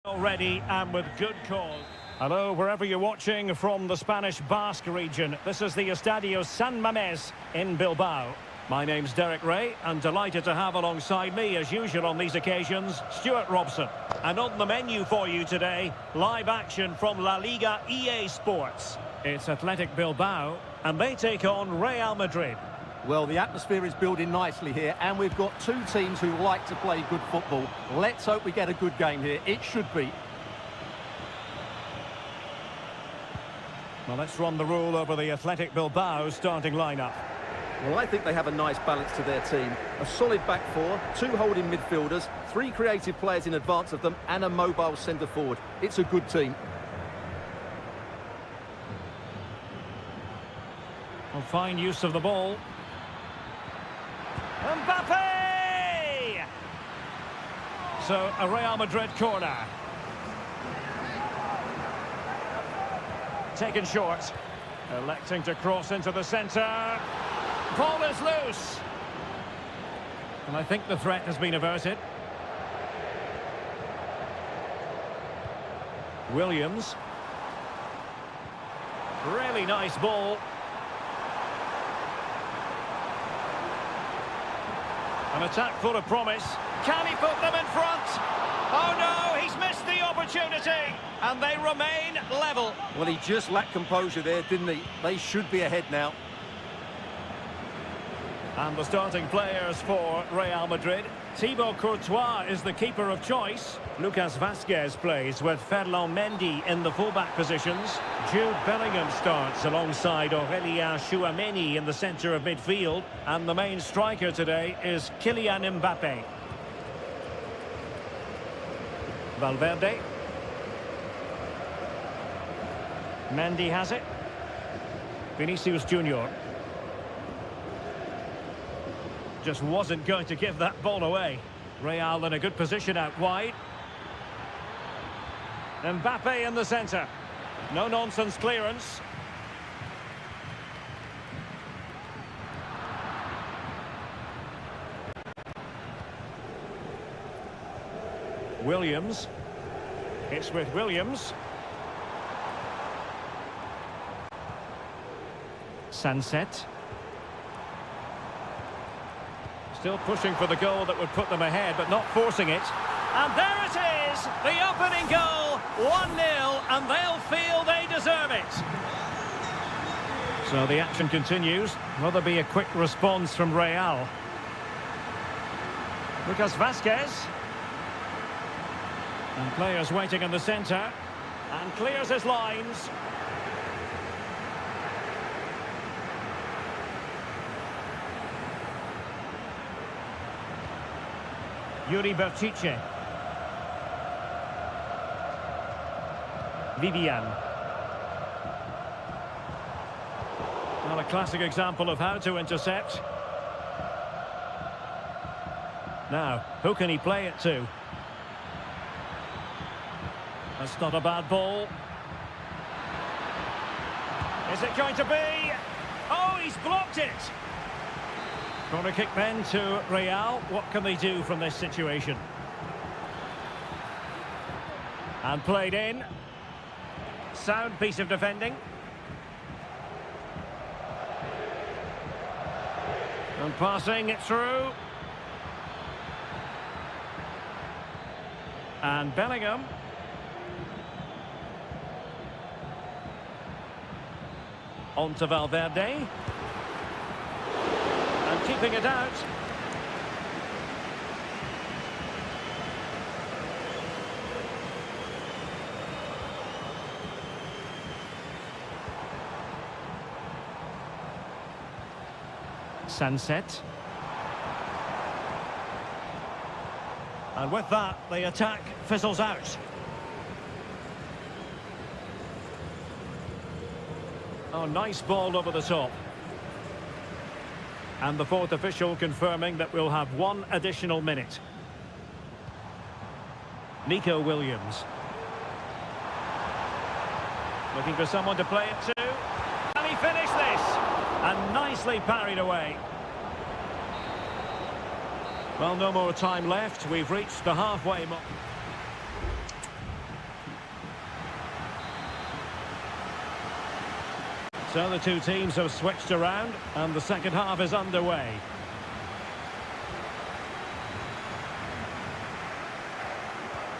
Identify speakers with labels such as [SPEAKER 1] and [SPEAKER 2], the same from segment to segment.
[SPEAKER 1] Already and with good cause. Hello, wherever you're watching from the Spanish Basque region. This is the Estadio San Mamés in Bilbao. My name's Derek Ray, and delighted to have alongside me, as usual on these occasions, Stuart Robson. And on the menu for you today, live action from La Liga EA Sports. It's Athletic Bilbao, and they take on Real Madrid.
[SPEAKER 2] Well, the atmosphere is building nicely here, and we've got two teams who like to play good football. Let's hope we get a good game here. It should be.
[SPEAKER 1] Well, let's run the rule over the Athletic Bilbao starting lineup.
[SPEAKER 2] Well, I think they have a nice balance to their team. A solid back four, two holding midfielders, three creative players in advance of them, and a mobile centre-forward. It's a good team.
[SPEAKER 1] Well, fine use of the ball. Mbappe! So, a Real Madrid corner. Taken short. Electing to cross into the centre. Ball is loose. And I think the threat has been averted. Williams. Really nice ball. An attack full of promise. Can he put them in front? Oh no, he's missed the opportunity. And they remain level.
[SPEAKER 2] Well, he just lacked composure there, didn't he? They should be ahead now.
[SPEAKER 1] And the starting players for Real Madrid. Thibaut Courtois is the keeper of choice. Lucas Vazquez plays with Ferland Mendy in the fullback positions. Jude Bellingham starts alongside Aurélien Tchouameni in the centre of midfield. And the main striker today is Kylian Mbappe. Valverde. Mendy has it. Vinicius Junior. Just wasn't going to give that ball away. Real in a good position out wide. Mbappe in the centre. No-nonsense clearance. Williams. It's with Williams. Sunset. Still pushing for the goal that would put them ahead, but not forcing it. And there it is! The opening goal! 1-0, and they'll feel they deserve it. So the action continues. Will there be a quick response from Real? Lucas Vazquez. And players waiting in the centre. And clears his lines. Yuri Berchiche. Vivian. Well, a classic example of how to intercept. Now, who can he play it to? That's not a bad ball. Is it going to be? Oh, he's blocked it! Corner kick then to Real. What can they do from this situation? And played in. Sound piece of defending. And passing it through. And Bellingham. On to Valverde. Keeping it out. Sunset. And with that, the attack fizzles out. Oh, nice ball over the top. And the fourth official confirming that we'll have one additional minute. Nico Williams. Looking for someone to play it to. Can he finish this? And nicely parried away. Well, no more time left. We've reached the halfway mark. So the two teams have switched around and the second half is underway.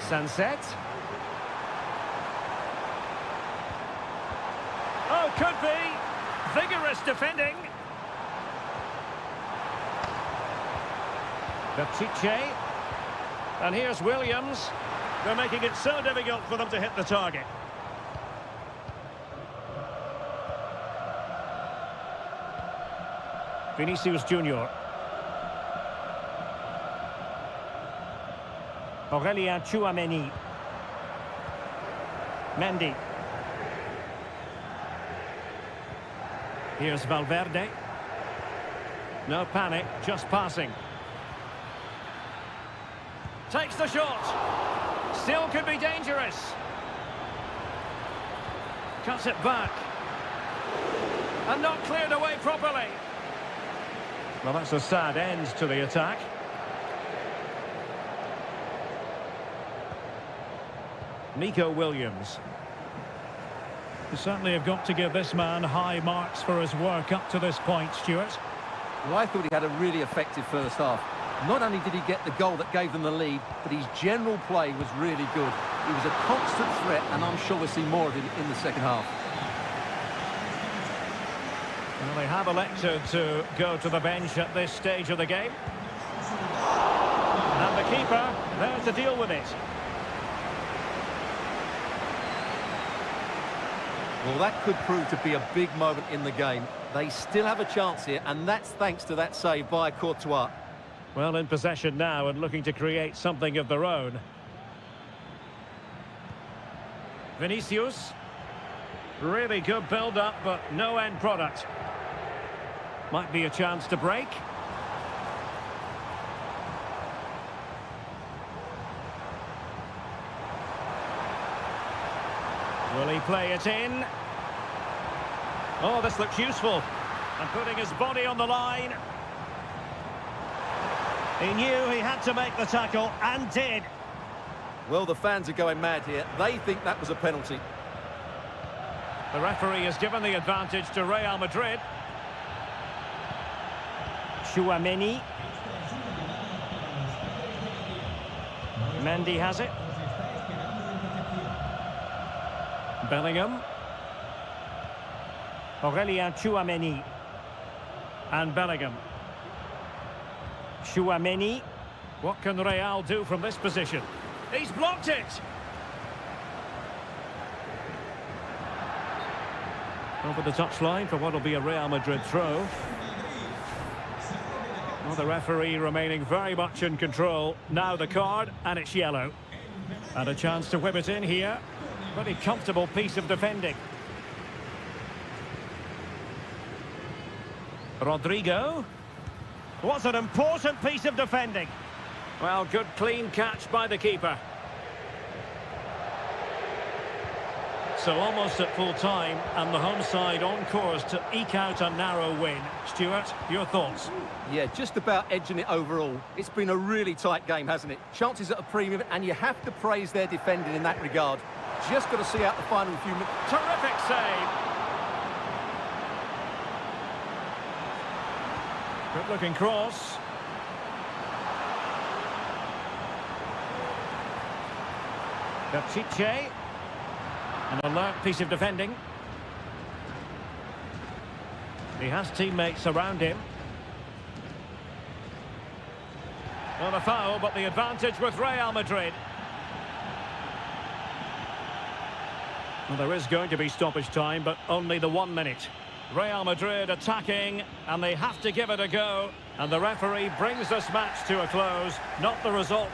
[SPEAKER 1] Sunset. Oh, could be. Vigorous defending. Pichet. And here's Williams. They're making it so difficult for them to hit the target. Vinicius Junior. Aurelien Tchouameni. Mendy. Here's Valverde. No panic, just passing. Takes the shot. Still could be dangerous. Cuts it back. And not cleared away properly. Well, that's a sad end to the attack. Nico Williams. You certainly have got to give this man high marks for his work up to this point, Stuart.
[SPEAKER 2] Well, I thought he had a really effective first half. Not only did he get the goal that gave them the lead, but his general play was really good. He was a constant threat, and I'm sure we'll see more of him in the second half.
[SPEAKER 1] Well, they have elected to go to the bench at this stage of the game. And the keeper there to deal with it.
[SPEAKER 2] Well, that could prove to be a big moment in the game. They still have a chance here, and that's thanks to that save by Courtois.
[SPEAKER 1] Well, in possession now and looking to create something of their own. Vinicius. Really good build-up, but no end product. Might be a chance to break. Will he play it in? Oh, this looks useful. And putting his body on the line. He knew he had to make the tackle, and did.
[SPEAKER 2] Well, the fans are going mad here. They think that was a penalty.
[SPEAKER 1] The referee has given the advantage to Real Madrid. Tchouameni. Mendy has it. Bellingham. Aurelien Tchouameni. And Bellingham. Tchouameni. What can Real do from this position? He's blocked it! Over the touchline for what will be a Real Madrid throw. Well, the referee remaining very much in control. Now the card, and it's yellow. And a chance to whip it in here. Pretty comfortable piece of defending. Rodrigo. What an important piece of defending. Well, good clean catch by the keeper. So almost at full time, and the home side on course to eke out a narrow win. Stuart, your thoughts?
[SPEAKER 2] Yeah, just about edging it overall. It's been a really tight game, hasn't it? Chances at a premium, and you have to praise their defending in that regard. Just got to see out the final few minutes.
[SPEAKER 1] Terrific save. Good looking cross. Pichet. An alert piece of defending. He has teammates around him. Not a foul, but the advantage with Real Madrid. Well, there is going to be stoppage time, but only the 1 minute. Real Madrid attacking, and they have to give it a go. And the referee brings this match to a close. Not the result.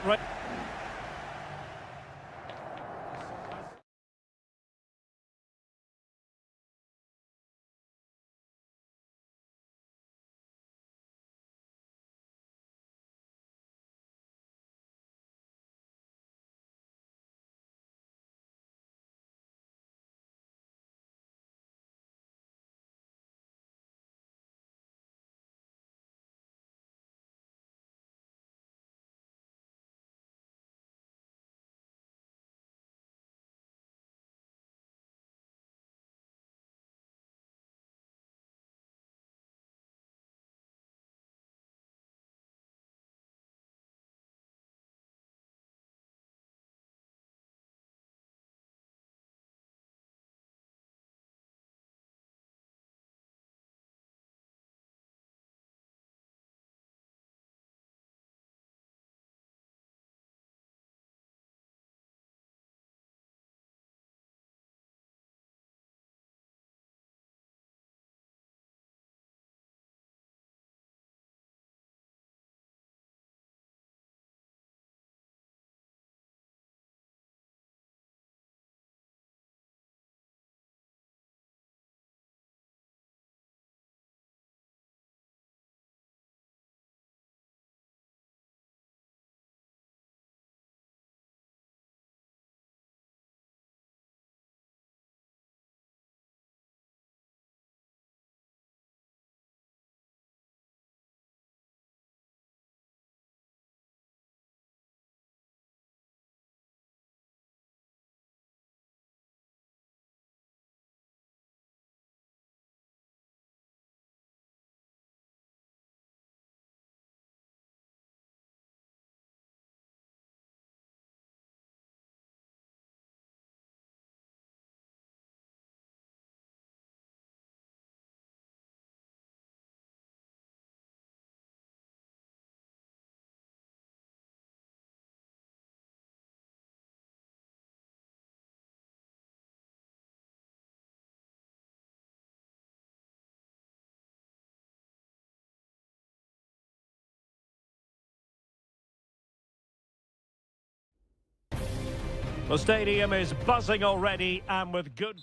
[SPEAKER 1] The stadium is buzzing already and with good...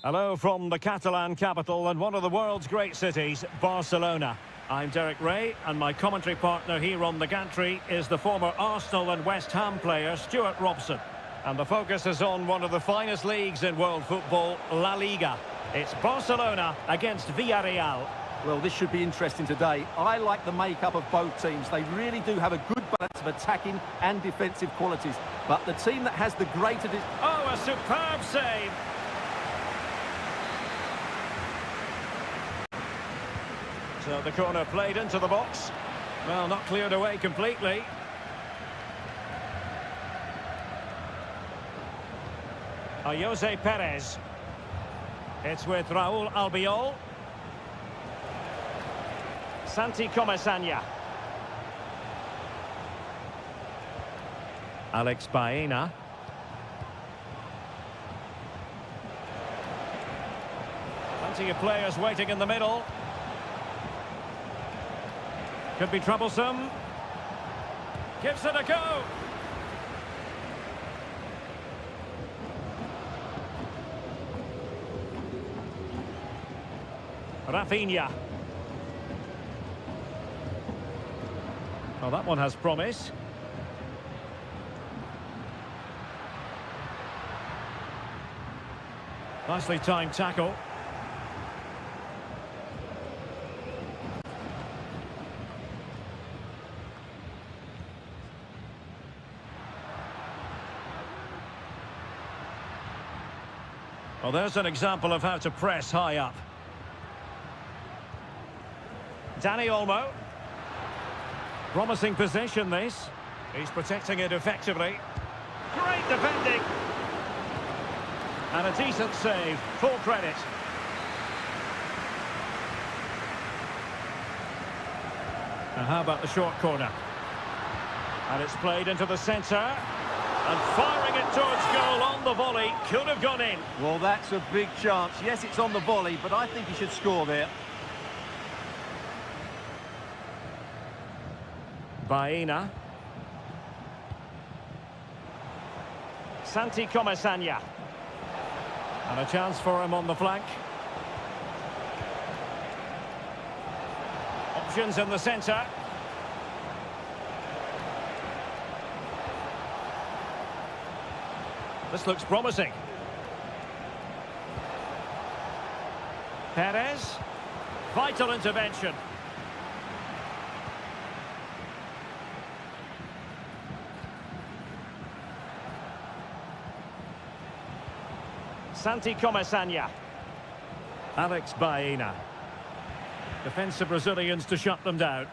[SPEAKER 1] Hello from the Catalan capital and one of the world's great cities, Barcelona. I'm Derek Ray, and my commentary partner here on the gantry is the former Arsenal and West Ham player, Stuart Robson. And the focus is on one of the finest leagues in world football, La Liga. It's Barcelona against Villarreal.
[SPEAKER 2] Well, this should be interesting today. I like the makeup of both teams. They really do have a good balance of attacking and defensive qualities. But the team that has the greater...
[SPEAKER 1] Oh, a superb save! So the corner played into the box. Well, not cleared away completely. Jose Perez. It's with Raúl Albiol. Santi Comesaña. Alex Baena. Plenty of players waiting in the middle. Could be troublesome. Gives it a go. Rafinha. Well, that one has promise. Nicely timed tackle. Well, there's an example of how to press high up. Dani Olmo. Promising position, this. He's protecting it effectively. Great defending. And a decent save. Full credit. Now, how about the short corner? And it's played into the centre. And firing it towards goal on the volley. Could have gone in.
[SPEAKER 2] Well, that's a big chance. Yes, it's on the volley, but I think he should score there.
[SPEAKER 1] Baena. Santi Comesaña. And a chance for him on the flank. Options in the centre. This looks promising. Perez. Vital intervention. Santi Comesaña. Alex Baena. Defensive Brazilians to shut them down.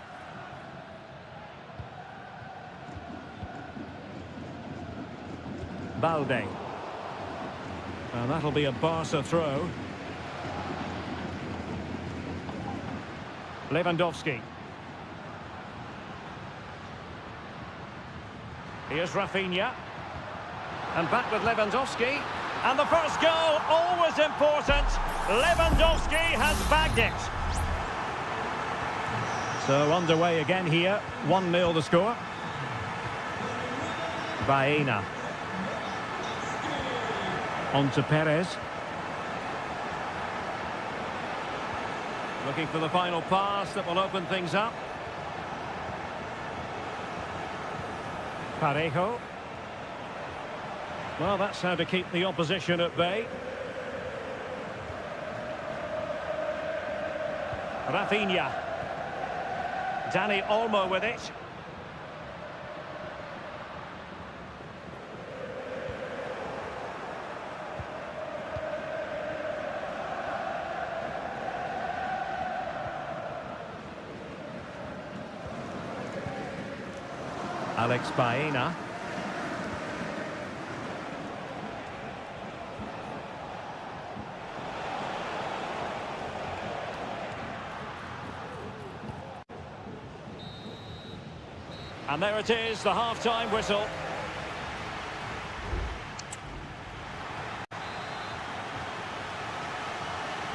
[SPEAKER 1] Balde. And that'll be a Barca throw. Lewandowski. Here's Rafinha. And back with Lewandowski. And the first goal, always important. Lewandowski has bagged it. So underway again here. 1-0 the score. Baena. On to Perez. Looking for the final pass that will open things up. Parejo. Well, that's how to keep the opposition at bay. Rafinha. Dani Olmo with it. Alex Baena. And there it is, the half-time whistle.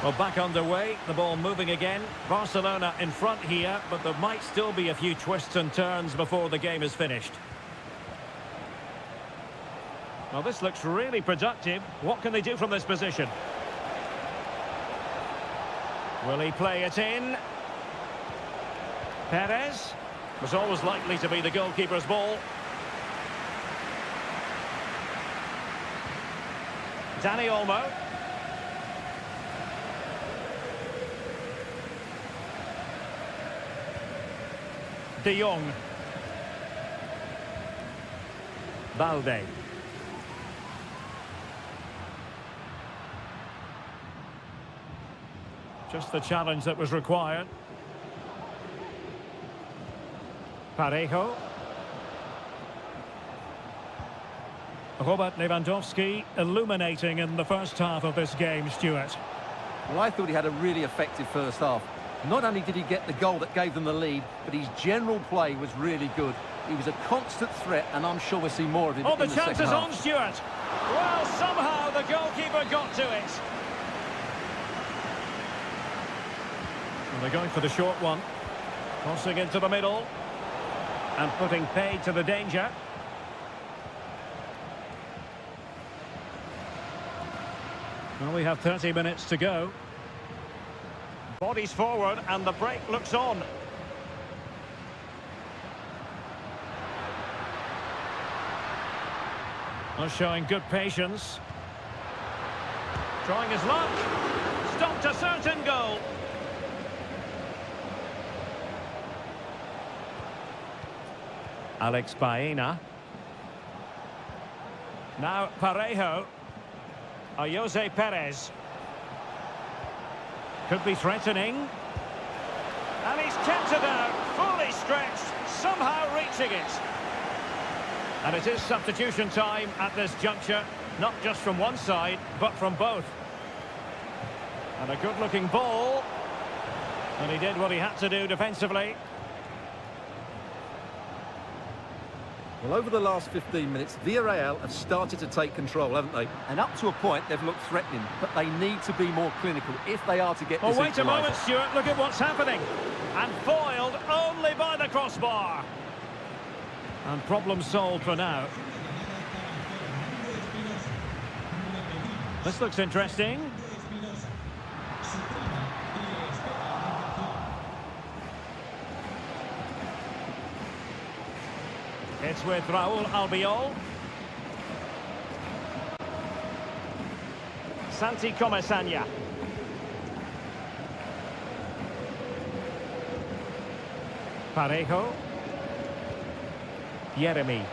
[SPEAKER 1] Well, back underway, the ball moving again. Barcelona in front here, but there might still be a few twists and turns before the game is finished. Well, this looks really productive. What can they do from this position? Will he play it in? Perez was always likely to be the goalkeeper's ball. Danny Olmo. De Jong. Balde. Just the challenge that was required. Parejo. Robert Lewandowski illuminating in the first half of this game, Stuart.
[SPEAKER 2] Well, I thought he had a really effective first half. Not only did he get the goal that gave them the lead, but his general play was really good. He was a constant threat, and I'm sure we'll see more of him in the second half.
[SPEAKER 1] Oh, the chance is on, Stuart. Well, somehow the goalkeeper got to it. And they're going for the short one. Crossing into the middle. And putting paid to the danger. Well, we have 30 minutes to go. Bodies forward and the break looks on. Well, showing good patience. Trying his luck. Stopped a certain goal. Alex Baena. Now Parejo. Jose Perez. Could be threatening. And he's kept it out, fully stretched, somehow reaching it. And it is substitution time at this juncture, not just from one side, but from both. And a good-looking ball. And he did what he had to do defensively.
[SPEAKER 2] Well, over the last 15 minutes, Villarreal have started to take control, haven't they? And up to a point, they've looked threatening, but they need to be more clinical if they are to get this
[SPEAKER 1] Oh, wait a
[SPEAKER 2] equaliser.
[SPEAKER 1] moment, Stuart. Look at what's happening. And foiled only by the crossbar. And problem solved for now. This looks interesting. It's with Raúl Albiol. Santi Comesaña. Parejo. Yeremy.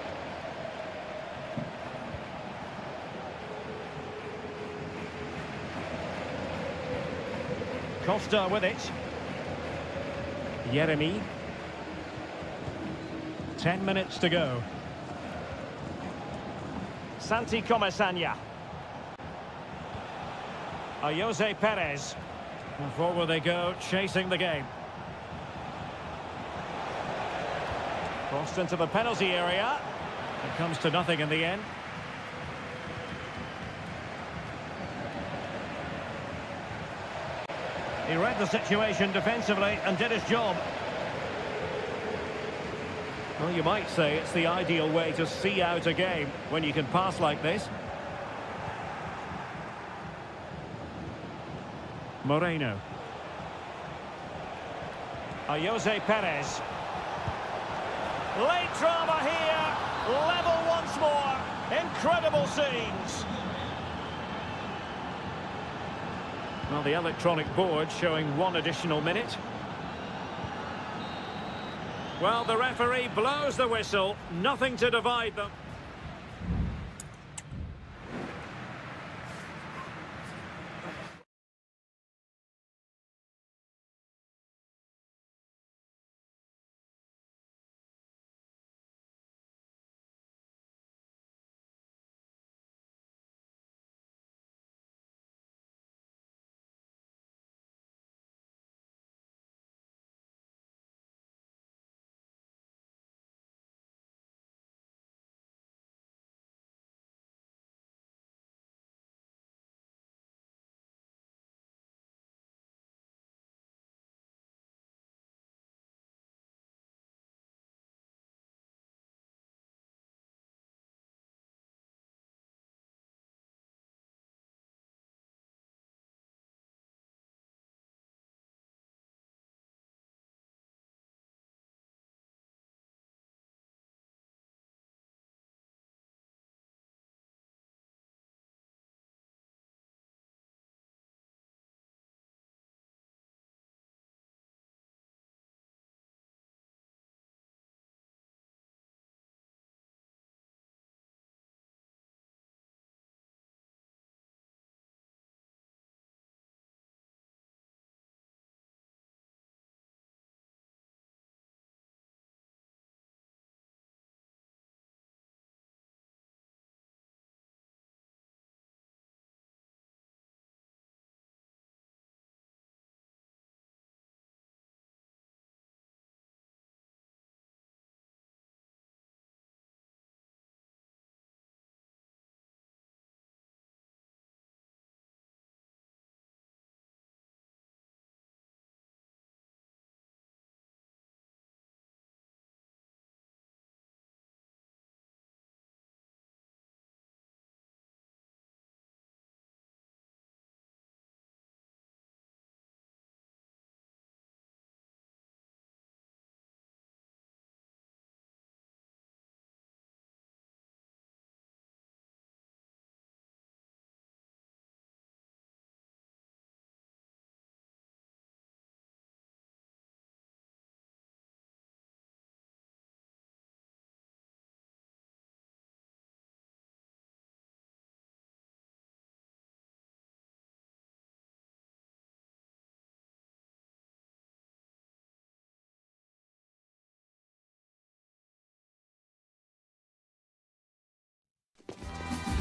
[SPEAKER 1] Costa with it. Yeremy. 10 minutes to go. Santi Comesaña. Jose Perez. And forward they go, chasing the game. Crossed into the penalty area. It comes to nothing in the end. He read the situation defensively and did his job. Well, you might say it's the ideal way to see out a game when you can pass like this. Moreno. Jose Perez. Late drama here. Level once more. Incredible scenes. Well, the electronic board showing one additional minute. Well, the referee blows the whistle. Nothing to divide them.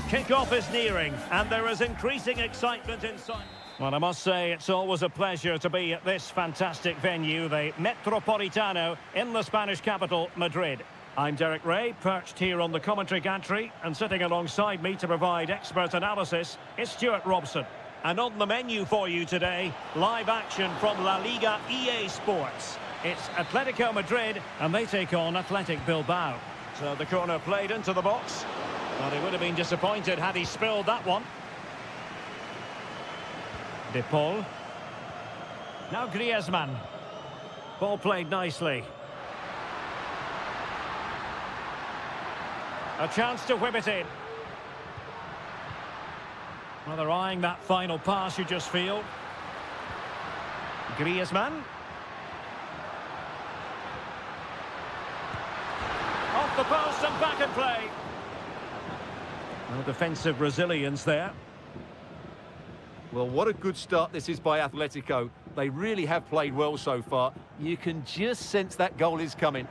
[SPEAKER 1] Kick-off is nearing, and there is increasing excitement inside. Well, I must say, it's always a pleasure to be at this fantastic venue, the Metropolitano, in the Spanish capital, Madrid. I'm Derek Ray, perched here on the commentary gantry, and sitting alongside me to provide expert analysis is Stuart Robson. And on the menu for you today, live action from La Liga EA Sports. It's Atletico Madrid, and they take on Athletic Bilbao. So the corner played into the box. Well, he would have been disappointed had he spilled that one. De Paul. Now Griezmann. Ball played nicely. A chance to whip it in. Well, they're eyeing that final pass, you just feel. Griezmann. Off the post and back in play. No defensive resilience there.
[SPEAKER 2] Well, what a good start this is by Atletico. They really have played well so far. You can just sense that goal is coming.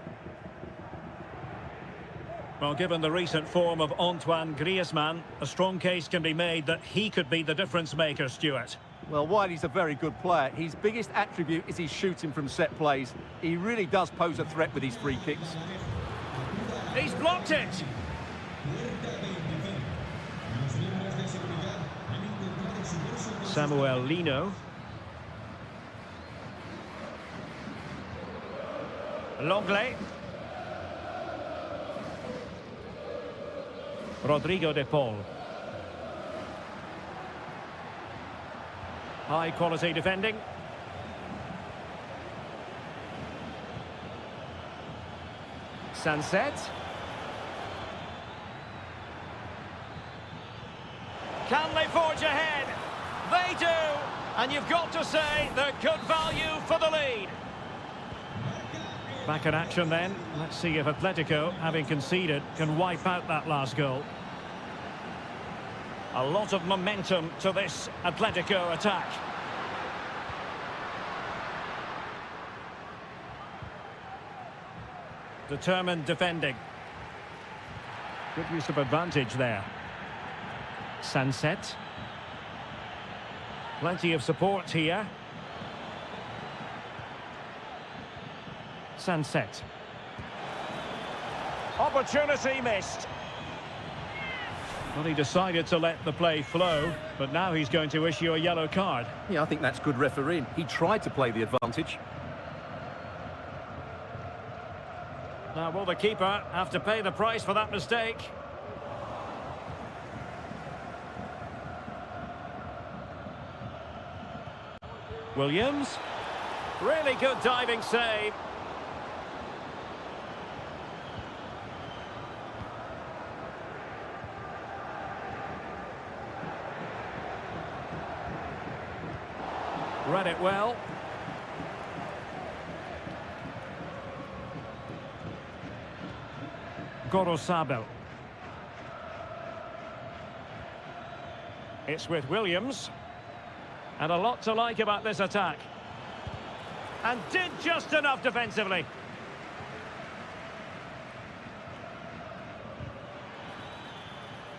[SPEAKER 1] Well, given the recent form of Antoine Griezmann, a strong case can be made that he could be the difference maker, Stuart.
[SPEAKER 2] Well, while he's a very good player, his biggest attribute is his shooting from set plays. He really does pose a threat with his free kicks.
[SPEAKER 1] He's blocked it! Samuel Lino. Longley. Rodrigo de Paul. High quality defending. Sunset. Can they forge ahead? They do! And you've got to say they're good value for the lead. Back in action then. Let's see if Atletico, having conceded, can wipe out that last goal. A lot of momentum to this Atletico attack. Determined defending. Good use of advantage there. Sunset. Plenty of support here. Sunset. Opportunity missed. Well, he decided to let the play flow, but now he's going to issue a yellow card.
[SPEAKER 2] Yeah, I think that's good refereeing. He tried to play the advantage.
[SPEAKER 1] Now, will the keeper have to pay the price for that mistake? Williams. Really good diving save. Read it well. Gorosabel. It's with Williams. And a lot to like about this attack. And did just enough defensively.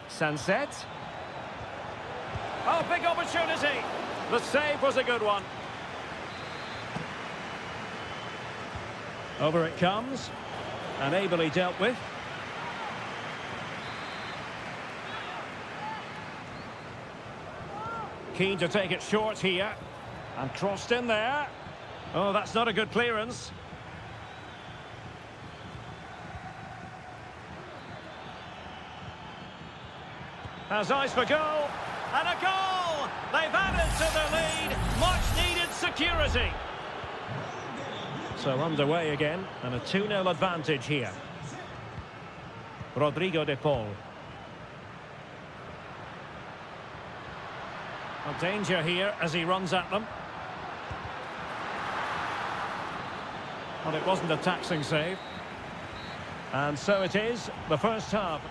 [SPEAKER 1] Sunset. Oh, big opportunity. The save was a good one. Over it comes. And ably dealt with. Keen to take it short here. And crossed in there. Oh, that's not a good clearance. Has eyes for goal. And a goal! They've added to the lead. Much needed security. So underway again. And a 2-0 advantage here. Rodrigo de Paul. A danger here as he runs at them. Well, it wasn't a taxing save. And so it is, the first half.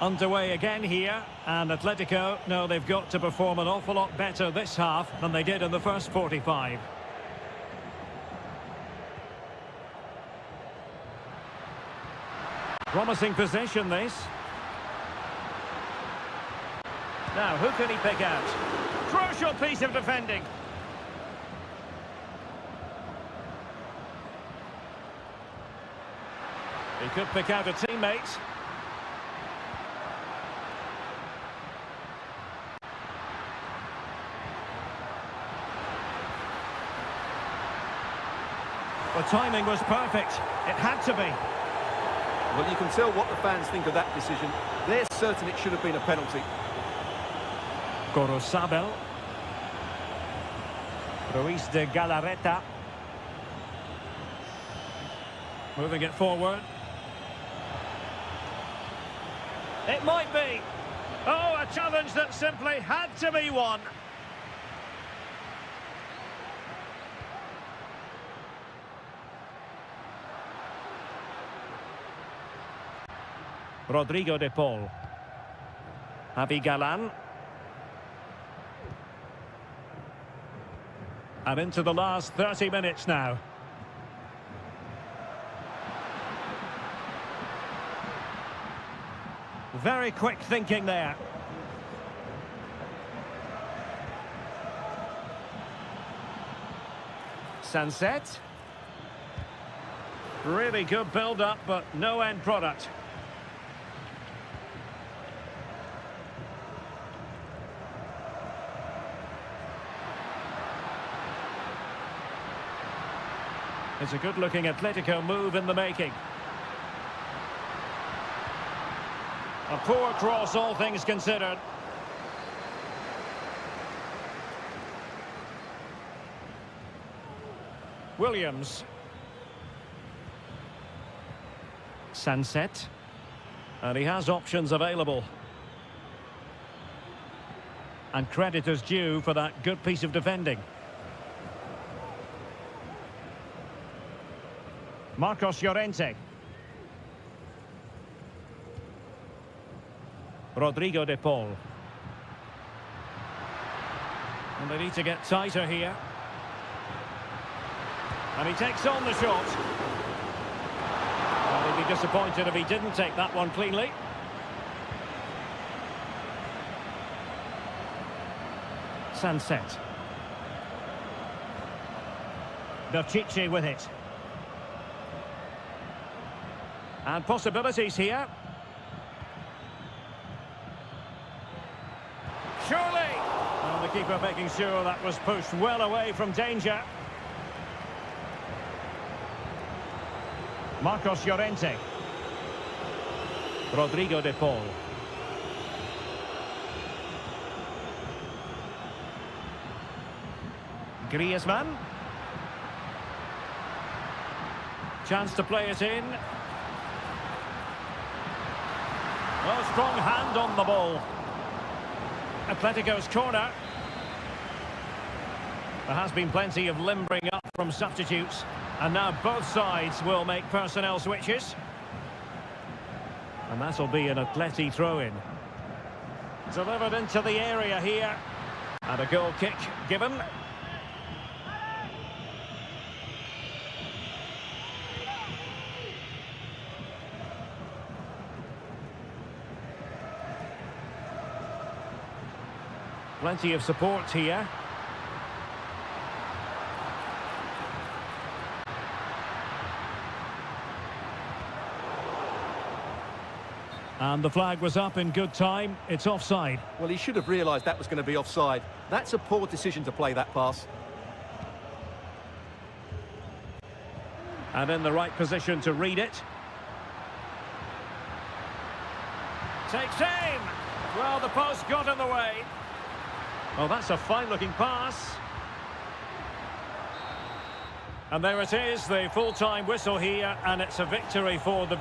[SPEAKER 1] Underway again here, and Atletico know they've got to perform an awful lot better this half than they did in the first 45. Promising possession, this. Now, who can he pick out? Crucial piece of defending. He could pick out a teammate. The timing was perfect. It had to be.
[SPEAKER 2] Well, you can tell what the fans think of that decision. They're certain it should have been a penalty.
[SPEAKER 1] Corosabel. Ruiz de Galarreta. Moving it forward. It might be. Oh, a challenge that simply had to be won. Rodrigo de Paul. Javi Galan. And into the last 30 minutes now. Very quick thinking there. Sunset. Really good build-up, but no end product. It's a good-looking Atletico move in the making. A poor cross, all things considered. Williams. Sunset. And he has options available. And credit is due for that good piece of defending. Marcos Llorente. Rodrigo de Paul. And they need to get tighter here. And he takes on the shot. Well, he'd be disappointed if he didn't take that one cleanly. Sunset. Berchiche with it. And possibilities here. Surely! And the keeper making sure that was pushed well away from danger. Marcos Llorente. Rodrigo de Paul. Griezmann. Chance to play it in. Well, strong hand on the ball. Atletico's corner. There has been plenty of limbering up from substitutes. And now both sides will make personnel switches. And that'll be an Atleti throw-in. Delivered into the area here. And a goal kick given. Plenty of support here. And the flag was up in good time. It's offside.
[SPEAKER 2] Well, he should have realised that was going to be offside. That's a poor decision to play that pass.
[SPEAKER 1] And in the right position to read it. Takes aim. Well, the post got in the way. Oh, that's a fine-looking pass. And there it is, the full-time whistle here, and it's a victory for the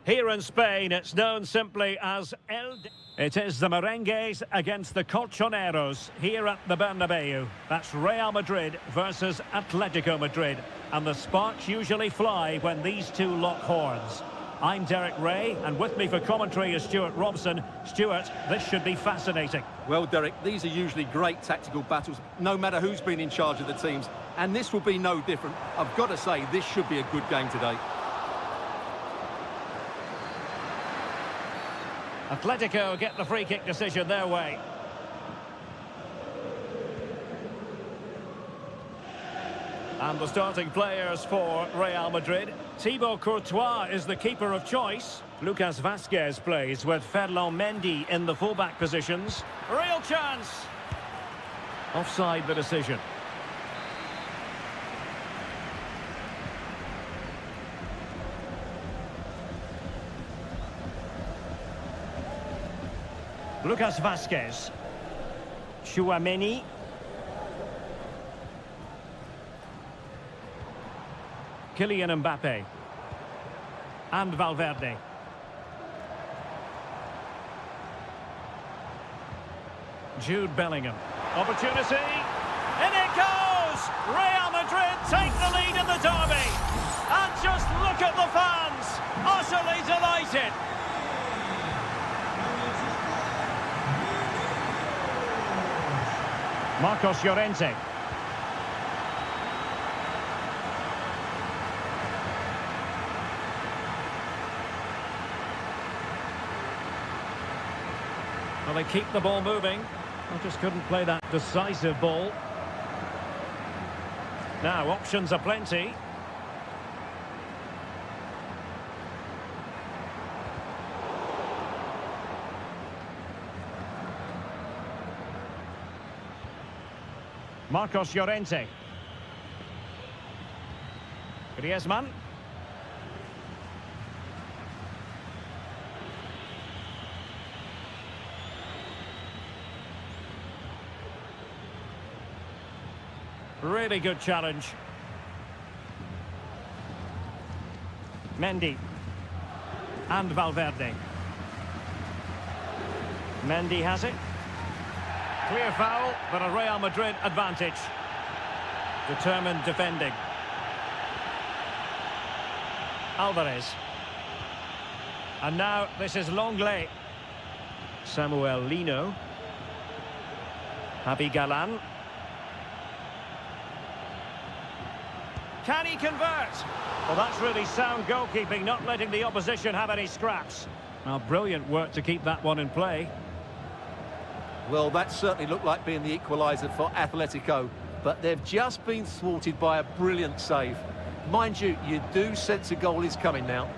[SPEAKER 1] Here in Spain, it's known simply as It is the Merengues against the Colchoneros here at the Bernabeu. That's Real Madrid versus Atletico Madrid. And the sparks usually fly when these two lock horns. I'm Derek Ray, and with me for commentary is Stuart Robson. Stuart, this should be fascinating.
[SPEAKER 2] Well, Derek, these are usually great tactical battles, no matter who's been in charge of the teams. And this will be no different. I've got to say, this should be a good game today.
[SPEAKER 1] Atletico get the free kick decision their way. And the starting players for Real Madrid. Thibaut Courtois is the keeper of choice. Lucas Vazquez plays with Ferland Mendy in the fullback positions. Real chance! Offside the decision. Lucas Vazquez. Tchouaméni. Kylian Mbappe. And Valverde. Jude Bellingham. Opportunity. In it goes! Real Madrid take the lead in the derby. And just look at the fans. Utterly delighted. Marcos Llorente. Well, they keep the ball moving. I just couldn't play that decisive ball. Now, options are plenty. Marcos Llorente. Griezmann. Really good challenge. Mendy. And Valverde. Mendy has it. Clear foul, but a Real Madrid advantage. Determined defending. Alvarez. And now this is Longley. Samuel Lino. Javi Galan. Can he convert? Well, that's really sound goalkeeping, not letting the opposition have any scraps. Now, brilliant work to keep that one in play.
[SPEAKER 2] Well, that certainly looked like being the equaliser for Atletico, but they've just been thwarted by a brilliant save. Mind you, you do sense a goal is coming now.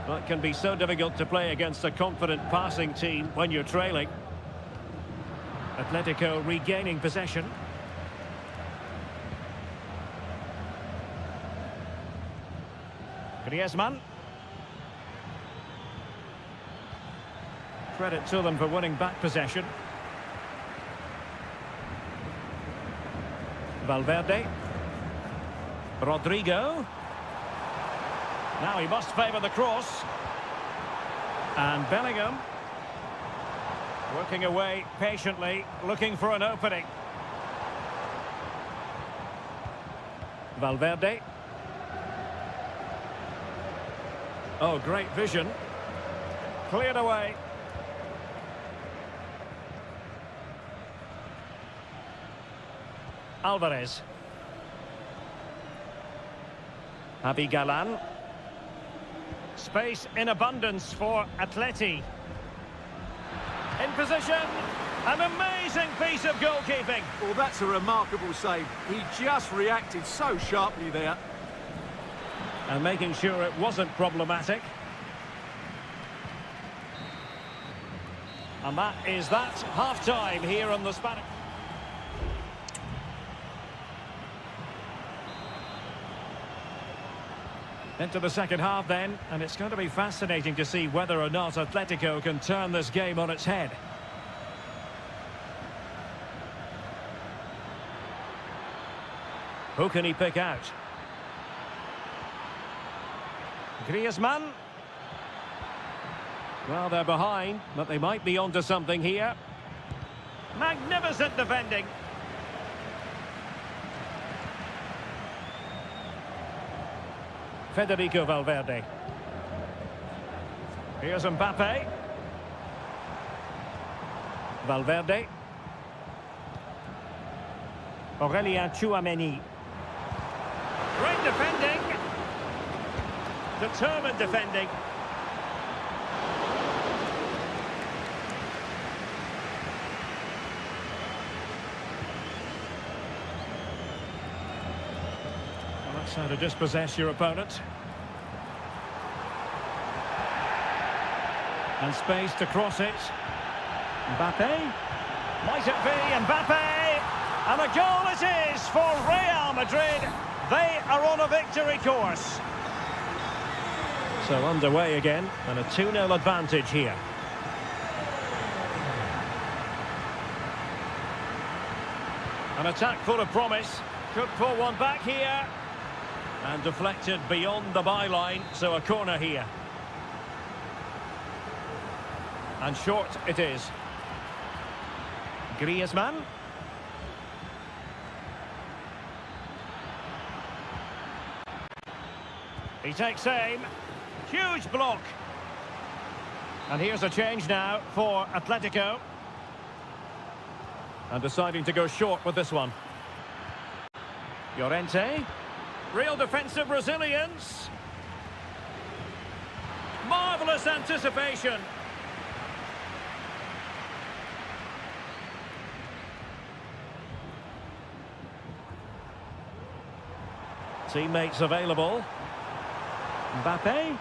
[SPEAKER 1] Well, it can be so difficult to play against a confident passing team when you're trailing. Atletico regaining possession. Griezmann. Credit to them for winning back possession. Valverde. Rodrigo. Now he must favour the cross. And Bellingham. Working away patiently, looking for an opening. Valverde. Oh, great vision. Cleared away. Alvarez. Javi Galan. Space in abundance for Atleti. In position. An amazing piece of goalkeeping.
[SPEAKER 2] Well, that's a remarkable save. He just reacted so sharply there.
[SPEAKER 1] And making sure it wasn't problematic. And that is that. Half-time here on the Spanish. Into the second half then, and it's going to be fascinating to see whether or not Atletico can turn this game on its head. Who can he pick out? Griezmann. Well, they're behind, but they might be onto something here. Magnificent defending. Federico Valverde. Here's Mbappe. Valverde. Aurelien Tchouameni. Great defending. Determined defending. Well, that's how to dispossess your opponent. And space to cross it. Mbappe. Might it be Mbappe? And a goal it is for Real Madrid. They are on a victory course. So underway again, and a 2-0 advantage here. An attack full of promise. Could pull one back here. And deflected beyond the byline, so a corner here. And short it is. Griezmann. He takes aim. Huge block. And here's a change now for Atletico. And deciding to go short with this one. Llorente. Real defensive resilience. Marvellous anticipation. Teammates available. Mbappe.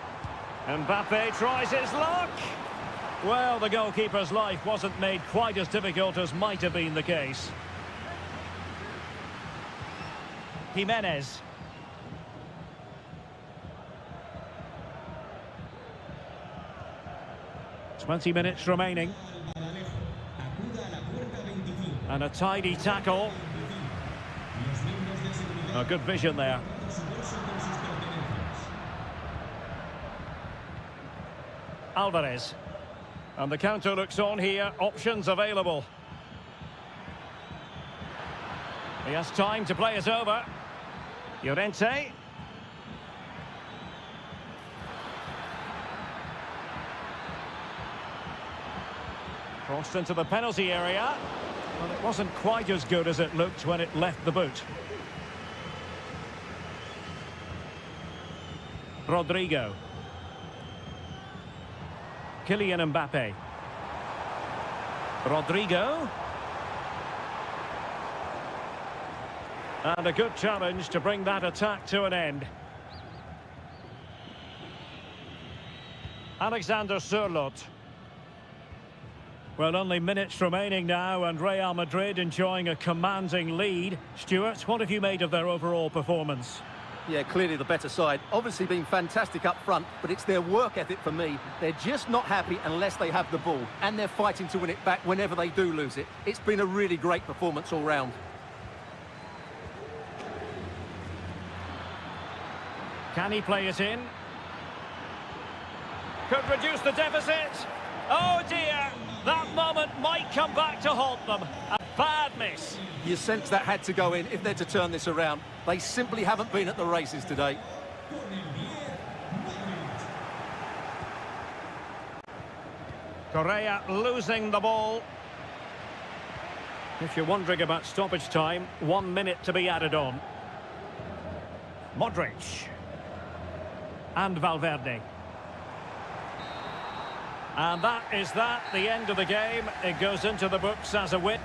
[SPEAKER 1] Mbappe tries his luck. Well, the goalkeeper's life wasn't made quite as difficult as might have been the case. Jimenez. 20 minutes remaining. And a tidy tackle. A good vision there. Alvarez. And the counter looks on here. Options available. He has time to play it over. Llorente. Crossed into the penalty area. Well, it wasn't quite as good as it looked when it left the boot. Rodrigo. Kylian Mbappe. Rodrigo. And a good challenge to bring that attack to an end. Alexander Sørloth. Well, only minutes remaining now, and Real Madrid enjoying a commanding lead. Stuart, what have you made of their overall performance?
[SPEAKER 2] Yeah, clearly the better side. Obviously been fantastic up front, but it's their work ethic for me. They're just not happy unless they have the ball, and they're fighting to win it back whenever they do lose it. It's been a really great performance all round.
[SPEAKER 1] Can he play it in? Could reduce the deficit. Oh dear, that moment might come back to haunt them. A bad miss.
[SPEAKER 2] You sense that had to go in if they're to turn this around. They simply haven't been at the races today.
[SPEAKER 1] Correa losing the ball. If you're wondering about stoppage time, 1 minute to be added on. Modric. And Valverde. And that is the end of the game. It goes into the books as a win.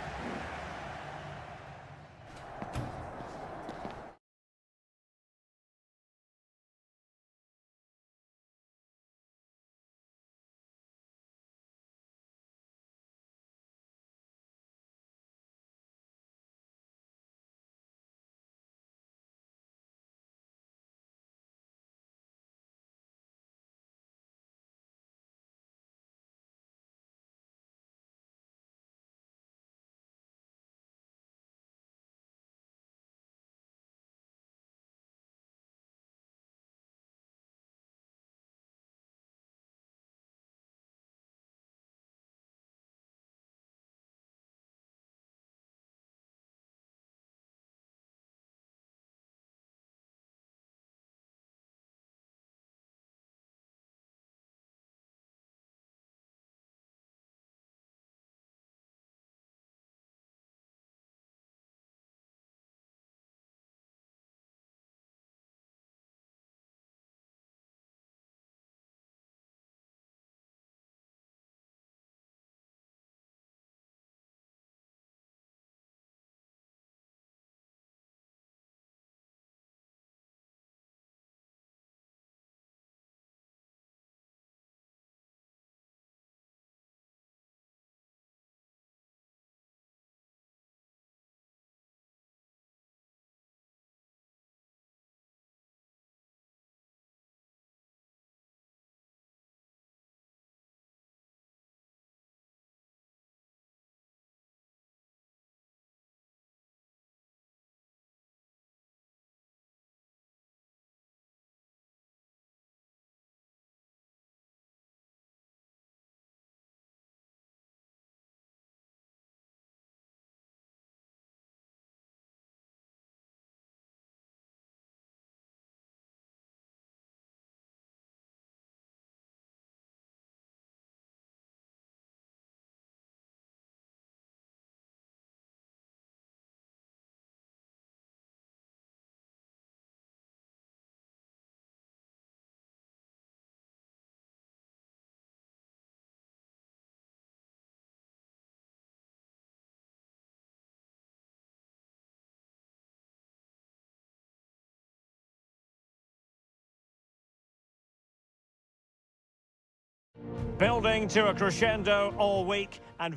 [SPEAKER 1] Building to a crescendo all week and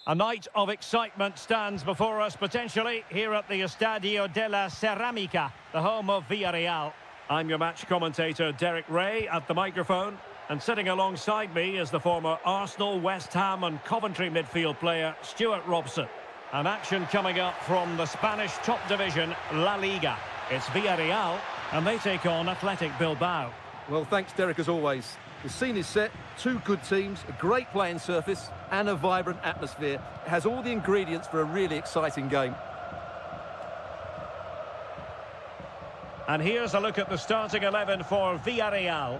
[SPEAKER 1] a night of excitement stands before us potentially here at the Estadio de la Ceramica, the home of Villarreal. I'm your match commentator Derek Ray at the microphone, and sitting alongside me is the former Arsenal, West Ham and Coventry midfield player Stuart Robson. An action coming up from the Spanish top division, La Liga. It's Villarreal and they take on Athletic Bilbao.
[SPEAKER 2] Well, thanks Derek as always. The scene is set, two good teams, a great playing surface and a vibrant atmosphere. It has all the ingredients for a really exciting game.
[SPEAKER 1] And here's a look at the starting 11 for Villarreal.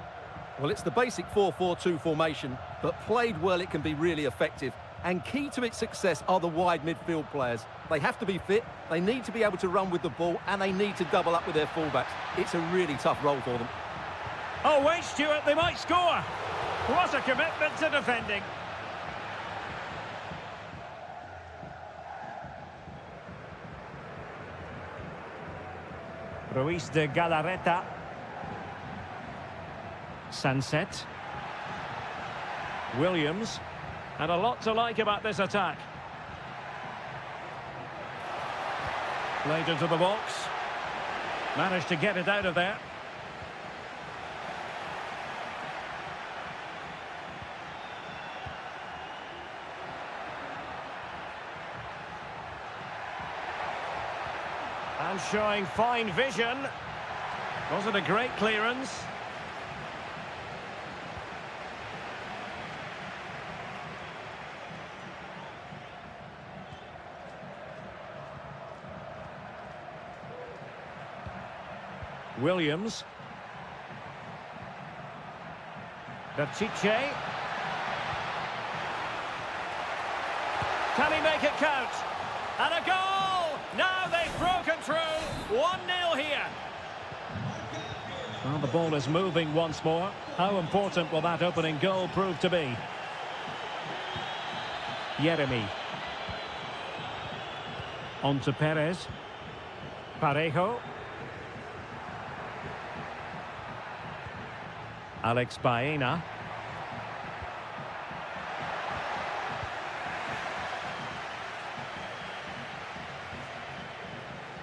[SPEAKER 2] Well, it's the basic 4-4-2 formation, but played well it can be really effective. And key to its success are the wide midfield players. They have to be fit, they need to be able to run with the ball, and they need to double up with their fullbacks. It's a really tough role for them.
[SPEAKER 1] Oh, wait, Stuart, they might score. What a commitment to defending. Ruiz de Galarreta. Sunset. Williams. And a lot to like about this attack. Played into the box. Managed to get it out of there. And showing fine vision. Wasn't a great clearance. Williams. Berchiche. Can he make it count? And a goal! Now they've broken through. 1-0 here. Well, the ball is moving once more. How important will that opening goal prove to be? Yeremy. On to Perez. Parejo. Alex Baena.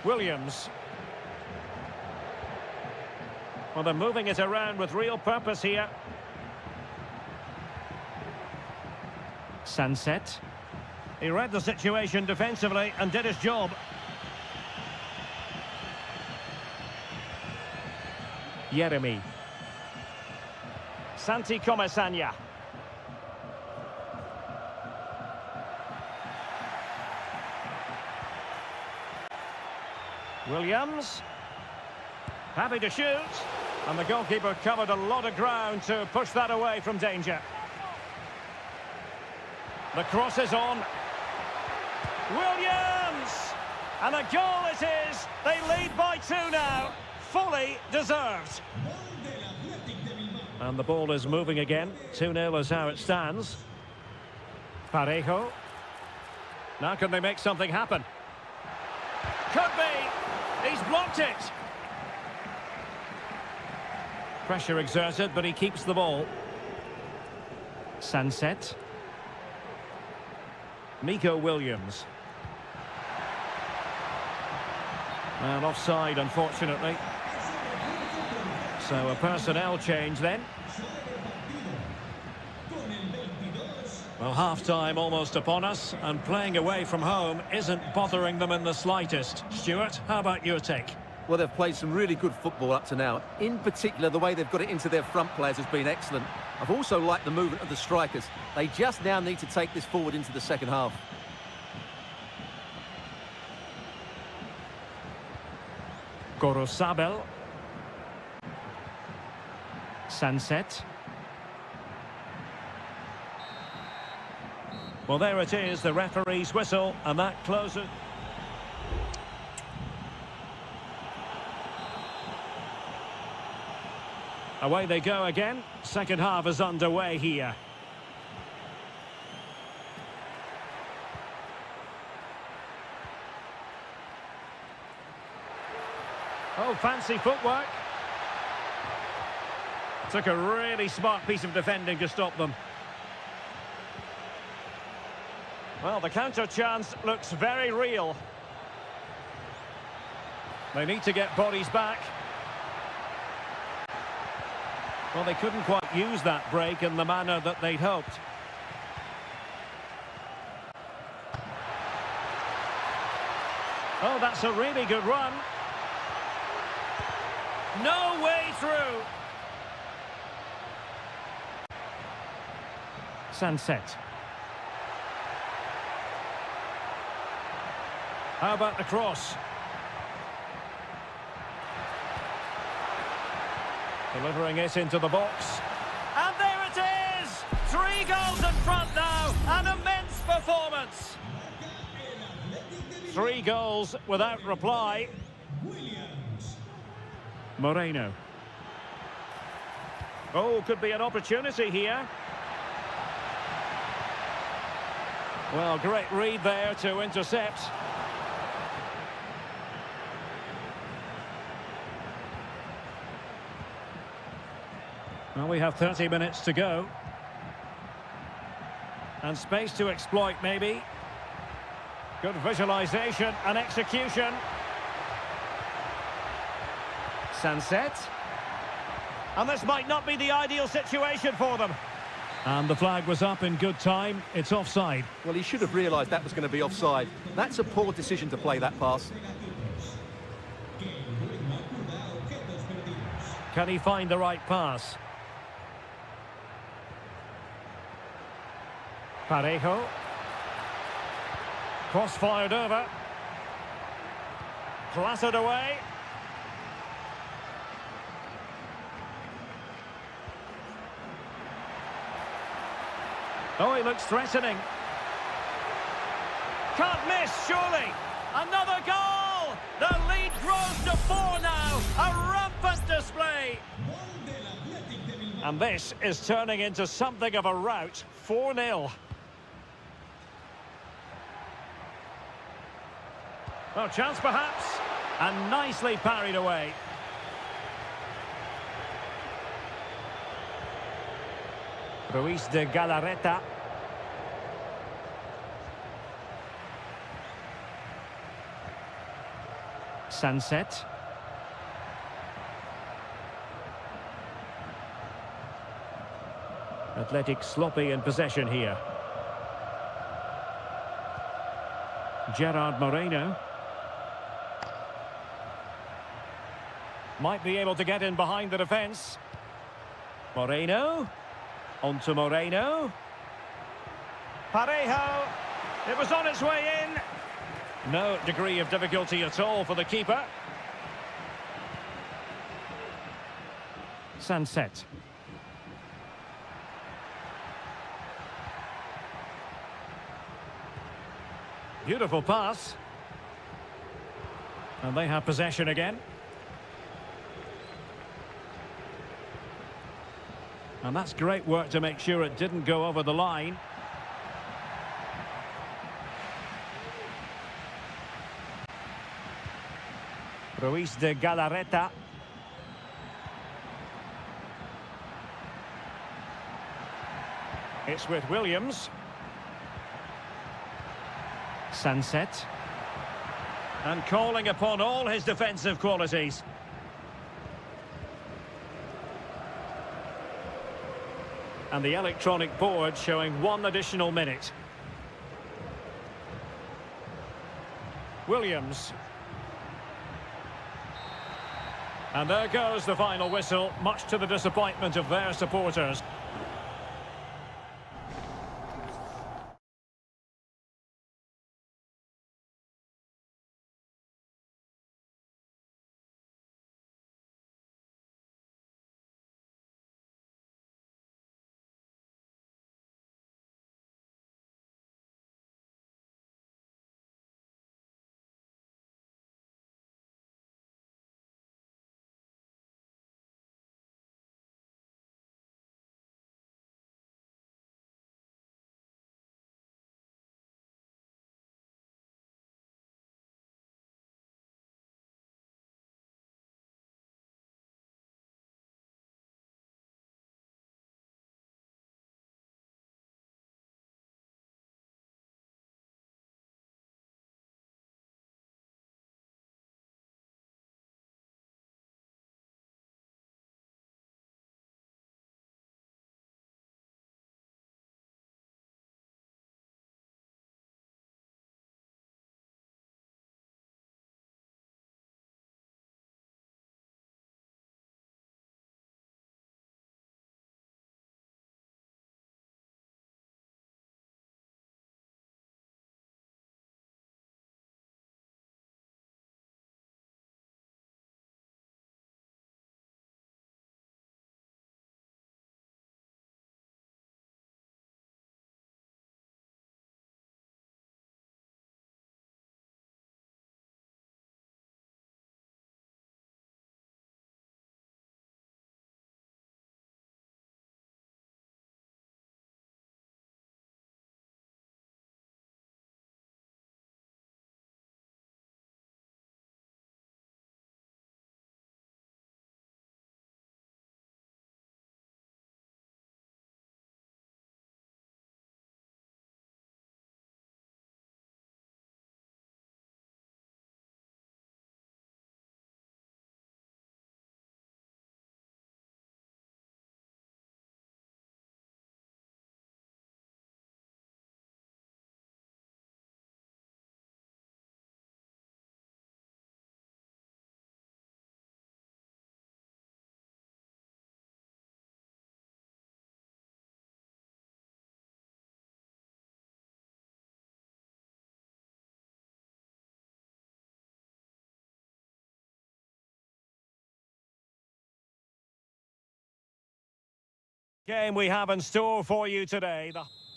[SPEAKER 1] Williams. Well, they're moving it around with real purpose here. Sunset. He read the situation defensively and did his job. Yeremy. Santi Comesaña. Williams. Happy to shoot. And the goalkeeper covered a lot of ground to push that away from danger. The cross is on. Williams! And a goal it is. They lead by 2 now. Fully deserved. And the ball is moving again. 2-0 is how it stands. Parejo. Now can they make something happen? Could be. He's blocked it. Pressure exerted, but he keeps the ball. Sunset. Nico Williams. And offside, unfortunately. So a personnel change then. Well, half-time almost upon us, and playing away from home isn't bothering them in the slightest. Stuart, how about your take?
[SPEAKER 2] Well, they've played some really good football up to now. In particular, the way they've got it into their front players has been excellent. I've also liked the movement of the strikers. They just now need to take this forward into the second half.
[SPEAKER 1] Gorosabel. Sunset. Well, there it is, the referee's whistle, and that closes. Away they go again. Second half is underway here. Oh, fancy footwork. Took a really smart piece of defending to stop them. Well, the counter chance looks very real. They need to get bodies back. Well, they couldn't quite use that break in the manner that they'd hoped. Oh, that's a really good run. No way through. Sunset. How about the cross? Delivering it into the box. And there it is! 3 goals in front now. An immense performance. 3 goals without reply. Moreno. Oh, could be an opportunity here. Well, great read there to intercept. Well, we have 30 minutes to go. And space to exploit, maybe. Good visualization and execution. Sunset. And this might not be the ideal situation for them. And the flag was up in good time. It's offside.
[SPEAKER 2] Well, he should have realised that was going to be offside. That's a poor decision to play that pass.
[SPEAKER 1] Can he find the right pass? Parejo. Cross fired over. Clattered away. Oh, he looks threatening. Can't miss, surely. Another goal! The lead grows to 4 now. A rampant display. And this is turning into something of a rout. 4-0. Well, chance perhaps. And nicely parried away. Ruiz de Galarreta. Sunset. Athletic sloppy in possession here. Gerard Moreno. Might be able to get in behind the defence. Moreno. On to Moreno. Parejo. It was on its way in. No degree of difficulty at all for the keeper. Sunset. Beautiful pass. And they have possession again. And that's great work to make sure it didn't go over the line. Ruiz de Galarreta. It's with Williams. Sunset. And calling upon all his defensive qualities. And the electronic board showing 1 additional minute. Williams. And there goes the final whistle, much to the disappointment of their supporters. Game we have in store for you today.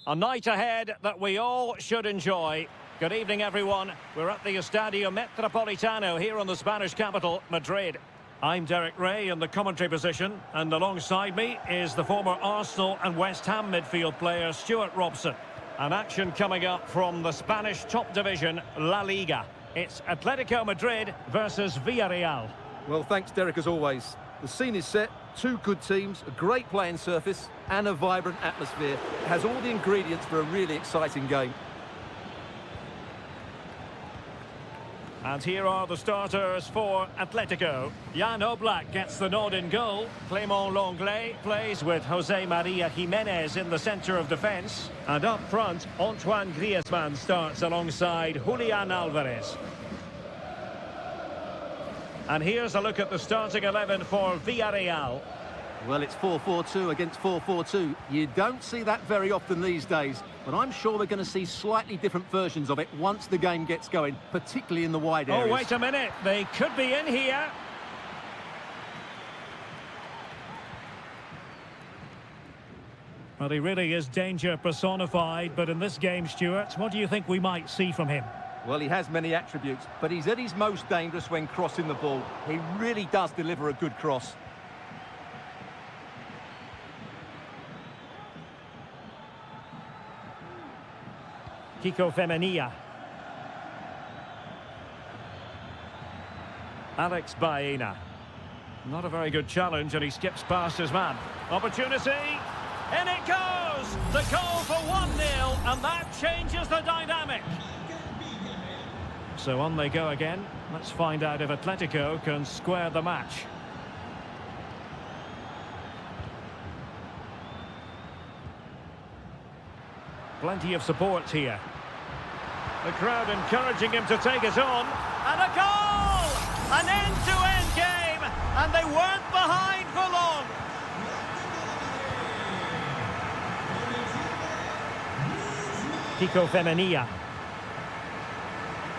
[SPEAKER 1] A night ahead that we all should enjoy. Good evening, everyone. We're at the Estadio Metropolitano here in the Spanish capital, Madrid. I'm Derek Ray in the commentary position, and alongside me is the former Arsenal and West Ham midfield player Stuart Robson. An action coming up from the Spanish top division, La Liga. It's Atletico Madrid versus Villarreal.
[SPEAKER 2] Well, thanks, Derek, as always. The scene is set. Two good teams, a great playing surface, and a vibrant atmosphere. It has all the ingredients for a really exciting game.
[SPEAKER 1] And here are the starters for Atletico. Jan Oblak gets the nod in goal. Clément Lenglet plays with Jose Maria Jimenez in the centre of defence. And up front, Antoine Griezmann starts alongside Julian Alvarez. And here's a look at the starting 11 for Villarreal.
[SPEAKER 2] Well, it's 4-4-2 against 4-4-2. You don't see that very often these days, but I'm sure we're going to see slightly different versions of it once the game gets going, particularly in the wide areas.
[SPEAKER 1] Oh, wait a minute. They could be in here. Well, he really is danger personified, but in this game, Stuart, what do you think we might see from him?
[SPEAKER 2] Well, he has many attributes, but he's at his most dangerous when crossing the ball. He really does deliver a good cross.
[SPEAKER 1] Kiko Femenia. Alex Baena. Not a very good challenge, and he skips past his man. Opportunity. In it goes! The goal for 1-0, and that changes the dynamic. So on they go again. Let's find out if Atletico can square the match. Plenty of support here. The crowd encouraging him to take it on. And a goal! An end-to-end game! And they weren't behind for long. Kiko Femenia.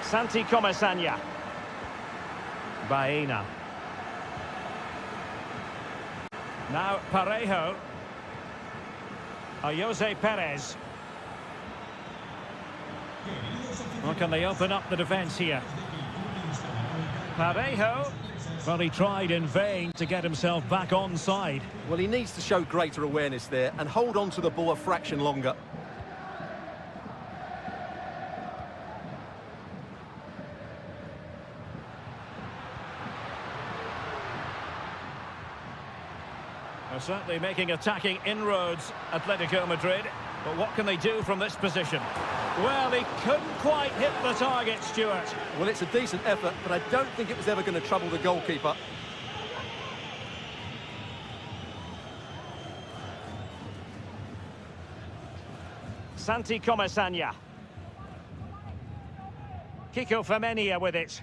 [SPEAKER 1] Santi Comesaña. Baena. Now Parejo. Jose Perez. Well, can they open up the defence here? Parejo. Well, he tried in vain to get himself back onside.
[SPEAKER 2] Well, he needs to show greater awareness there and hold on to the ball a fraction longer.
[SPEAKER 1] They're certainly making attacking inroads, Atletico Madrid. But what can they do from this position? Well, he couldn't quite hit the target, Stuart.
[SPEAKER 2] Well, it's a decent effort, but I don't think it was ever going to trouble the goalkeeper.
[SPEAKER 1] Santi Comesaña. Kiko Femenia with it.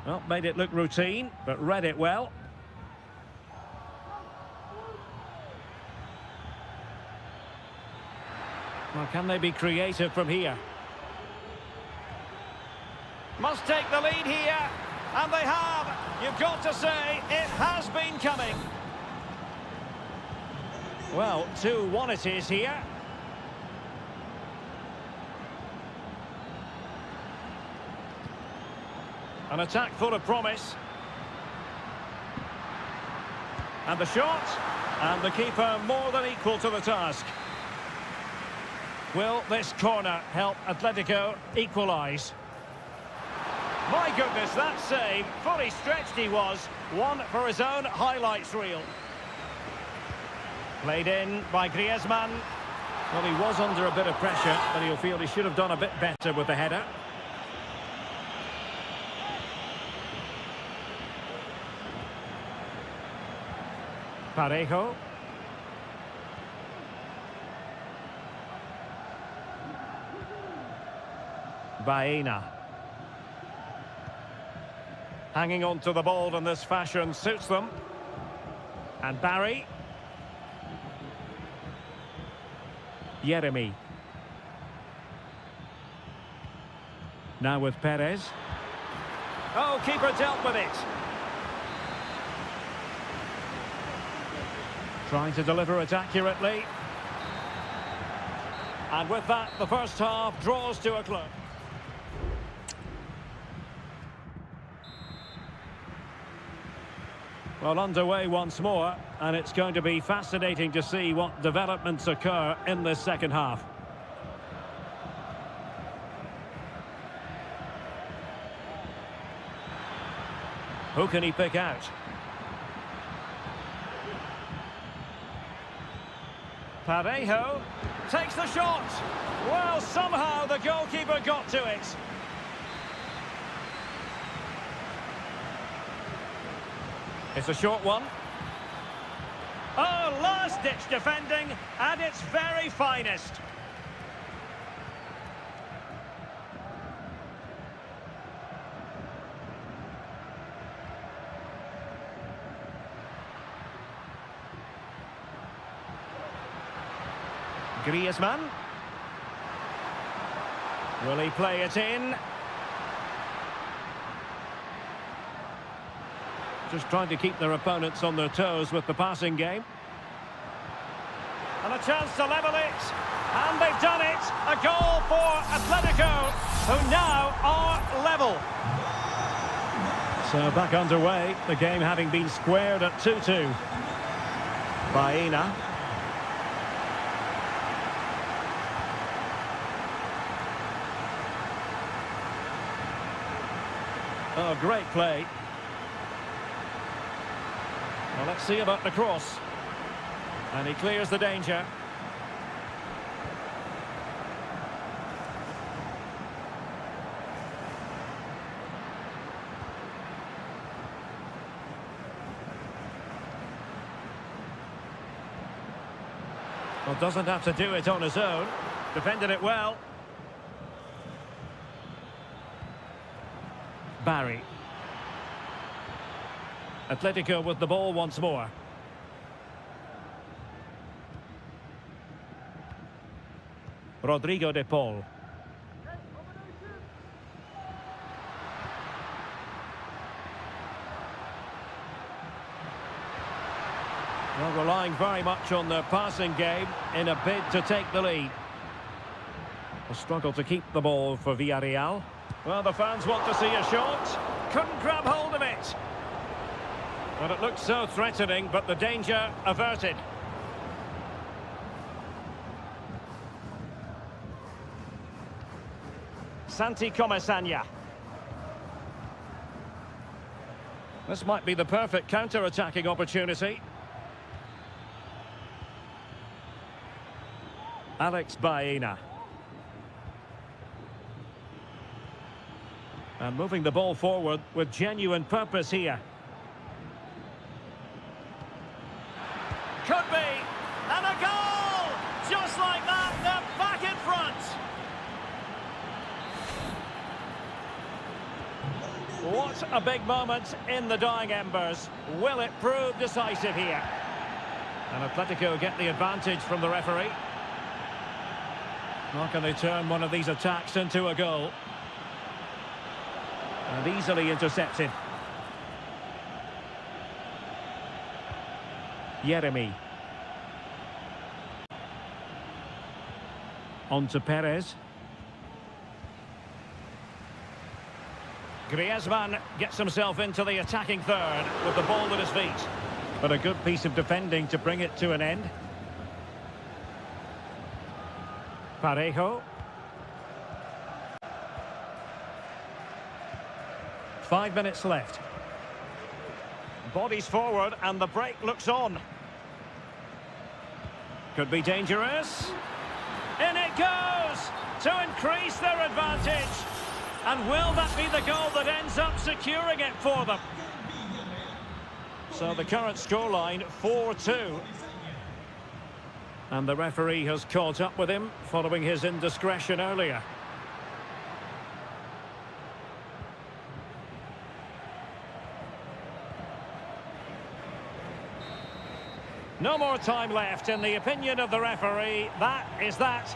[SPEAKER 1] Well, made it look routine, but read it well. Well, can they be creative from here? Must take the lead here, and they have. You've got to say, it has been coming. Well, 2-1 it is here. An attack full of promise. And the shot, and the keeper more than equal to the task. Will this corner help Atletico equalise? My goodness, that save, fully stretched he was, one for his own highlights reel. Played in by Griezmann. Well, he was under a bit of pressure, but he'll feel he should have done a bit better with the header. Parejo. Baena. Hanging on to the ball in this fashion suits them. And Barry. Yeremy. Now with Perez. Oh, keeper dealt with it. Trying to deliver it accurately. And with that, the first half draws to a close. Well, underway once more, and it's going to be fascinating to see what developments occur in this second half. Who can he pick out? Parejo takes the shot. Well, somehow the goalkeeper got to it. It's a short one. Oh, last-ditch defending at its very finest. Griezmann. Will he play it in? Just trying to keep their opponents on their toes with the passing game. And a chance to level it. And they've done it. A goal for Atletico, who now are level. So back underway, the game having been squared at 2-2. Baena. Oh, great play. Well, let's see about the cross. And he clears the danger. Well, doesn't have to do it on his own. Defended it well. Barry. Atletico with the ball once more. Rodrigo de Paul. Well, relying very much on their passing game in a bid to take the lead. A struggle to keep the ball for Villarreal. Well, the fans want to see a shot. Couldn't grab hold of it. Well, it looked so threatening, but the danger averted. Santi Comesaña. This might be the perfect counter-attacking opportunity. Alex Baena. And moving the ball forward with genuine purpose here. Could be. And a goal! Just like that, they're back in front. What a big moment in the dying embers. Will it prove decisive here? And Atletico get the advantage from the referee. How can they turn one of these attacks into a goal? And easily intercepted. Yeremy. On to Perez. Griezmann gets himself into the attacking third with the ball at his feet. But a good piece of defending to bring it to an end. Parejo. 5 minutes left. Bodies forward and the break looks on. Could be dangerous. In it goes to increase their advantage. And will that be the goal that ends up securing it for them? So the current scoreline 4-2. And the referee has caught up with him following his indiscretion earlier. No more time left. In the opinion of the referee, that is that.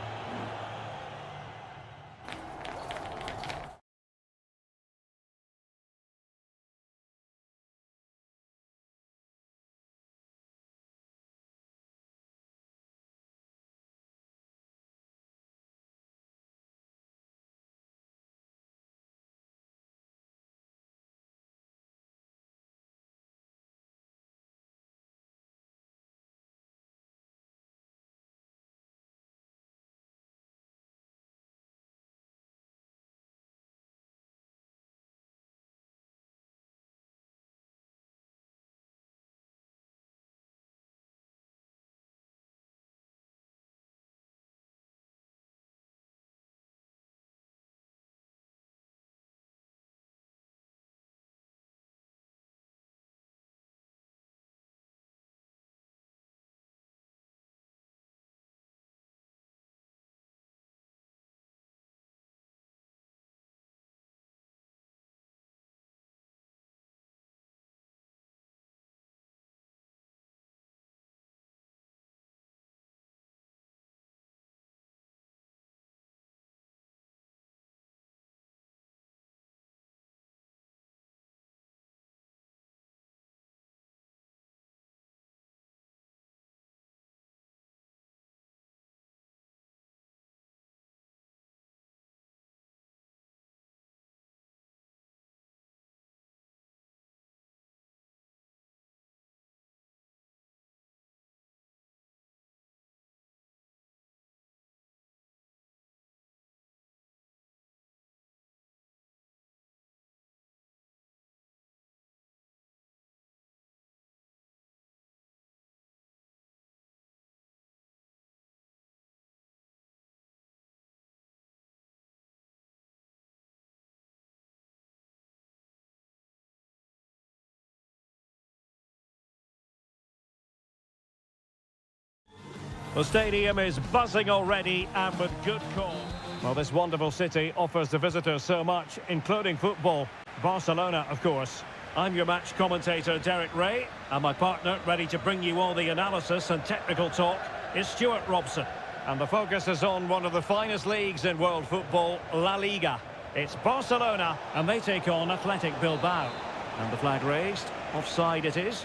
[SPEAKER 1] The stadium is buzzing already and with good cause. Well, this wonderful city offers the visitors so much, including football. Barcelona, of course. I'm your match commentator, Derek Ray, and my partner, ready to bring you all the analysis and technical talk, is Stuart Robson. And the focus is on one of the finest leagues in world football, La Liga. It's Barcelona, and they take on Athletic Bilbao. And the flag raised, offside it is.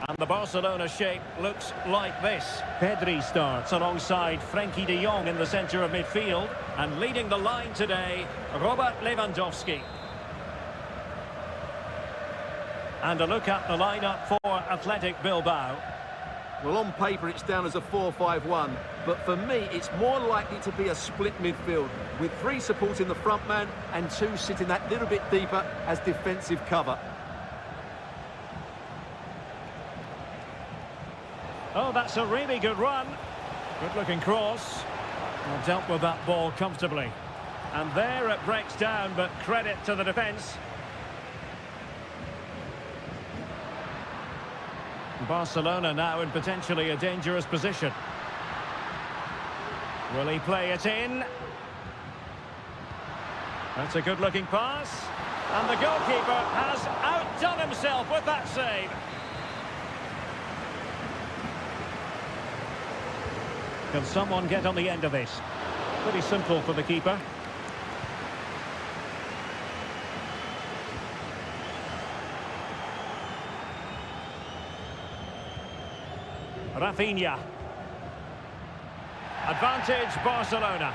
[SPEAKER 1] And the Barcelona shape looks like this. Pedri starts alongside Frenkie de Jong in the centre of midfield. And leading the line today, Robert Lewandowski. And a look at the lineup for Athletic Bilbao.
[SPEAKER 2] Well, on paper it's down as a 4-5-1, but for me it's more likely to be a split midfield, with 3 supporting the front man and 2 sitting that little bit deeper as defensive cover.
[SPEAKER 1] Oh, that's a really good run. Good-looking cross. Well, dealt with that ball comfortably. And there it breaks down, but credit to the defence. Barcelona now in potentially a dangerous position. Will he play it in? That's a good-looking pass. And the goalkeeper has outdone himself with that save. Can someone get on the end of this? Pretty simple for the keeper. Rafinha. Advantage Barcelona.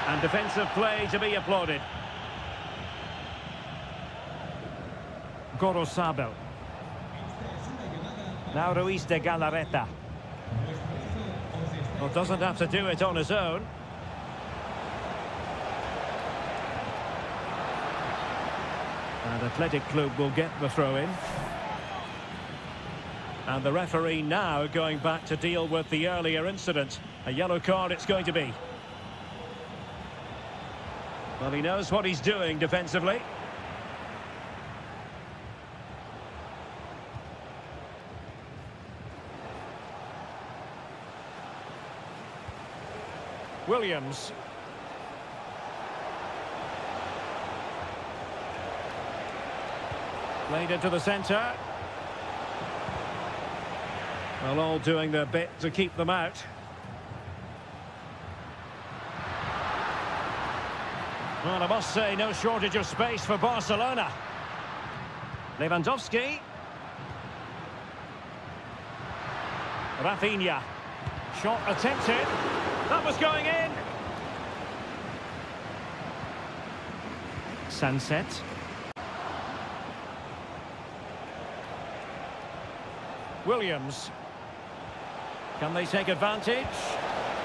[SPEAKER 1] And defensive play to be applauded. Gorosabel. Now Ruiz de Galarreta. Well, doesn't have to do it on his own. And Athletic Club will get the throw-in. And the referee now going back to deal with the earlier incident. A yellow card it's going to be. Well, he knows what he's doing defensively. Williams. Played into the centre. Well, all doing their bit to keep them out. Well, I must say, no shortage of space for Barcelona. Lewandowski. Rafinha. Shot attempted. That was going in. Sunset. Williams. Can they take advantage?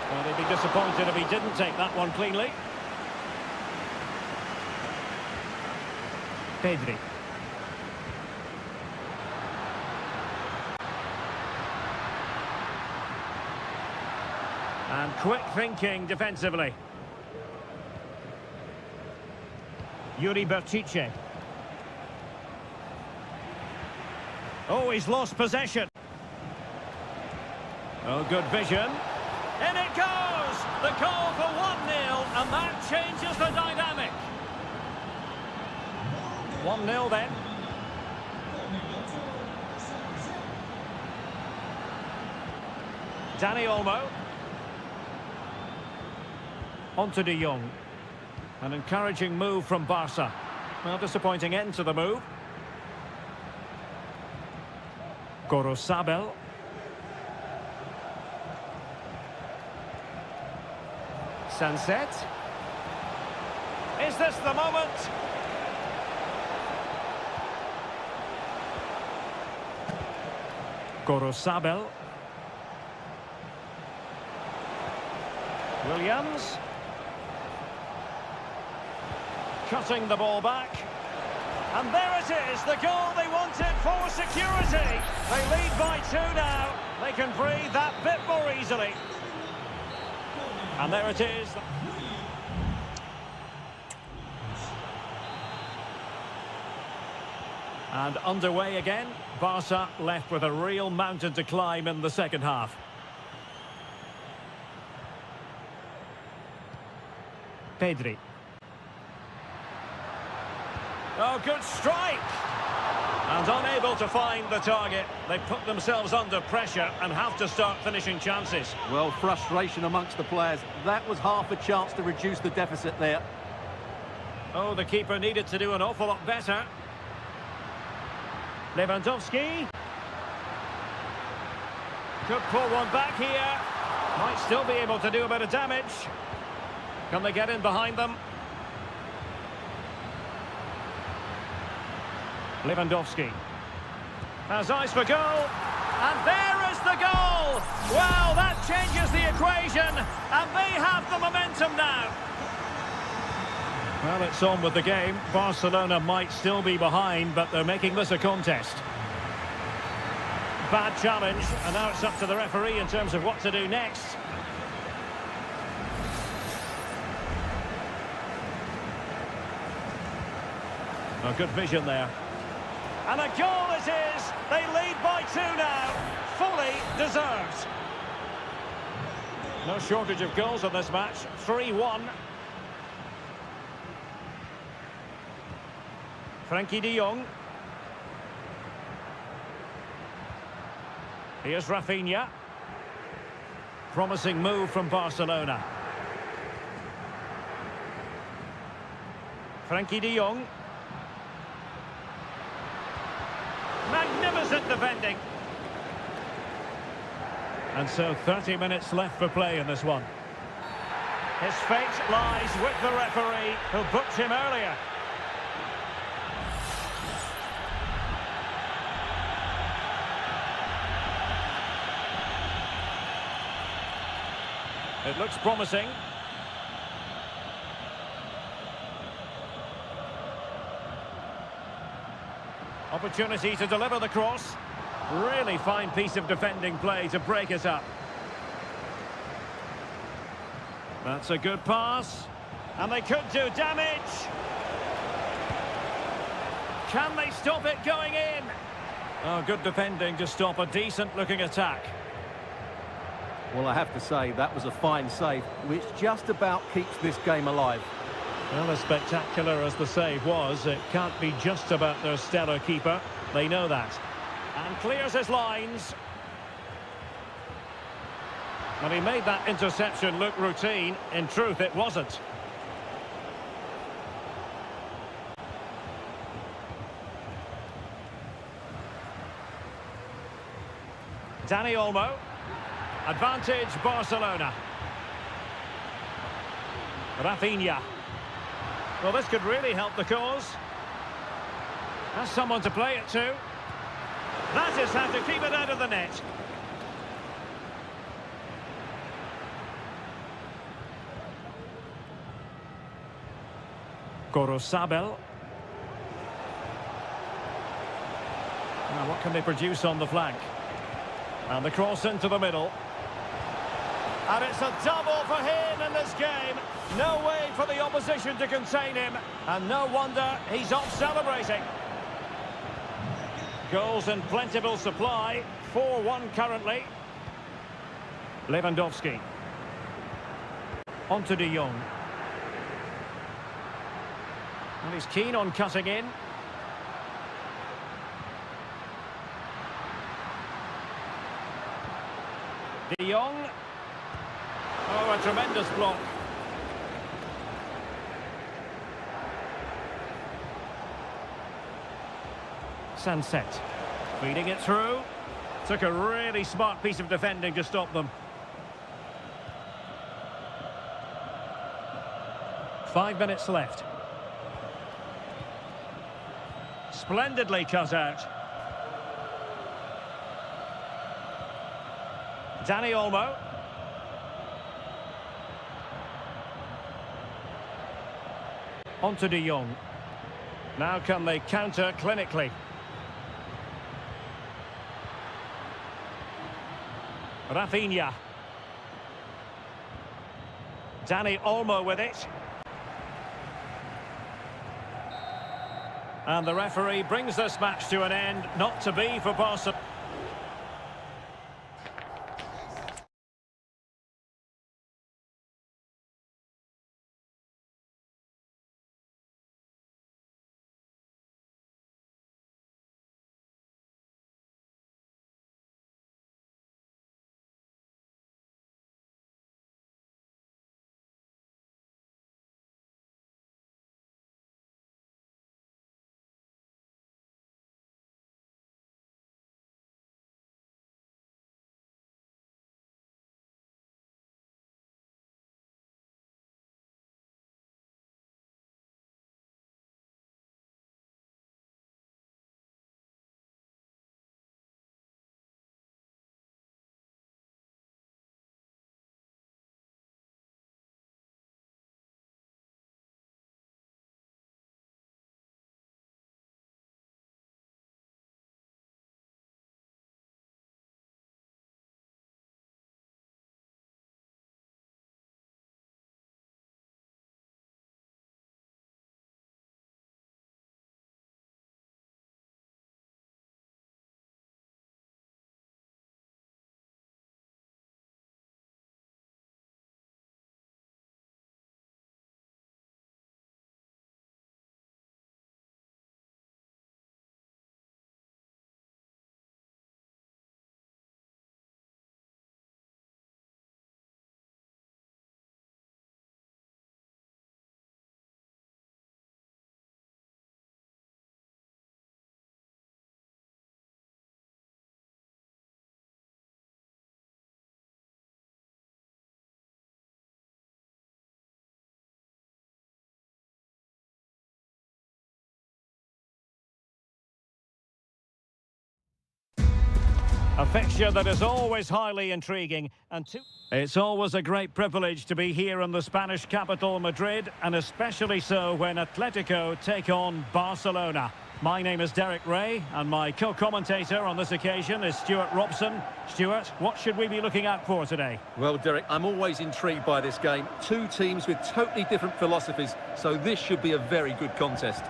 [SPEAKER 1] Well, they'd be disappointed if he didn't take that one cleanly. Pedri. And quick thinking defensively. Yuri Bertice. Oh, he's lost possession. Oh, good vision. In it goes! The call for 1-0, and that changes the dynamic. 1-0 then. Dani Olmo. On to de Jong. An encouraging move from Barca. Well, disappointing end to the move. Gorosabel. Sunset. Is this the moment? Gorosabel. Williams. Cutting the ball back. And there it is, the goal they wanted for security. They lead by 2 now. They can breathe that bit more easily. And there it is. And underway again. Barca left with a real mountain to climb in the second half. Pedri. Oh, good strike! And unable to find the target. They put themselves under pressure and have to start finishing chances.
[SPEAKER 2] Well, frustration amongst the players. That was half a chance to reduce the deficit there.
[SPEAKER 1] Oh, the keeper needed to do an awful lot better. Lewandowski. Could pull one back here. Might still be able to do a bit of damage. Can they get in behind them? Lewandowski has eyes for goal, and there is the goal! Well, that changes the equation, and they have the momentum now. Well, it's on with the game. Barcelona might still be behind, but they're making this a contest. Bad challenge, and now it's up to the referee in terms of what to do next. Oh, good vision there. And a goal it is! They lead by 2 now. Fully deserved. No shortage of goals in this match. 3-1. Frankie de Jong. Here's Rafinha. Promising move from Barcelona. Frankie de Jong. Magnificent defending. And so 30 minutes left for play in this one. His fate lies with the referee who booked him earlier. It looks promising. Opportunity to deliver the cross. Really fine piece of defending play to break it up. That's a good pass. And they could do damage. Can they stop it going in? Oh, good defending to stop a decent-looking attack.
[SPEAKER 2] Well, I have to say, that was a fine save, which just about keeps this game alive.
[SPEAKER 1] Well, as spectacular as the save was, it can't be just about their stellar keeper. They know that. And clears his lines. And he made that interception look routine. In truth, it wasn't. Dani Olmo. Advantage Barcelona. Rafinha. Well, this could really help the cause. Has someone to play it to. That is how to keep it out of the net. Gorosabel. Now, what can they produce on the flank? And the cross into the middle. And it's a double for him in this game. No way for the opposition to contain him. And no wonder he's off celebrating. Goals in plentiful supply. 4-1 currently. Lewandowski. On to de Jong. And he's keen on cutting in. De Jong. Oh, a tremendous block. Sunset. Feeding it through. Took a really smart piece of defending to stop them. 5 minutes left. Splendidly cut out. Dani Olmo. On to de Jong. Now can they counter clinically? Rafinha. Dani Olmo with it. And the referee brings this match to an end, not to be for Barcelona. A fixture that is always highly intriguing, and it's always a great privilege to be here in the Spanish capital, Madrid, and especially so when Atletico take on Barcelona. My name is Derek Ray, and my co-commentator on this occasion is Stuart Robson. Stuart, what should we be looking out for today?
[SPEAKER 2] Well, Derek, I'm always intrigued by this game. Two teams with totally different philosophies, so this should be a very good contest.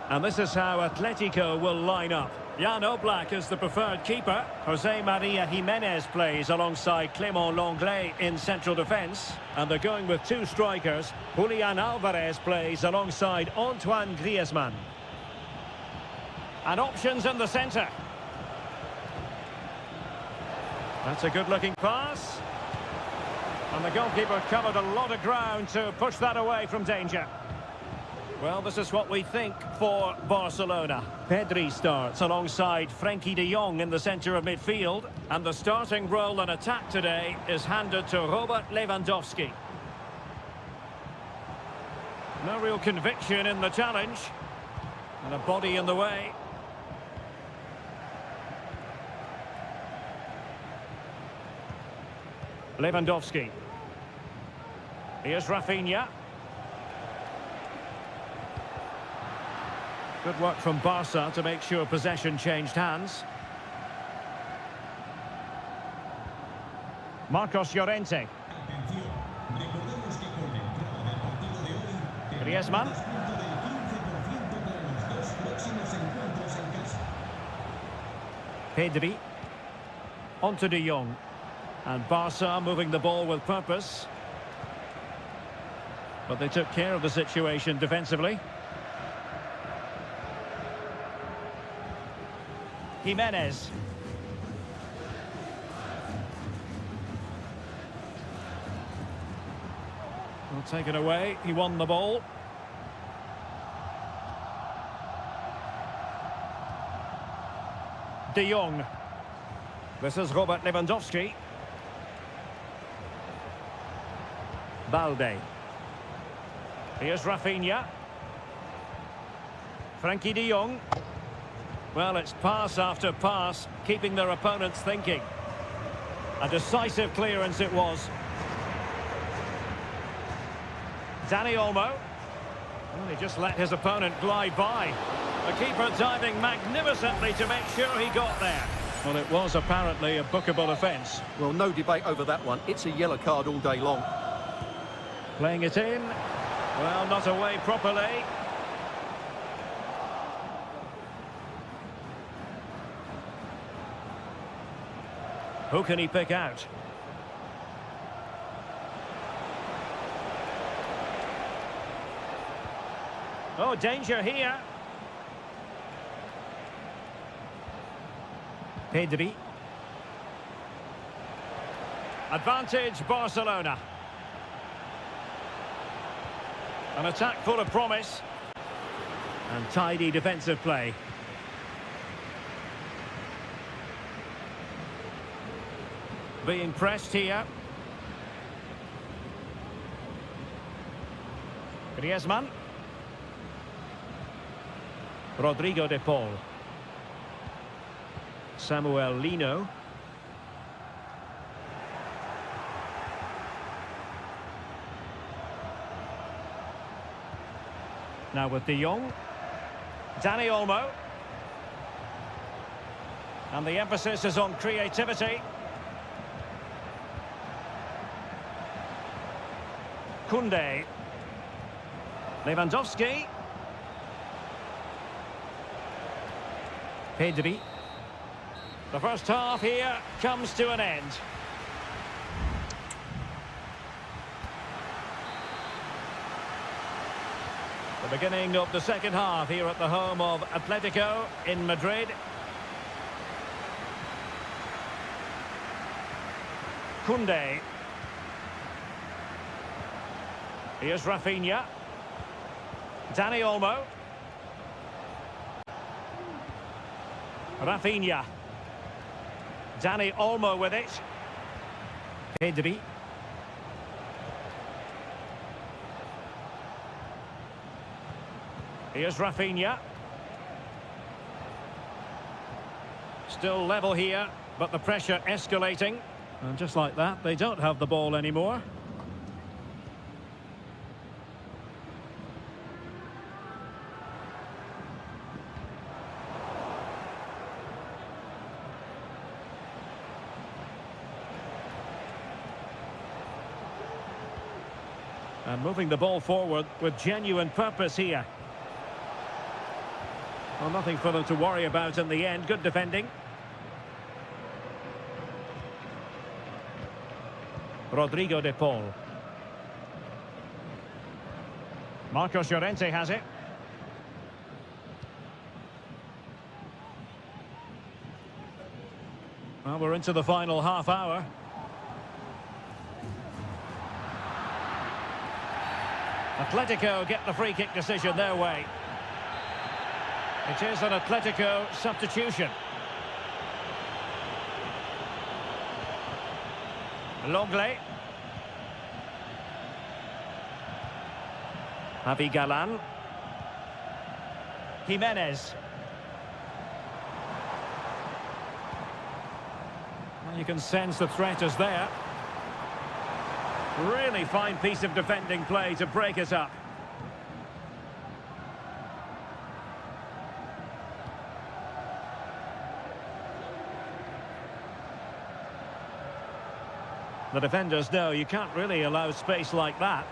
[SPEAKER 1] And this is how Atletico will line up. Jan Oblak is the preferred keeper. Jose Maria Jimenez plays alongside Clément Lenglet in central defence. And they're going with two strikers. Julian Alvarez plays alongside Antoine Griezmann. And options in the centre. That's a good-looking pass. And the goalkeeper covered a lot of ground to push that away from danger. Well, this is what we think for Barcelona. Pedri starts alongside Frenkie de Jong in the centre of midfield. And the starting role in attack today is handed to Robert Lewandowski. No real conviction in the challenge. And a body in the way. Lewandowski. Here's Rafinha. Good work from Barca to make sure possession changed hands. Marcos Llorente. Griezmann. Pedri. On to de Jong. And Barca moving the ball with purpose. But they took care of the situation defensively. Jimenez. Well, taken away. He won the ball. De Jong. This is Robert Lewandowski. Balde. Here's Rafinha. Frenkie de Jong. Well, it's pass after pass, keeping their opponents thinking. A decisive clearance it was. Dani Olmo. Well, he just let his opponent glide by. The keeper diving magnificently to make sure he got there. Well, it was apparently a bookable offence.
[SPEAKER 2] Well, no debate over that one. It's a yellow card all day long.
[SPEAKER 1] Playing it in. Well, not away properly. Who can he pick out? Oh, danger here. Pedri. Advantage Barcelona. An attack full of promise. And tidy defensive play. Being pressed here. Griezmann. Rodrigo de Paul. Samuel Lino. Now with De Jong. Dani Olmo. And the emphasis is on creativity. Koundé. Lewandowski. Pedri. The first half here comes to an end. The beginning of the second half here at the home of Atletico in Madrid. Koundé. Here's Rafinha. Dani Olmo. Rafinha. Dani Olmo with it. Pedri. Here's Rafinha. Still level here, but the pressure escalating. And just like that, they don't have the ball anymore. And moving the ball forward with genuine purpose here. Well, nothing for them to worry about in the end. Good defending. Rodrigo de Paul. Marcos Llorente has it. Well, we're into the final half hour. Atletico get the free kick decision their way. It is an Atletico substitution. Longley. Javi Galan. Jimenez. Well, you can sense the threat is there. Really fine piece of defending play to break it up. The defenders know you can't really allow space like that.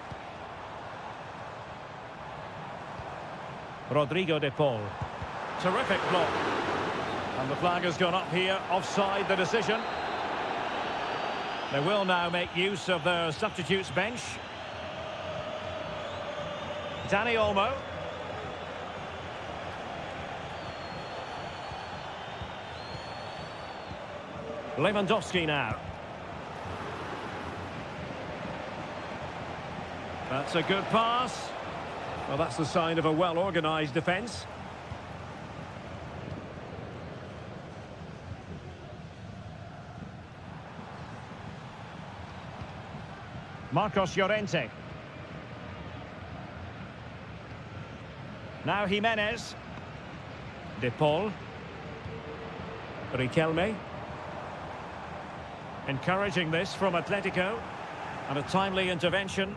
[SPEAKER 1] Rodrigo de Paul. Terrific block. And the flag has gone up here, offside the decision. They will now make use of their substitutes bench. Dani Olmo. Lewandowski now. That's a good pass. Well, that's the sign of a well-organised defence. Marcos Llorente. Now Jimenez. De Paul. Riquelme. Encouraging this from Atletico. And a timely intervention.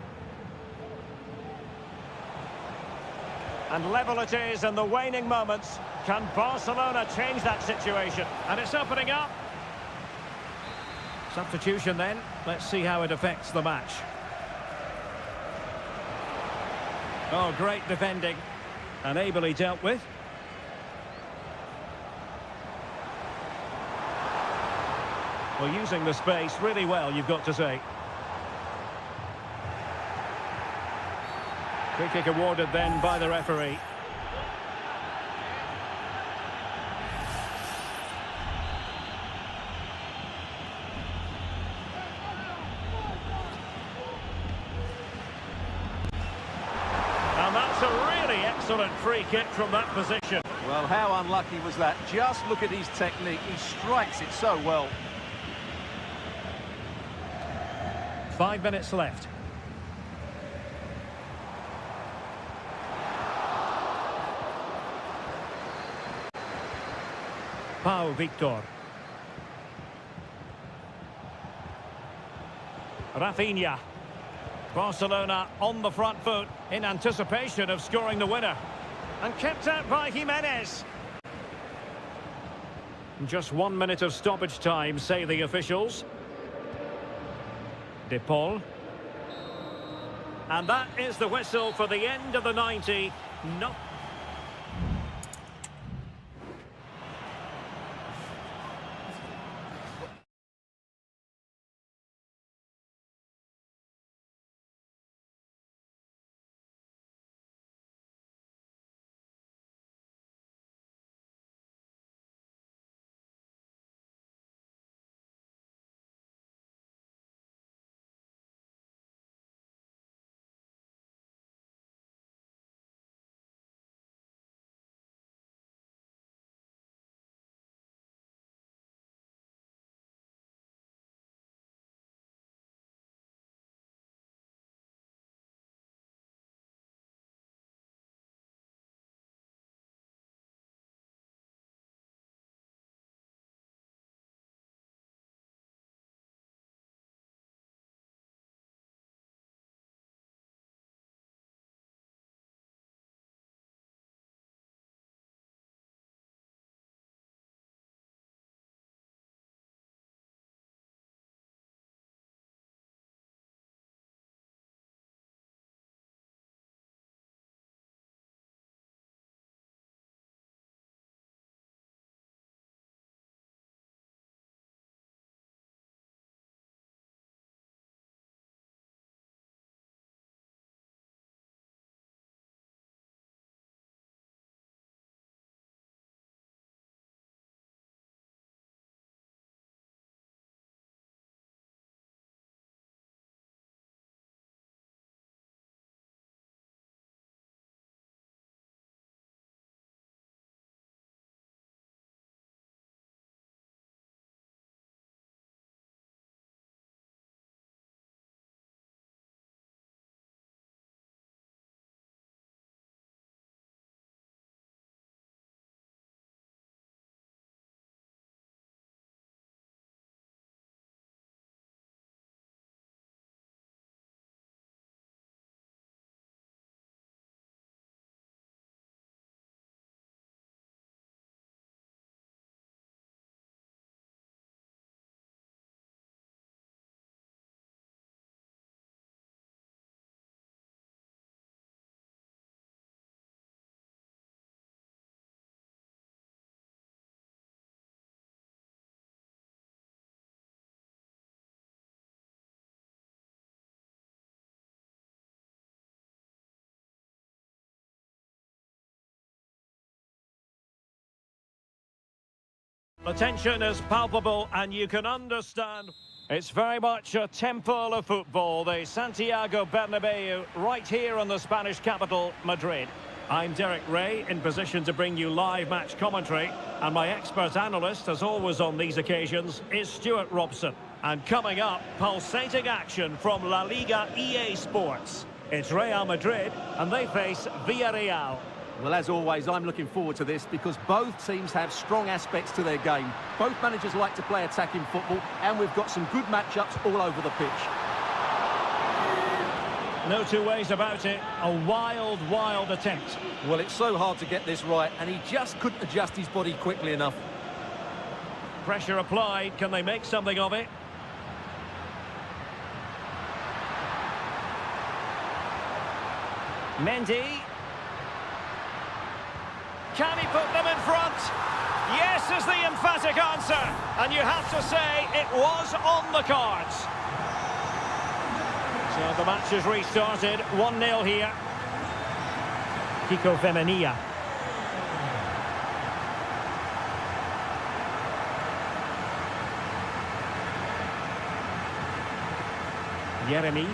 [SPEAKER 1] And level it is in the waning moments. Can Barcelona change that situation? And it's opening up. Substitution then. Let's see how it affects the match. Oh, great defending. And ably dealt with. Well, using the space really well, you've got to say. Free kick awarded then by the referee. And that's a really excellent free kick from that position.
[SPEAKER 2] Well, how unlucky was that? Just look at his technique. He strikes it so well.
[SPEAKER 1] 5 minutes left. Pau Victor. Rafinha. Barcelona on the front foot in anticipation of scoring the winner. And kept out by Jimenez. Just 1 minute of stoppage time, say the officials. De Paul. And that is the whistle for the end of the 90. No. The tension is palpable and you can understand. It's very much a temple of football, the Santiago Bernabeu, right here in the Spanish capital, Madrid. I'm Derek Ray, in position to bring you live match commentary, and my expert analyst, as always on these occasions, is Stuart Robson. And coming up, pulsating action from La Liga EA Sports. It's Real Madrid, and they face Villarreal.
[SPEAKER 2] Well, as always, I'm looking forward to this because both teams have strong aspects to their game. Both managers like to play attacking football, and we've got some good matchups all over the pitch.
[SPEAKER 1] No two ways about it. A wild, wild attempt.
[SPEAKER 2] Well, it's so hard to get this right, and he just couldn't adjust his body quickly enough.
[SPEAKER 1] Pressure applied. Can they make something of it? Mendy. Can he put them in front? Yes is the emphatic answer. And you have to say it was on the cards. So the match has restarted. 1-0 here. Kiko Femenia. Jeremy.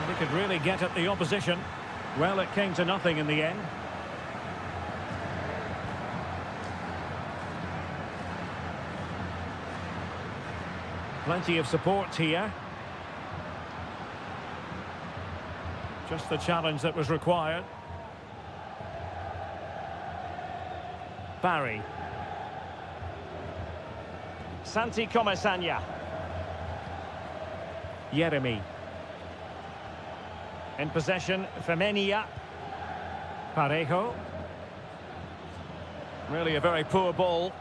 [SPEAKER 1] And he could really get at the opposition. Well, it came to nothing in the end. Plenty of support here. Just the challenge that was required. Barry. Santi Comesaña. Jeremy. In possession, Femenia. Parejo. Really a very poor ball.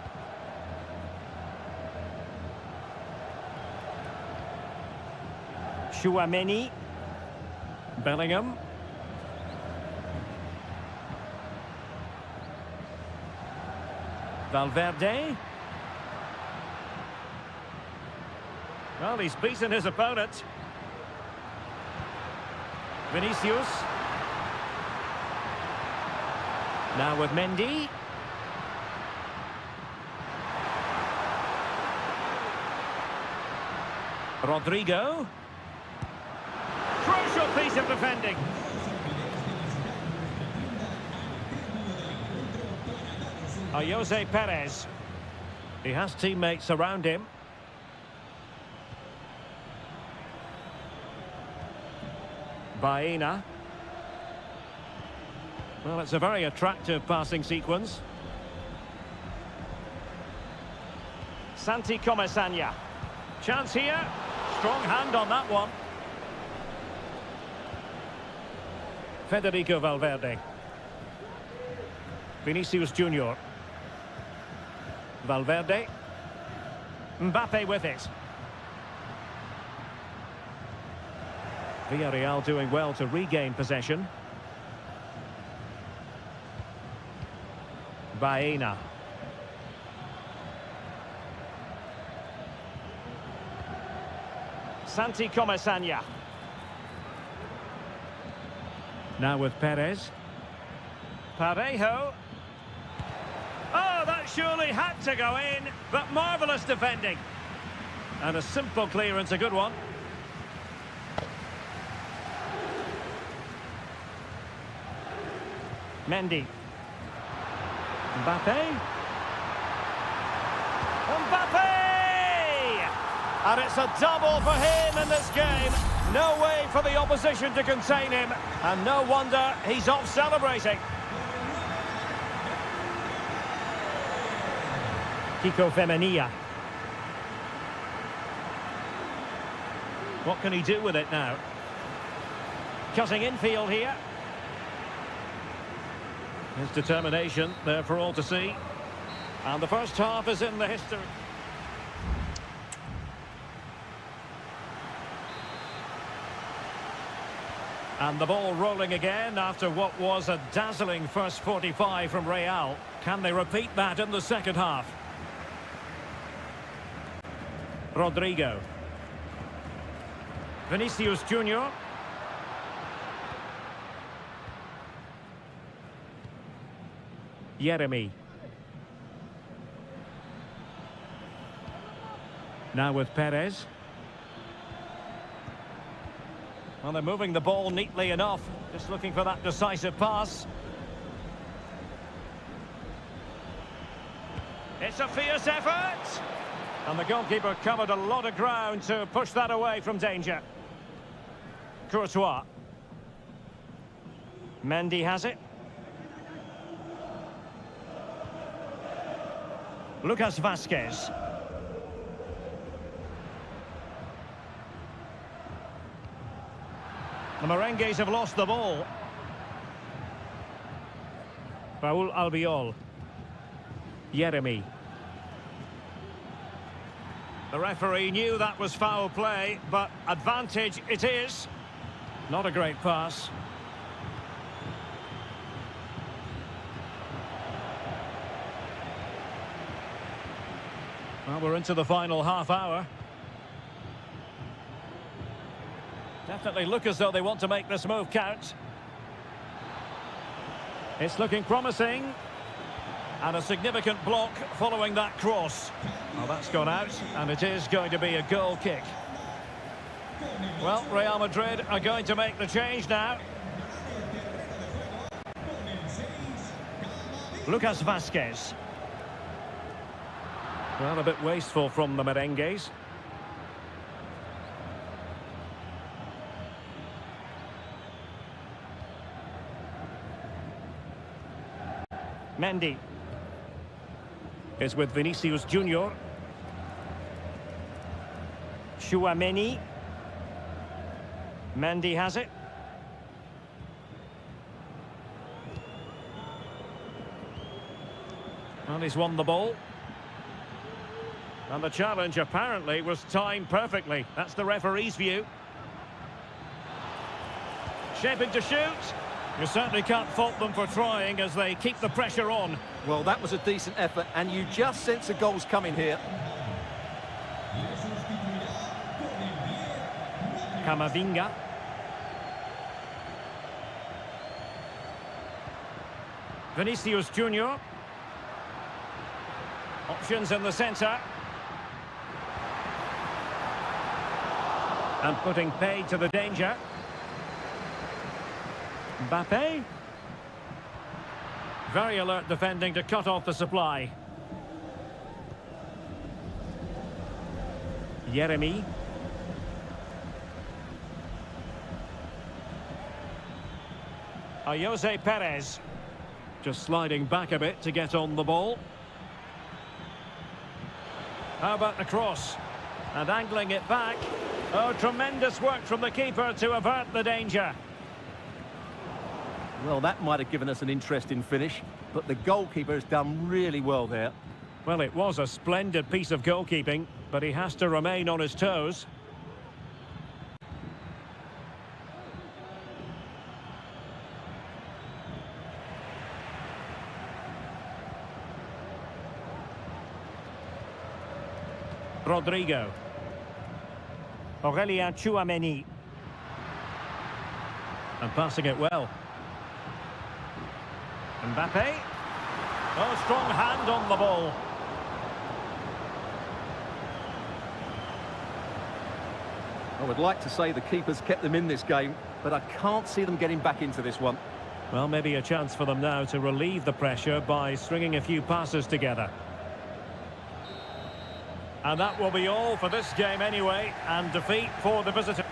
[SPEAKER 1] Chouameni. Bellingham. Valverde. Well, he's beaten his opponent. Vinicius. Now with Mendy. Rodrigo. Crucial piece of defending. Jose Perez. He has teammates around him. Baena. Well, it's a very attractive passing sequence. Santi Comesaña. Chance here. Strong hand on that one. Federico Valverde. Vinicius Junior. Valverde. Mbappe with it. Villarreal doing well to regain possession. Baena. Santi Comesaña. Now with Perez. Parejo. Oh, that surely had to go in, but marvellous defending. And a simple clearance, a good one. Mendy. Mbappe. Mbappe! And it's a double for him in this game. No way for the opposition to contain him. And no wonder he's off celebrating. Kiko Femenia. What can he do with it now? Cutting infield here. His determination there for all to see. And the first half is in the history. And the ball rolling again after what was a dazzling first 45 from Real. Can they repeat that in the second half? Rodrigo. Vinicius Junior. Jeremy. Now with Perez. Well, they're moving the ball neatly enough. Just looking for that decisive pass. It's a fierce effort. And the goalkeeper covered a lot of ground to push that away from danger. Courtois. Mendy has it. Lucas Vazquez. The Merengues have lost the ball. Raúl Albiol. Jeremy. The referee knew that was foul play, but advantage it is. Not a great pass. Well, we're into the final half hour. Definitely look as though they want to make this move count. It's looking promising. And a significant block following that cross. Well, that's gone out, and it is going to be a goal kick. Well, Real Madrid are going to make the change now. Lucas Vazquez. Well, a bit wasteful from the merengues. Mendy is with Vinicius Junior. Chouameni. Mendy has it. Well, he's won the ball. And the challenge apparently was timed perfectly. That's the referee's view. Shaping to shoot. You certainly can't fault them for trying as they keep the pressure on.
[SPEAKER 2] Well, that was a decent effort, and you just sense the goals coming here.
[SPEAKER 1] Camavinga. Vinicius Junior. Options in the centre. And putting paid to the danger. Mbappe. Very alert defending to cut off the supply. Yeremy. Jose Perez. Just sliding back a bit to get on the ball. How about the cross? And angling it back. Oh, tremendous work from the keeper to avert the danger.
[SPEAKER 2] Well, that might have given us an interesting finish, but the goalkeeper has done really well there.
[SPEAKER 1] Well, it was a splendid piece of goalkeeping, but he has to remain on his toes. Rodrigo. Aurelien Chouameni. And passing it well. Mbappe. Oh, strong hand on the ball.
[SPEAKER 2] I would like to say the keeper's kept them in this game, but I can't see them getting back into this one.
[SPEAKER 1] Well, maybe a chance for them now to relieve the pressure by stringing a few passes together. And that will be all for this game anyway, and defeat for the visitor.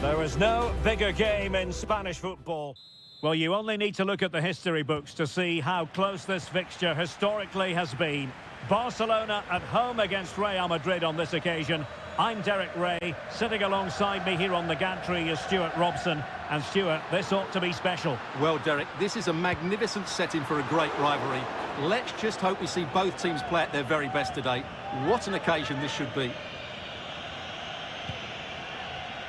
[SPEAKER 1] There is no bigger game in Spanish football. Well, you only need to look at the history books to see how close this fixture historically has been. Barcelona at home against Real Madrid on this occasion. I'm Derek Ray. Sitting alongside me here on the gantry is Stuart Robson. And Stuart, this ought to be special.
[SPEAKER 2] Well, Derek, this is a magnificent setting for a great rivalry. Let's just hope we see both teams play at their very best today. What an occasion this should be.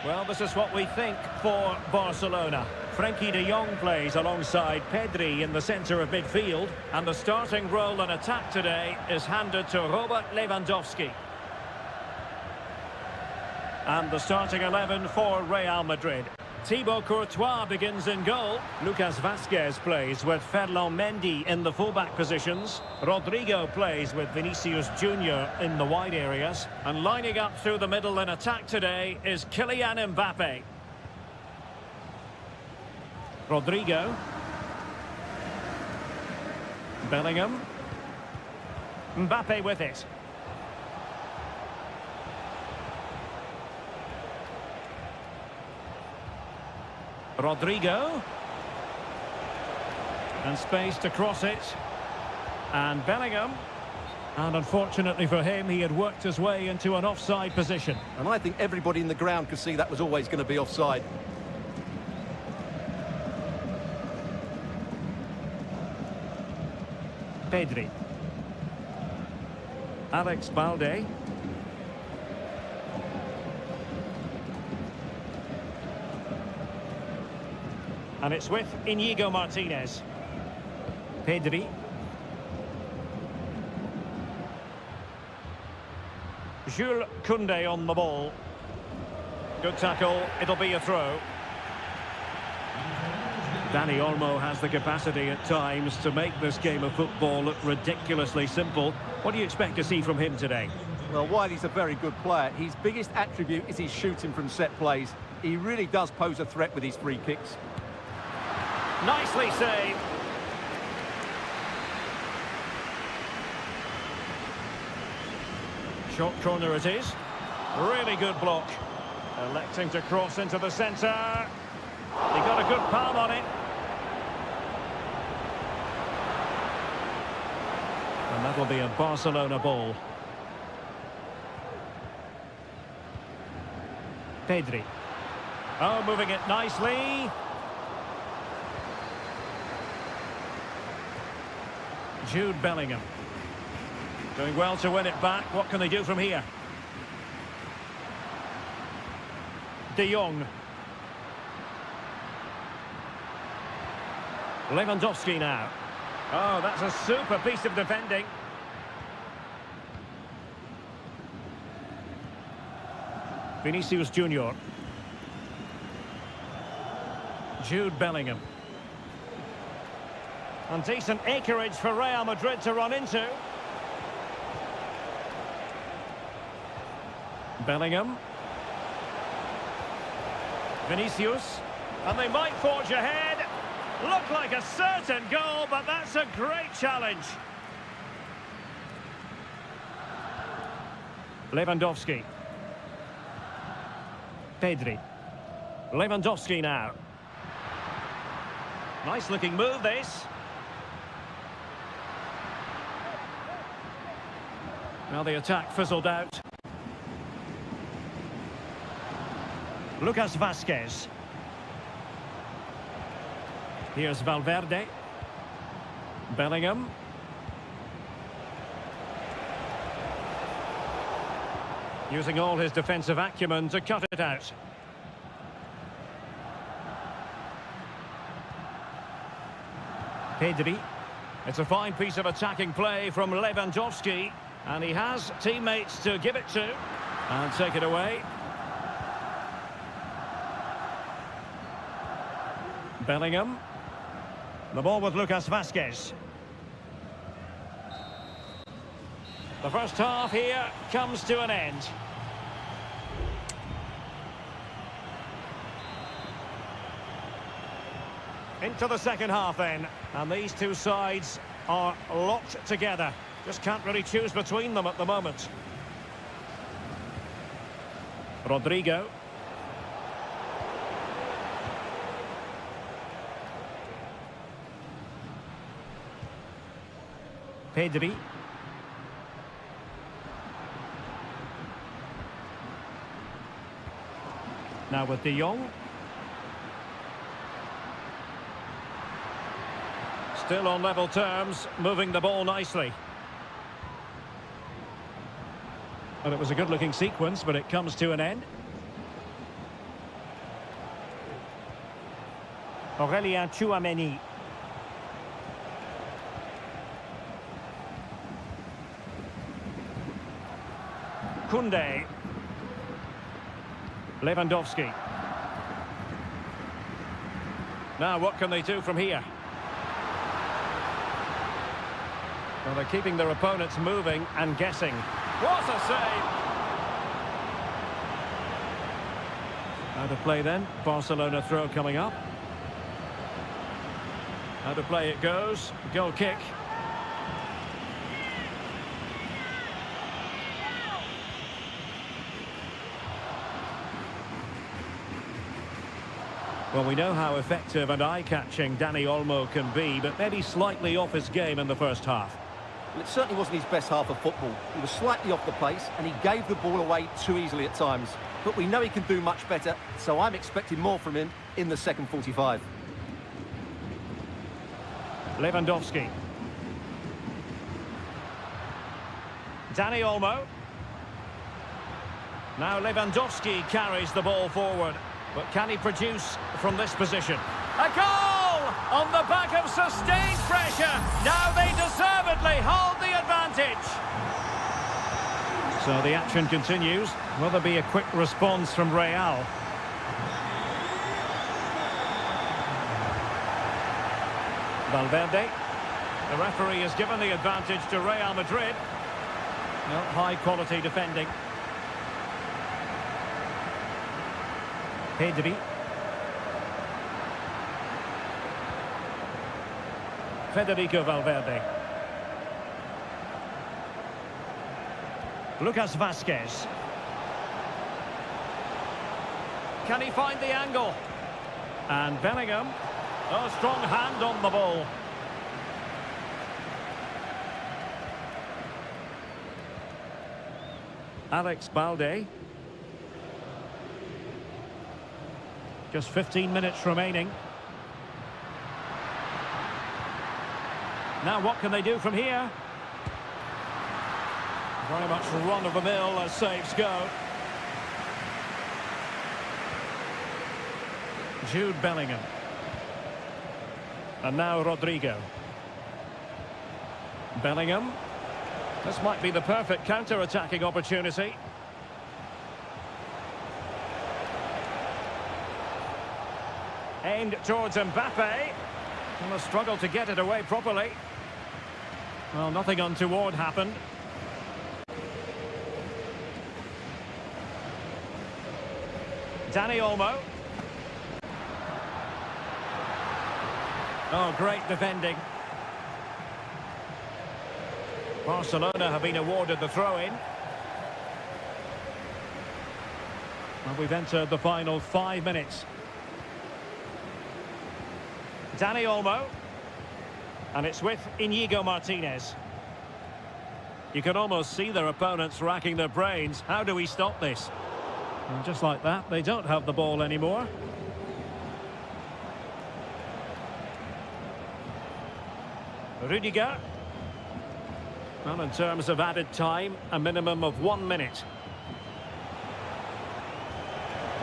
[SPEAKER 1] Well, this is what we think for Barcelona. Frenkie de Jong plays alongside Pedri in the centre of midfield. And the starting role in attack today is handed to Robert Lewandowski. And the starting 11 for Real Madrid. Thibaut Courtois begins in goal. Lucas Vazquez plays with Ferland Mendy in the fullback positions. Rodrigo plays with Vinicius Junior in the wide areas. And lining up through the middle in attack today is Kylian Mbappe. Rodrigo. Bellingham. Mbappe with it. Rodrigo. And space to cross it. And Bellingham. And unfortunately for him, he had worked his way into an offside position.
[SPEAKER 2] And I think everybody in the ground could see that was always going to be offside.
[SPEAKER 1] Pedri. Alex Balde. And it's with Inigo Martinez. Pedri. Jules Koundé on the ball. Good tackle, it'll be a throw. Dani Olmo has the capacity at times to make this game of football look ridiculously simple. What do you expect to see from him today?
[SPEAKER 2] Well, while he's a very good player, his biggest attribute is his shooting from set plays. He really does pose a threat with his free kicks.
[SPEAKER 1] Nicely saved. Short corner it is. Really good block. Electing to cross into the centre. He got a good palm on it. And that'll be a Barcelona ball. Pedri. Oh, moving it nicely. Jude Bellingham. Doing well to win it back. What can they do from here? De Jong. Lewandowski now. Oh, that's a super piece of defending. Vinicius Junior. Jude Bellingham. And decent acreage for Real Madrid to run into. Bellingham. Vinicius. And they might forge ahead. Looked like a certain goal, but that's a great challenge. Lewandowski. Pedri. Lewandowski now. Nice looking move this. Well, the attack fizzled out. Lucas Vazquez. Here's Valverde. Bellingham. Using all his defensive acumen to cut it out. Pedri. It's a fine piece of attacking play from Lewandowski. And he has teammates to give it to. And take it away. Bellingham. The ball with Lucas Vazquez. The first half here comes to an end. Into the second half then. And these two sides are locked together. Just can't really choose between them at the moment. Pedri. Now with De Jong. Still on level terms, moving the ball nicely. Well, it was a good-looking sequence, but it comes to an end. Aurélien Tchouameni. Koundé. Lewandowski. Now, what can they do from here? Well, they're keeping their opponents moving and guessing. What a save! How to play then? Barcelona throw coming up. How to play it goes. Goal kick. Well, we know how effective and eye-catching Dani Olmo can be, but maybe slightly off his game in the first half.
[SPEAKER 2] Well, it certainly wasn't his best half of football. He was slightly off the pace and he gave the ball away too easily at times. But we know he can do much better, so I'm expecting more from him in the second 45.
[SPEAKER 1] Lewandowski. Dani Olmo. Now Lewandowski carries the ball forward. But can he produce from this position? A goal! On the back of sustained pressure. Now they deservedly hold the advantage. So the action continues. Will there be a quick response from Real? Valverde. The referee has given the advantage to Real Madrid. Well, high-quality defending. Pedri. Federico Valverde. Lucas Vázquez. Can he find the angle? And Bellingham. Oh, strong hand on the ball. Alex Balde. Just 15 minutes remaining. Now what can they do from here? Very much run-of-the-mill as saves go. Jude Bellingham. And now Rodrigo. Bellingham. This might be the perfect counter-attacking opportunity. Aimed towards Mbappe. And a struggle to get it away properly. Well, nothing untoward happened. Dani Olmo. Oh, great defending. Barcelona have been awarded the throw-in. And we've entered the final 5 minutes. Dani Olmo. And it's with Íñigo Martínez. You can almost see their opponents racking their brains. How do we stop this? And just like that, they don't have the ball anymore. Rudiger. Well, in terms of added time, a minimum of 1 minute.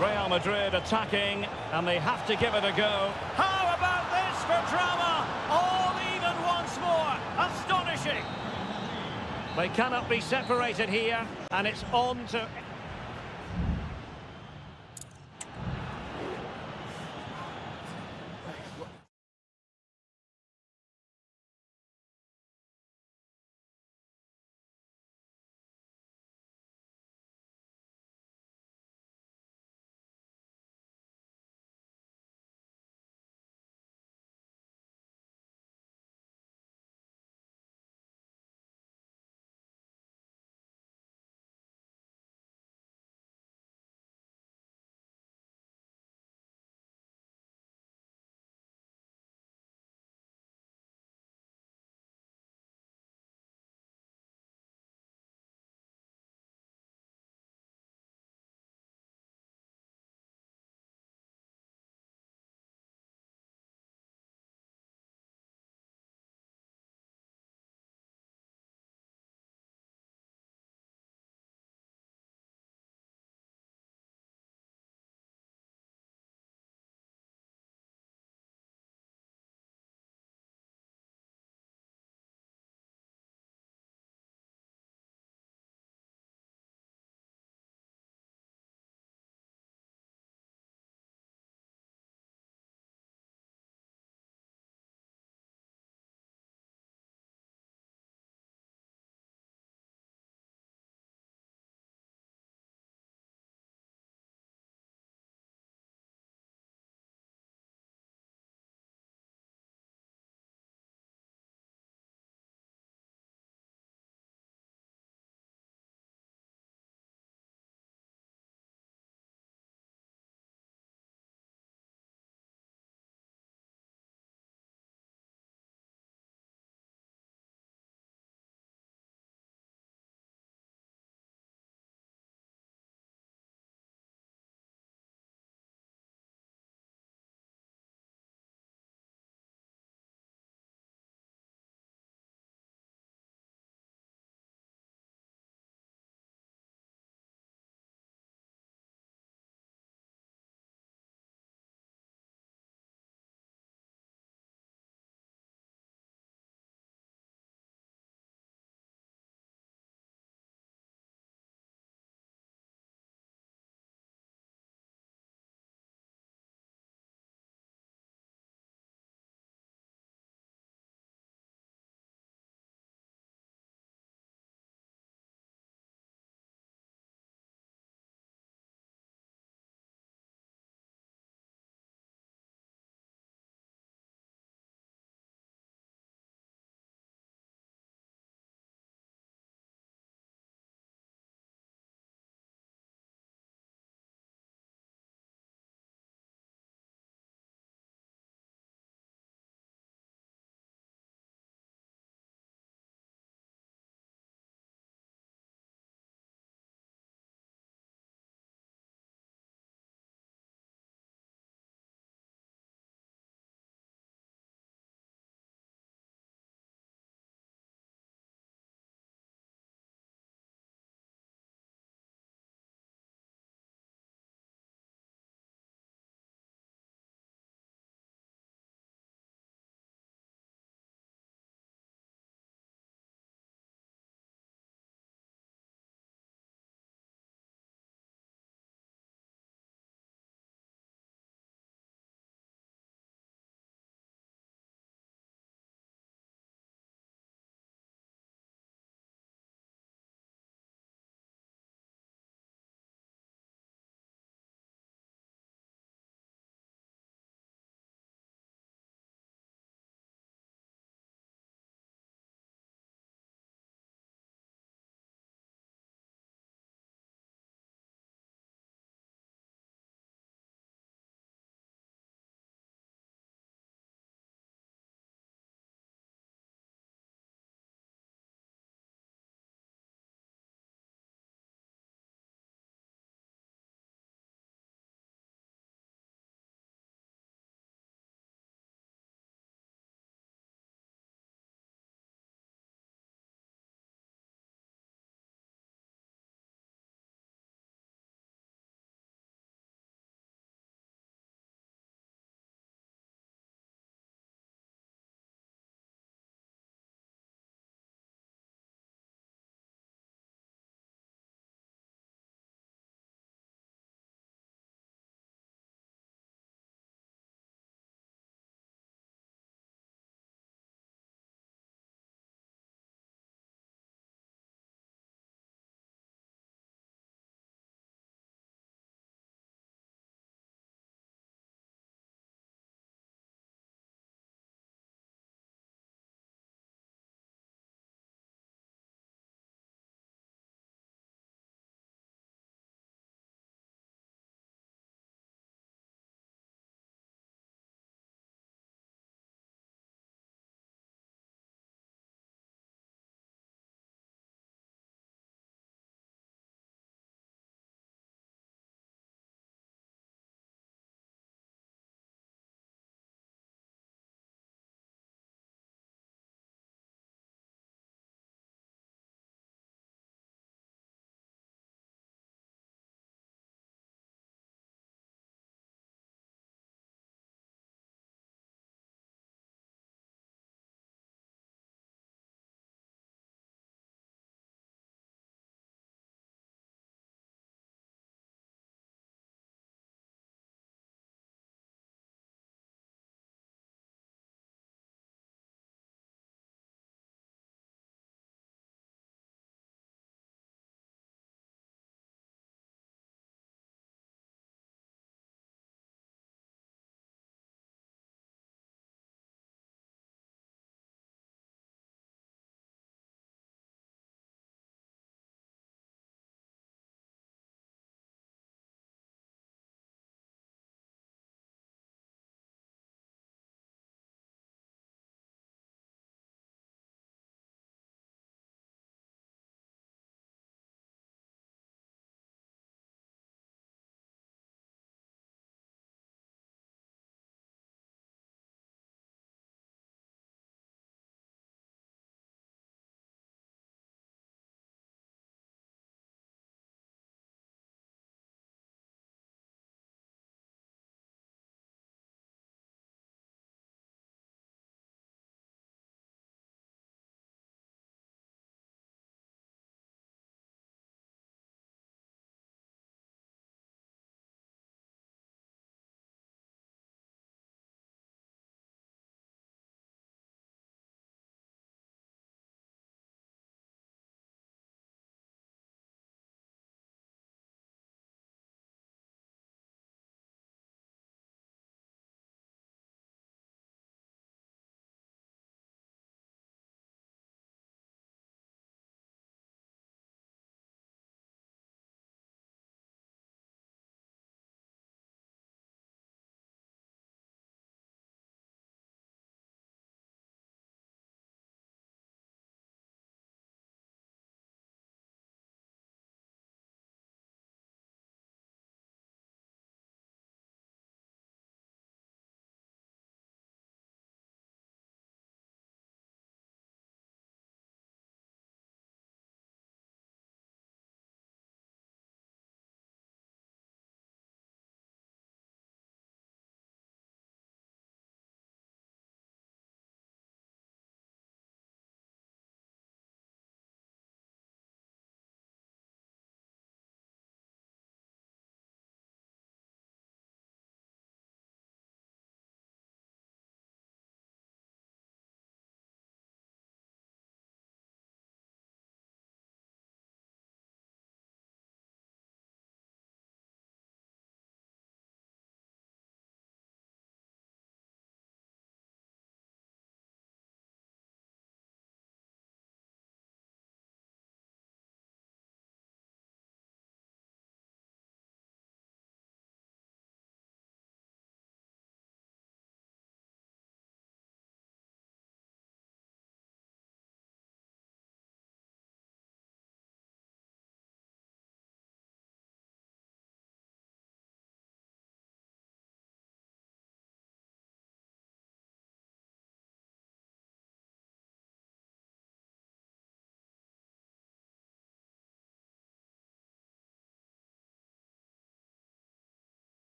[SPEAKER 1] Real Madrid attacking, and they have to give it a go. How about this for drama? All even once more. Astonishing. They cannot be separated here, and it's on to...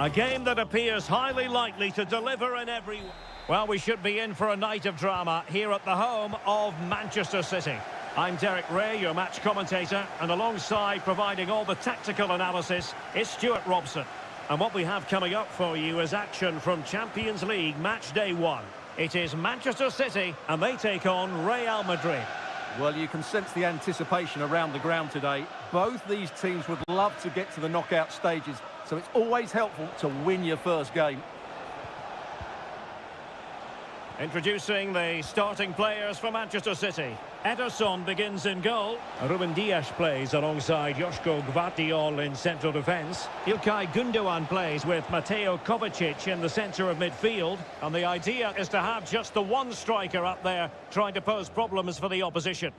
[SPEAKER 1] A game that appears highly likely to deliver in every... Well, we should be in for a night of drama here at the home of Manchester City. I'm Derek Ray, your match commentator, and alongside providing all the tactical analysis is Stuart Robson. And what we have coming up for you is action from Champions League match day 1. It is Manchester City, and they take on Real Madrid.
[SPEAKER 2] Well, you can sense the anticipation around the ground today. Both these teams would love to get to the knockout stages, so it's always helpful to win your first game.
[SPEAKER 1] Introducing the starting players for Manchester City. Ederson begins in goal. Ruben Dias plays alongside Joško Gvardiol in central defence. Ilkay Gundogan plays with Mateo Kovacic in the centre of midfield. And the idea is to have just the one striker up there trying to pose problems for the opposition.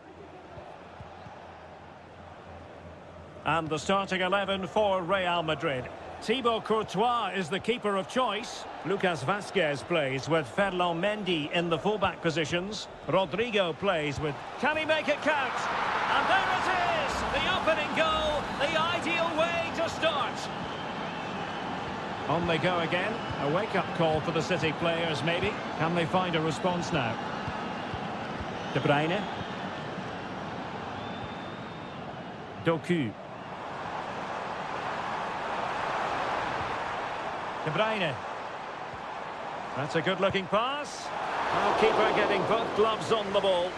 [SPEAKER 1] And the starting 11 for Real Madrid. Thibaut Courtois is the keeper of choice. Lucas Vazquez plays with Ferland Mendy in the fullback positions. Rodrigo plays with... Can he make it count? And there it is! The opening goal, the ideal way to start. On they go again. A wake-up call for the City players, maybe. Can they find a response now? De Bruyne. Doku. De Bruyne. That's a good-looking pass. Oh, keeper getting both gloves on the ball.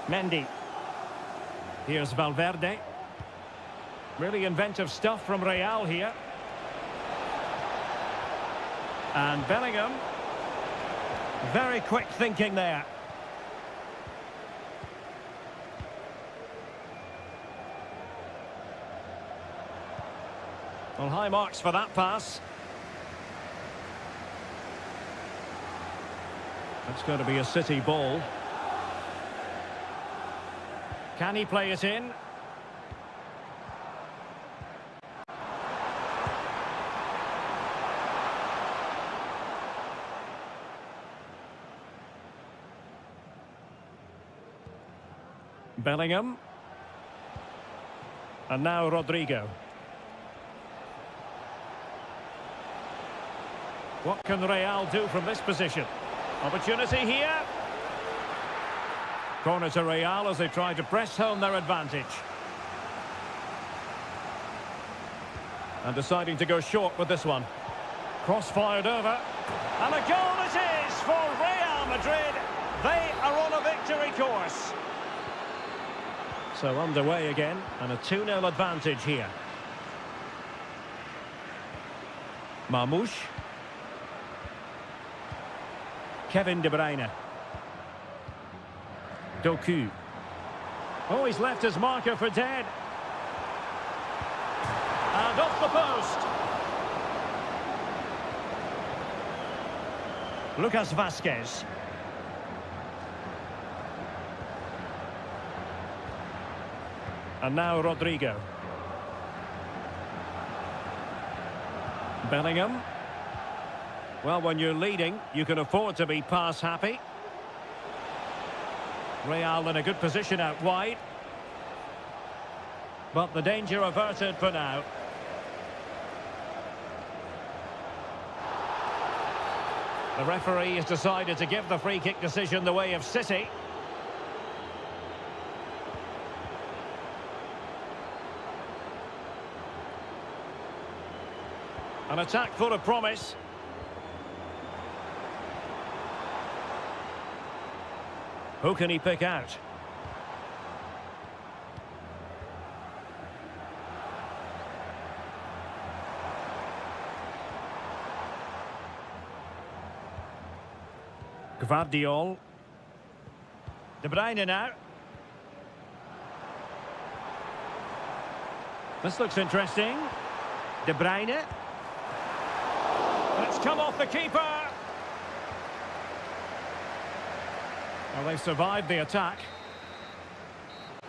[SPEAKER 1] Mendy. Here's Valverde. Really inventive stuff from Real here. And Bellingham. Very quick thinking there. Well, high marks for that pass. That's going to be a City ball. Can he play it in? Bellingham. And now Rodrigo. What can Real do from this position? Opportunity here. Corner to Real as they try to press home their advantage. And deciding to go short with this one. Cross fired over. And a goal it is for Real Madrid. They are on a victory course. So underway again, and a 2-0 advantage here. Marmoush. Kevin De Bruyne. Doku. Oh, he's left his marker for dead. And off the post. Lucas Vazquez. And now Rodrigo. Bellingham. Well, when you're leading, you can afford to be pass happy. Real in a good position out wide. But the danger averted for now. The referee has decided to give the free kick decision the way of City. An attack full of promise. Who can he pick out? Gvardiol. De Bruyne now. This looks interesting. De Bruyne. It's come off the keeper. Well, they've survived the attack.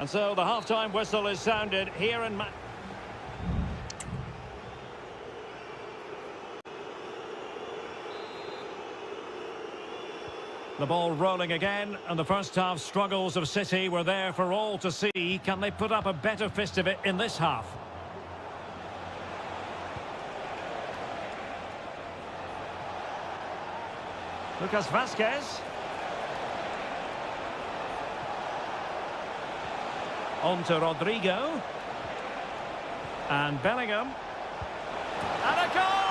[SPEAKER 1] And so the half-time whistle is sounded here in... The ball rolling again, and the first half struggles of City were there for all to see. Can they put up a better fist of it in this half? Lucas Vazquez. On to Rodrigo. And Bellingham. And a goal!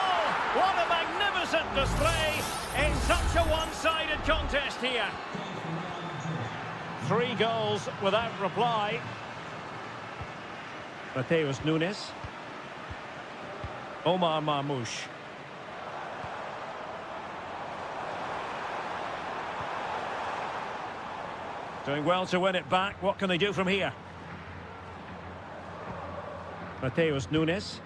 [SPEAKER 1] What a magnificent display in such a one-sided contest here. 3 goals without reply. Mateus Nunes. Omar Marmoush. Doing well to win it back. What can they do from here? Mateus Nunes.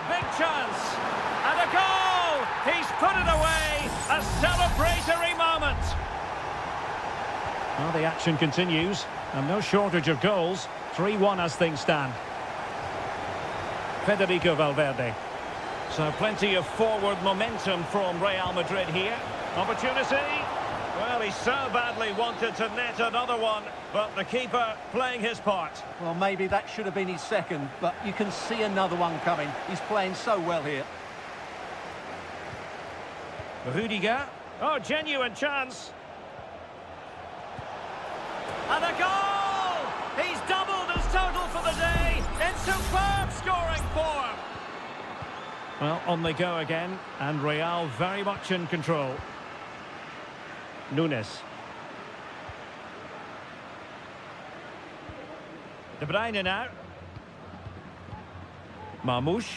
[SPEAKER 1] Big chance. And a goal! He's put it away. A celebratory moment. Well, the action continues. And no shortage of goals. 3-1 as things stand. Federico Valverde. So plenty of forward momentum from Real Madrid here. Opportunity. Well, he so badly wanted to net another one, but the keeper playing his part.
[SPEAKER 2] Well, maybe that should have been his second, but you can see another one coming. He's playing so well here.
[SPEAKER 1] Rudiger. Oh, genuine chance. And a goal! He's doubled his total for the day in superb scoring form. Well, on they go again, and Real very much in control. Nunes. De Bruyne now. Marmoush.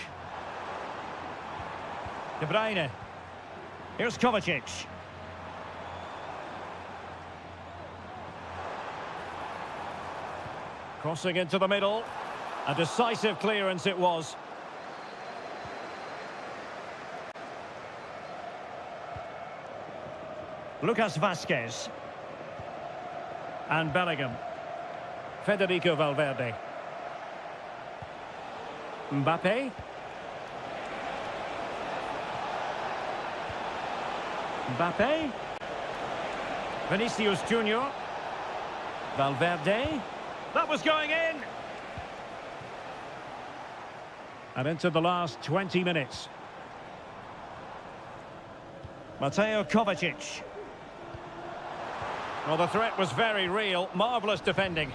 [SPEAKER 1] De Bruyne. Here's Kovacic. Crossing into the middle. A decisive clearance it was. Lucas Vazquez. And Bellingham. Federico Valverde. Mbappe. Mbappe. Vinicius Junior. Valverde. That was going in. And into the last 20 minutes. Mateo Kovacic. Well, the threat was very real. Marvellous defending.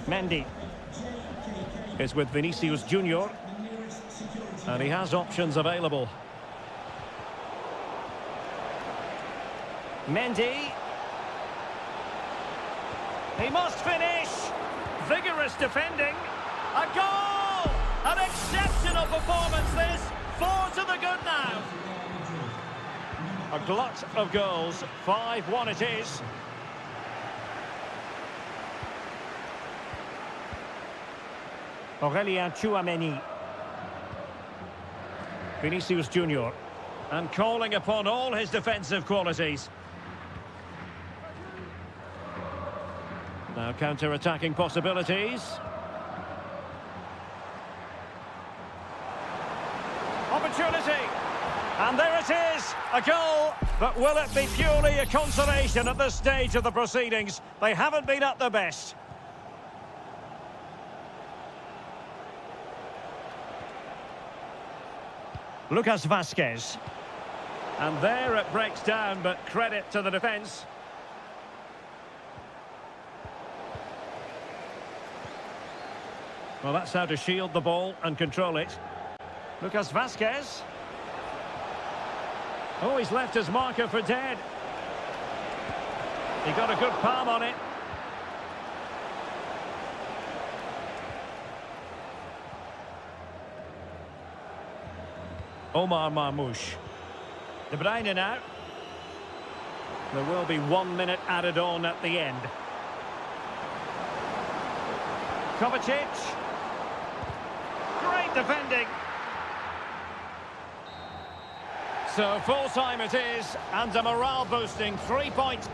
[SPEAKER 1] Mendy is with Vinicius Junior. And he has options available. Mendy. He must finish. Vigorous defending. A goal! An exceptional performance this. 4 to the good now. A glut of goals. 5-1 it is. Aurélien Tchouameni. Vinicius Junior. And calling upon all his defensive qualities. Now counter-attacking possibilities. Opportunity. And there it is, a goal. But will it be purely a consolation at this stage of the proceedings? They haven't been at their best. Lucas Vazquez. And there it breaks down, but credit to the defence. Well, that's how to shield the ball and control it. Lucas Vazquez. Oh, he's left his marker for dead. He got a good palm on it. Omar Marmoush. De Bruyne now. There will be 1 minute added on at the end. Kovacic. Great defending. So full time it is, and a morale boosting 3 points.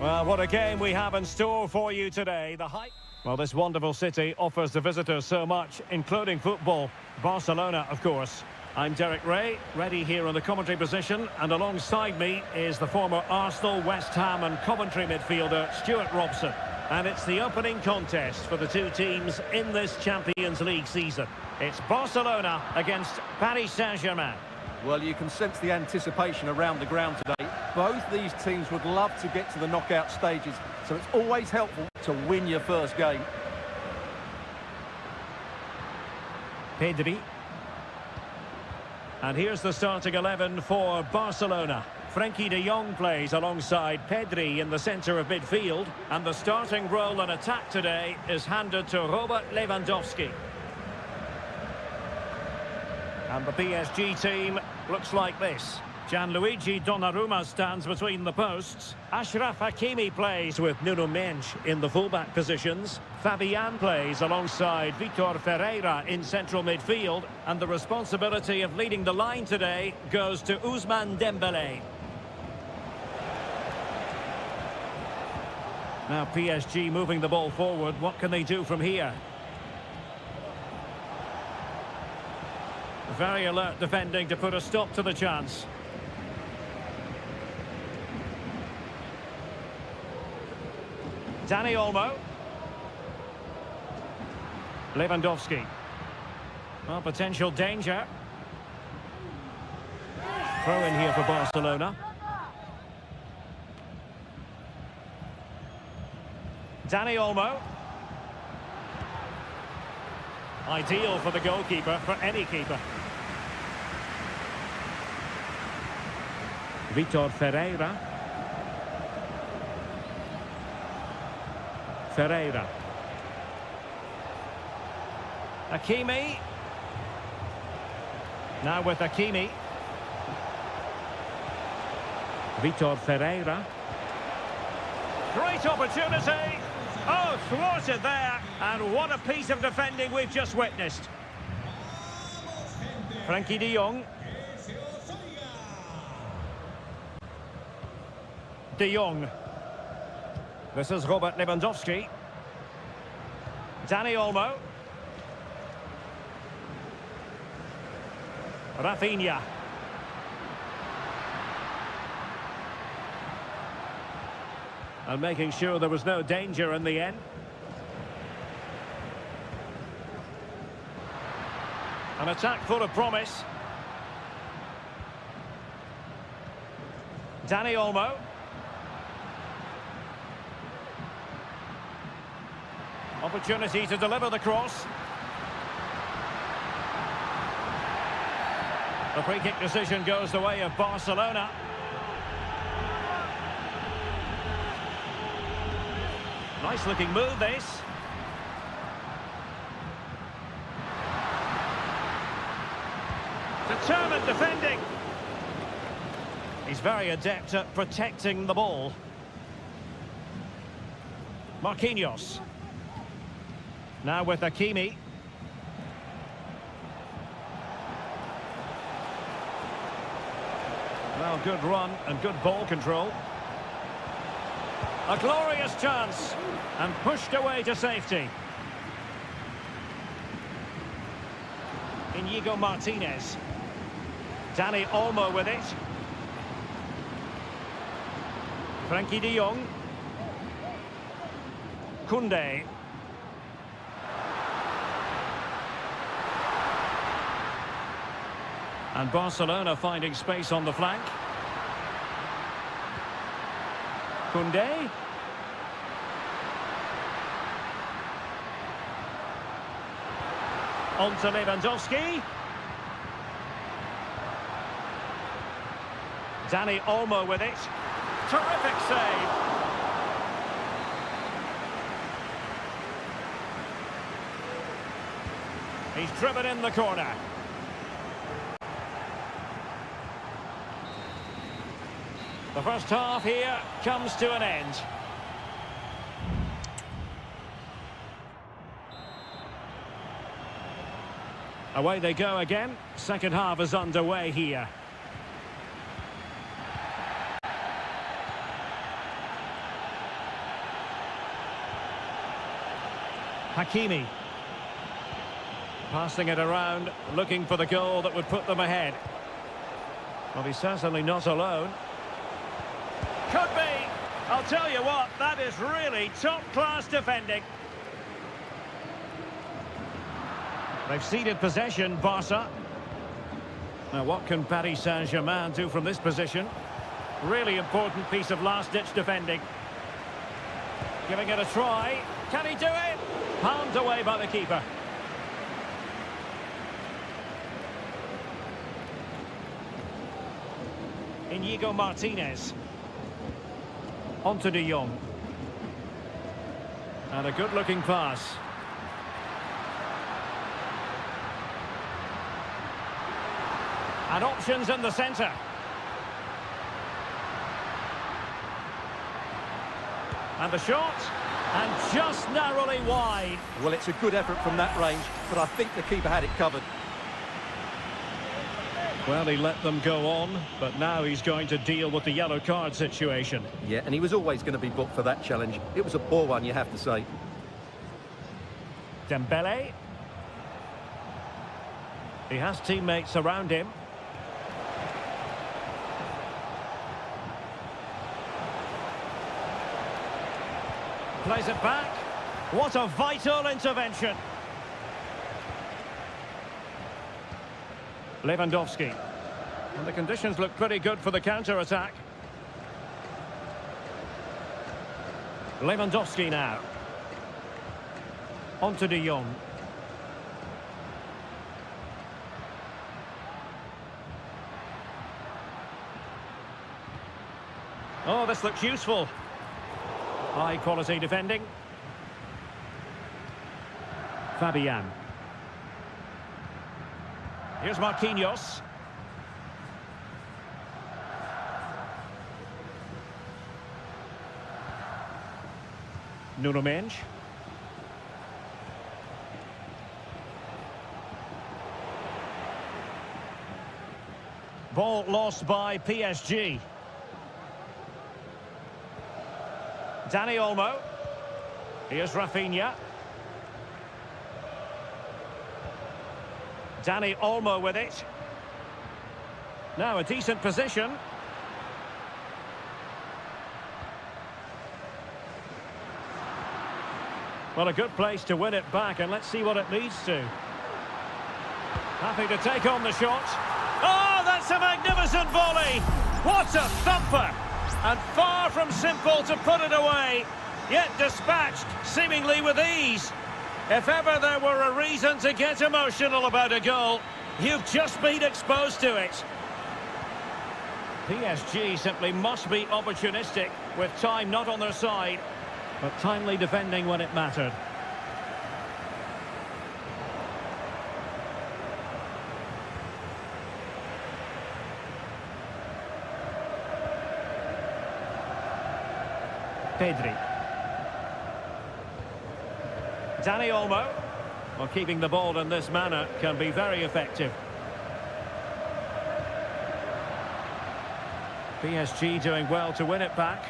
[SPEAKER 1] Well, what a game we have in store for you today. Well, this wonderful city offers the visitors so much, including football. Barcelona, of course. I'm Derek Ray, ready here in the commentary position, and alongside me is the former Arsenal, West Ham and Coventry midfielder, Stuart Robson. And it's the opening contest for the two teams in this Champions League season. It's Barcelona against Paris Saint-Germain.
[SPEAKER 2] Well, you can sense the anticipation around the ground today. Both these teams would love to get to the knockout stages, so it's always helpful to win your first game.
[SPEAKER 1] Pedri. And here's the starting 11 for Barcelona. Frenkie de Jong plays alongside Pedri in the centre of midfield. And the starting role in attack today is handed to Robert Lewandowski. And the PSG team looks like this. Gianluigi Donnarumma stands between the posts. Achraf Hakimi plays with Nuno Mendes in the fullback positions. Fabian plays alongside Vitor Ferreira in central midfield. And the responsibility of leading the line today goes to Ousmane Dembélé. Now PSG moving the ball forward. What can they do from here? Very alert defending to put a stop to the chance. Dani Olmo. Lewandowski. Well, potential danger. Throw in here for Barcelona. Dani Olmo. Ideal for the goalkeeper, for any keeper. Vitor Ferreira. Ferreira. Hakimi. Now with Hakimi. Vitor Ferreira. Great opportunity. Oh, thwarted there. And what a piece of defending we've just witnessed. Frenkie de Jong. De Jong. This is Robert Lewandowski. Dani Olmo. Rafinha. And making sure there was no danger in the end. An attack full of promise. Dani Olmo. Opportunity to deliver the cross. The free kick decision goes the way of Barcelona. Nice looking move this. Determined defending. He's very adept at protecting the ball. Marquinhos. Now with Hakimi. Well, good run and good ball control. A glorious chance. And pushed away to safety. Inigo Martinez. Dani Olmo with it. Frenkie de Jong. Koundé. And Barcelona finding space on the flank. Koundé. On to Lewandowski. Dani Olmo with it. Terrific save. He's driven in the corner. The first half here comes to an end. Away they go again. Second half is underway here. Hakimi. Passing it around, looking for the goal that would put them ahead. Well, he's certainly not alone. Could be. I'll tell you what, that is really top-class defending. They've ceded possession, Barca. Now, what can Paris Saint-Germain do from this position? Really important piece of last-ditch defending. Giving it a try. Can he do it? Palmed away by the keeper. Inigo Martinez. On to De Jong. And a good-looking pass. And options in the centre. And the shot. And just narrowly wide.
[SPEAKER 2] Well, it's a good effort from that range, but I think the keeper had it covered.
[SPEAKER 1] Well, he let them go on, but now he's going to deal with the yellow card situation.
[SPEAKER 2] Yeah, and he was always going to be booked for that challenge. It was a poor one, you have to say.
[SPEAKER 1] Dembele. He has teammates around him. Plays it back. What a vital intervention. Lewandowski. And the conditions look pretty good for the counter-attack. Lewandowski now. On to De Jong. Oh, this looks useful. High quality defending. Fabian. Here's Marquinhos. Nuno Mendes. Ball lost by PSG. Dani Olmo. Here's Rafinha. Dani Olmo with it. Now a decent position. Well, a good place to win it back, and let's see what it leads to. Happy to take on the shot. Oh, that's a magnificent volley! What a thumper! And far from simple to put it away, yet dispatched seemingly with ease. If ever there were a reason to get emotional about a goal, you've just been exposed to it. PSG simply must be opportunistic, with time not on their side, but timely defending when it mattered. Pedri. Dani Olmo. Well, keeping the ball in this manner can be very effective. PSG doing well to win it back.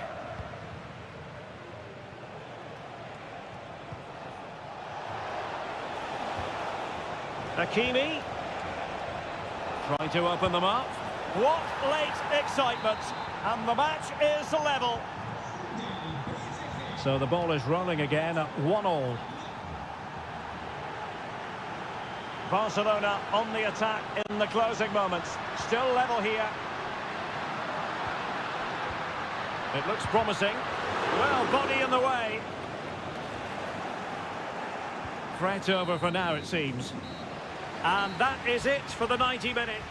[SPEAKER 1] Hakimi. Trying to open them up. What late excitement. And the match is level. So the ball is rolling again at 1-1. Barcelona on the attack in the closing moments. Still level here. It looks promising. Well, body in the way. Threat over for now, it seems. And that is it for the 90 minutes.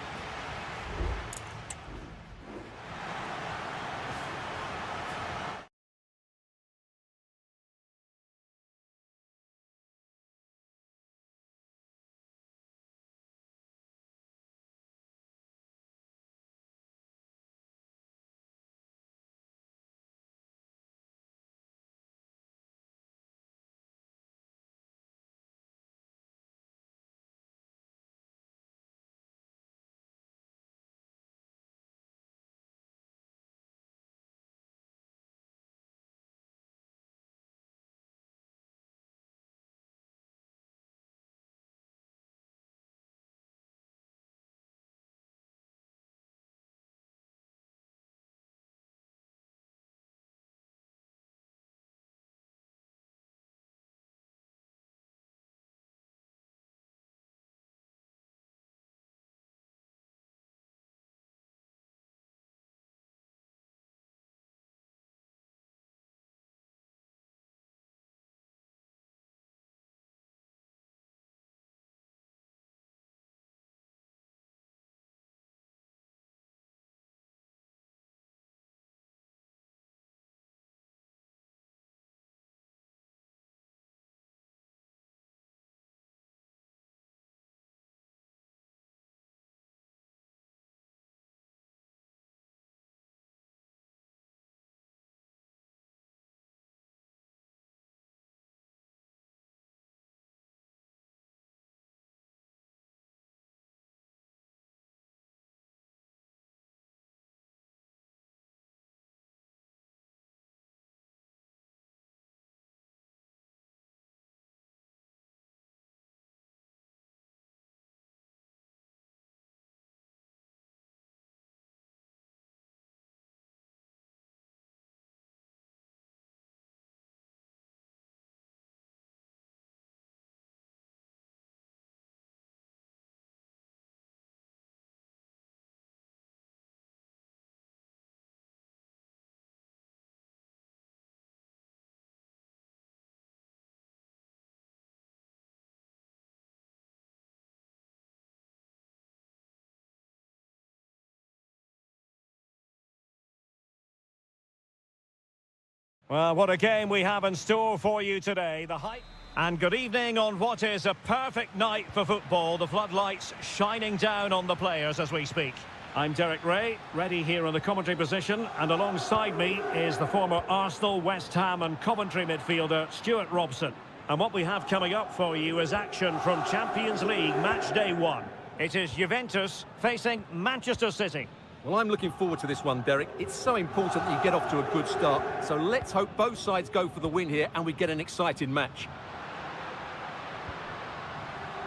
[SPEAKER 1] Well, what a game we have in store for you today. The hype. And good evening on what is a perfect night for football. The floodlights shining down on the players as we speak. I'm Derek Ray, ready here in the commentary position, and alongside me is the former Arsenal, West Ham and Coventry midfielder Stuart Robson. And what we have coming up for you is action from Champions League match day 1. It is Juventus facing Manchester City.
[SPEAKER 2] Well, I'm looking forward to this one, Derek. It's so important that you get off to a good start. So let's hope both sides go for the win here and we get an exciting match.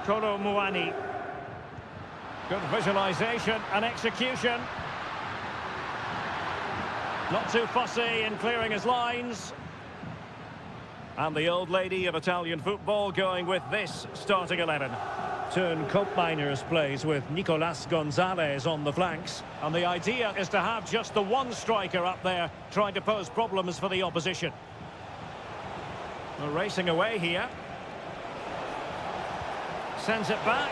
[SPEAKER 1] Kolo Muani. Good visualisation and execution. Not too fussy in clearing his lines. And the old lady of Italian football going with this starting 11. Turn Koopmeiners plays with Nicolas Gonzalez on the flanks. And the idea is to have just the one striker up there trying to pose problems for the opposition. We're racing away here. Sends it back.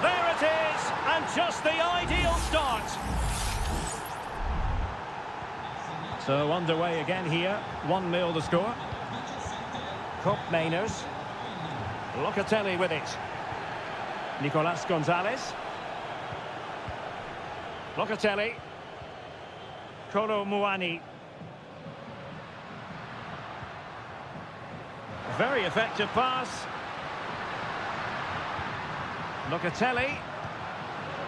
[SPEAKER 1] There it is, and just the ideal start. So underway again here, 1-0 the score. Koopmeiners. Locatelli with it. Nicolas Gonzalez. Locatelli. Kolo Muani. Very effective pass. Locatelli.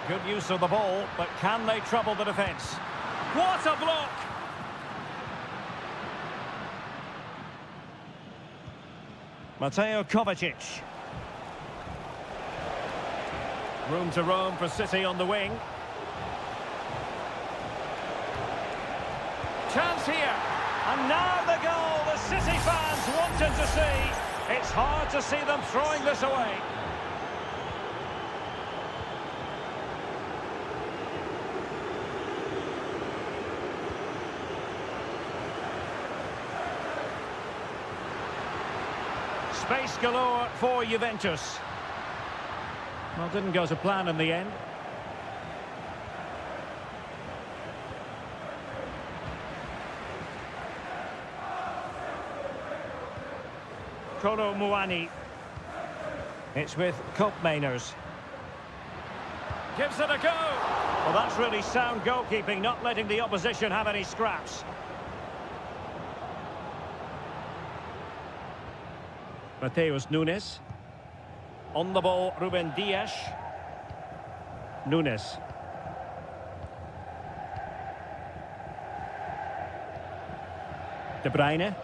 [SPEAKER 1] Good use of the ball, but can they trouble the defence? What a block! Mateo Kovacic. Room to roam for City on the wing. Chance here. And now the goal the City fans wanted to see. It's hard to see them throwing this away. Space galore for Juventus. Well, didn't go to plan in the end. Kolo Muani. It's with Koopmeiners. Gives it a go. Well, that's really sound goalkeeping, not letting the opposition have any scraps. Mateus Nunes. On the ball, Ruben Dias. Nunes. De Bruyne.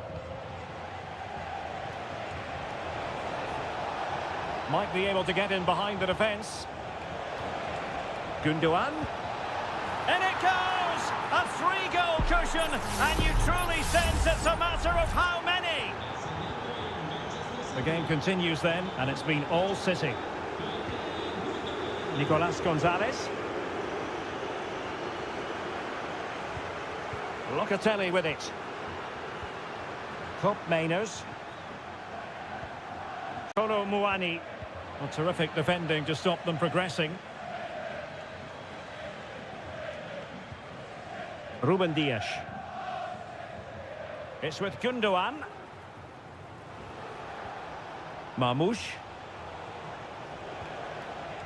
[SPEAKER 1] Might be able to get in behind the defence. Gundogan. In it goes! A 3-goal cushion, and you truly sense it's a matter of how many. The game continues then, and it's been all City. Nicolas Gonzalez. Locatelli with it. Koopmeiners. Kolo Muani. Well, terrific defending to stop them progressing. Ruben Dias. It's with Gundogan. Marmoush.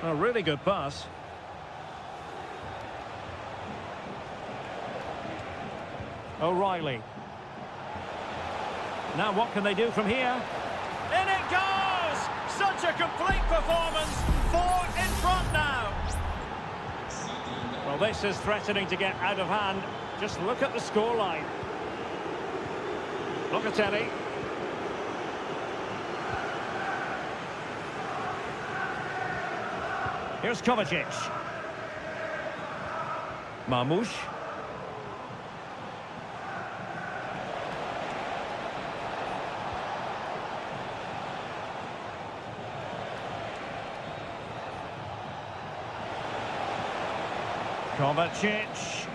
[SPEAKER 1] A really good pass. O'Reilly. Now what can they do from here? In it goes! Such a complete performance. 4 in front now. Well, this is threatening to get out of hand. Just look at the scoreline. Locatelli. Here's Kovacic. Marmoush. Kovacic.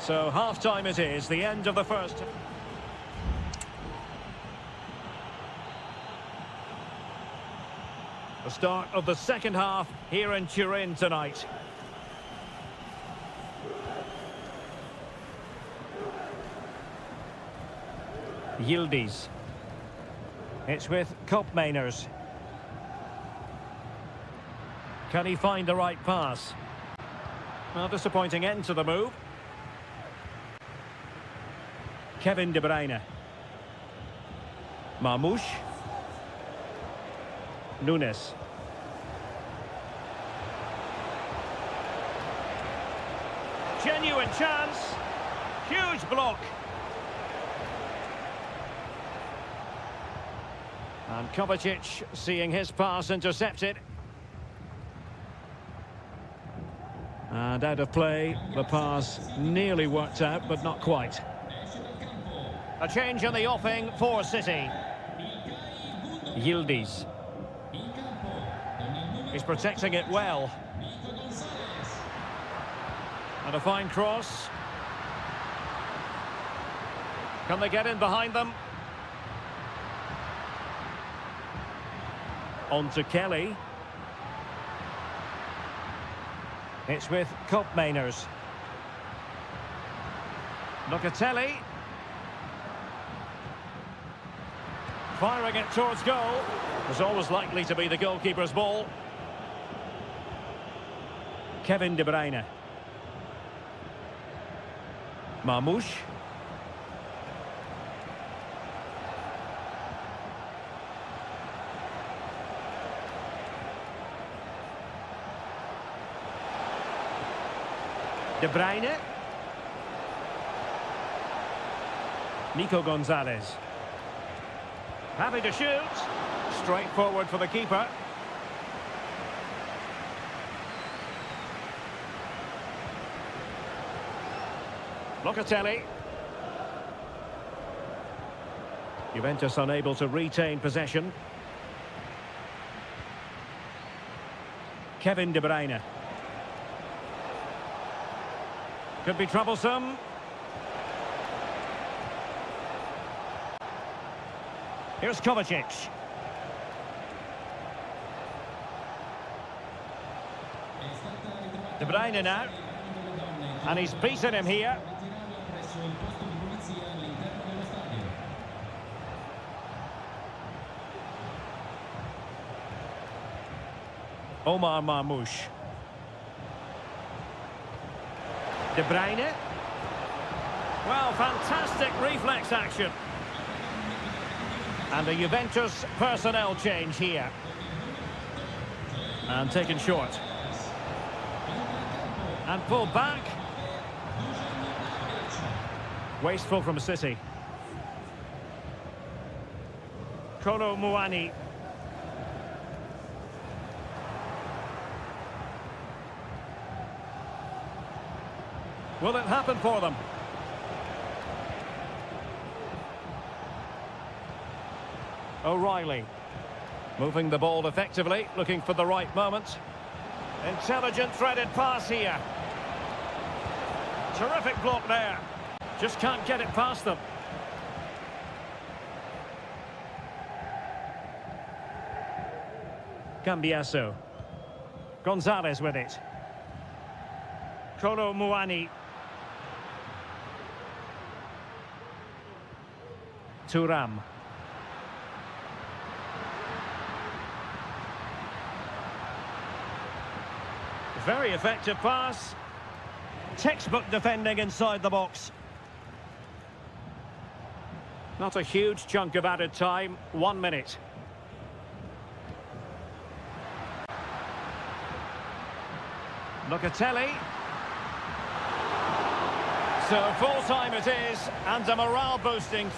[SPEAKER 1] So half-time it is, the end of the first. The start of the second half here in Turin tonight. Yildiz. It's with Koopmeiners. Can he find the right pass? Well, disappointing end to the move. Kevin De Bruyne. Marmoush. Nunes. Genuine chance. Huge block. And Kovacic seeing his pass intercepted. And out of play, the pass nearly worked out, but not quite. A change in the offing for City. Yildiz. He's protecting it well. And a fine cross. Can they get in behind them? On to Kelly. It's with Koopmeiners. Locatelli. Firing it towards goal. Was always likely to be the goalkeeper's ball. Kevin De Bruyne. Marmoush. De Bruyne. Nico Gonzalez. Happy to shoot. Straight forward for the keeper. Locatelli. Juventus unable to retain possession. Kevin De Bruyne. Could be troublesome. Here's Kovacic. De Bruyne now. And he's beaten him here. Omar Marmoush. De Bruyne. Well, fantastic reflex action. And a Juventus personnel change here. And taken short. And pulled back. Wasteful from City. Kolo Muani. Will it happen for them? O'Reilly. Moving the ball effectively, looking for the right moment. Intelligent threaded pass here. Terrific block there. Just can't get it past them. Cambiasso. Gonzalez with it. Kolo Muani. Thuram. Very effective pass. Textbook defending inside the box. Not a huge chunk of added time. 1 minute. Locatelli. So full time it is, and a morale boosting.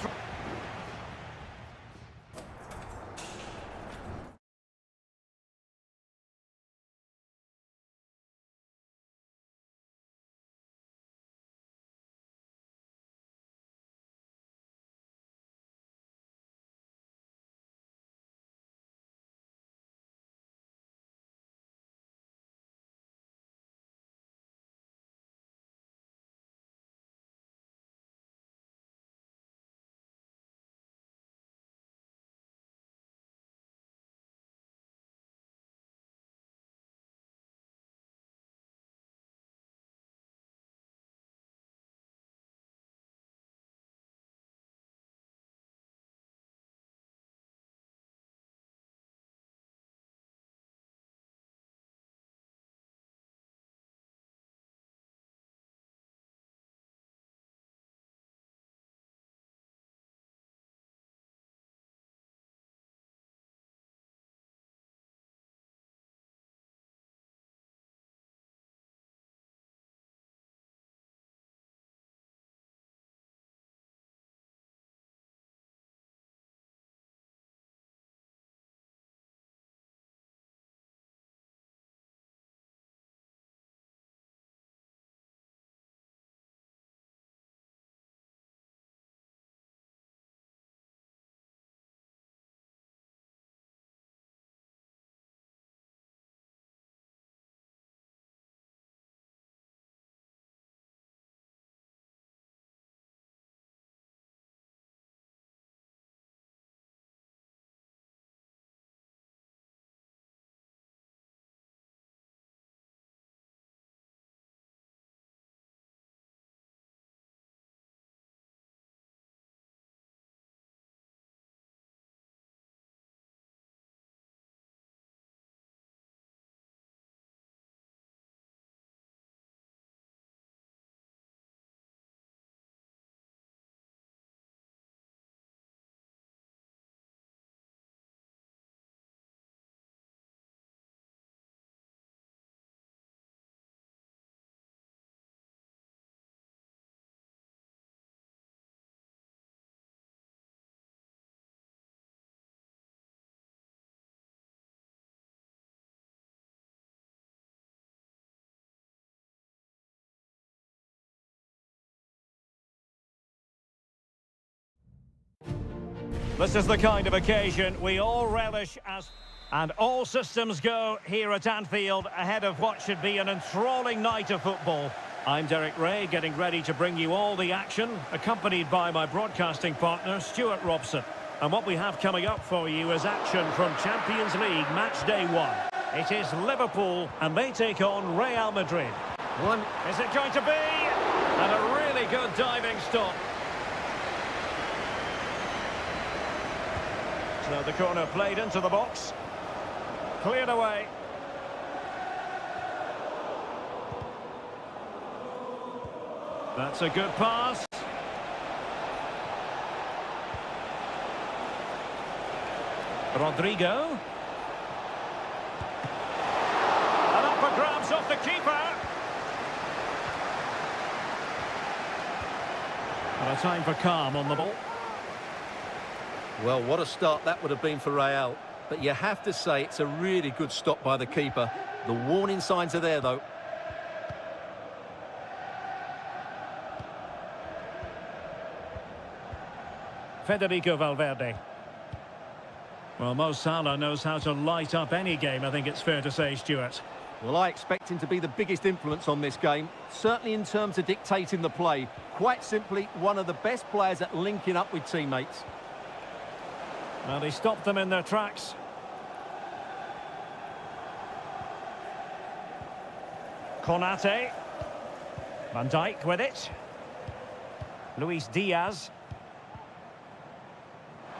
[SPEAKER 1] This is the kind of occasion we all relish as... And all systems go here at Anfield ahead of what should be an enthralling night of football. I'm Derek Ray, getting ready to bring you all the action, accompanied by my broadcasting partner, Stuart Robson. And what we have coming up for you is action from Champions League Match Day 1. It is Liverpool, and they take on Real Madrid. Is it going to be? And a really good diving stop. So the corner played into the box. Cleared away. That's a good pass. Rodrigo. And up for grabs off the keeper. And a time for calm on the ball.
[SPEAKER 2] Well, what a start that would have been for Real. But you have to say it's a really good stop by the keeper. The warning signs are there, though.
[SPEAKER 1] Federico Valverde. Well, Mo Salah knows how to light up any game, I think it's fair to say, Stuart.
[SPEAKER 2] Well, I expect him to be the biggest influence on this game, certainly in terms of dictating the play. Quite simply, one of the best players at linking up with teammates.
[SPEAKER 1] Well, he stopped them in their tracks. Konate. Van Dijk with it. Luis Diaz.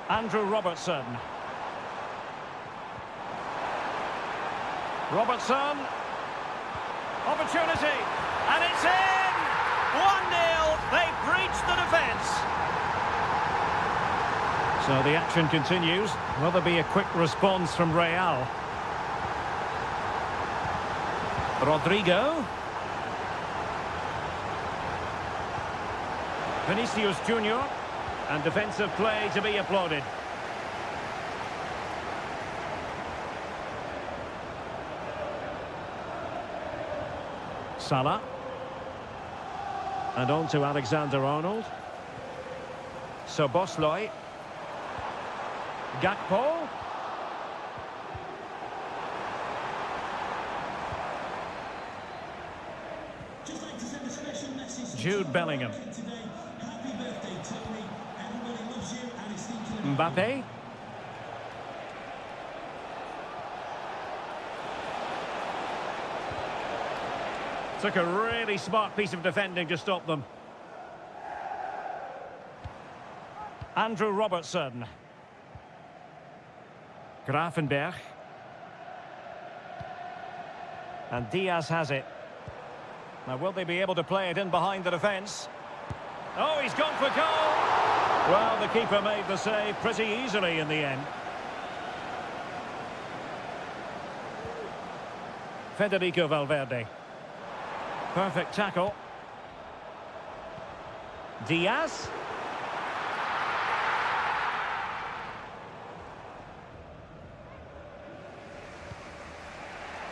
[SPEAKER 1] Andrew Robertson. Robertson. Opportunity. And it's in! 1-0. They breached the defence. So the action continues. Will there be a quick response from Real? Rodrigo. Vinicius Junior. And defensive play to be applauded. Salah. And on to Alexander-Arnold. Szoboszlai. Gakpo. Jude Bellingham. Mbappe. Took a really smart piece of defending to stop them. Andrew Robertson. Grafenberg. And Diaz has it. Now, will they be able to play it in behind the defence? Oh, he's gone for goal! Well, the keeper made the save pretty easily in the end. Federico Valverde. Perfect tackle. Diaz.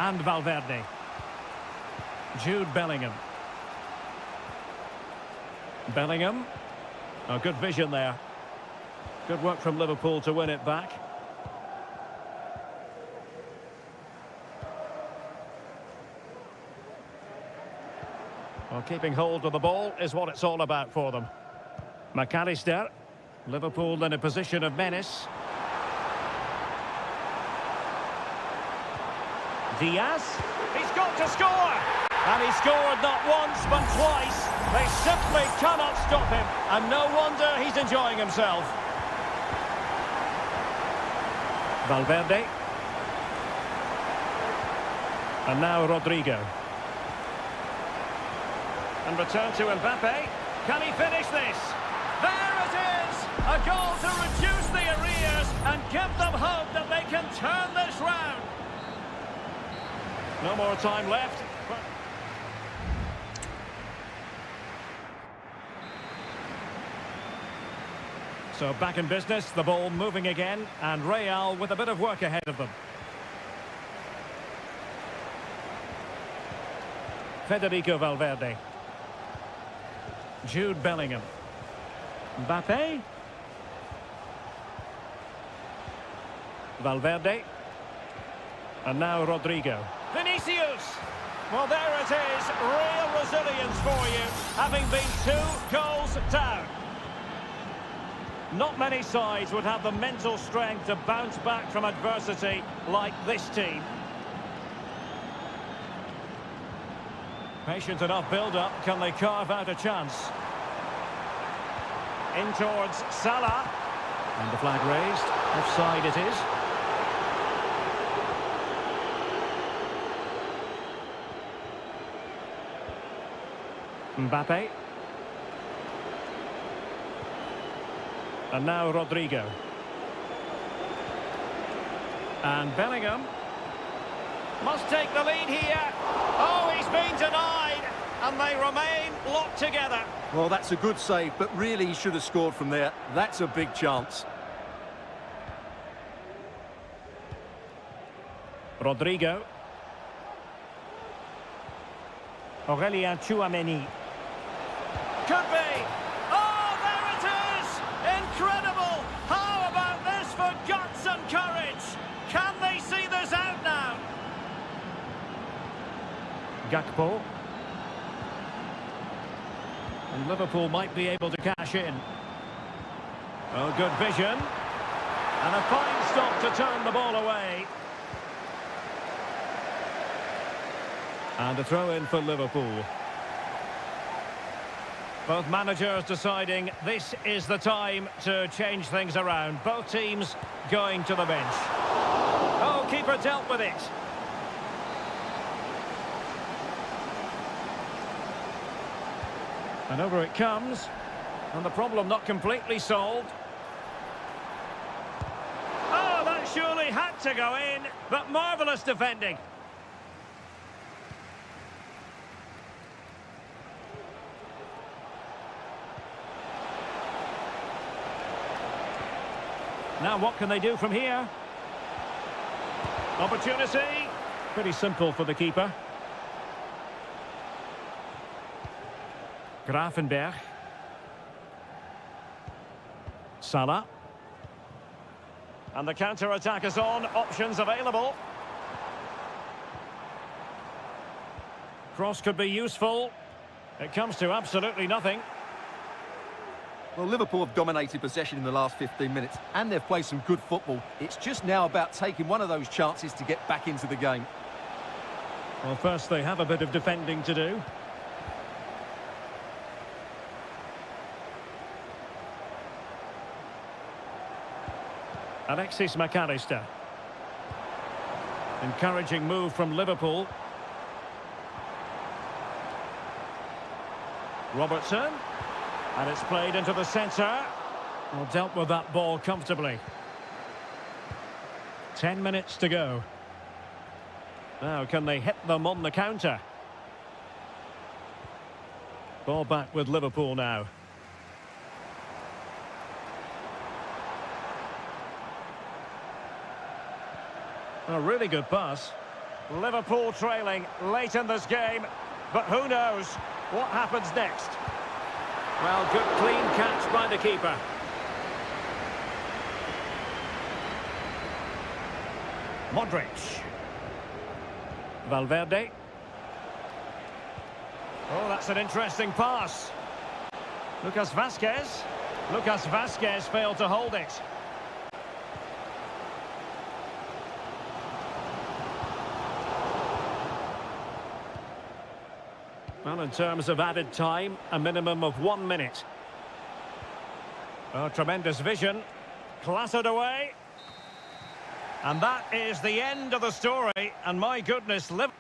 [SPEAKER 1] And Valverde. Jude Bellingham. Bellingham. Oh, good vision there. Good work from Liverpool to win it back. Well, keeping hold of the ball is what it's all about for them. McAllister. Liverpool in a position of menace. Diaz. He's got to score! And he scored not once but twice. They simply cannot stop him. And no wonder he's enjoying himself. Valverde. And now Rodrigo. And return to Mbappe. Can he finish this? There it is! A goal to reduce the arrears and give them hope that they can turn this round. No more time left. So back in business, the ball moving again, and Real with a bit of work ahead of them. Federico Valverde. Jude Bellingham. Mbappe. Valverde. And now Rodrigo. Vinicius! Well, there it is. Real resilience for you, having been 2 goals down. Not many sides would have the mental strength to bounce back from adversity like this team. Patient enough build-up. Can they carve out a chance? In towards Salah. And the flag raised. Offside it is. Mbappe. And now Rodrigo. And Bellingham. Must take the lead here. Oh, he's been denied. And they remain locked together.
[SPEAKER 2] Well, that's a good save, but really he should have scored from there. That's a big chance.
[SPEAKER 1] Rodrigo. Aurelien Tchouameni. Could be. Oh, there it is! Incredible! How about this for guts and courage? Can they see this out now? Gakpo. And Liverpool might be able to cash in. Oh, good vision. And a fine stop to turn the ball away. And a throw-in for Liverpool. Both managers deciding this is the time to change things around. Both teams going to the bench. Oh, keeper dealt with it. And over it comes. And the problem not completely solved. Oh, that surely had to go in. But marvellous defending. Now what can they do from here? Opportunity. Pretty simple for the keeper. Gravenberch. Salah. And the counter-attack is on. Options available. Cross could be useful. It comes to absolutely nothing.
[SPEAKER 2] Well, Liverpool have dominated possession in the last 15 minutes, and they've played some good football. It's just now about taking one of those chances to get back into the game.
[SPEAKER 1] Well, first they have a bit of defending to do. Alexis McAllister. Encouraging move from Liverpool. Robertson. And it's played into the centre. Well, dealt with that ball comfortably. 10 minutes to go. Now, can they hit them on the counter? Ball back with Liverpool now. A really good pass. Liverpool trailing late in this game. But who knows what happens next? Well, good clean catch by the keeper. Modric. Valverde. Oh, that's an interesting pass. Lucas Vazquez. Lucas Vazquez failed to hold it. Well, in terms of added time, a minimum of 1 minute. Oh, tremendous vision. Clattered away. And that is the end of the story. And my goodness, Liverpool.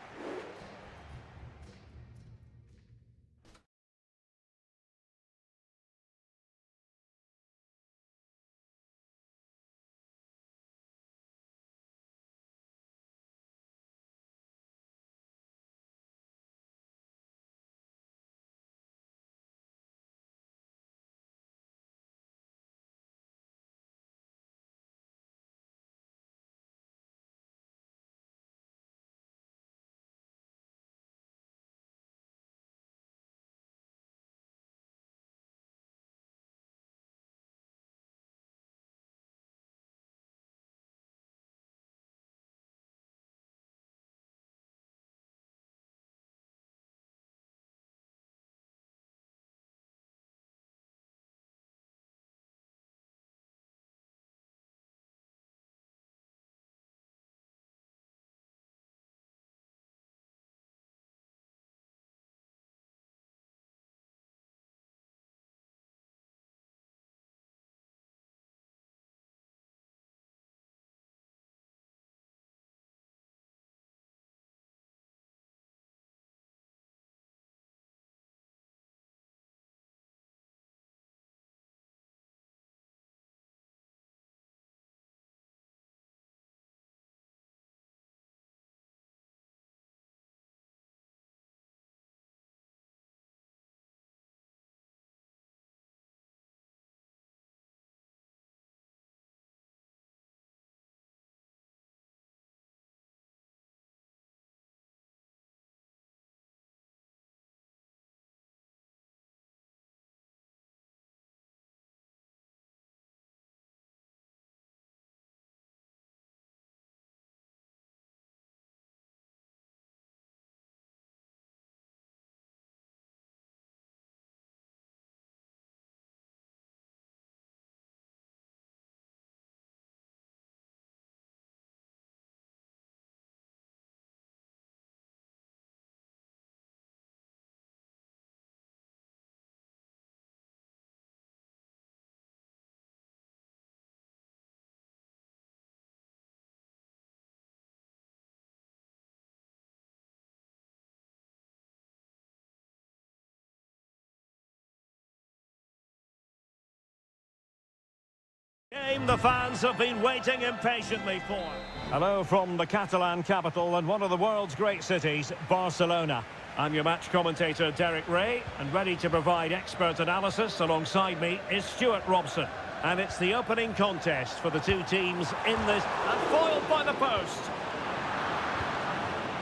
[SPEAKER 1] Game the fans have been waiting impatiently for. Hello from the Catalan capital and one of the world's great cities, Barcelona. I'm your match commentator, Derek Ray, and ready to provide expert analysis alongside me is Stuart Robson. And it's the opening contest for the two teams in this, and foiled by the post.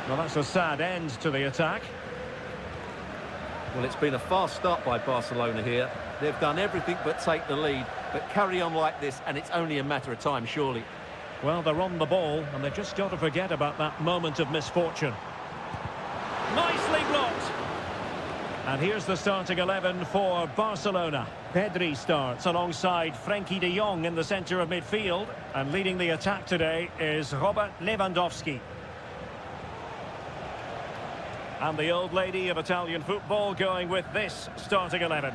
[SPEAKER 1] Well, that's a sad end to the attack.
[SPEAKER 2] Well, it's been a fast start by Barcelona here. They've done everything but take the lead, but carry on like this and it's only a matter of time, surely.
[SPEAKER 1] Well, they're on the ball and they've just got to forget about that moment of misfortune. Nicely blocked. And here's the starting 11 for Barcelona. Pedri starts alongside Frenkie de Jong in the centre of midfield. And leading the attack today is Robert Lewandowski. And the old lady of Italian football going with this starting 11.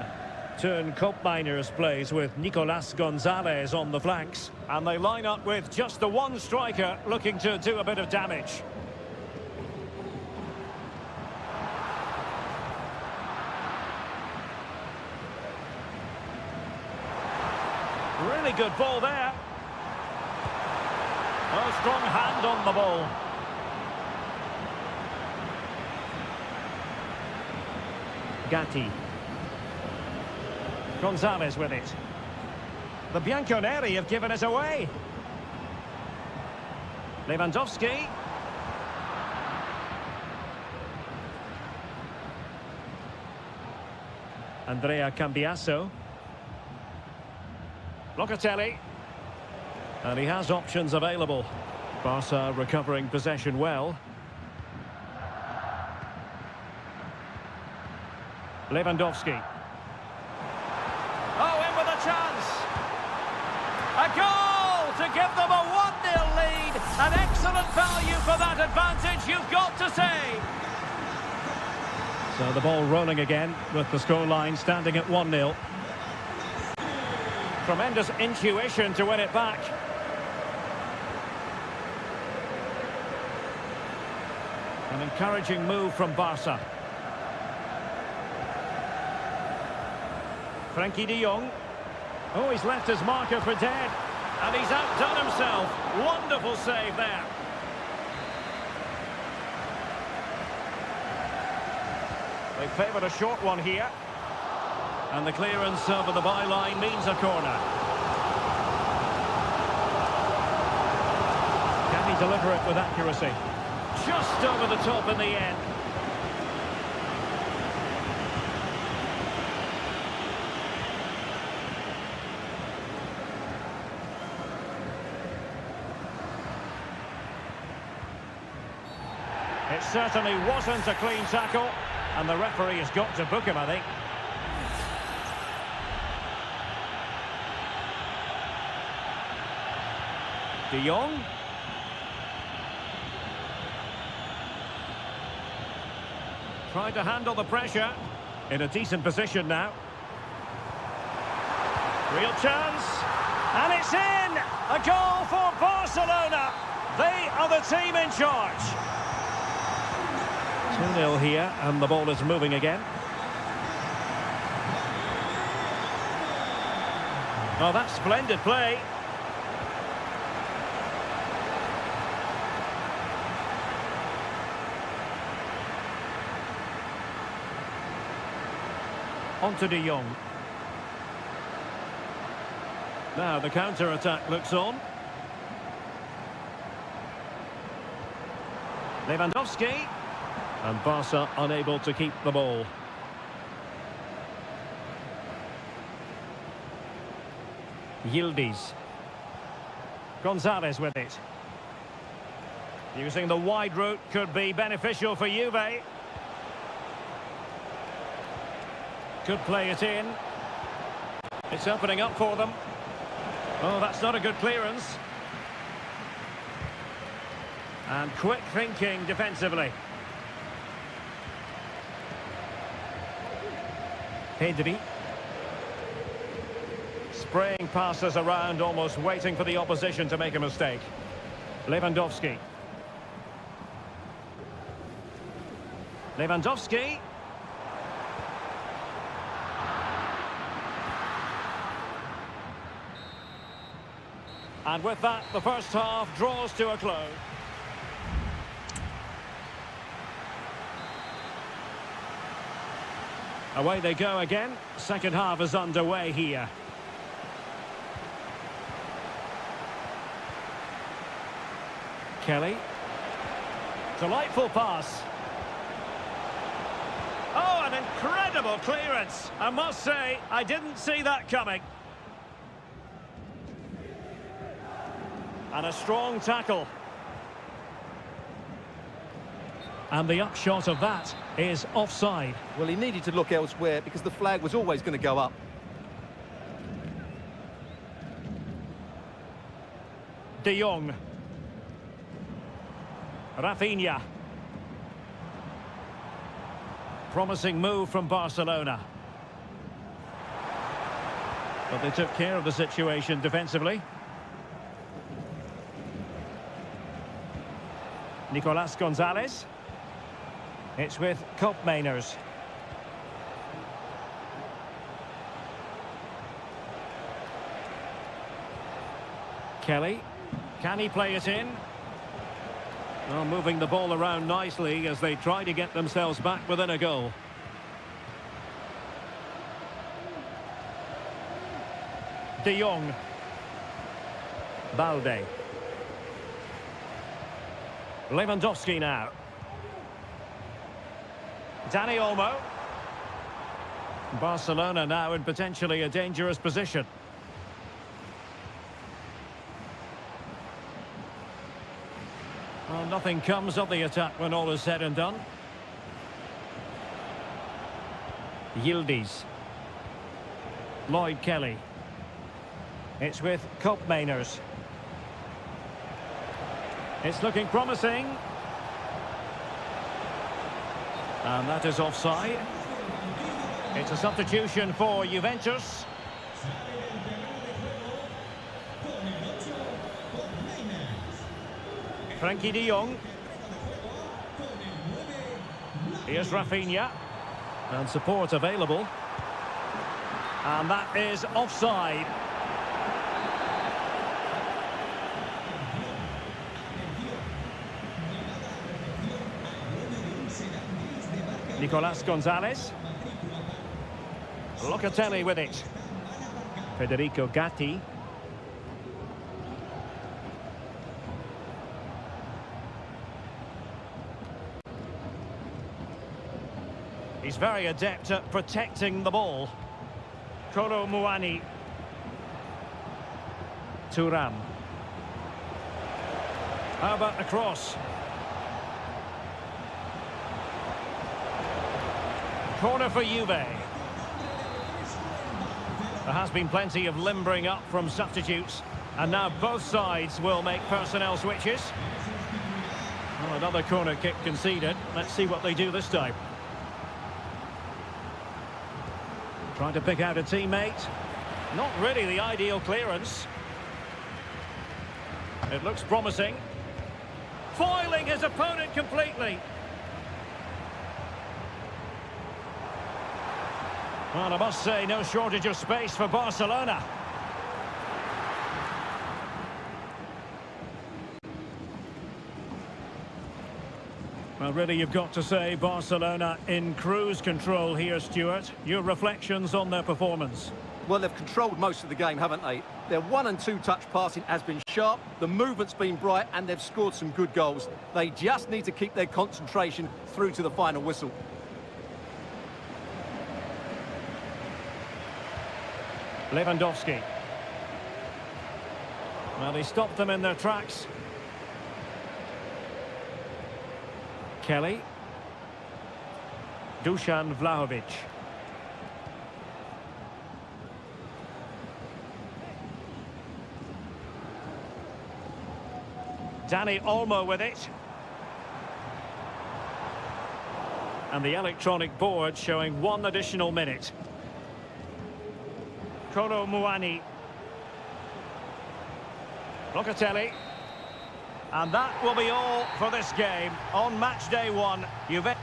[SPEAKER 1] Turn Koopmeiners plays with Nicolas Gonzalez on the flanks. And they line up with just the one striker looking to do a bit of damage. Really good ball there. Oh, strong hand on the ball. Gatti. Gonzalez with it. The Bianconeri have given it away. Lewandowski. Andrea Cambiasso. Locatelli. And he has options available. Barca recovering possession well. Lewandowski. Oh, in with a chance. A goal to give them a 1-0 lead. An excellent value for that advantage, you've got to say. So the ball rolling again with the scoreline standing at 1-0. Tremendous intuition to win it back. An encouraging move from Barca. Frenkie de Jong. Oh, he's left his marker for dead. And he's outdone himself. Wonderful save there. They favoured a short one here. And the clearance over the byline means a corner. Can he deliver it with accuracy? Just over the top in the end. It certainly wasn't a clean tackle, and the referee has got to book him, I think. De Jong. Trying to handle the pressure. In a decent position now. Real chance. And it's in! A goal for Barcelona. They are the team in charge. 2-0 here, and the ball is moving again. Oh, that's splendid play. On to De Jong. Now the counter-attack looks on. Lewandowski. And Barca unable to keep the ball. Yildiz. Gonzalez with it. Using the wide route could be beneficial for Juve. Could play it in. It's opening up for them. Oh, that's not a good clearance. And quick thinking defensively. Pedri. Spraying passes around, almost waiting for the opposition to make a mistake. Lewandowski. Lewandowski. And with that, the first half draws to a close. Away they go again. Second half is underway here. Kelly. Delightful pass. Oh, an incredible clearance. I must say, I didn't see that coming. And a strong tackle. And the upshot of that is offside.
[SPEAKER 2] Well, he needed to look elsewhere because the flag was always going to go up.
[SPEAKER 1] De Jong. Rafinha. Promising move from Barcelona. But they took care of the situation defensively. Nicolas Gonzalez. It's with Koopmeiners. Kelly. Can he play it in? Well, moving the ball around nicely as they try to get themselves back within a goal. De Jong. Balde. Lewandowski now. Dani Olmo. Barcelona now in potentially a dangerous position. Well, nothing comes of the attack when all is said and done. Yildiz. Lloyd Kelly. It's with Koopmeiners. It's looking promising. And that is offside. It's a substitution for Juventus. Frankie de Jong. Here's Rafinha. And support available. And that is offside. Nicolas Gonzalez. Locatelli with it. Federico Gatti. He's very adept at protecting the ball. Kolo Muani. Thuram. How about the cross? Corner for Juve. There has been plenty of limbering up from substitutes, and now both sides will make personnel switches. Well, another corner kick conceded. Let's see what they do this time. Trying to pick out a teammate. Not really the ideal clearance. It looks promising. Foiling his opponent completely. Well, I must say, no shortage of space for Barcelona. Well, really, you've got to say Barcelona in cruise control here, Stuart. Your reflections on their performance?
[SPEAKER 2] Well, they've controlled most of the game, haven't they? Their 1- and 2-touch passing has been sharp, the movement's been bright, and they've scored some good goals. They just need to keep their concentration through to the final whistle.
[SPEAKER 1] Lewandowski. Well, he stopped them in their tracks. Kelly. Dusan Vlahovic. Dani Olmo with it. And the electronic board showing 1 additional minute. Kolo Muani. Locatelli. And that will be all for this game on match day 1. Juventus.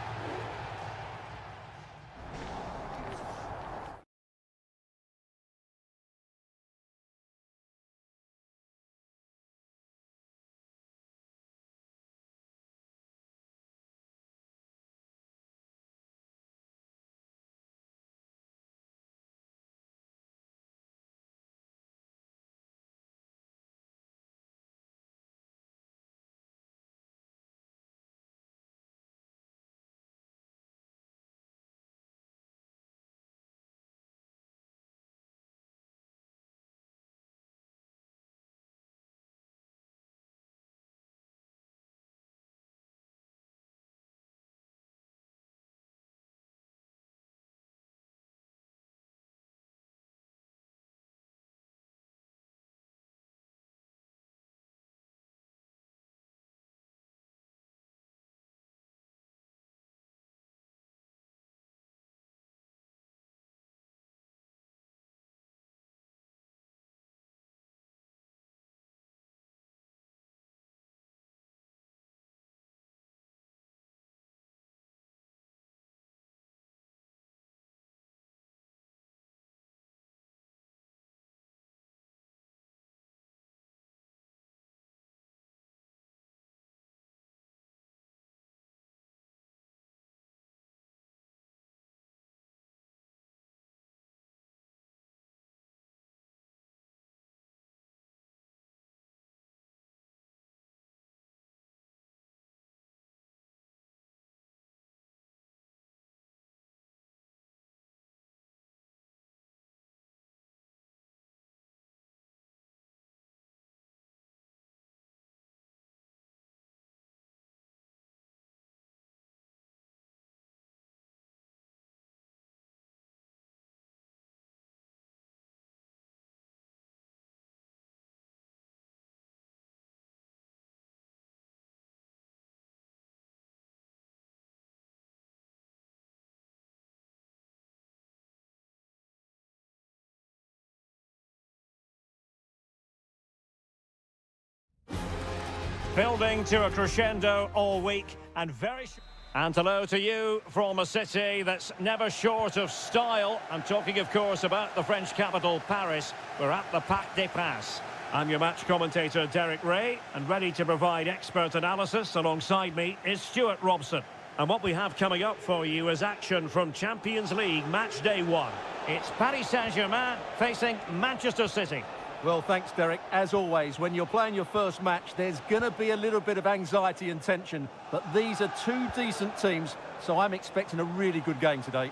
[SPEAKER 1] Building to a crescendo all week and very... And hello to you from a city that's never short of style. I'm talking, of course, about the French capital, Paris. We're at the Parc des Princes. I'm your match commentator, Derek Ray, and ready to provide expert analysis alongside me is Stuart Robson. And what we have coming up for you is action from Champions League match day 1. It's Paris Saint-Germain facing Manchester City.
[SPEAKER 2] Well, thanks, Derek. As always, when you're playing your first match, there's going to be a little bit of anxiety and tension. But these are two decent teams, so I'm expecting a really good game today.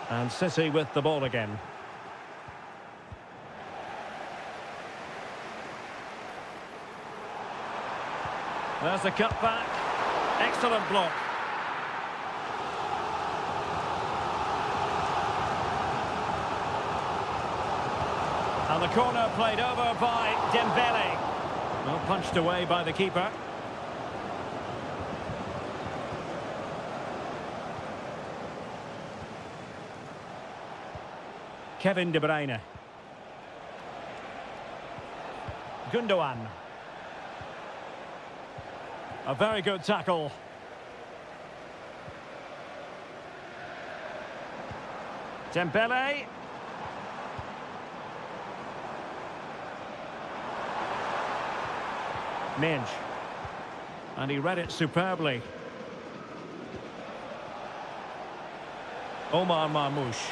[SPEAKER 1] And City with the ball again. There's the cut back. Excellent block. And the corner played over by Dembele. Well, punched away by the keeper. Kevin De Bruyne. Gundogan. A very good tackle. Dembele. Minge. And he read it superbly. Omar Marmoush.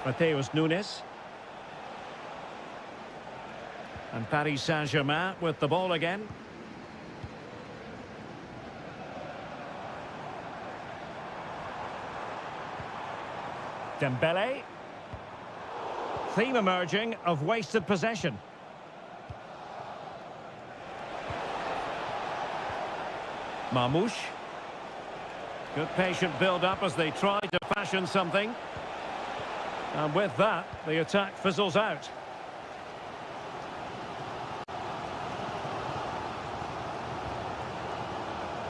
[SPEAKER 1] Mateus Nunes. And Paris Saint-Germain with the ball again. Dembele. Theme emerging of wasted possession. Marmoush. Good patient build-up as they try to fashion something. And with that, the attack fizzles out.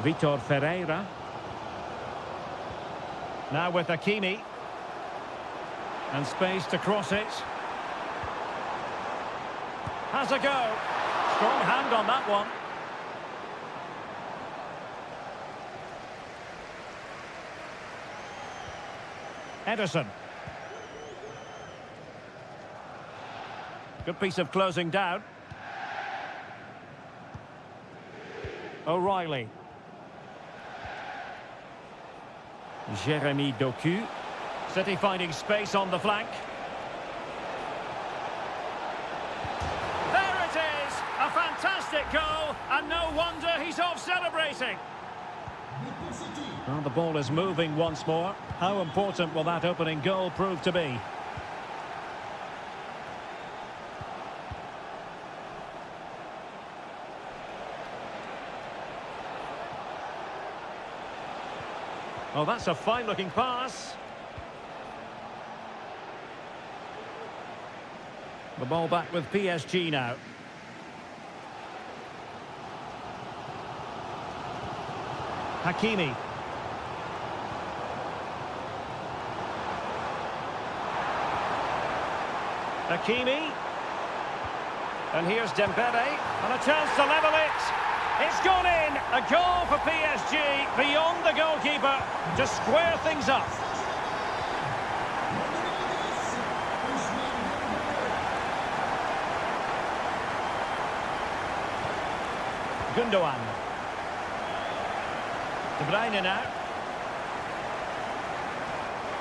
[SPEAKER 1] Vitor Ferreira. Now with Hakimi. And space to cross it. Has a go. Strong hand on that one. Ederson. Good piece of closing down. O'Reilly. Jeremy Doku. City finding space on the flank. There it is! A fantastic goal, and no wonder he's off celebrating. Well, the ball is moving once more. How important will that opening goal prove to be? Oh, that's a fine-looking pass. The ball back with PSG now. Hakimi. Hakimi. And here's Dembele. And a chance to level it. It's gone in. A goal for PSG beyond the goalkeeper to square things up. Gundogan. De Bruyne now.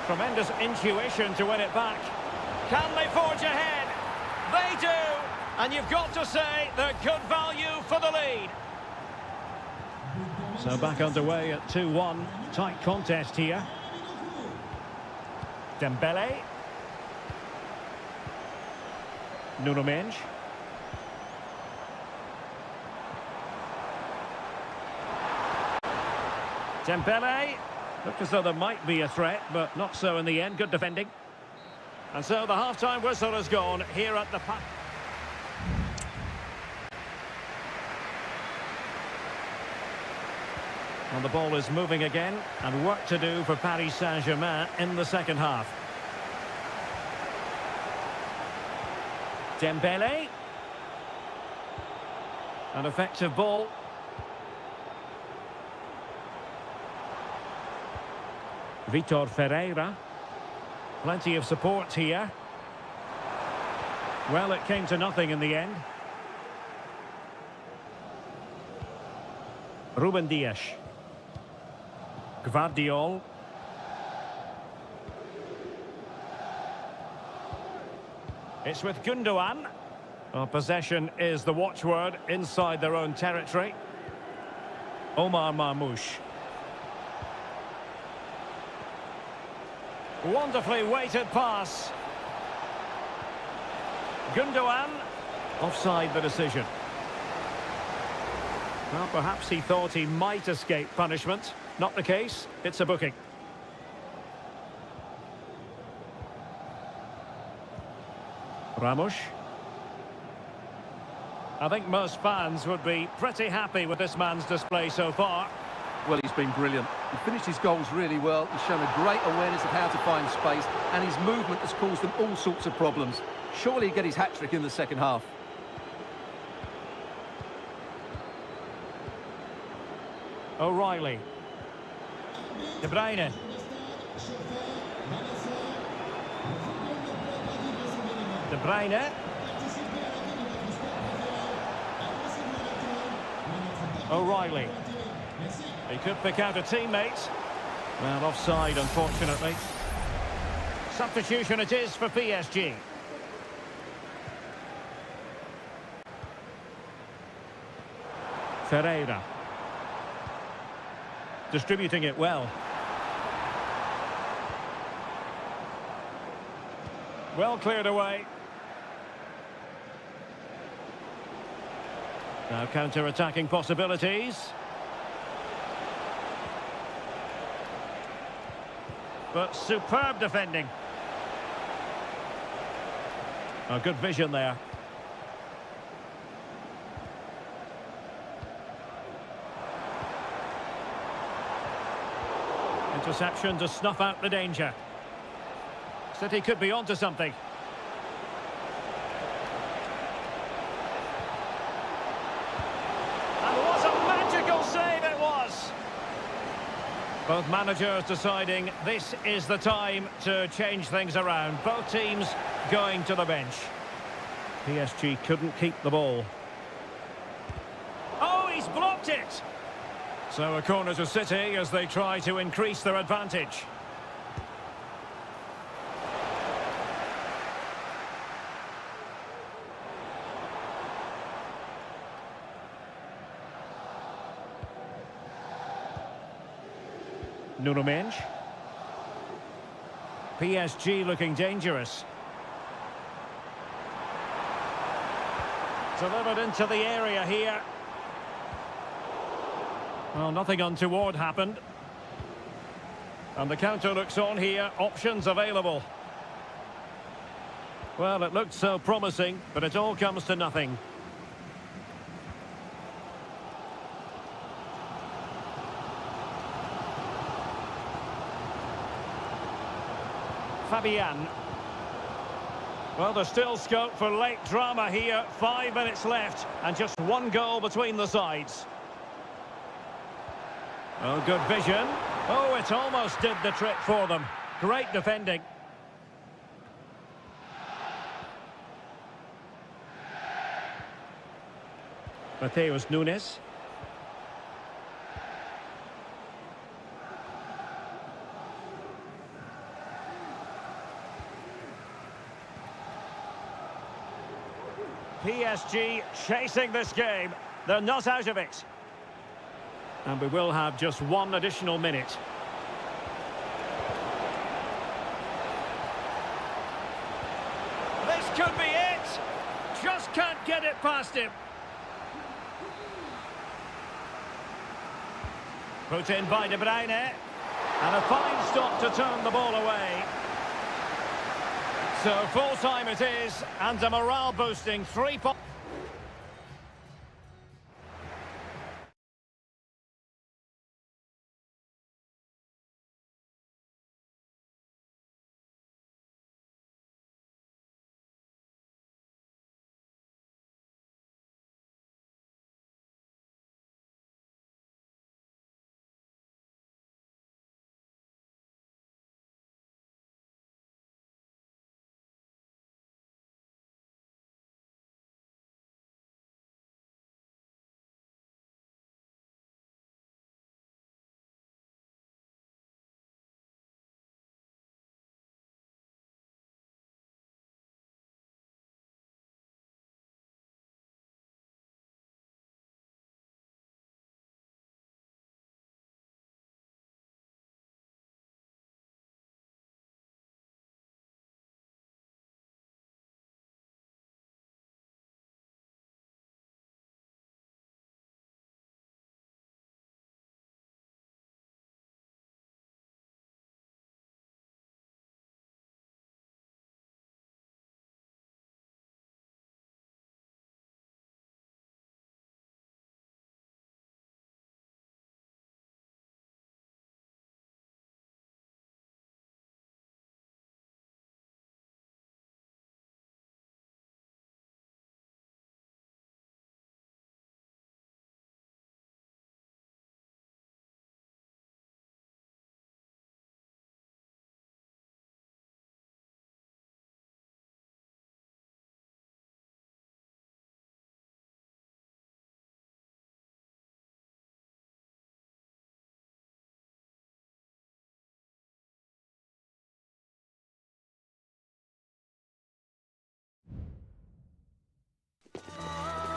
[SPEAKER 1] Tremendous intuition to win it back. Can they forge ahead? They do! And you've got to say they're good value for the lead. So back underway at 2-1. Tight contest here. Dembele. Nuno Mendes. Dembele. Looked as though there might be a threat, but not so in the end. Good defending. And so the half-time whistle has gone here at the... And the ball is moving again, and work to do for Paris Saint-Germain in the second half. Dembele. An effective ball. Vitor Ferreira. Plenty of support here. Well, it came to nothing in the end. Ruben Dias. Gvardiol. It's with Gundogan. Well, possession is the watchword inside their own territory. Omar Marmoush. Wonderfully weighted pass. Gundogan. Offside the decision. Well, perhaps he thought he might escape punishment. Not the case. It's a booking. Ramos. I think most fans would be pretty happy with this man's display so far.
[SPEAKER 2] Well, he's been brilliant. He finished his goals really well. He's shown a great awareness of how to find space, and his movement has caused them all sorts of problems. Surely he'll get his hat-trick in the second half.
[SPEAKER 1] O'Reilly. De Bruyne. De Bruyne. O'Reilly. He could pick out a teammate. Well, offside, unfortunately. Substitution it is for PSG. Ferreira. Distributing it well. Well cleared away. Now counter-attacking possibilities. But superb defending. Oh, good vision there. Interception to snuff out the danger. City could be onto something. And what a magical save it was! Both managers deciding this is the time to change things around. Both teams going to the bench. PSG couldn't keep the ball. Oh, he's blocked it! So a corner to City as they try to increase their advantage. Nuno Mendes. PSG looking dangerous. Delivered into the area here. Well, nothing untoward happened. And the counter looks on here. Options available. Well, it looked so promising, but it all comes to nothing. Fabian. Well, there's still scope for late drama here. 5 minutes left and just one goal between the sides. Oh, good vision. Oh, it almost did the trick for them. Great defending. Mateus Nunes. PSG chasing this game. They're not out of it. And we will have just one additional minute. This could be it. Just can't get it past him. Put in by De Bruyne. And a fine stop to turn the ball away. So full time it is, and a morale boosting 3 points.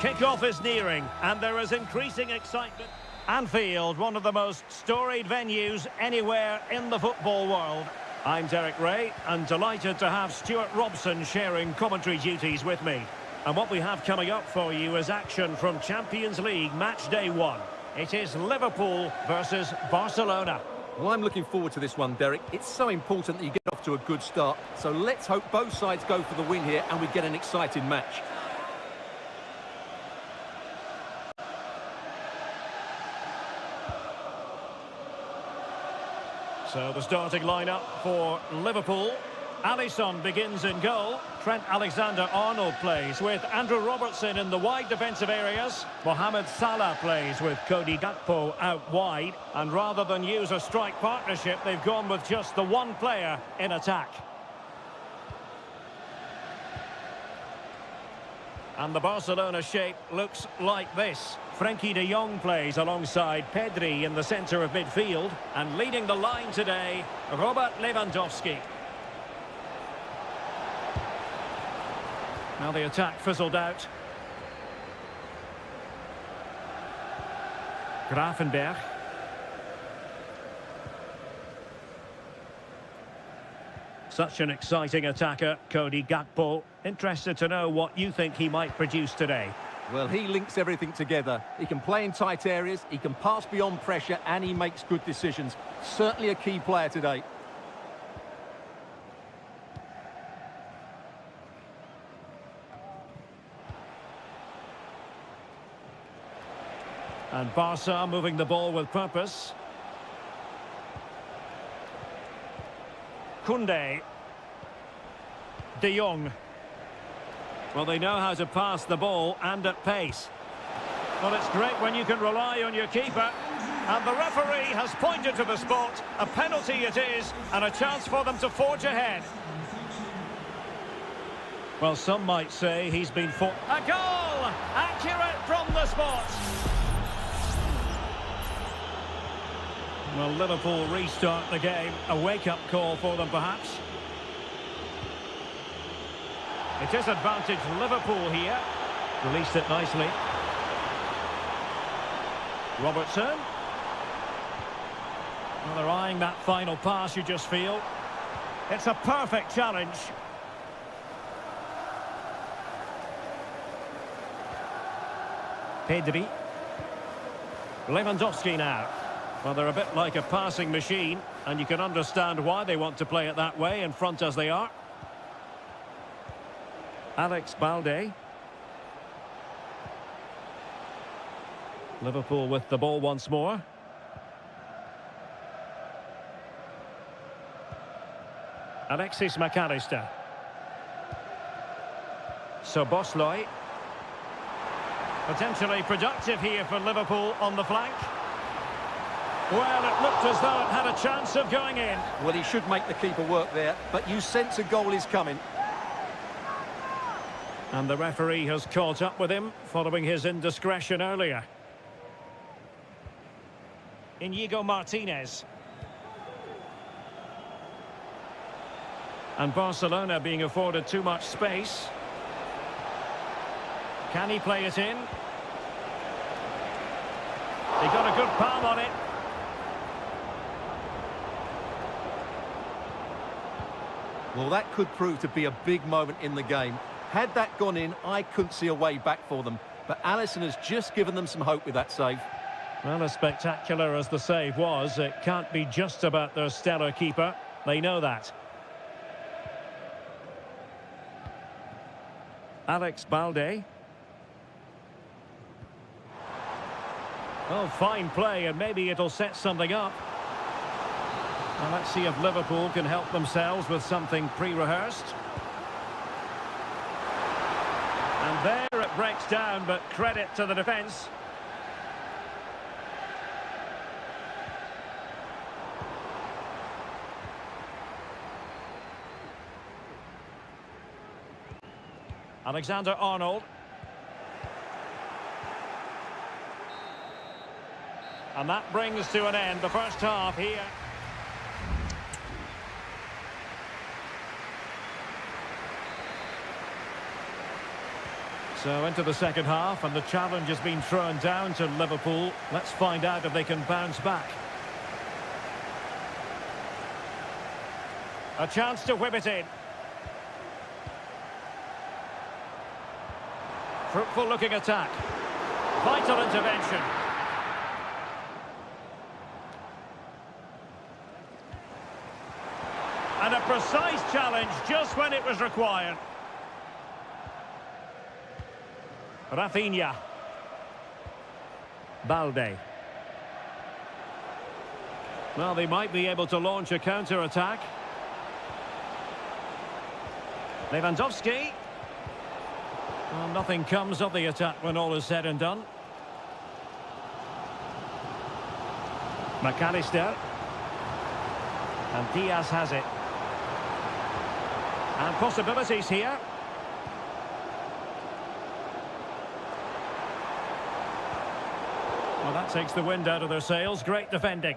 [SPEAKER 1] Kick-off is nearing, and there is increasing excitement. Anfield, one of the most storied venues anywhere in the football world. I'm Derek Ray, and delighted to have Stuart Robson sharing commentary duties with me. And what we have coming up for you is action from Champions League match day 1. It is Liverpool versus Barcelona.
[SPEAKER 2] Well, I'm looking forward to this one, Derek. It's so important that you get off to a good start. So let's hope both sides go for the win here and we get an exciting match.
[SPEAKER 1] So the starting lineup for Liverpool. Alisson begins in goal. Trent Alexander-Arnold plays with Andrew Robertson in the wide defensive areas. Mohamed Salah plays with Cody Gakpo out wide. And rather than use a strike partnership, they've gone with just the one player in attack. And the Barcelona shape looks like this. Frenkie de Jong plays alongside Pedri in the centre of midfield. And leading the line today, Robert Lewandowski. Now the attack fizzled out. Gravenberch. Such an exciting attacker, Cody Gakpo. Interested to know what you think he might produce today.
[SPEAKER 2] Well, he links everything together. He can play in tight areas, he can pass beyond pressure, and he makes good decisions. Certainly a key player today.
[SPEAKER 1] And Barca moving the ball with purpose. Koundé. De Jong. Well, they know how to pass the ball and at pace. Well, it's great when you can rely on your keeper. And the referee has pointed to the spot. A penalty it is, and a chance for them to forge ahead. Well, some might say he's been for a goal! Accurate from the spot. Well, Liverpool restart the game. A wake-up call for them, perhaps. It is advantage Liverpool here. Released it nicely. Robertson. Well, they're eyeing that final pass, you just feel. It's a perfect challenge. Pedri. Lewandowski now. Well, they're a bit like a passing machine, and you can understand why they want to play it that way, in front as they are. Alex Balde. Liverpool with the ball once more. Alexis McAllister. Szoboszlai. Potentially productive here for Liverpool on the flank. Well, it looked as though it had a chance of going in.
[SPEAKER 2] Well, he should make the keeper work there, but you sense a goal is coming.
[SPEAKER 1] And the referee has caught up with him following his indiscretion earlier. Inigo Martinez. And Barcelona being afforded too much space. Can he play it in? He got a good palm on it.
[SPEAKER 2] Well, that could prove to be a big moment in the game. Had that gone in, I couldn't see a way back for them. But Alisson has just given them some hope with that save.
[SPEAKER 1] Well, as spectacular as the save was, it can't be just about their stellar keeper. They know that. Alex Balde. Oh, fine play, and maybe it'll set something up. Well, let's see if Liverpool can help themselves with something pre-rehearsed. And there it breaks down, but credit to the defence. Alexander-Arnold. And that brings to an end the first half here. So into the second half, and the challenge has been thrown down to Liverpool. Let's find out if they can bounce back. A chance to whip it in. Fruitful looking attack. Vital intervention. And a precise challenge just when it was required. Rafinha. Balde. Well, they might be able to launch a counter-attack. Lewandowski. Well, nothing comes of the attack when all is said and done. McAllister. And Diaz has it. And possibilities here. Well, that takes the wind out of their sails. Great defending.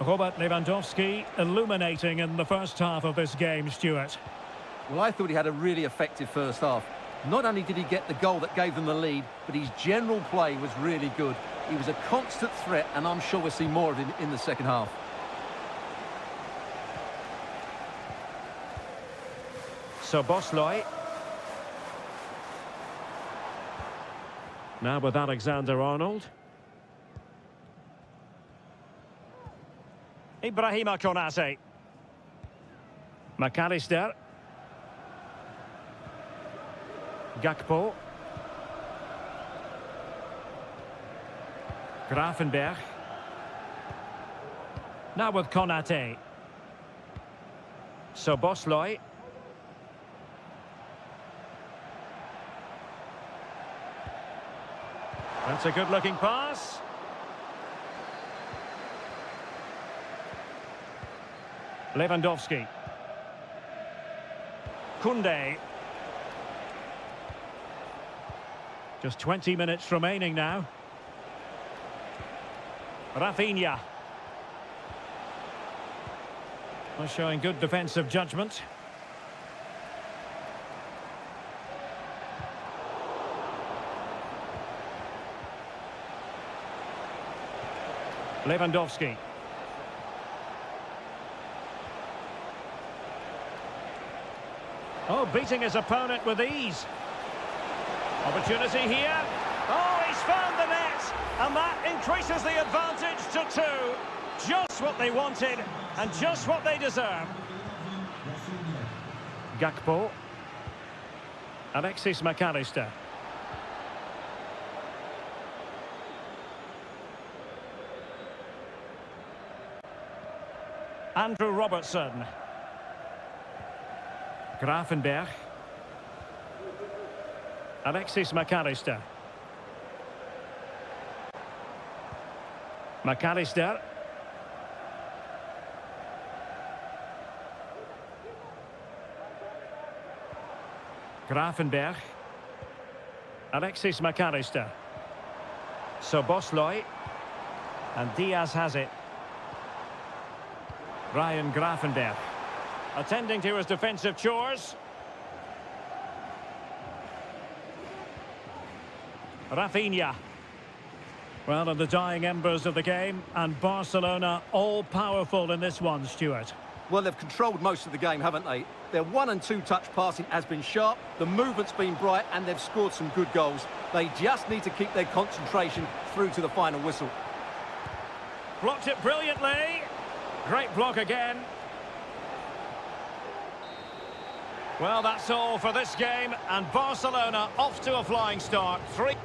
[SPEAKER 1] Robert Lewandowski illuminating in the first half of this game, Stuart.
[SPEAKER 2] Well, I thought he had a really effective first half. Not only did he get the goal that gave them the lead, but his general play was really good. He was a constant threat, and I'm sure we'll see more of him in the second half.
[SPEAKER 1] So Bosley. Now with Alexander-Arnold. Ibrahima Konate. McAllister. Gakpo. Gravenberg. Now with Konate. So Bosley. That's a good-looking pass. Lewandowski. Koundé. Just 20 minutes remaining now. Rafinha. Well, showing good defensive judgment. Lewandowski. Oh, beating his opponent with ease. Opportunity here. Oh, he's found the net. And that increases the advantage to 2. Just what they wanted and just what they deserve. Gakpo. Alexis McAllister. Andrew Robertson. Gravenberg. Alexis McAllister. McAllister. Gravenberg. Alexis McAllister. So Bosley. And Diaz has it. Ryan Gravenberg. Attending to his defensive chores. Rafinha. Well, in the dying embers of the game, and Barcelona all-powerful in this one, Stuart.
[SPEAKER 2] Well, they've controlled most of the game, haven't they? Their 1- and 2-touch passing has been sharp, the movement's been bright, and they've scored some good goals. They just need to keep their concentration through to the final whistle.
[SPEAKER 1] Blocked it brilliantly. Great block again. Well, that's all for this game, and Barcelona off to a flying start. 3.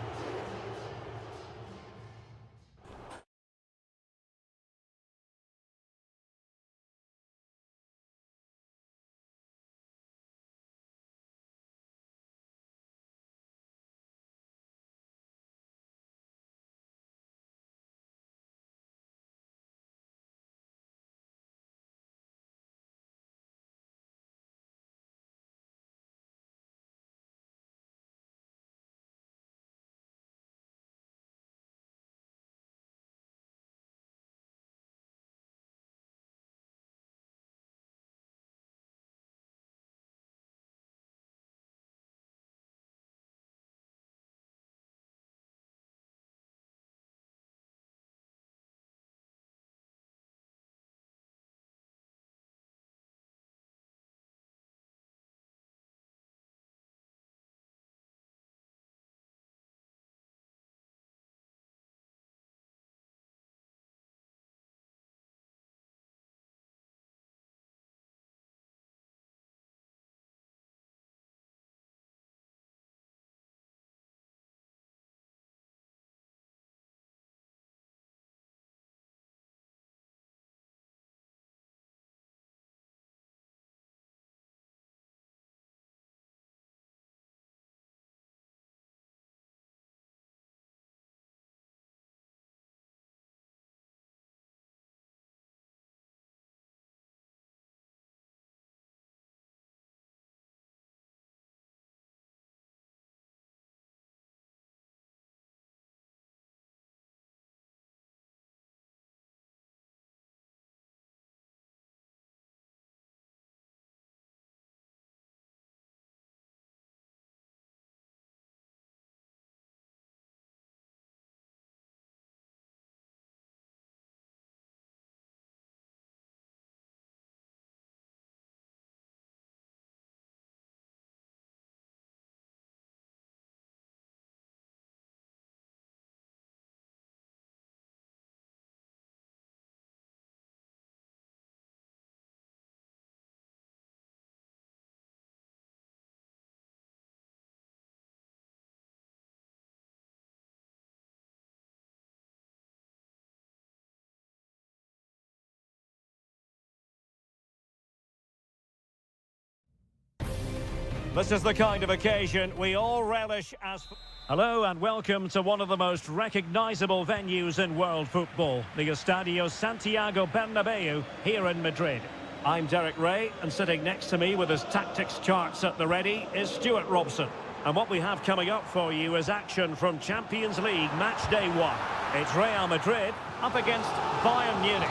[SPEAKER 1] This is the kind of occasion we all relish as... Hello and welcome to one of the most recognisable venues in world football, the Estadio Santiago Bernabeu here in Madrid. I'm Derek Ray, and sitting next to me with his tactics charts at the ready is Stuart Robson. And what we have coming up for you is action from Champions League match day 1. It's Real Madrid up against Bayern Munich.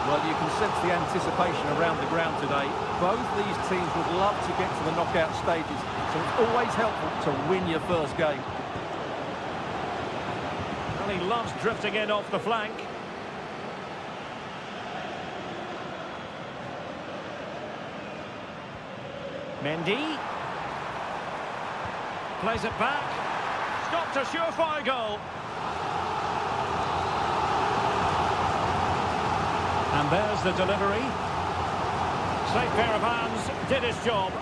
[SPEAKER 2] Well, you can sense the anticipation around the ground today. Both these teams would love to get to the knockout stages, so it's always helpful to win your first game.
[SPEAKER 1] Well, he loves drifting in off the flank. Mendy. Plays it back. Stopped a surefire goal. And there's the delivery. Safe pair of hands, did his job.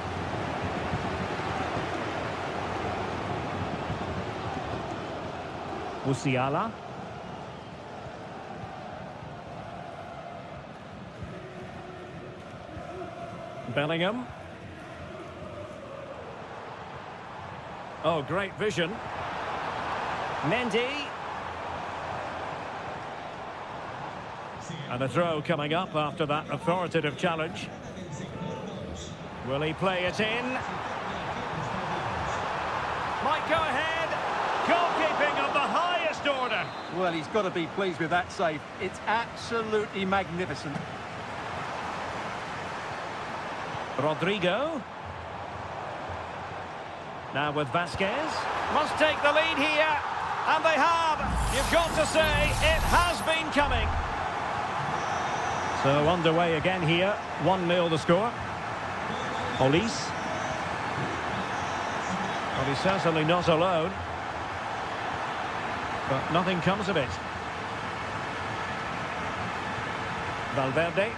[SPEAKER 1] Musiala. Bellingham. Oh, great vision. Mendy. And a throw coming up after that authoritative challenge. Will he play it in? Might go ahead. Goalkeeping of the highest order.
[SPEAKER 2] Well, he's got to be pleased with that save. It's absolutely magnificent.
[SPEAKER 1] Rodrigo. Now with Vasquez. Must take the lead here. And they have. You've got to say, it has been coming. So underway again here. 1-0 the score. Olise. Well, he's certainly not alone. But nothing comes of it. Valverde.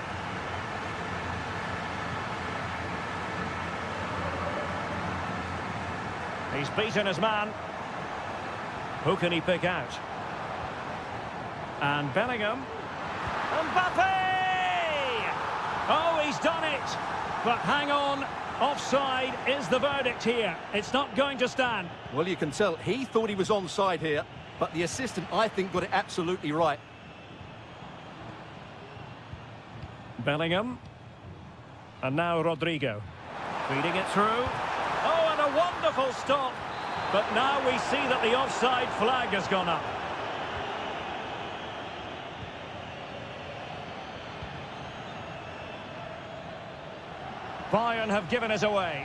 [SPEAKER 1] He's beaten his man. Who can he pick out? And Bellingham. Mbappe! Oh, he's done it! But hang on, offside is the verdict here. It's not going to stand.
[SPEAKER 2] Well, you can tell he thought he was onside here, but the assistant, I think, got it absolutely right.
[SPEAKER 1] Bellingham. And now Rodrigo. Feeding it through. Oh, and a wonderful stop. But now we see that the offside flag has gone up. Bayern have given us away.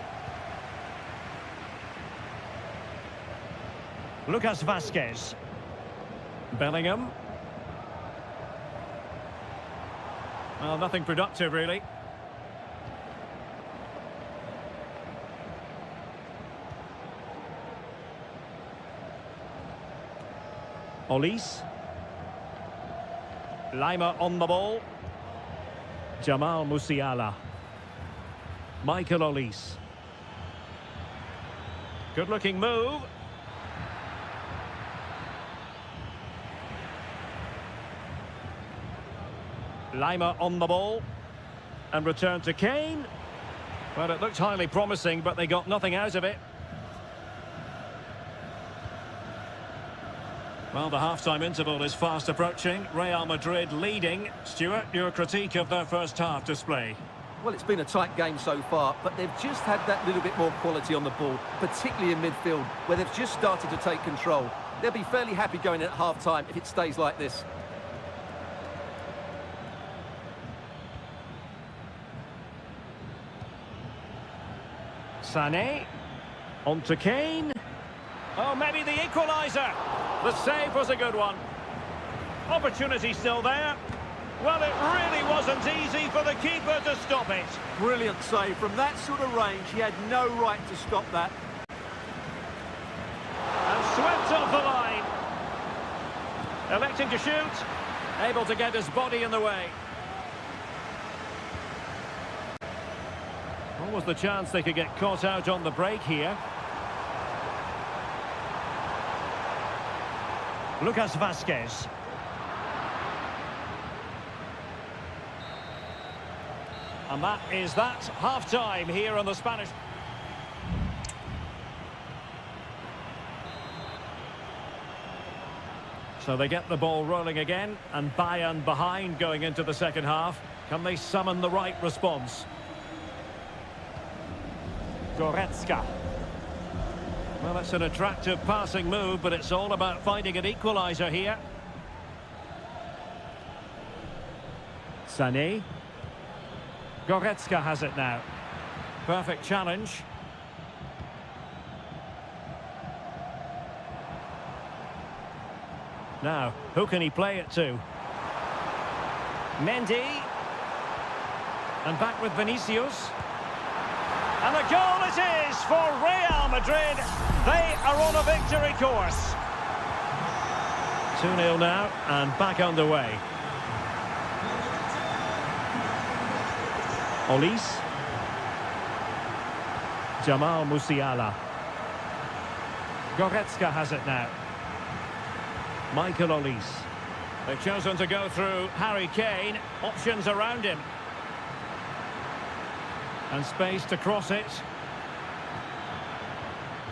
[SPEAKER 1] Lucas Vasquez. Bellingham. Well, nothing productive, really. Olise. Lima on the ball. Jamal Musiala. Michael Olise. Good-looking move. Lima on the ball. And return to Kane. Well, it looked highly promising, but they got nothing out of it. Well, the half-time interval is fast approaching. Real Madrid leading. Stuart, your critique of their first half display.
[SPEAKER 2] Well, it's been a tight game so far, but they've just had that little bit more quality on the ball, particularly in midfield, where they've just started to take control. They'll be fairly happy going in at half-time if it stays like this.
[SPEAKER 1] Sané. On to Kane. Oh, maybe the equaliser. The save was a good one. Opportunity still there. Well, it really wasn't easy for the keeper to stop it.
[SPEAKER 2] Brilliant save. From that sort of range, he had no right to stop that.
[SPEAKER 1] And swept off the line. Electing to shoot. Able to get his body in the way. What was the chance they could get caught out on the break here? Lucas Vasquez. And that is that. Half-time here on the Spanish. So they get the ball rolling again, and Bayern behind going into the second half. Can they summon the right response? Goretzka. Well, it's an attractive passing move, but it's all about finding an equaliser here. Sané. Goretzka has it now. Perfect challenge. Now, who can he play it to? Mendy. And back with Vinicius. And a goal it is for Real Madrid. They are on a victory course. 2-0 now, and back underway. Olise. Jamal Musiala. Goretzka has it now. Michael Olise. They've chosen to go through Harry Kane. Options around him. And space to cross it.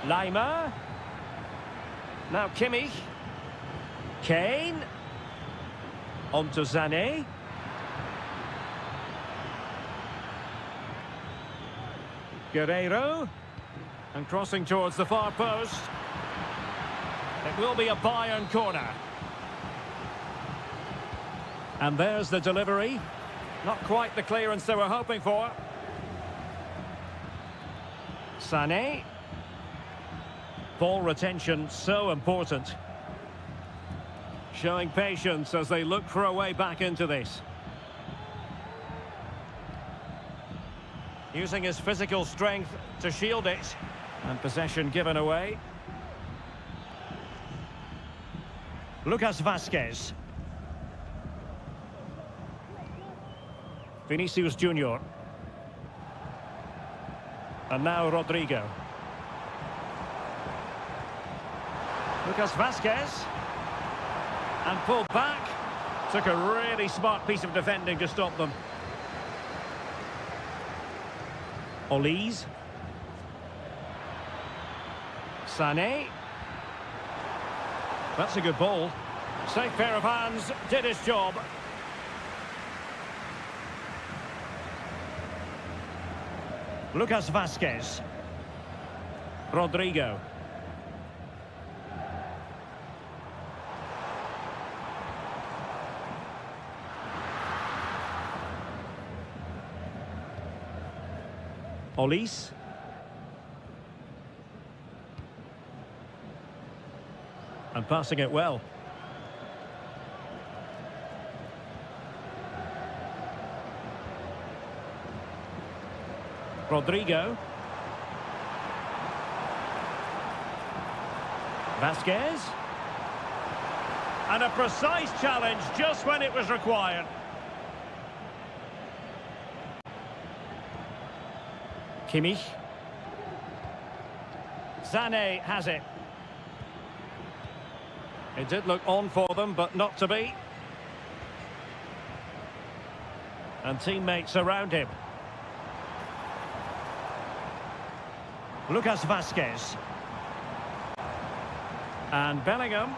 [SPEAKER 1] Lima. Now Kimmich. Kane. On to Sané. Guerreiro. And crossing towards the far post. It will be a Bayern corner. And there's the delivery. Not quite the clearance they were hoping for. Sané. Ball retention so important. Showing patience as they look for a way back into this. Using his physical strength to shield it. And possession given away. Lucas Vazquez. Vinicius Junior. And now Rodrigo. Lucas Vazquez. And pulled back. Took a really smart piece of defending to stop them. Olise. Sané. That's a good ball. Safe pair of hands, did his job. Lucas Vazquez. Rodrigo. Olise. And passing it well. Rodrigo. Vazquez. And a precise challenge just when it was required. Kimmich. Sané has it. It did look on for them, but not to be. And teammates around him. Lucas Vazquez. And Bellingham.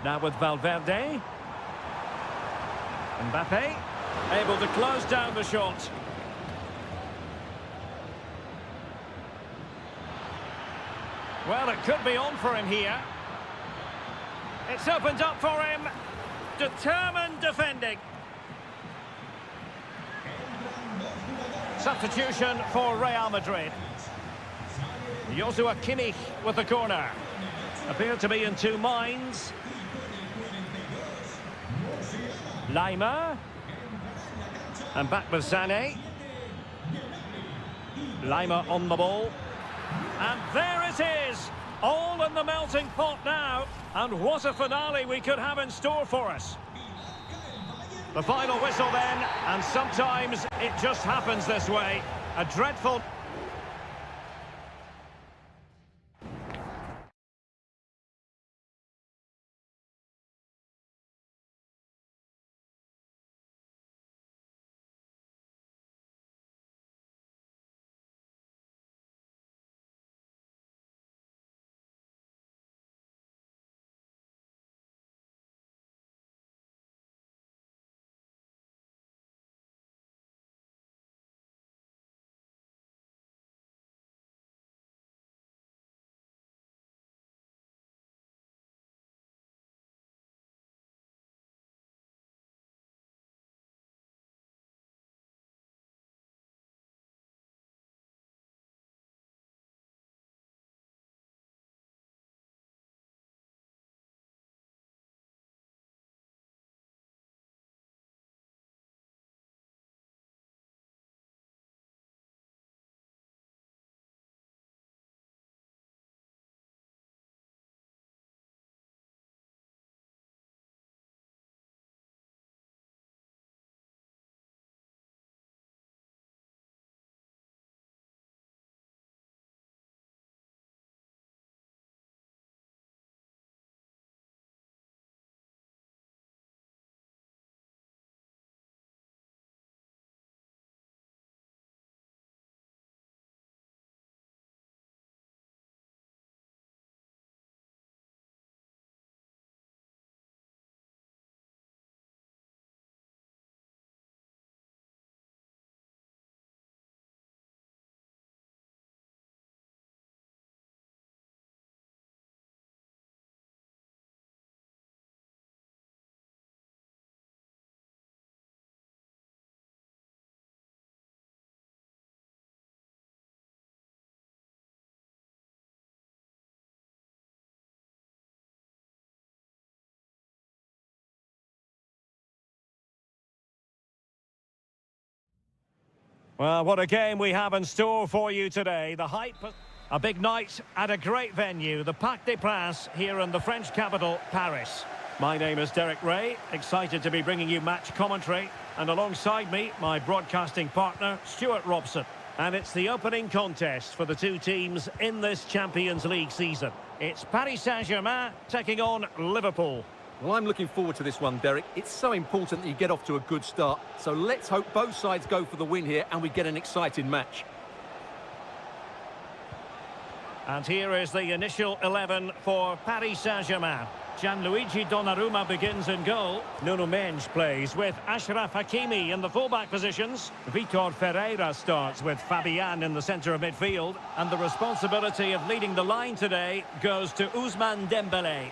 [SPEAKER 1] Now with Valverde. Mbappe. Able to close down the shot. Well, it could be on for him here. It's opened up for him. Determined defending. Substitution for Real Madrid. Joshua Kimmich with the corner. Appeared to be in two minds. Lima. And back with Sané. Lima on the ball. And there it is. All in the melting pot now. And what a finale we could have in store for us. The final whistle then, and sometimes it just happens this way. A dreadful... Well, what a game we have in store for you today. The hype, a big night at a great venue, the Parc des Princes here in the French capital, Paris. My name is Derek Ray, excited to be bringing you match commentary. And alongside me, my broadcasting partner, Stuart Robson. And it's the opening contest for the two teams in this Champions League season. It's Paris Saint-Germain taking on Liverpool.
[SPEAKER 2] Well, I'm looking forward to this one, Derek. It's so important that you get off to a good start. So let's hope both sides go for the win here and we get an exciting match.
[SPEAKER 1] And here is the initial 11 for Paris Saint-Germain. Gianluigi Donnarumma begins in goal. Nuno Mendes plays with Achraf Hakimi in the fullback positions. Vitor Ferreira starts with Fabian in the centre of midfield. And the responsibility of leading the line today goes to Ousmane Dembélé.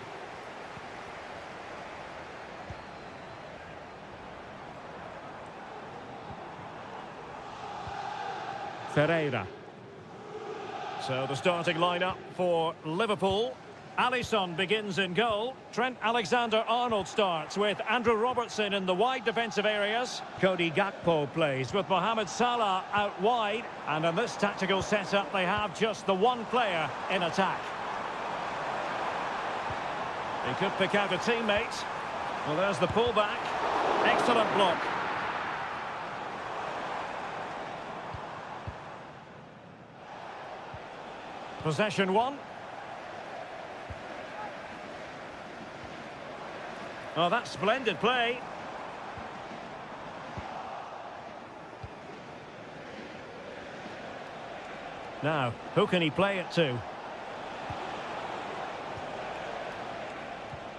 [SPEAKER 1] Ferreira. So the starting lineup for Liverpool. Alisson begins in goal. Trent Alexander-Arnold starts with Andrew Robertson in the wide defensive areas. Cody Gakpo plays with Mohamed Salah out wide. And in this tactical setup, they have just the one player in attack. He could pick out a teammate. Well, there's the pullback. Excellent block. Possession one. Oh, that's splendid play. Now, who can he play it to?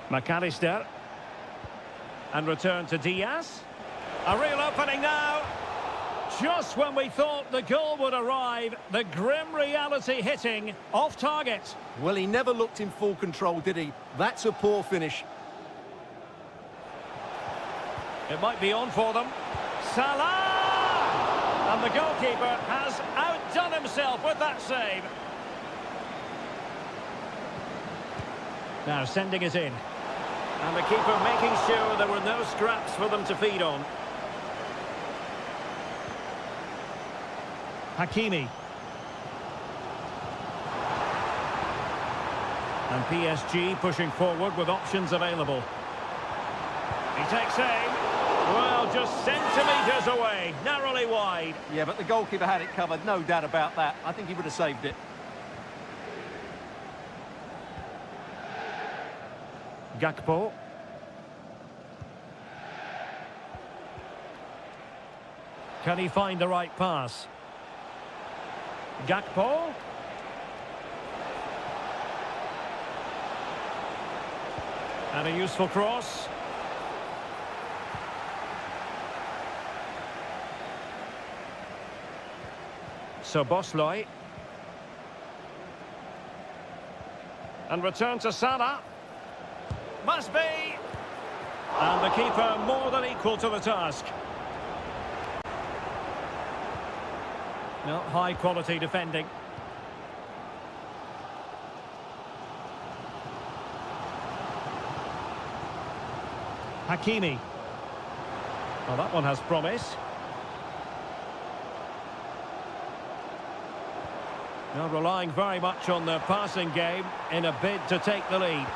[SPEAKER 1] McAllister. And return to Diaz. A real opening now. Just when we thought the goal would arrive, the grim reality hitting off target.
[SPEAKER 2] Well, he never looked in full control, did he? That's a poor finish.
[SPEAKER 1] It might be on for them. Salah! And the goalkeeper has outdone himself with that save. Now sending it in. And the keeper making sure there were no scraps for them to feed on. Hakimi. And PSG pushing forward with options available. He takes aim. Well, just centimetres away, narrowly wide.
[SPEAKER 2] Yeah, but the goalkeeper had it covered, no doubt about that. I think he would have saved it.
[SPEAKER 1] Gakpo. Can he find the right pass? Gakpo. And a useful cross. So Bosley. And return to Salah. Must be. And the keeper more than equal to the task. No, high quality defending. Hakimi. Well, that one has promise. Now relying very much on their passing game in a bid to take the lead.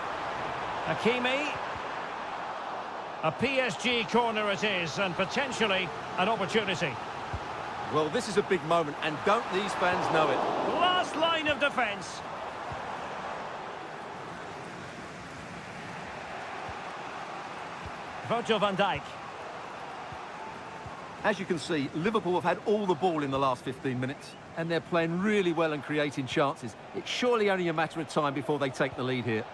[SPEAKER 1] Hakimi. A PSG corner it is, and potentially an opportunity.
[SPEAKER 2] Well, this is a big moment, and don't these fans know it?
[SPEAKER 1] Last line of defence. Virgil van Dijk.
[SPEAKER 2] As you can see, Liverpool have had all the ball in the last 15 minutes, and they're playing really well and creating chances. It's surely only a matter of time before they take the lead here.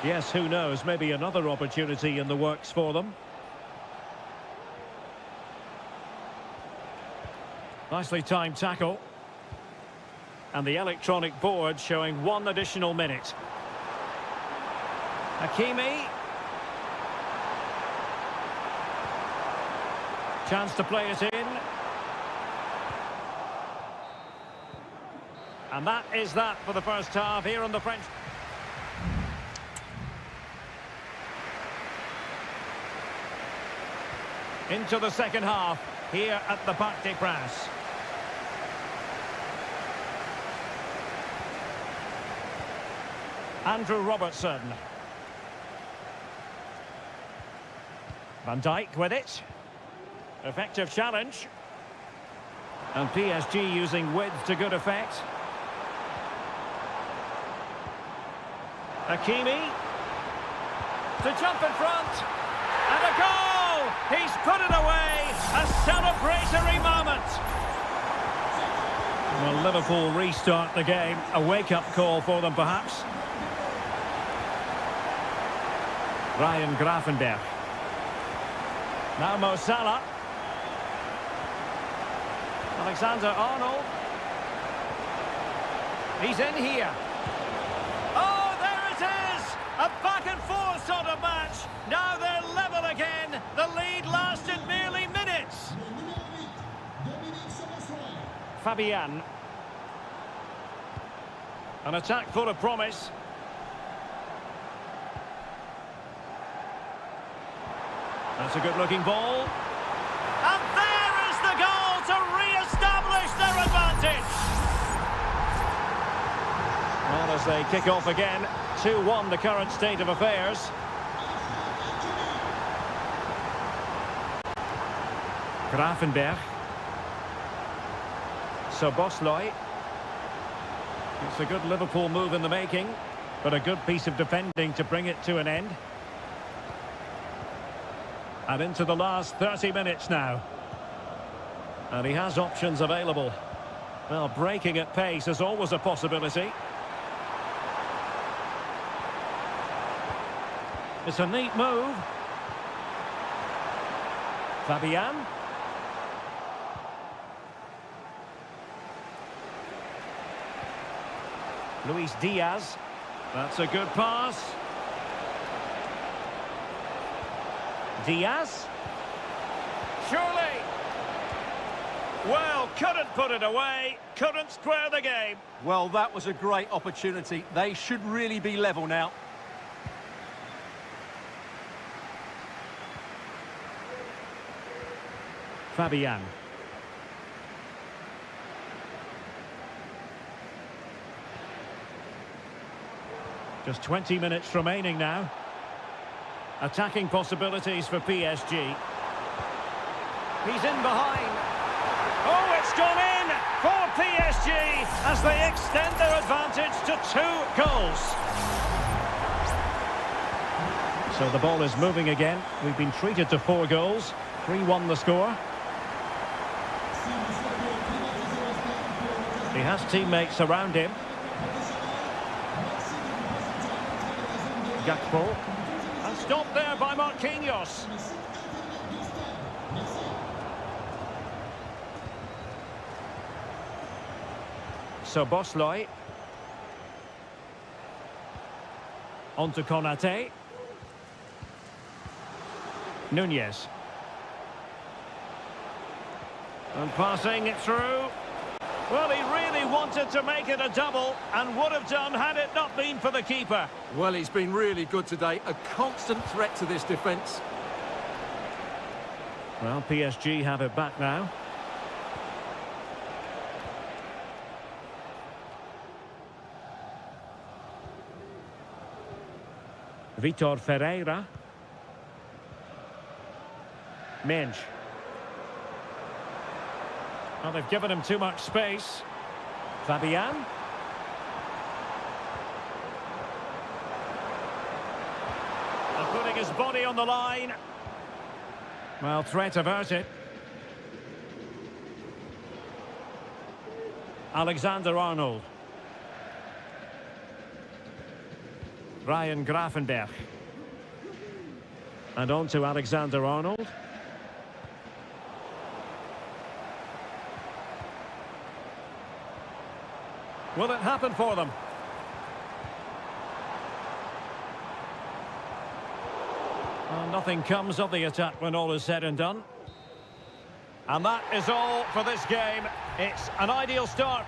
[SPEAKER 1] Yes, who knows? Maybe another opportunity in the works for them. Nicely timed tackle. And the electronic board showing one additional minute. Hakimi. Chance to play it in. And that is that for the first half here on the French. into the second half here at the Parc des Princes. Andrew Robertson. Van Dijk with it. Effective challenge. And PSG using width to good effect. Hakimi. To jump in front. And a goal! He's put it away. A celebratory moment. Well, Liverpool restart the game. A wake-up call for them, perhaps. Ryan Gravenberch. Now Mo Salah. Alexander-Arnold. He's in here. Oh, there it is! A back-and-forth sort of match. Now they're level again. The lead lasted merely minutes. Fabian. An attack full of promise. That's a good-looking ball. And there is the goal to re-establish their advantage. Well, as they kick off again, 2-1 the current state of affairs. Gravenberch. Szoboszlai. It's a good Liverpool move in the making, but a good piece of defending to bring it to an end. And into the last 30 minutes now. And he has options available. Well, breaking at pace is always a possibility. It's a neat move. Fabian. Luis Diaz. That's a good pass. Diaz. Surely. Well, couldn't put it away. Couldn't square the game.
[SPEAKER 2] Well, that was a great opportunity. They should really be level now.
[SPEAKER 1] Fabian. Just 20 minutes remaining now. Attacking possibilities for PSG. He's in behind. Oh, it's gone in for PSG as they extend their advantage to 2 goals. So the ball is moving again. We've been treated to 4 goals. 3-1 the score. He has teammates around him. Gakpo. And stopped there by Marquinhos. Szoboszlai. On to Konate. Nunez. And passing it through. Well, he really wanted to make it a double and would have done had it not been for the keeper.
[SPEAKER 2] Well, he's been really good today. A constant threat to this defence.
[SPEAKER 1] Well, PSG have it back now. Vitor Ferreira. Mensch. Well, they've given him too much space. Fabian. And putting his body on the line. Well, threat averted. Alexander-Arnold. Ryan Gravenberch. And on to Alexander-Arnold. Will it happen for them? Well, nothing comes of the attack when all is said and done. And that is all for this game. It's an ideal start.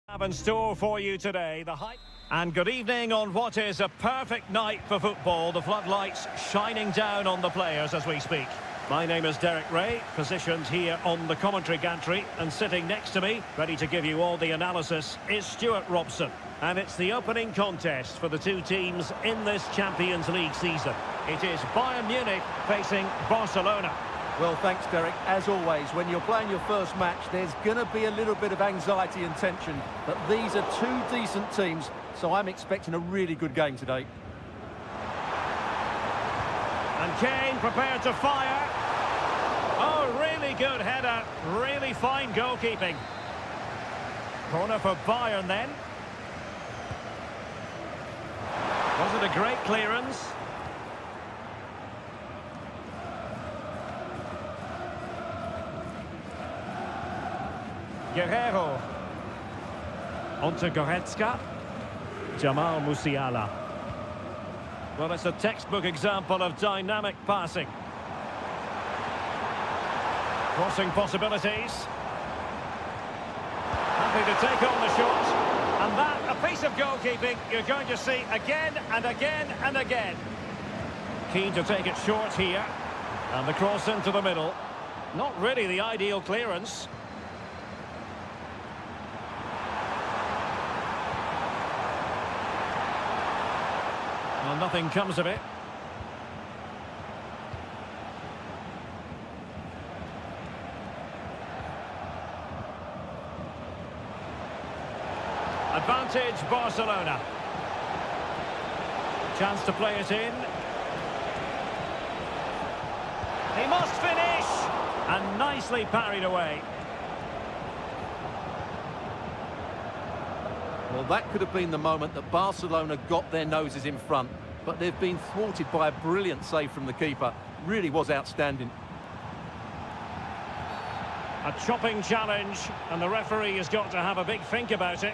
[SPEAKER 1] Have in store for you today the hype. And good evening on what is a perfect night for football. The floodlights shining down on the players as we speak. My name is Derek Ray, positioned here on the commentary gantry, and sitting next to me, ready to give you all the analysis, is Stuart Robson. And it's the opening contest for the two teams in this Champions League season. It is Bayern Munich facing Barcelona.
[SPEAKER 2] Well, thanks, Derek. As always, when you're playing your first match, there's going to be a little bit of anxiety and tension. But these are two decent teams, so I'm expecting a really good game today.
[SPEAKER 1] And Kane prepared to fire. Oh, really good header. Really fine goalkeeping. Corner for Bayern then. Was it a great clearance? Guerrero. Onto Goretzka. Jamal Musiala. Well, it's a textbook example of dynamic passing. Crossing possibilities. Happy to take on the shot. And that, a piece of goalkeeping you're going to see again and again and again. Keen to take it short here. And the cross into the middle. Not really the ideal clearance. Well, nothing comes of it. Advantage Barcelona. Chance to play it in. He must finish! And nicely parried away.
[SPEAKER 2] Well, that could have been the moment that Barcelona got their noses in front, but they've been thwarted by a brilliant save from the keeper. Really was outstanding.
[SPEAKER 1] A chopping challenge, and the referee has got to have a big think about it.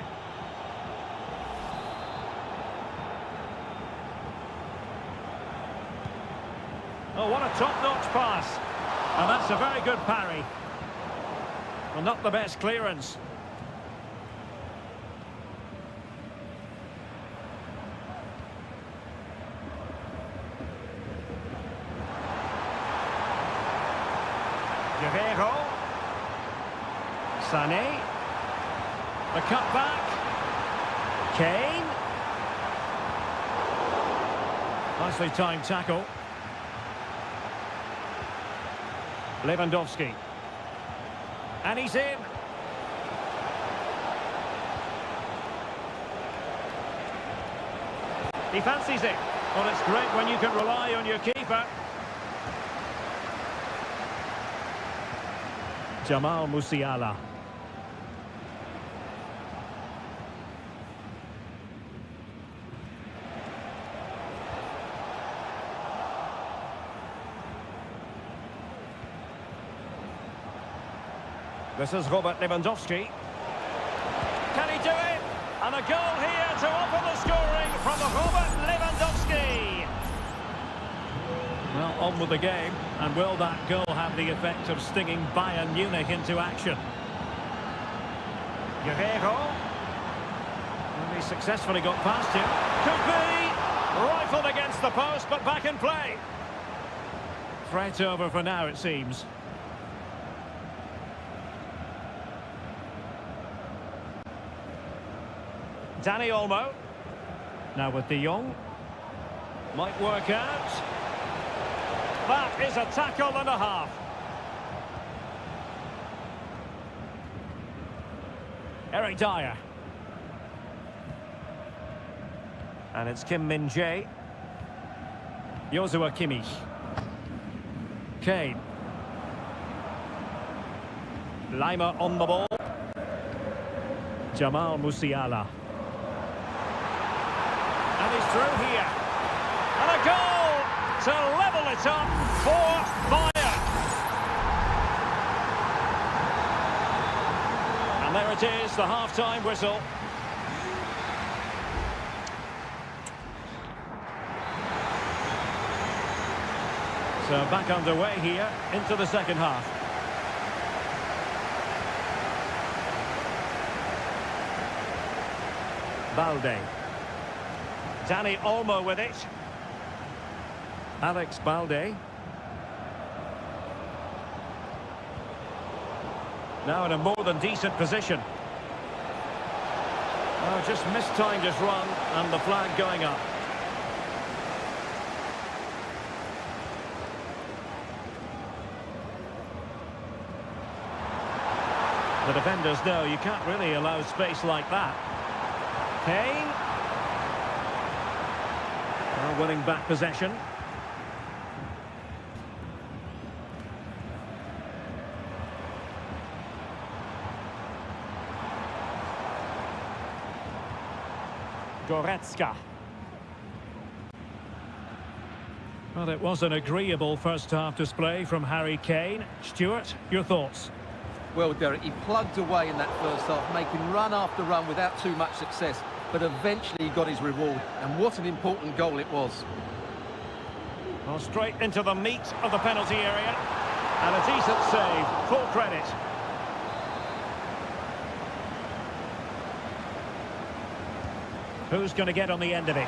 [SPEAKER 1] Oh, what a top-notch pass. And that's a very good parry. Well, not the best clearance. Guerrero. Sané. The cutback. Kane. Nicely timed tackle. Lewandowski. And he's in. He fancies it. Well, it's great when you can rely on your keeper. Jamal Musiala. This is Robert Lewandowski. Can he do it? And a goal here to open the scoring from Robert Lewandowski. Well, on with the game. And will that goal have the effect of stinging Bayern Munich into action? Guerrero. And he successfully got past him. Could be! Rifled against the post, but back in play. Threat over for now, it seems. Dani Olmo. Now with De Jong. Might work out. That is a tackle and a half. Eric Dyer. And it's Kim Min-jae. Joshua Kimmich. Kane. Lima on the ball. Jamal Musiala. And he's through here. And a goal to level it up for Bayern. And there it is, the half-time whistle. So back underway here into the second half. Balde. Dani Olmo with it. Alex Balde. Now in a more than decent position. Oh, just mistimed his run and the flag going up. The defenders know you can't really allow space like that. Kane. Well, winning back possession. Goretzka. Well, it was an agreeable first half display from Harry Kane. Stuart, your thoughts?
[SPEAKER 2] Well, Derek, he plugged away in that first half, making run after run without too much success, but eventually he got his reward, and what an important goal it was.
[SPEAKER 1] Well, straight into the meat of the penalty area, and a decent save, full credit. Who's going to get on the end of it?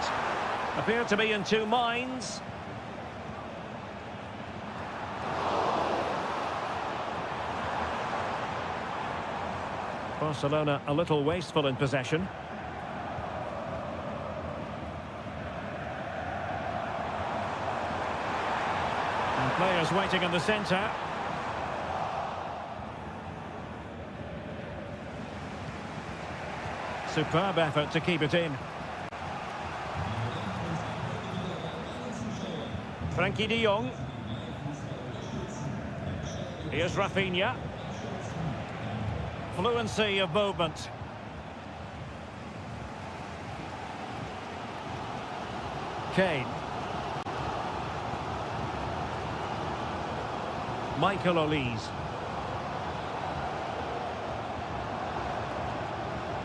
[SPEAKER 1] Appear to be in two minds. Barcelona a little wasteful in possession. And players waiting in the centre. Superb effort to keep it in. Frankie de Jong. Here's Rafinha. Fluency of movement. Kane. Michael Olise.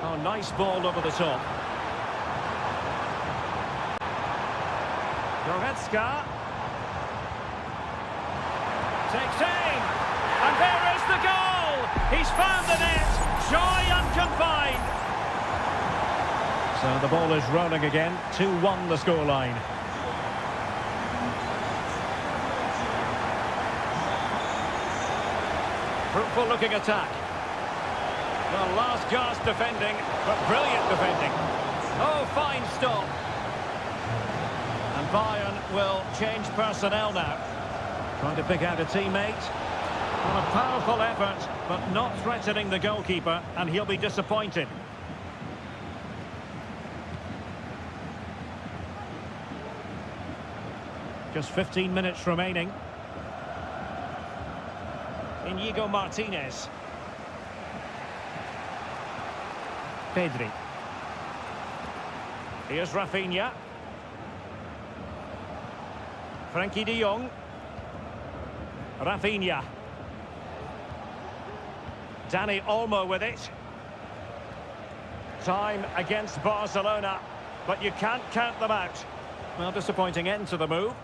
[SPEAKER 1] Oh, nice ball over the top. Goretzka. Takes aim. And there is the goal! He's found the net. Joy unconfined. So the ball is rolling again. 2-1 the scoreline. Fruitful looking attack. Well, last gasp defending, but brilliant defending. Oh, fine stop. And Bayern will change personnel now. Trying to pick out a teammate. Well, a powerful effort, but not threatening the goalkeeper, and he'll be disappointed. Just 15 minutes remaining. Inigo Martinez. Pedri. Here's Rafinha. Frankie de Jong. Rafinha. Dani Olmo with it. Time against Barcelona, but you can't count them out. Well, disappointing end to the move.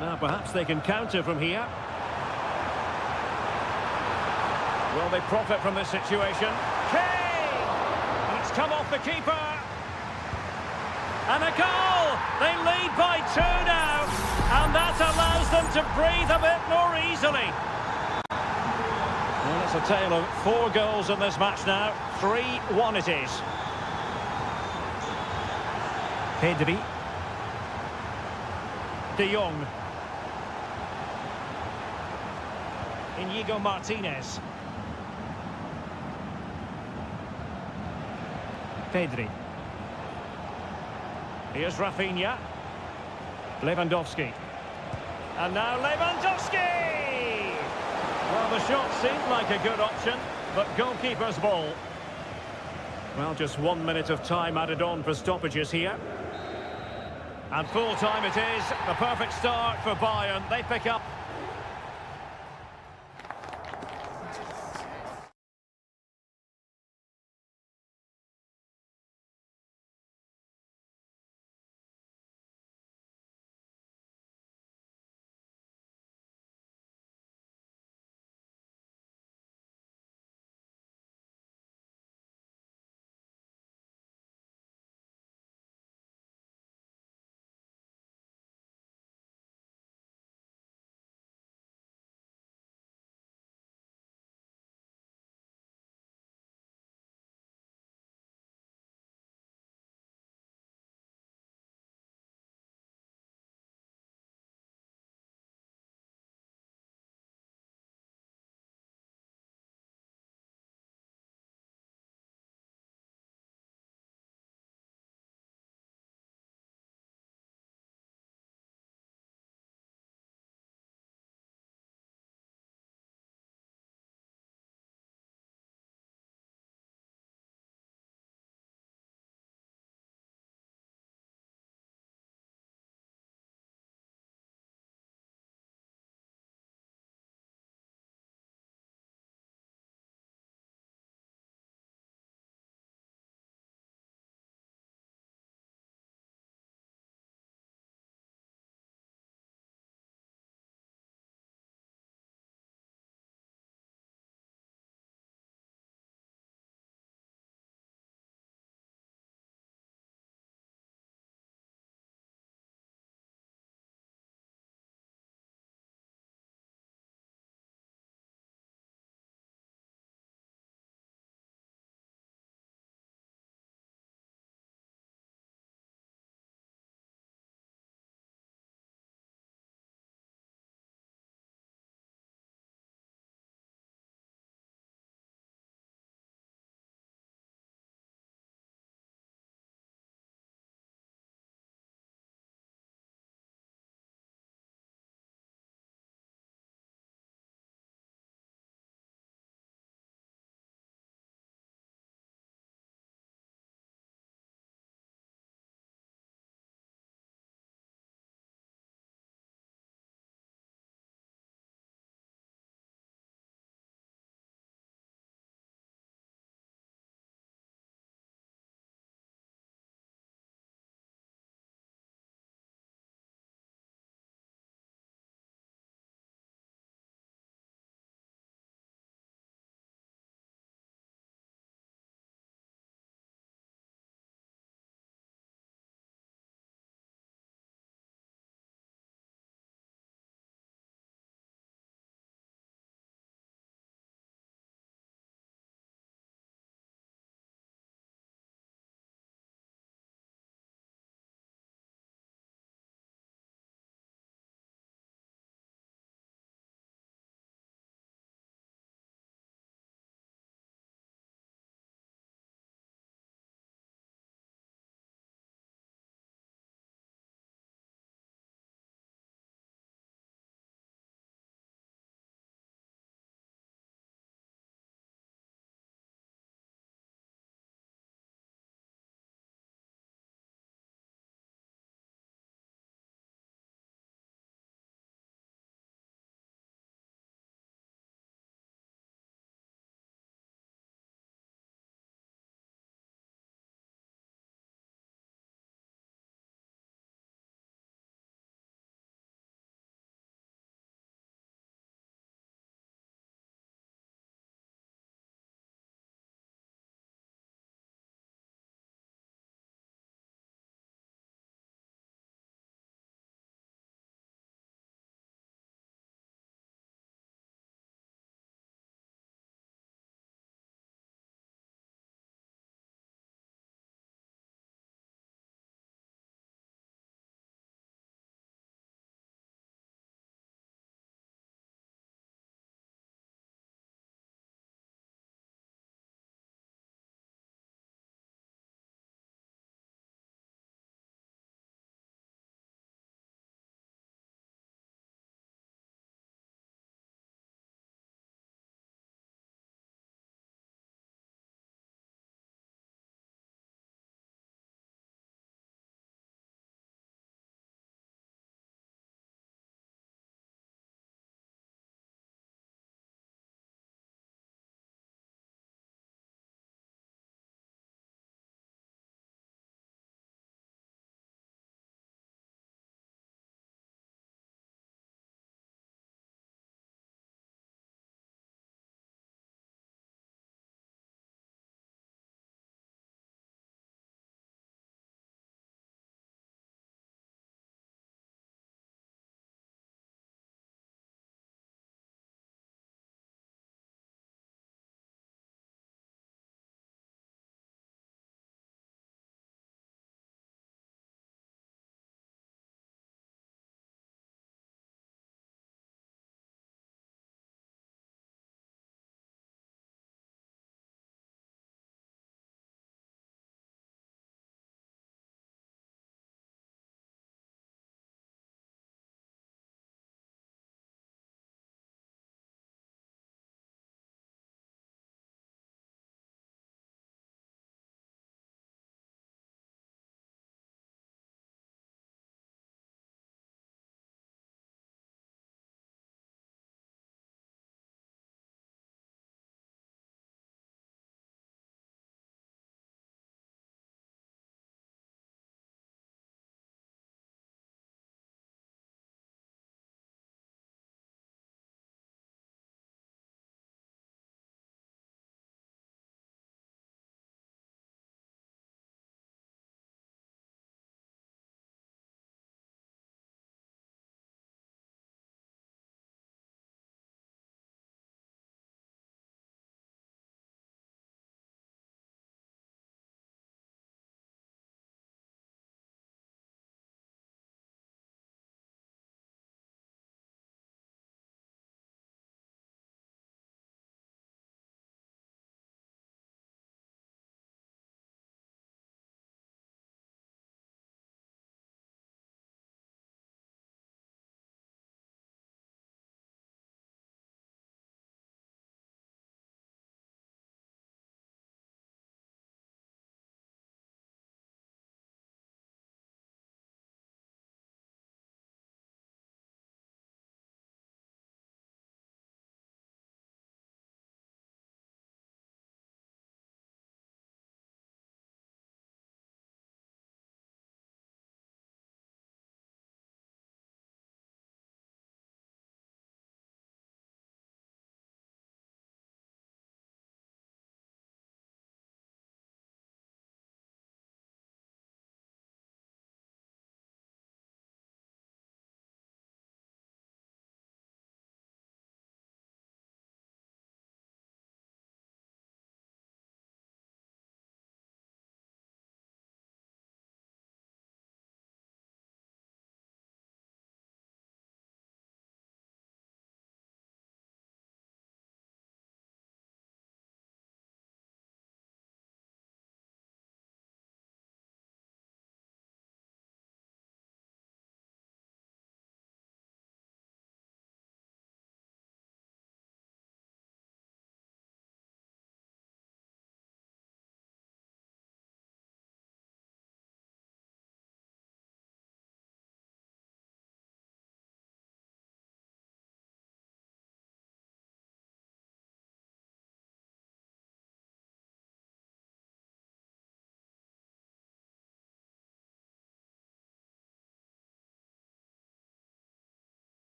[SPEAKER 1] Now, perhaps they can counter from here. Will they profit from this situation? Kane! And it's come off the keeper. And a goal! They lead by 2 now. And that allows them to breathe a bit more easily. Well, it's a tale of 4 goals in this match now. 3-1 it is. Pedri. De Jong. Inigo Martinez. Pedri. Here's Rafinha. Lewandowski. And now Lewandowski! Well, the shot seemed like a good option, but goalkeeper's ball. Well, just 1 minute of time added on for stoppages here. And full time it is. The perfect start for Bayern. They pick up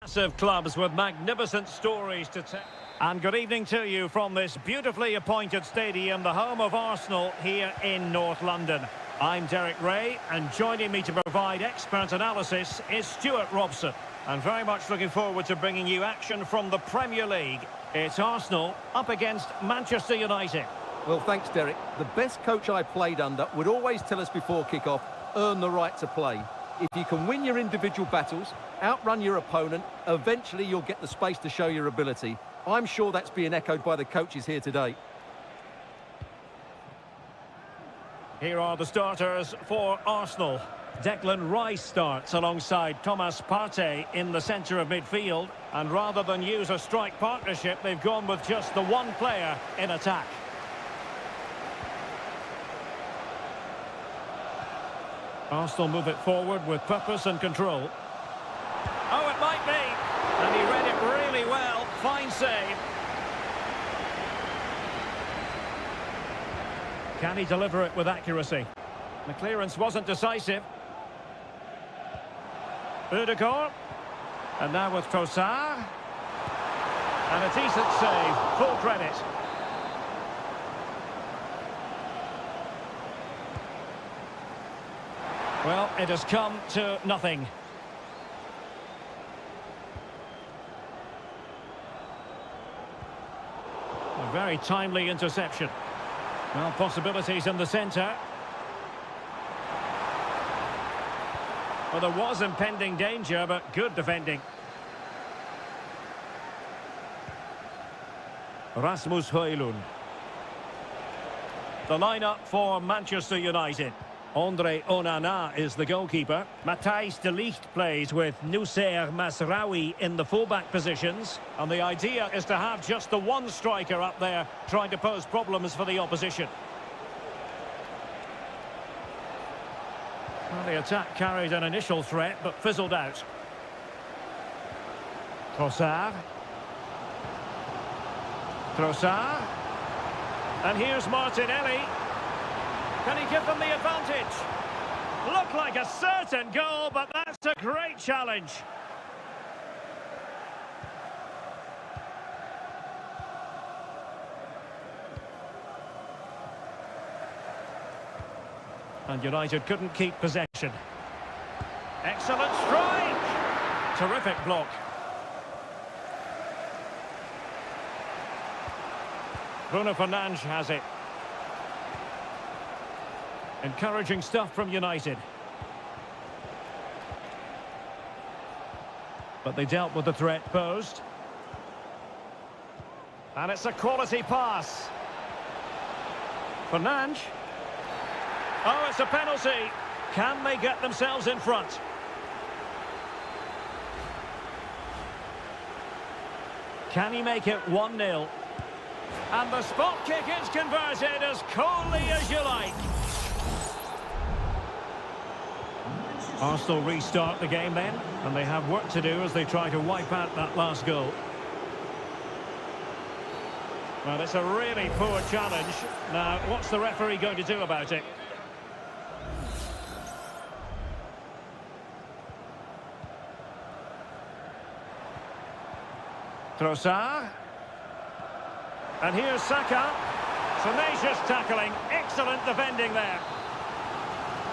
[SPEAKER 1] Massive clubs with magnificent stories to tell. And good evening to you from this beautifully appointed stadium, the home of Arsenal here in North London. I'm Derek Ray, and joining me to provide expert analysis is Stuart Robson. I'm very much looking forward to bringing you action from the Premier League. It's Arsenal up against Manchester United.
[SPEAKER 2] Well, thanks, Derek. The best coach I played under would always tell us before kick-off, earn the right to play. If you can win your individual battles, outrun your opponent, eventually you'll get the space to show your ability. I'm sure that's being echoed by the coaches here today.
[SPEAKER 1] Here are the starters for Arsenal. Declan Rice starts alongside Thomas Partey in the centre of midfield. And rather than use a strike partnership, they've gone with just the one player in attack. Arsenal move it forward with purpose and control. Oh, it might be. And he read it really well. Fine save. Can he deliver it with accuracy? The clearance wasn't decisive. Ødegaard. And now with Trossard. And a decent save. Full credit. Well, it has come to nothing. A very timely interception. Well, possibilities in the centre. Well, there was impending danger, but good defending. Rasmus Højlund. The lineup for Manchester United. Andre Onana is the goalkeeper. Matthijs de Ligt plays with Noussair Masraoui in the fullback positions. And the idea is to have just the one striker up there trying to pose problems for the opposition. Well, the attack carried an initial threat but fizzled out. Trossard. Trossard. And here's Martinelli. Can he give them the advantage? Looked like a certain goal, but that's a great challenge. And United couldn't keep possession. Excellent strike! Terrific block. Bruno Fernandes has it. Encouraging stuff from United. But they dealt with the threat posed. And it's a quality pass. Fernandes. Oh, it's a penalty. Can they get themselves in front? Can he make it 1-0? And the spot kick is converted as coolly as you like. Arsenal restart the game then, and they have work to do as they try to wipe out that last goal. Well, it's a really poor challenge. Now, what's the referee going to do about it? Trossard. And here's Saka. Tenacious tackling. Excellent defending there.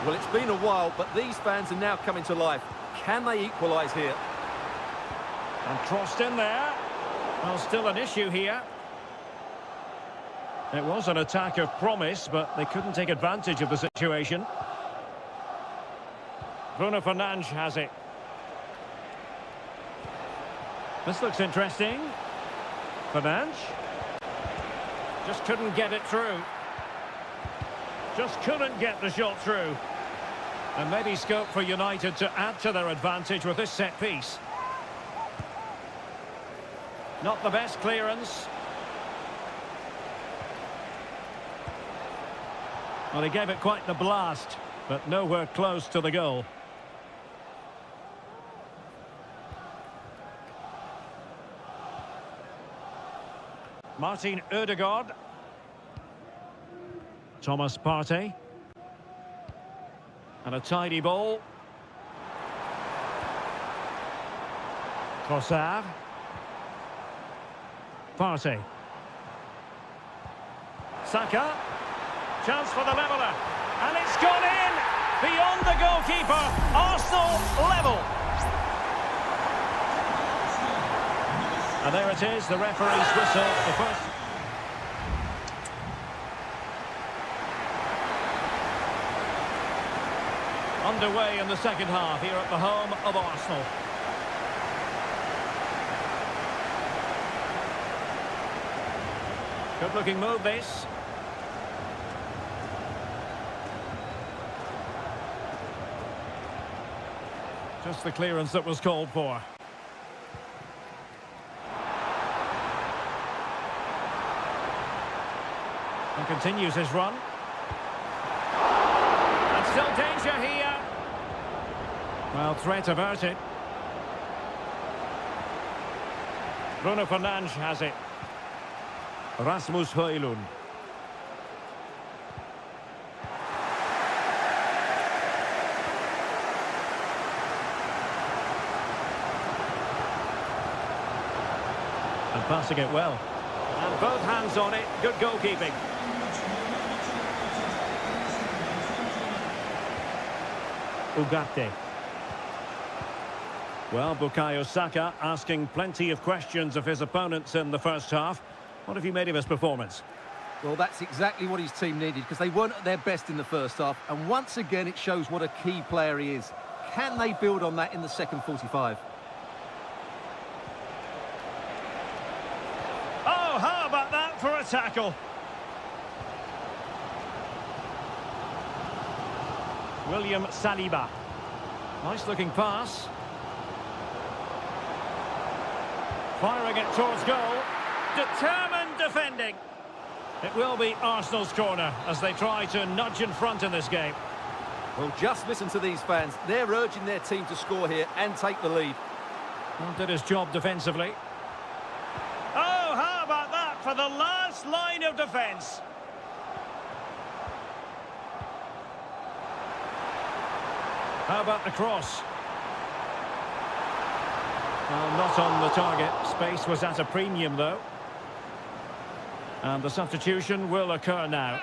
[SPEAKER 2] Well, it's been a while, but these fans are now coming to life. Can they equalise here?
[SPEAKER 1] And crossed in there. Well, still an issue here. It was an attack of promise, but they couldn't take advantage of the situation. Bruno Fernandes has it. This looks interesting. Fernandes. Just couldn't get it through. Just couldn't get the shot through. And maybe scope for United to add to their advantage with this set piece. Not the best clearance. Well, he gave it quite the blast, but nowhere close to the goal. Martin Ødegaard. Thomas Partey. And a tidy ball. Trossard. Partey. Saka. Chance for the leveller. And it's gone in! Beyond the goalkeeper. Arsenal level. And there it is, the referee's whistle. The first. Underway in the second half here at the home of Arsenal. Good-looking move, this. Just the clearance that was called for. And continues his run. And still danger here. Well, threat averted. Bruno Fernandes has it. Rasmus Højlund. And passing it well. And both hands on it. Good goalkeeping. Ugarte. Well, Bukayo Saka asking plenty of questions of his opponents in the first half. What have you made of his performance?
[SPEAKER 2] Well, that's exactly what his team needed, because they weren't at their best in the first half. And once again, it shows what a key player he is. Can they build on that in the second 45?
[SPEAKER 1] Oh, how about that for a tackle? William Saliba. Nice looking pass. Firing it towards goal. Determined defending. It will be Arsenal's corner as they try to nudge in front in this game.
[SPEAKER 2] Well, just listen to these fans. They're urging their team to score here and take the lead.
[SPEAKER 1] Well, did his job defensively. Oh, how about that for the last line of defence? How about the cross? Well, not on the target. Space was at a premium, though. And the substitution will occur now.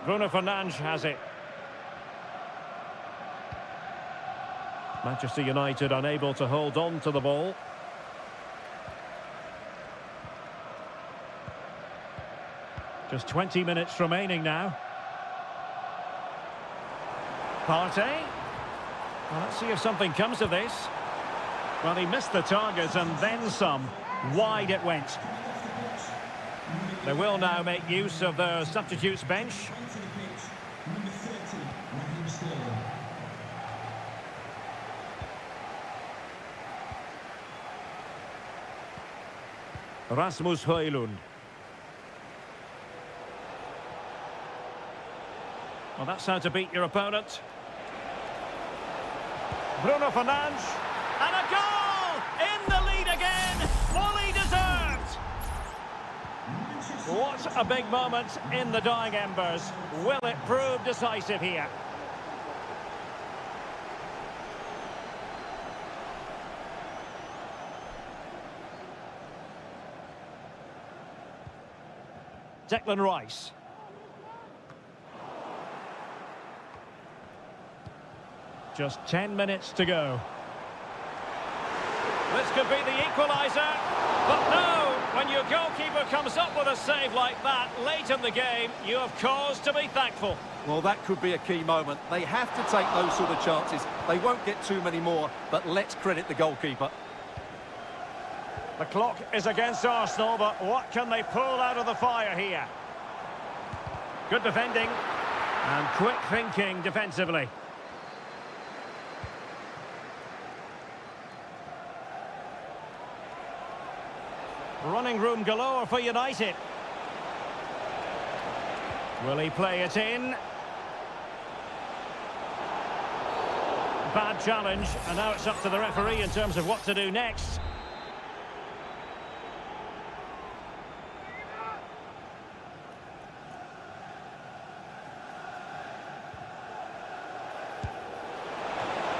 [SPEAKER 1] Bruno Fernandes has it. Manchester United unable to hold on to the ball. Just 20 minutes remaining now. Partey. Well, let's see if something comes of this. Well, he missed the target and then some. Wide it went. They will now make use of their substitutes bench. Rasmus Højlund. Well, that's how to beat your opponent. Bruno Fernandes. And a goal! In the lead again! Fully deserved! What a big moment in the dying embers. Will it prove decisive here? Declan Rice. Just 10 minutes to go. This could be the equaliser, but no, when your goalkeeper comes up with a save like that late in the game, you have cause to be thankful.
[SPEAKER 2] Well, that could be a key moment. They have to take those sort of chances. They won't get too many more, but let's credit the goalkeeper.
[SPEAKER 1] The clock is against Arsenal, but what can they pull out of the fire here? Good defending and quick thinking defensively. Running room galore for United. Will he play it in? Bad challenge, and now it's up to the referee in terms of what to do next.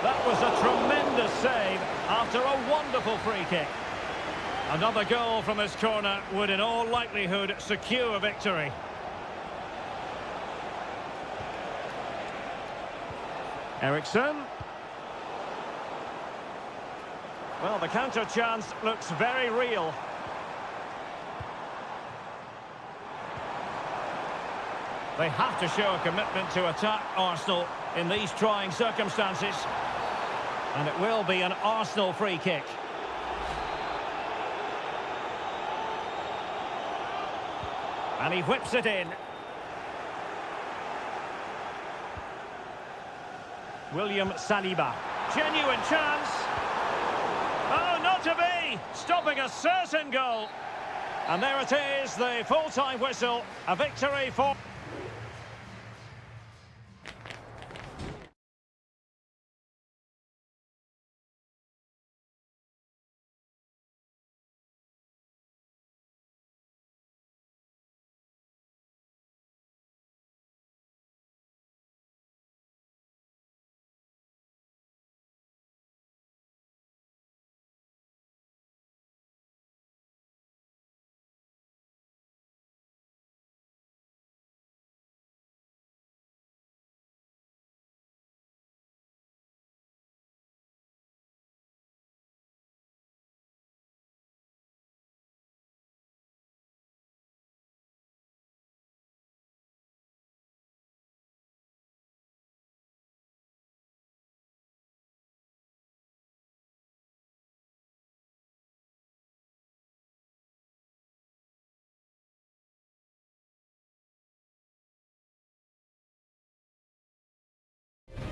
[SPEAKER 1] That was a tremendous save after a wonderful free kick. Another goal from this corner would in all likelihood secure victory. Eriksson. Well, the counter chance looks very real. They have to show a commitment to attack Arsenal in these trying circumstances. And it will be an Arsenal free kick. And he whips it in. William Saliba. Genuine chance. Oh, not to be! Stopping a certain goal. And there it is, the full-time whistle. A victory for...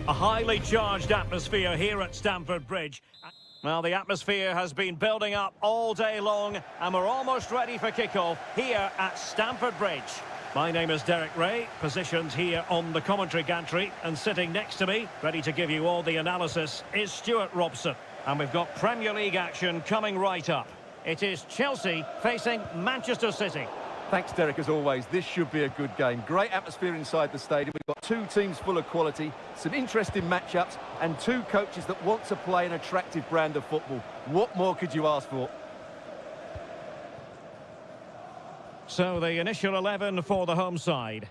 [SPEAKER 1] A highly charged atmosphere here at Stamford Bridge. Well, the atmosphere has been building up all day long, and we're almost ready for kickoff here at Stamford Bridge. My name is Derek Ray, positioned here on the commentary gantry, and sitting next to me, ready to give you all the analysis, is Stuart Robson. And we've got Premier League action coming right up. It is Chelsea facing Manchester City.
[SPEAKER 2] Thanks, Derek, as always. This should be a good game. Great atmosphere inside the stadium. We've got two teams full of quality, some interesting matchups, and two coaches that want to play an attractive brand of football. What more could you ask for?
[SPEAKER 1] So the initial 11 for the home side.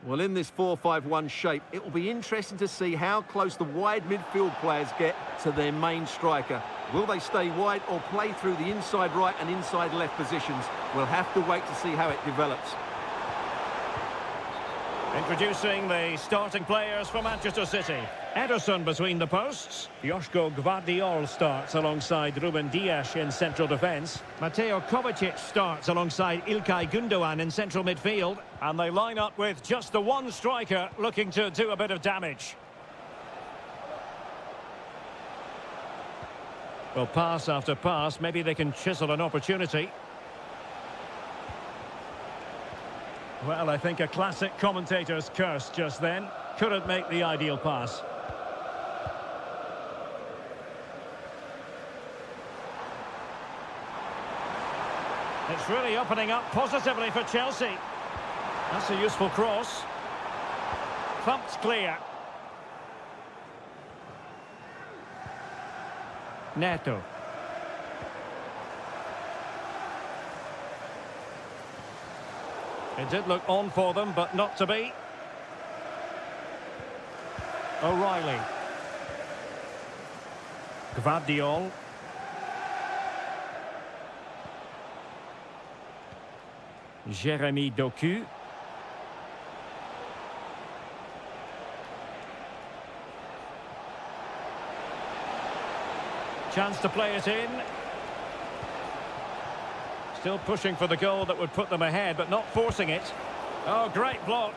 [SPEAKER 2] Well, in this 4-5-1 shape, it will be interesting to see how close the wide midfield players get to their main striker. Will they stay wide or play through the inside right and inside left positions? We'll have to wait to see how it develops.
[SPEAKER 1] Introducing the starting players for Manchester City. Ederson between the posts. Joško Gvardiol starts alongside Ruben Dias in central defence. Mateo Kovacic starts alongside Ilkay Gundogan in central midfield. And they line up with just the one striker looking to do a bit of damage. Well, pass after pass, maybe they can chisel an opportunity. Well, I think a classic commentator's curse just then. Couldn't make the ideal pass. It's really opening up positively for Chelsea. That's a useful cross. Thumped clear. Neto. It did look on for them, but not to be. O'Reilly. Gvardiol. Jeremy Doku. Chance to play it in. Still pushing for the goal that would put them ahead, but not forcing it. Oh, great block.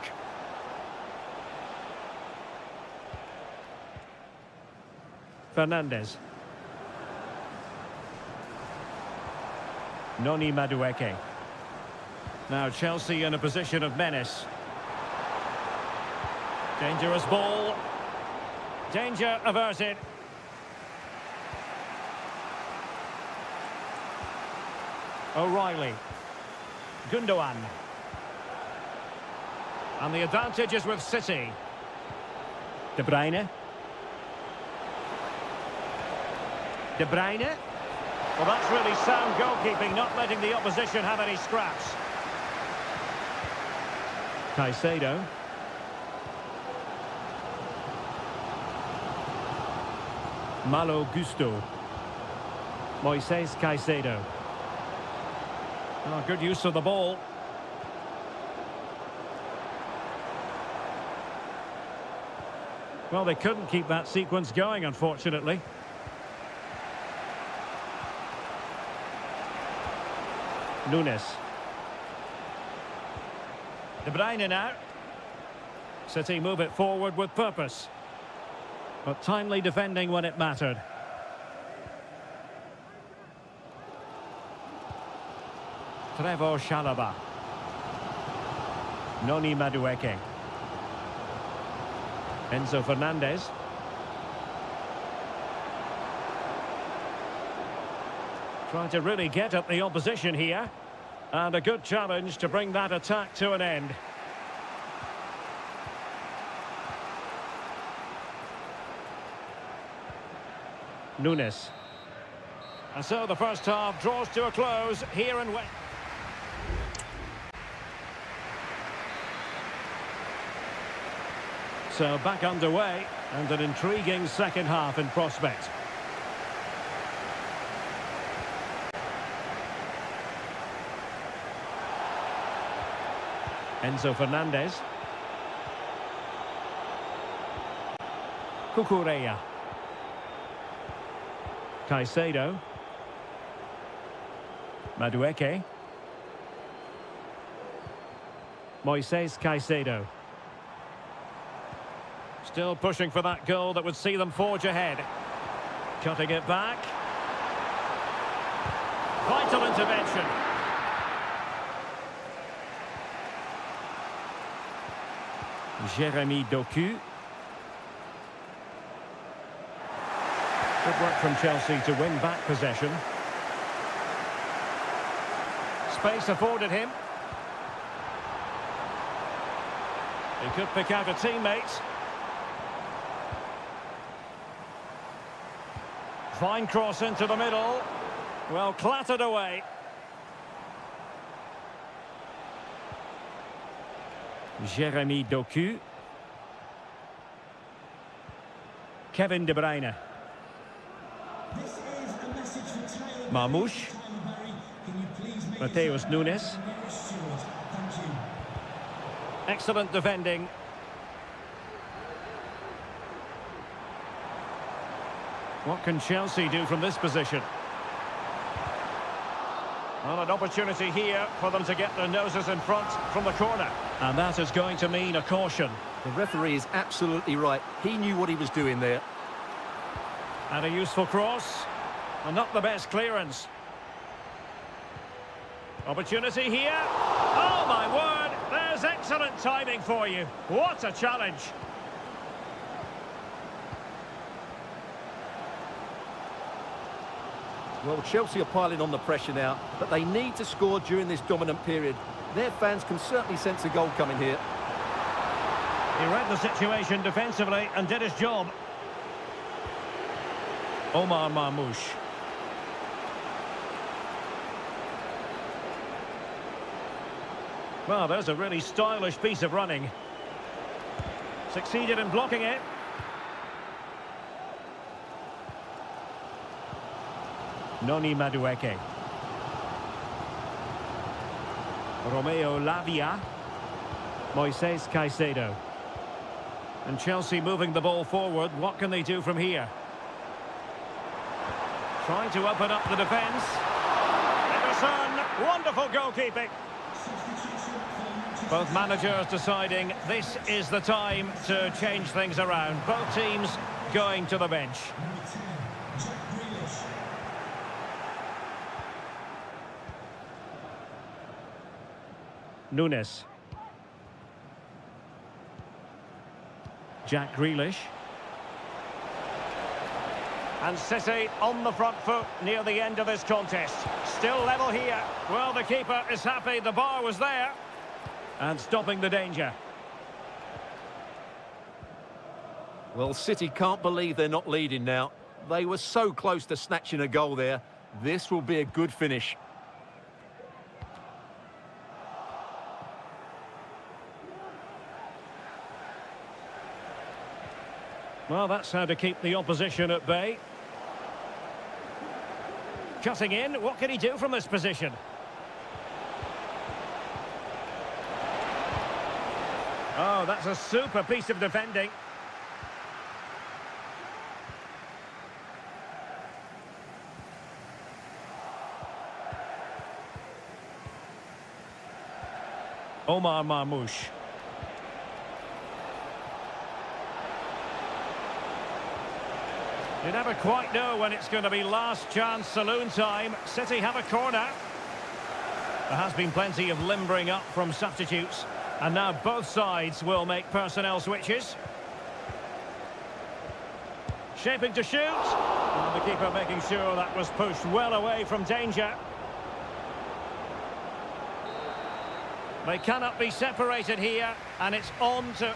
[SPEAKER 1] Fernandes. Noni Madueke. Now Chelsea in a position of menace. Dangerous ball. Danger averted. O'Reilly. Gundogan. And the advantage is with City. De Bruyne. De Bruyne. Well, that's really sound goalkeeping, not letting the opposition have any scraps. Caicedo. Malo Gusto. Moises Caicedo. Oh, good use of the ball. Well, they couldn't keep that sequence going, unfortunately. Nunes. De Bruyne now. City move it forward with purpose. But timely defending when it mattered. Trevor Chalobah. Noni Madueke. Enzo Fernandez. Trying to really get at the opposition here. And a good challenge to bring that attack to an end. Nunes. And so the first half draws to a close here and when. So back underway and an intriguing second half in prospect. Enzo Fernandez. Cucurella. Caicedo. Madueke. Moises Caicedo. Still pushing for that goal that would see them forge ahead. Cutting it back. Vital intervention. Jeremy Doku. Good work from Chelsea to win back possession. Space afforded him. He could pick out a teammate. Fine cross into the middle. Well, clattered away. Jeremy Doku. Kevin De Bruyne. Marmoush. Mateus Nunes. Excellent defending. What can Chelsea do from this position? Well, an opportunity here for them to get their noses in front from the corner. And that is going to mean a caution.
[SPEAKER 2] The referee is absolutely right. He knew what he was doing there.
[SPEAKER 1] And a useful cross. And not the best clearance. Opportunity here. Oh, my word. There's excellent timing for you. What a challenge.
[SPEAKER 2] Well, Chelsea are piling on the pressure now, but they need to score during this dominant period. Their fans can certainly sense a goal coming here.
[SPEAKER 1] He read the situation defensively and did his job. Omar Marmoush. Well, there's a really stylish piece of running. Succeeded in blocking it. Noni Madueke. Romeo Lavia. Moises Caicedo. And Chelsea moving the ball forward. What can they do from here? Trying to open up the defence. Ederson, wonderful goalkeeping. Both managers deciding this is the time to change things around. Both teams going to the bench. Nunes. Jack Grealish. And City on the front foot near the end of this contest. Still level here. Well, the keeper is happy the bar was there. And stopping the danger.
[SPEAKER 2] Well, City can't believe they're not leading now. They were so close to snatching a goal there. This will be a good finish.
[SPEAKER 1] Well, that's how to keep the opposition at bay. Cutting in, what can he do from this position? Oh, that's a super piece of defending. Omar Marmoush. You never quite know when it's going to be last chance saloon time. City have a corner. There has been plenty of limbering up from substitutes. And now both sides will make personnel switches. Shaping to shoot. And the keeper making sure that was pushed well away from danger. They cannot be separated here, and it's on to...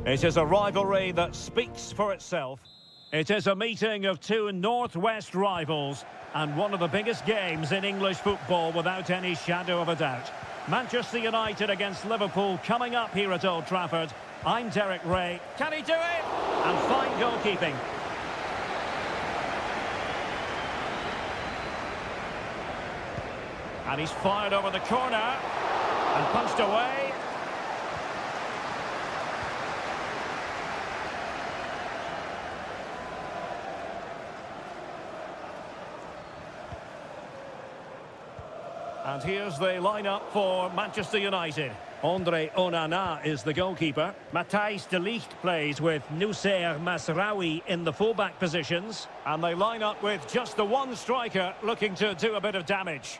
[SPEAKER 1] It is a rivalry that speaks for itself. It is a meeting of two northwest rivals and one of the biggest games in English football without any shadow of a doubt. Manchester United against Liverpool coming up here at Old Trafford. I'm Derek Ray. Can he do it? And fine goalkeeping. And he's fired over the corner and punched away. And here's the lineup for Manchester United. Andre Onana is the goalkeeper. Matthijs de Ligt plays with Noussair Masraoui in the fullback positions. And they line up with just the one striker looking to do a bit of damage.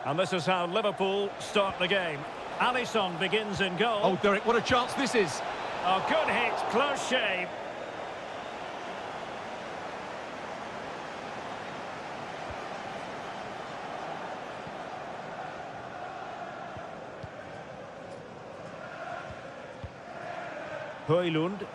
[SPEAKER 1] And this is how Liverpool start the game. Alisson begins in goal.
[SPEAKER 2] Oh, Derek, what a chance this is.
[SPEAKER 1] Oh, good hit, close shave. Højlund.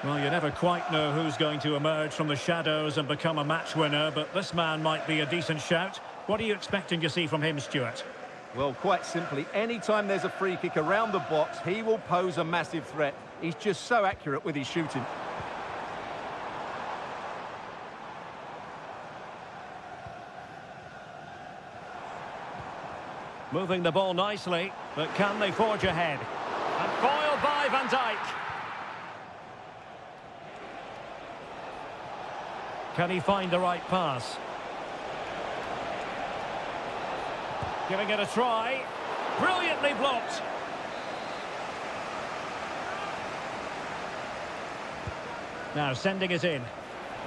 [SPEAKER 1] Well, you never quite know who's going to emerge from the shadows and become a match winner, but this man might be a decent shout. What are you expecting to see from him, Stuart?
[SPEAKER 2] Well, quite simply, anytime there's a free kick around the box, he will pose a massive threat. He's just so accurate with his shooting.
[SPEAKER 1] Moving the ball nicely, but can they forge ahead? And foiled by Van Dijk. Can he find the right pass? Giving it a try. Brilliantly blocked. Now sending it in.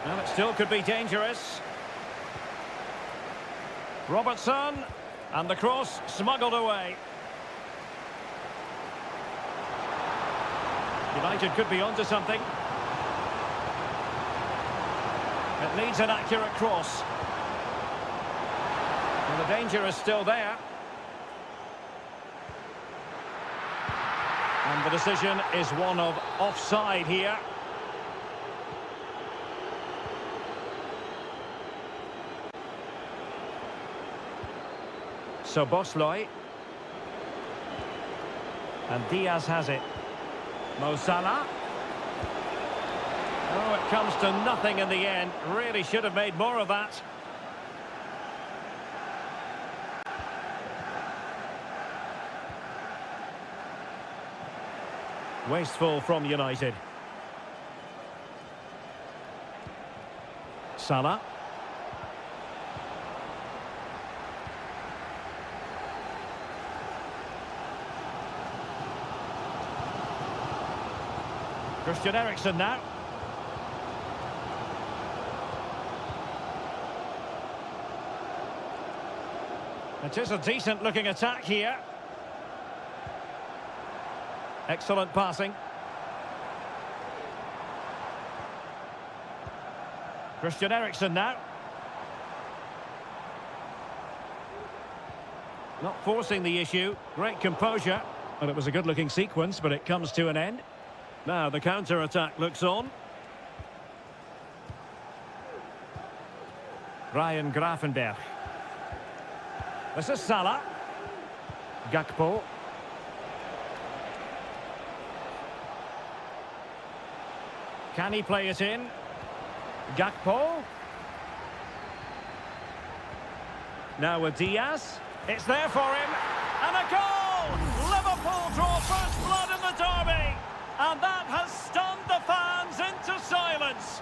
[SPEAKER 1] Well, it still could be dangerous. Robertson. And the cross smuggled away. United could be onto something. It needs an accurate cross. And the danger is still there. And the decision is one of offside here. So Bosley. And Diaz has it. Mo Salah. Oh, it comes to nothing in the end. Really should have made more of that. Wasteful from United. Salah. Christian Eriksen now. It is a decent looking attack here. Excellent passing. Christian Eriksen now. Not forcing the issue. Great composure. And it was a good looking sequence, but it comes to an end. Now the counter-attack looks on. Ryan Gravenberch. This is Salah. Gakpo. Can he play it in? Gakpo. Now with Diaz. It's there for him. And a goal! Liverpool draw first blood in the derby. And that has stunned the fans into silence.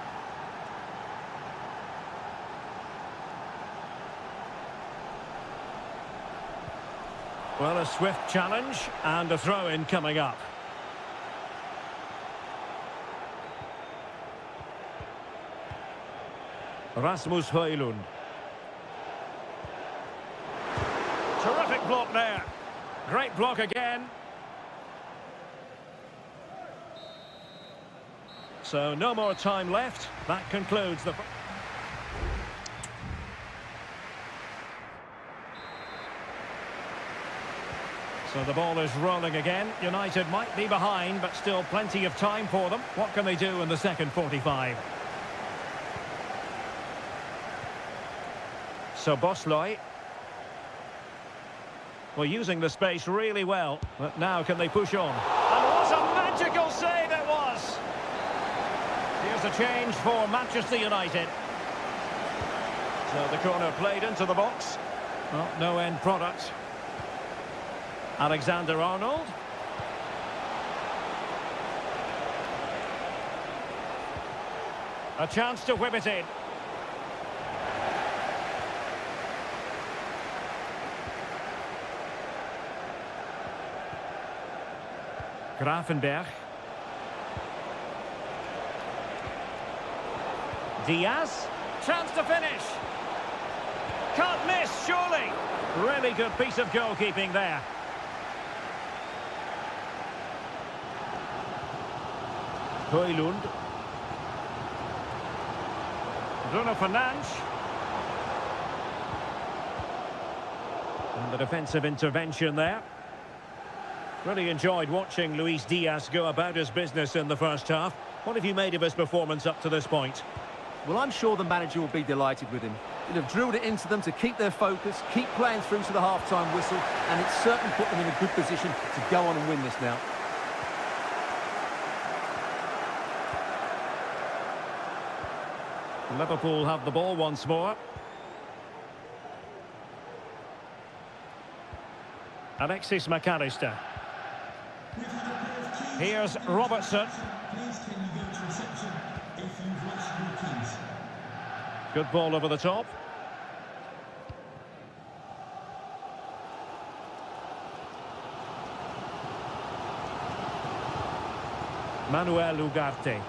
[SPEAKER 1] Well, a swift challenge and a throw-in coming up. Rasmus Højlund. Terrific block there. Great block again. So no more time left. That concludes the... So the ball is rolling again. United might be behind, but still plenty of time for them. What can they do in the second 45? So Bosley. Well, using the space really well. But now can they push on? And what a magical save it was! Here's a change for Manchester United. So the corner played into the box. Well, no end product. Alexander-Arnold. A chance to whip it in. Gravenberch. Diaz. Chance to finish. Can't miss, surely. Really good piece of goalkeeping there. Højlund. Bruno Fernandes. And the defensive intervention there. Really enjoyed watching Luis Diaz go about his business in the first half. What have you made of his performance up to this point?
[SPEAKER 2] Well, I'm sure the manager will be delighted with him. He'll have drilled it into them to keep their focus, keep playing through to the half-time whistle, and it's certainly put them in a good position to go on and win this now.
[SPEAKER 1] Liverpool have the ball once more. Alexis McAllister. Here's Robertson. Good ball over the top. Manuel Ugarte.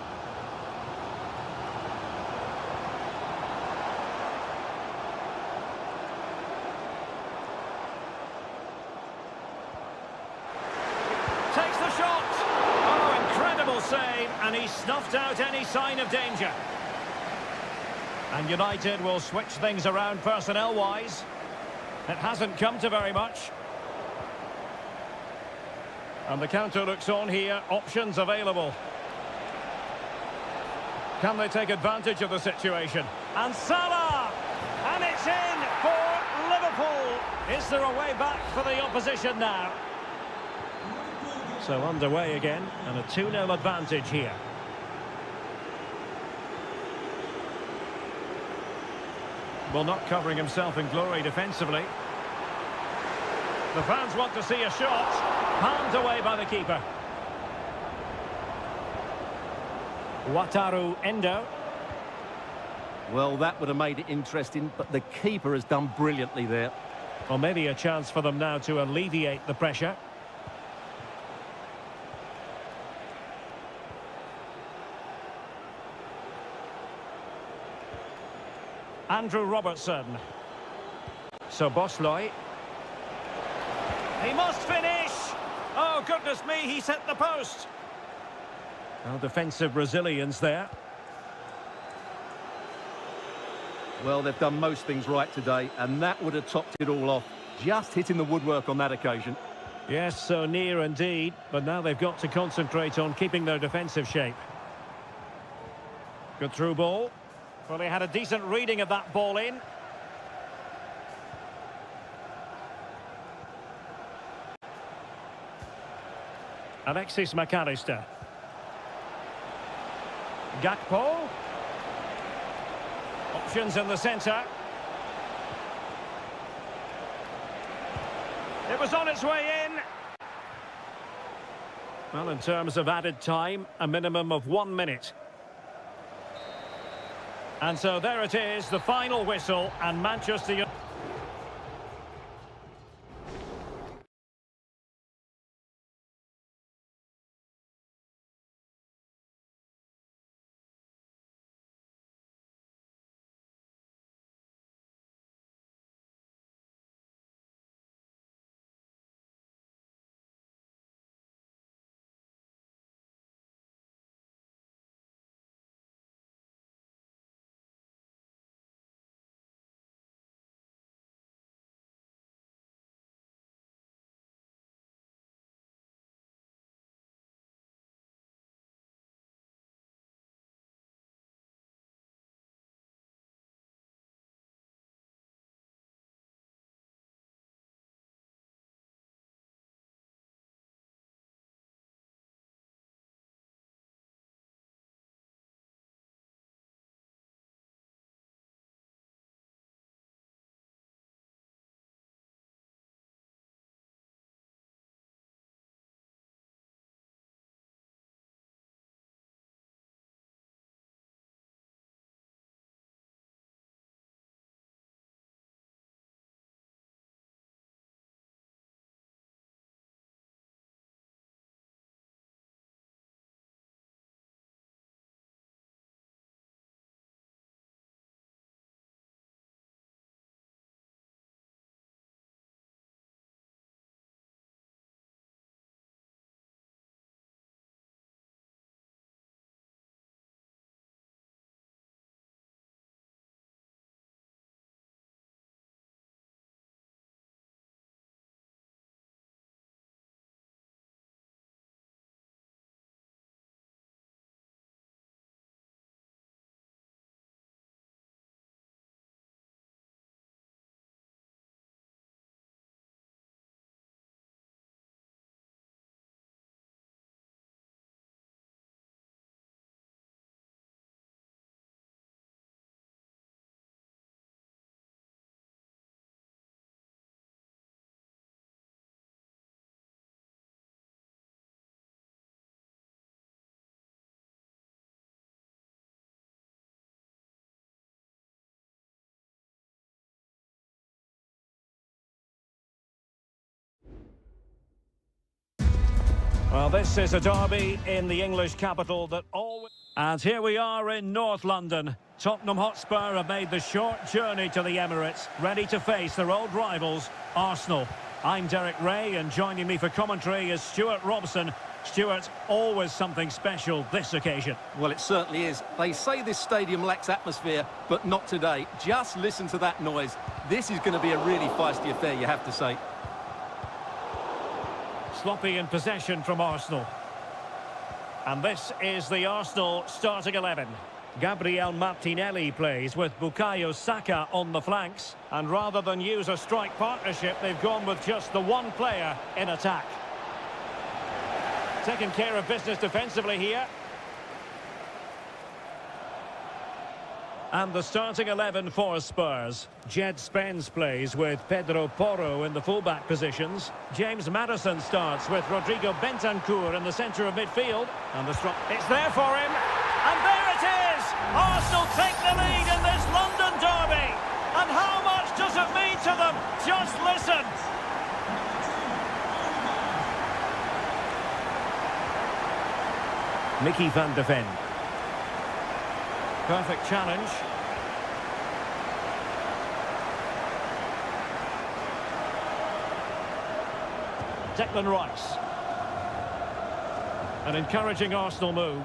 [SPEAKER 1] Takes the shot. Oh, incredible save, and he snuffed out any sign of danger. And United will switch things around personnel-wise. It hasn't come to very much. And the counter looks on here, options available. Can they take advantage of the situation? And Salah! And it's in for Liverpool! Is there a way back for the opposition now? So underway again, and a 2-0 advantage here. Well, not covering himself in glory defensively. The fans want to see a shot. Palmed away by the keeper. Wataru Endo.
[SPEAKER 2] Well, that would have made it interesting, but the keeper has done brilliantly there.
[SPEAKER 1] Well, maybe a chance for them now to alleviate the pressure. Andrew Robertson. So Bosloy. He must finish! Oh, goodness me, he's hit the post! Well, defensive resilience there.
[SPEAKER 2] Well, they've done most things right today, and that would have topped it all off. Just hitting the woodwork on that occasion.
[SPEAKER 1] Yes, so near indeed, but now they've got to concentrate on keeping their defensive shape. Good through ball. Well, he had a decent reading of that ball in. Alexis McAllister. Gakpo. Options in the centre. It was on its way in. Well, in terms of added time, a minimum of 1 minute. And so there it is, the final whistle, and Manchester United. Well, this is a derby in the English capital that always... And here we are in North London. Tottenham Hotspur have made the short journey to the Emirates, ready to face their old rivals, Arsenal. I'm Derek Ray, and joining me for commentary is Stuart Robson. Stuart, always something special this occasion.
[SPEAKER 2] Well, it certainly is. They say this stadium lacks atmosphere, but not today. Just listen to that noise. This is going to be a really feisty affair, you have to say.
[SPEAKER 1] Sloppy in possession from Arsenal. And this is the Arsenal starting 11. Gabriel Martinelli plays with Bukayo Saka on the flanks. And rather than use a strike partnership, they've gone with just the one player in attack. Taking care of business defensively here. And the starting 11 for Spurs. Jed Spence plays with Pedro Porro in the fullback positions. James Maddison starts with Rodrigo Bentancur in the centre of midfield. And the it's there for him. And there it is! Arsenal take the lead in this London derby. And how much does it mean to them? Just listen. Mickey van de Ven. Perfect challenge. Declan Rice. An encouraging Arsenal move.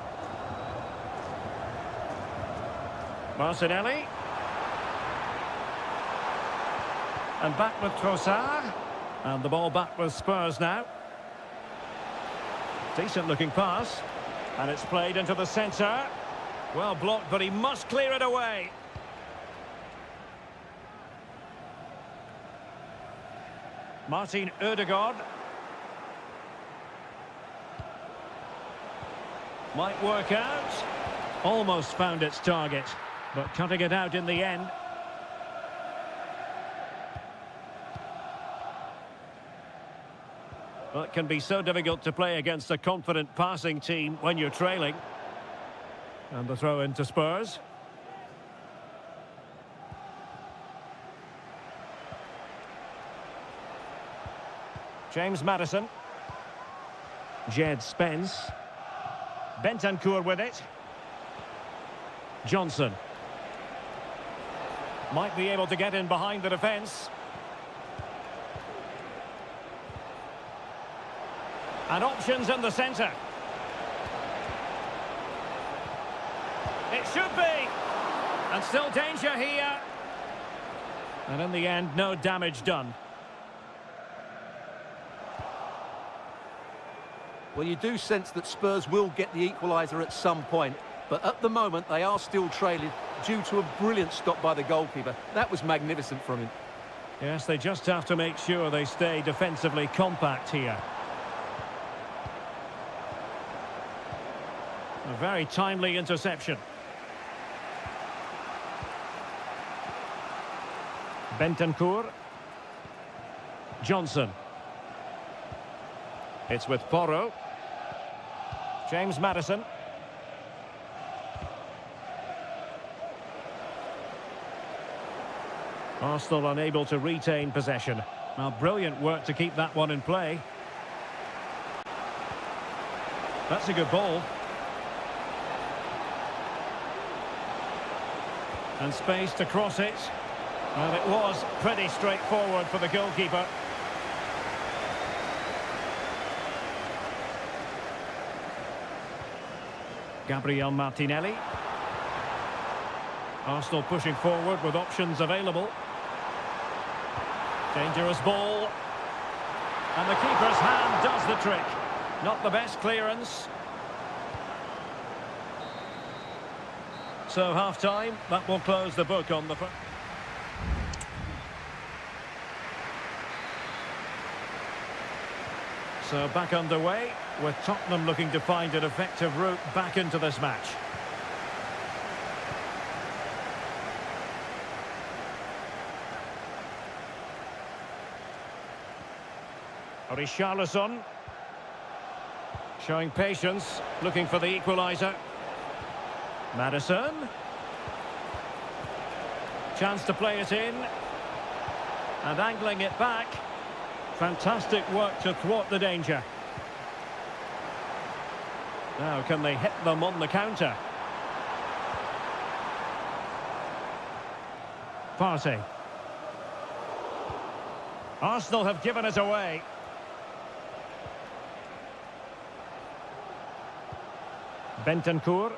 [SPEAKER 1] Martinelli. And back with Trossard. And the ball back with Spurs now. Decent looking pass. And it's played into the centre. Well blocked, but he must clear it away. Martin Ødegaard. Might work out. Almost found its target, but cutting it out in the end. Well, it can be so difficult to play against a confident passing team when you're trailing. And the throw into Spurs. James Maddison. Jed Spence. Bentancur with it. Johnson. Might be able to get in behind the defence. And options in the centre. It should be. And still danger here. And in the end, no damage done.
[SPEAKER 2] Well, you do sense that Spurs will get the equaliser at some point. But at the moment, they are still trailing due to a brilliant stop by the goalkeeper. That was magnificent from him.
[SPEAKER 1] Yes, they just have to make sure they stay defensively compact here. A very timely interception. Bentancur. Johnson. It's with Porro. James Maddison. Arsenal unable to retain possession. Now, brilliant work to keep that one in play. That's a good ball. And space to cross it. And it was pretty straightforward for the goalkeeper. Gabriel Martinelli. Arsenal pushing forward with options available. Dangerous ball. And the keeper's hand does the trick. Not the best clearance. So half-time, that will close the book on the front. So back underway, with Tottenham looking to find an effective route back into this match. Richarlison showing patience, looking for the equaliser. Maddison. Chance to play it in. And angling it back. Fantastic work to thwart the danger. Now, can they hit them on the counter? Partey. Arsenal have given it away. Bentancur.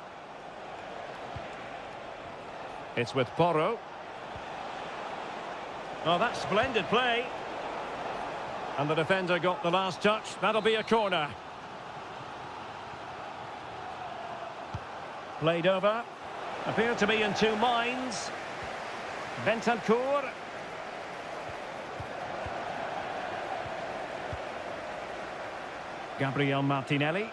[SPEAKER 1] It's with Porro. Oh, that's splendid play. And the defender got the last touch. That'll be a corner. Played over. Appeared to be in two minds. Bentancur. Gabriel Martinelli.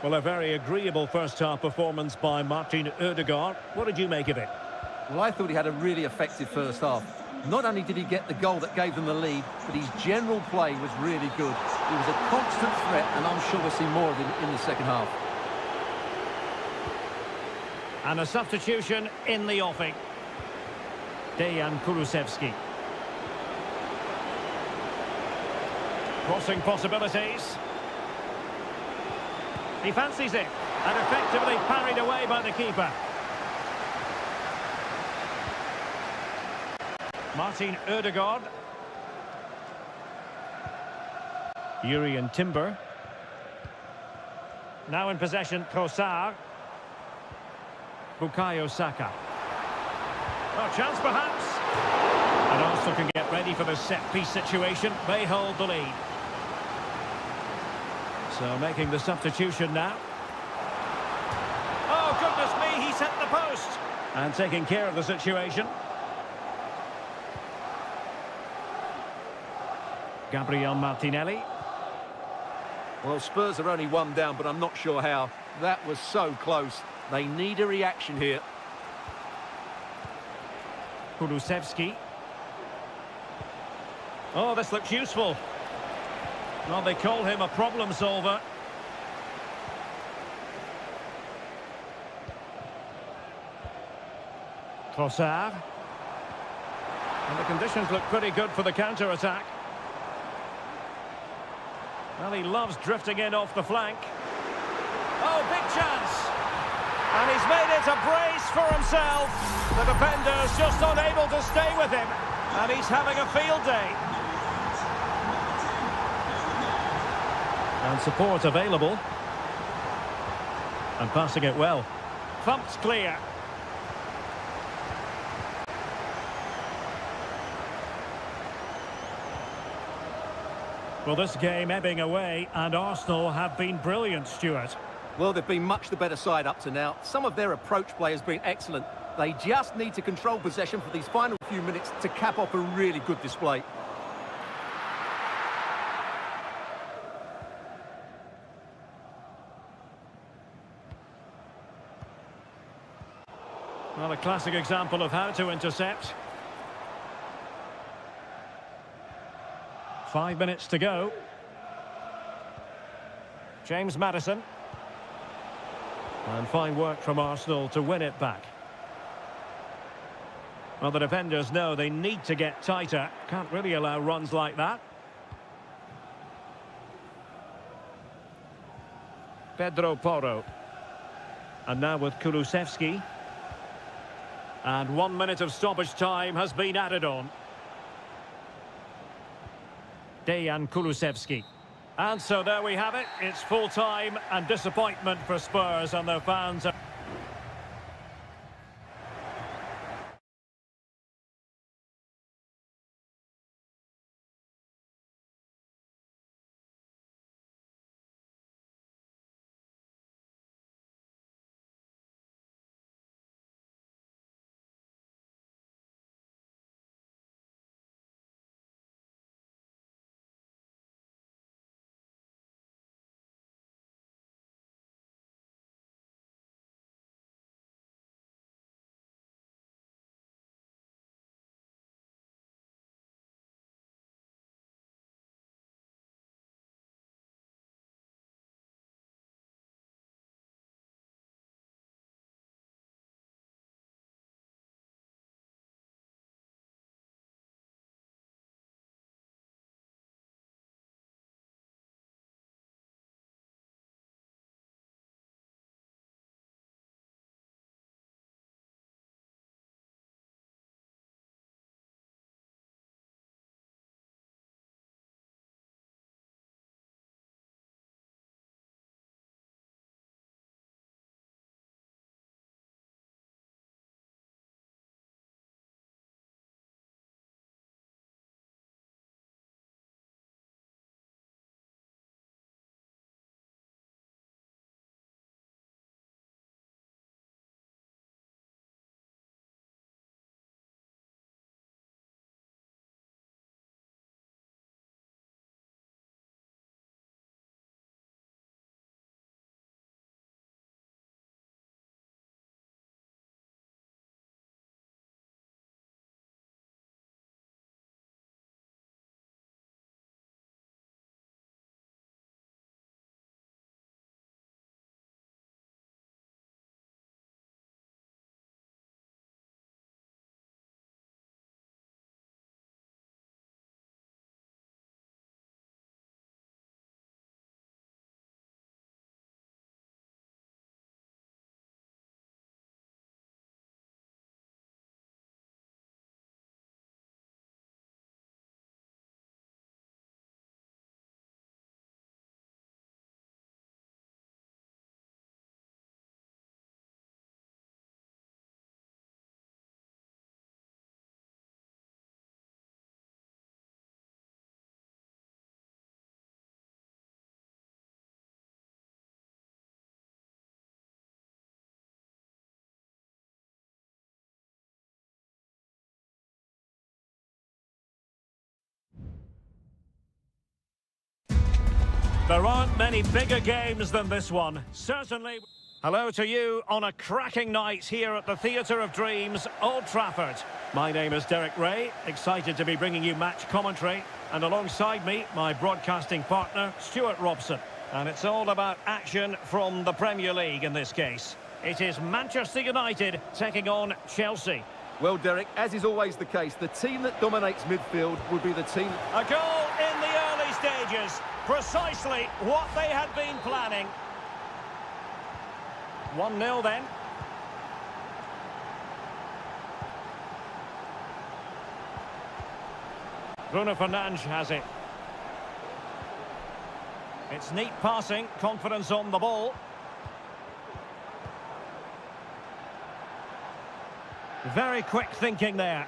[SPEAKER 1] Well, a very agreeable first-half performance by Martin Ødegaard. What did you make of it?
[SPEAKER 2] Well, I thought he had a really effective first half. Not only did he get the goal that gave them the lead, but his general play was really good. He was a constant threat, and I'm sure we'll see more of him in the second half.
[SPEAKER 1] And a substitution in the offing. Dejan Kulusevski. Crossing possibilities. He fancies it, and effectively parried away by the keeper. Martin Ødegaard. Jurriën Timber. Now in possession, Trossard. Bukayo Saka. Oh, chance perhaps. And Arsenal can get ready for the set-piece situation. They hold the lead. So making the substitution now. Oh, goodness me, he's hit the post. And taking care of the situation. Gabriel Martinelli.
[SPEAKER 2] Well, Spurs are only one down, but I'm not sure how. That was so close. They need a reaction here.
[SPEAKER 1] Kulusevski. Oh, this looks useful. Well, they call him a problem solver. Trossard. And the conditions look pretty good for the counter-attack. Well, he loves drifting in off the flank. Oh, big chance! And he's made it a brace for himself. The defender's just unable to stay with him. And he's having a field day. And support available. And passing it well. Thumped clear. Well, this game ebbing away, and Arsenal have been brilliant, Stuart.
[SPEAKER 2] Well, they've been much the better side up to now. Some of their approach play has been excellent. They just need to control possession for these final few minutes to cap off a really good display.
[SPEAKER 1] Well, a classic example of how to intercept. 5 minutes to go. James Maddison. And fine work from Arsenal to win it back. Well, the defenders know they need to get tighter. Can't really allow runs like that. Pedro Porro. And now with Kulusevski. And 1 minute of stoppage time has been added on. Dejan Kulusevski. And so there we have it. It's full time and disappointment for Spurs and their fans. There aren't many bigger games than this one. Certainly. Hello to you on a cracking night here at the Theatre of Dreams, Old Trafford. My name is Derek Ray, excited to be bringing you match commentary. And alongside me, my broadcasting partner, Stuart Robson. And it's all about action from the Premier League in this case. It is Manchester United taking on Chelsea.
[SPEAKER 2] Well, Derek, as is always the case, the team that dominates midfield will be the team...
[SPEAKER 1] A goal in the early stages. Precisely what they had been planning. 1-0 then. Bruno Fernandes has it. It's neat passing, confidence on the ball. Very quick thinking there.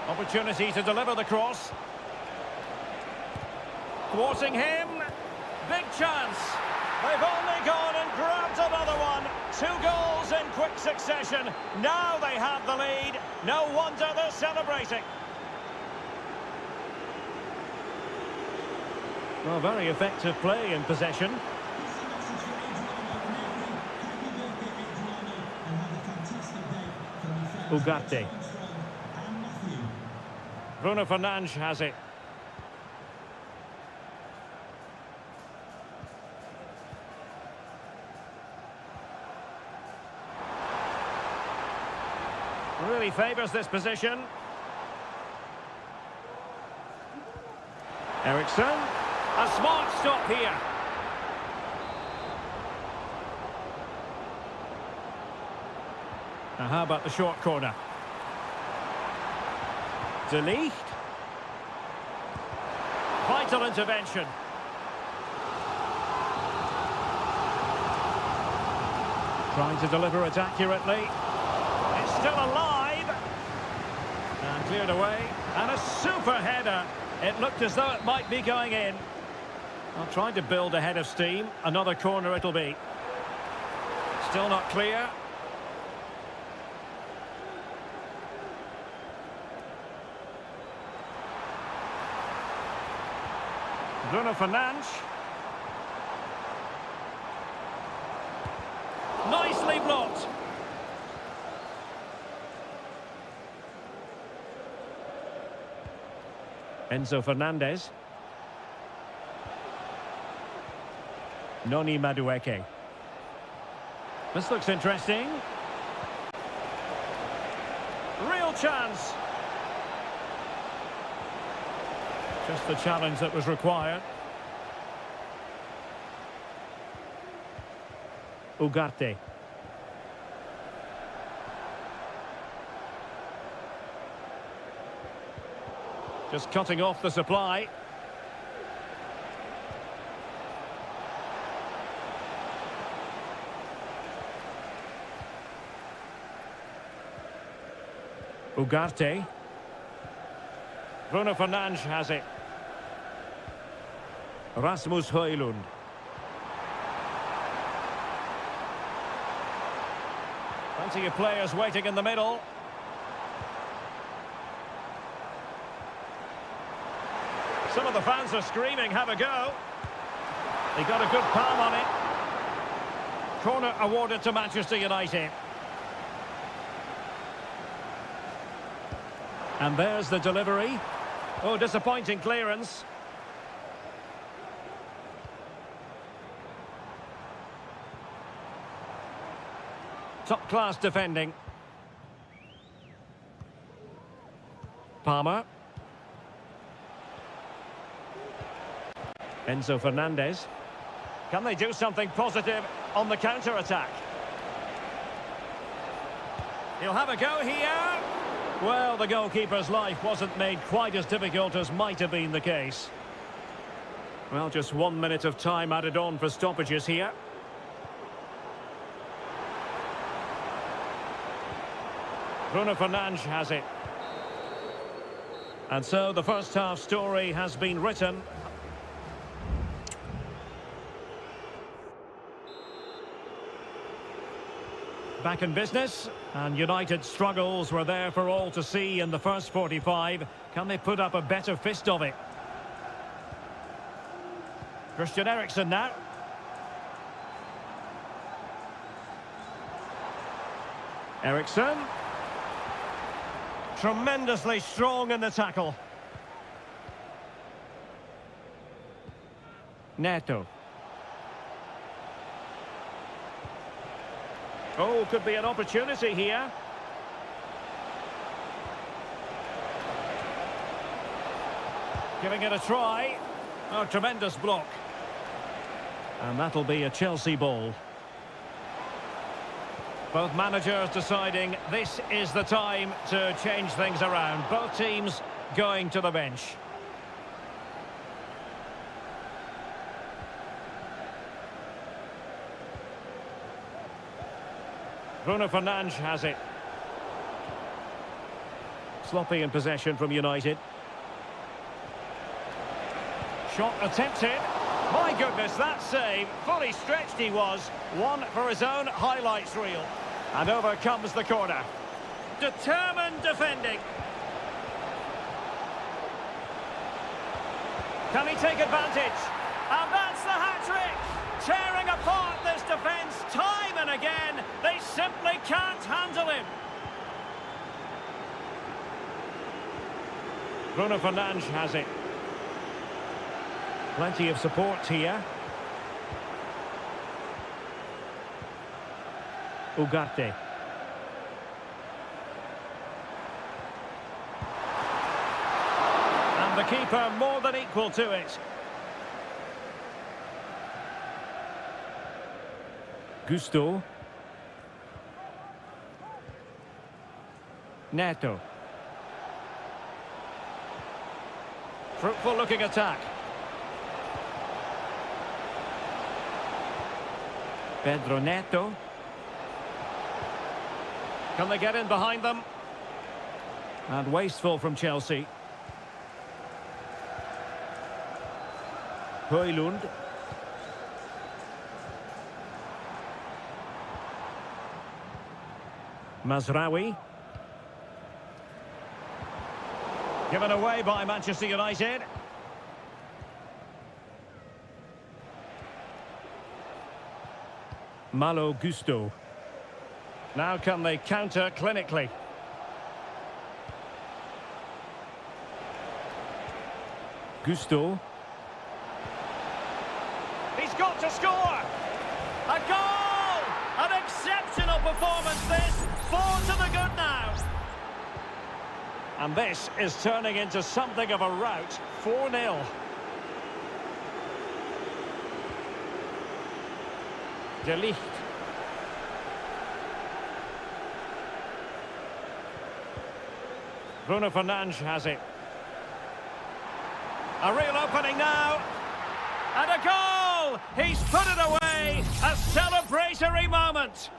[SPEAKER 1] Opportunity to deliver the cross. Thwarting him. Big chance. They've only gone and grabbed another one. 2 goals in quick succession. Now they have the lead. No wonder they're celebrating. Well, very effective play in possession. Ugarte. Bruno Fernandes has it. Really favours this position. Eriksson. A smart stop here. Now how about the short corner? De Ligt. Vital intervention. Trying to deliver it accurately. It's still alive. And cleared away. And a super header. It looked as though it might be going in. Well, trying to build a head of steam. Another corner it'll be. Still not clear. Bruno Fernandes. Nicely blocked. Enzo Fernandez. Noni Madueke. This looks interesting. Real chance. Just the challenge that was required. Ugarte. Just cutting off the supply. Ugarte. Bruno Fernandes has it. Rasmus Højlund. Plenty of players waiting in the middle. Some of the fans are screaming, have a go. They got a good palm on it. Corner awarded to Manchester United. And there's the delivery. Oh, disappointing clearance. Top-class defending. Palmer. Enzo Fernandez. Can they do something positive on the counter-attack? He'll have a go here. Well, the goalkeeper's life wasn't made quite as difficult as might have been the case. Well, just 1 minute of time added on for stoppages here. Bruno Fernandes has it. And so the first half story has been written. back in business, and United's struggles were there for all to see in the first 45. Can they put up a better fist of it? Christian Eriksen now. Eriksen. Tremendously strong in the tackle. Neto. Oh, could be an opportunity here. Giving it a try. Oh, tremendous block. And that'll be a Chelsea ball. Both managers deciding this is the time to change things around. Both teams going to the bench. Bruno Fernandes has it. Sloppy in possession from United. Shot attempted. My goodness, that save. Fully stretched he was. One for his own highlights reel. And over comes the corner. Determined defending. Can he take advantage? And that's the hat-trick. Tearing apart this defence time and again. They simply can't handle him. Bruno Fernandes has it. Plenty of support here. Ugarte. And the keeper more than equal to it. Gusto. Neto. Fruitful looking attack. Pedro Neto. Can they get in behind them? And wasteful from Chelsea. Højlund. Mazraoui. Given away by Manchester United. Malo Gusto. Now can they counter clinically? Gusto. He's got to score! A goal! An exceptional performance this! 4 to the good now! And this is turning into something of a rout. 4-0. De Ligt. Bruno Fernandes has it. A real opening now. And a goal! He's put it away. A celebratory moment.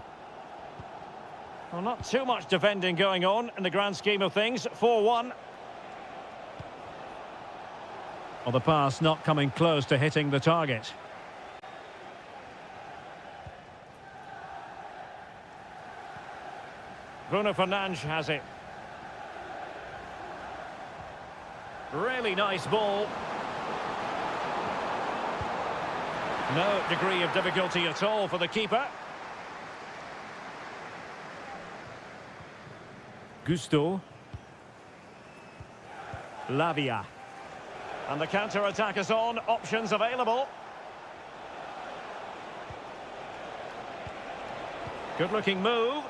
[SPEAKER 1] Well, not too much defending going on in the grand scheme of things. 4-1. Well, the pass not coming close to hitting the target. Bruno Fernandes has it. Really nice ball. No degree of difficulty at all for the keeper. Gusto. Lavia. And the counter-attack is on. Options available. Good-looking move.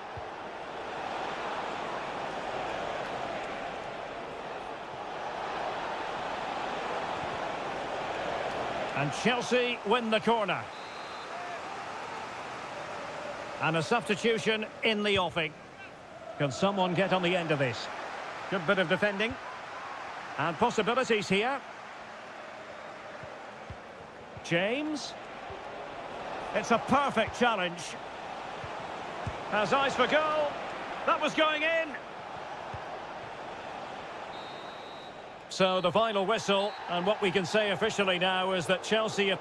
[SPEAKER 1] And Chelsea win the corner. And a substitution in the offing. Can someone get on the end of this? Good bit of defending. And possibilities here. James. It's a perfect challenge. Has eyes for goal. That was going in. So the final whistle, and what we can say officially now is that Chelsea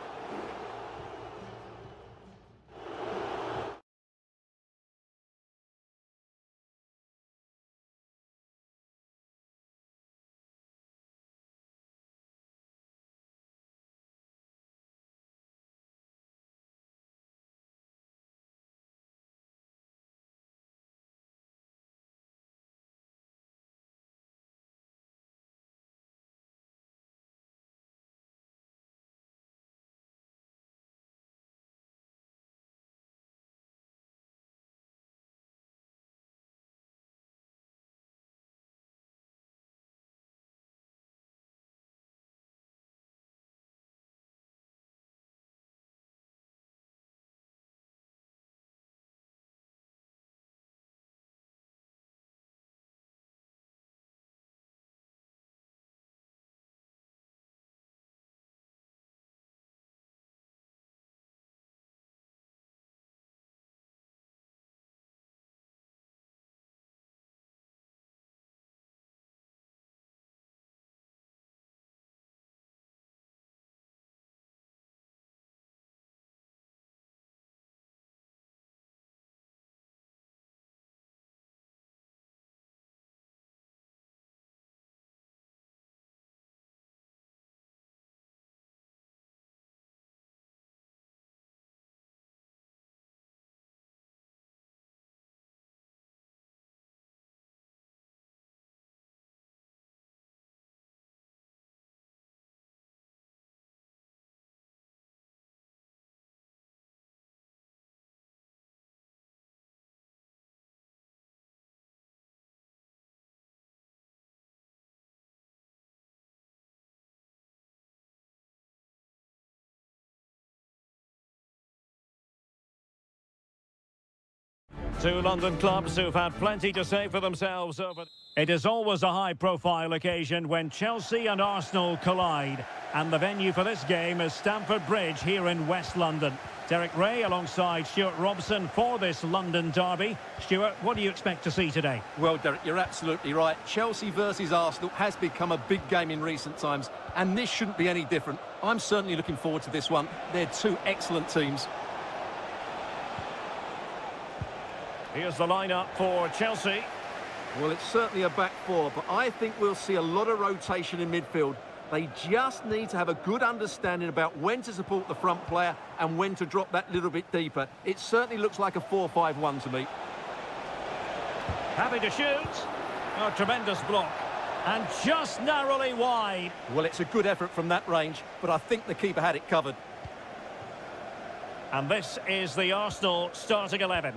[SPEAKER 1] Two London clubs who've had plenty to say for themselves over... It is always a high-profile occasion when Chelsea and Arsenal collide. And the venue for this game is Stamford Bridge here in West London. Derek Ray alongside Stuart Robson for this London derby. Stuart, what do you expect to see today?
[SPEAKER 2] Well, Derek, you're absolutely right. Chelsea versus Arsenal has become a big game in recent times, and this shouldn't be any different. I'm certainly looking forward to this one. They're two excellent teams.
[SPEAKER 1] Here's the lineup for Chelsea.
[SPEAKER 2] Well, it's certainly a back four, but I think we'll see a lot of rotation in midfield. They just need to have a good understanding about when to support the front player and when to drop that little bit deeper. It certainly looks like a 4-5-1 to me.
[SPEAKER 1] Happy to shoot. A tremendous block. And just narrowly wide.
[SPEAKER 2] Well, it's a good effort from that range, but I think the keeper had it covered.
[SPEAKER 1] And this is the Arsenal starting 11.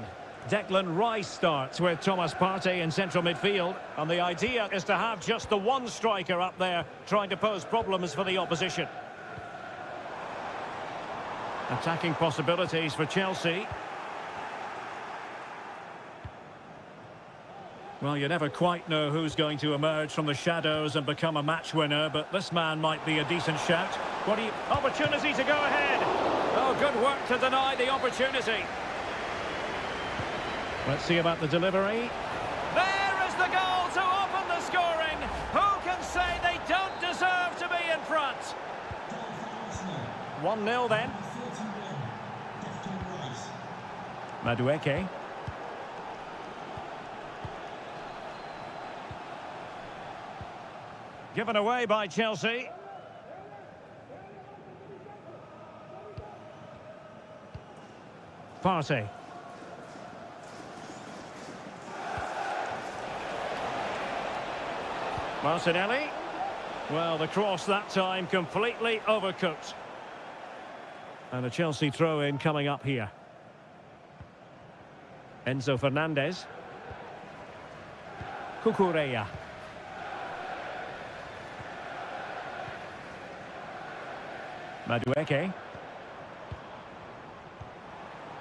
[SPEAKER 1] Declan Rice starts with Thomas Partey in central midfield. And the idea is to have just the one striker up there trying to pose problems for the opposition. Attacking possibilities for Chelsea. Well, you never quite know who's going to emerge from the shadows and become a match winner, but this man might be a decent shout. What do you... Opportunity to go ahead. Oh, good work to deny the opportunity. Let's see about the delivery. There is the goal to open the scoring. Who can say they don't deserve to be in front? 1-0 then. Madueke. Given away by Chelsea. Partey. Martinelli. Well, the cross that time completely overcooked. And a Chelsea throw-in coming up here. Enzo Fernandez. Cucurella. Madueke.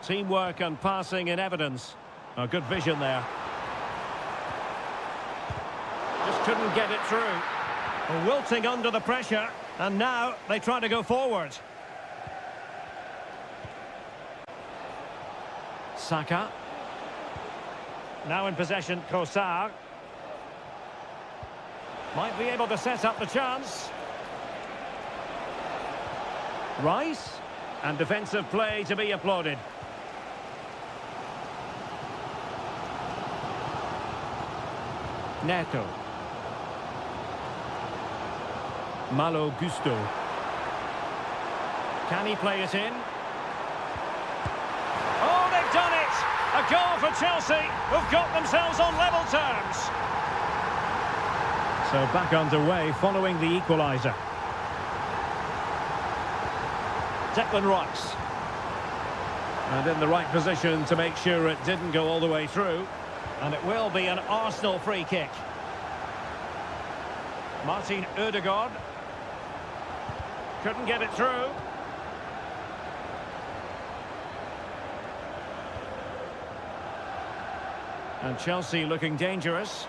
[SPEAKER 1] Teamwork and passing in evidence. Oh, good vision there. Just couldn't get it through. Wilting under the pressure, and now they try to go forward. Saka. Now in possession, Kosar. Might be able to set up the chance. Rice. And defensive play to be applauded. Neto. Malo Gusto. Can he play it in? Oh, they've done it! A goal for Chelsea, who've got themselves on level terms. So back underway following the equaliser. Declan Rice. And in the right position to make sure it didn't go all the way through. And it will be an Arsenal free kick. Martin Ødegaard. Couldn't get it through. And Chelsea looking dangerous.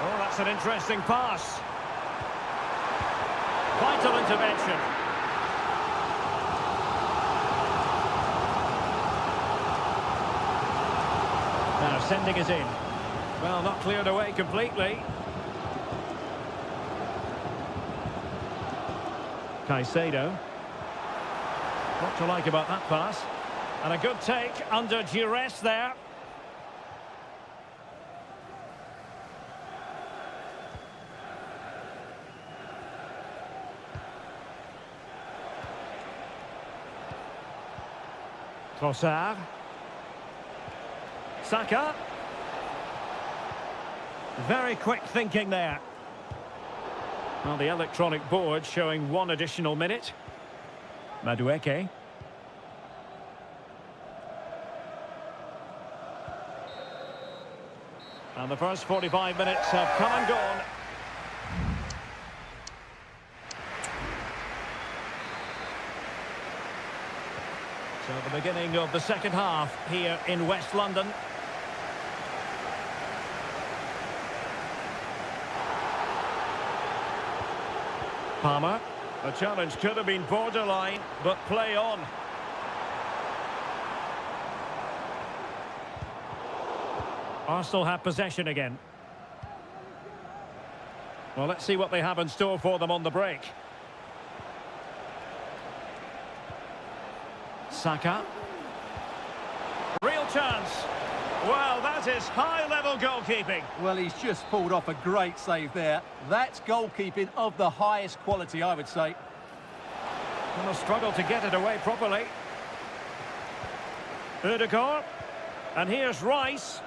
[SPEAKER 1] Oh, that's an interesting pass. Vital intervention. Now sending it in. Well, not cleared away completely. Caicedo. What to like about that pass? And a good take under duress there. Trossard. Saka. Very quick thinking there. Well, the electronic board showing one additional minute. Madueke. And the first 45 minutes have come and gone. So the beginning of the second half here in West London. Palmer. The challenge could have been borderline, but play on. Arsenal have possession again. Well, let's see what they have in store for them on the break. Saka. Real chance. Well, that is high-level goalkeeping.
[SPEAKER 2] Well, he's just pulled off a great save there. That's goalkeeping of the highest quality, I would say.
[SPEAKER 1] And a struggle to get it away properly. Ødegaard. And here's Rice.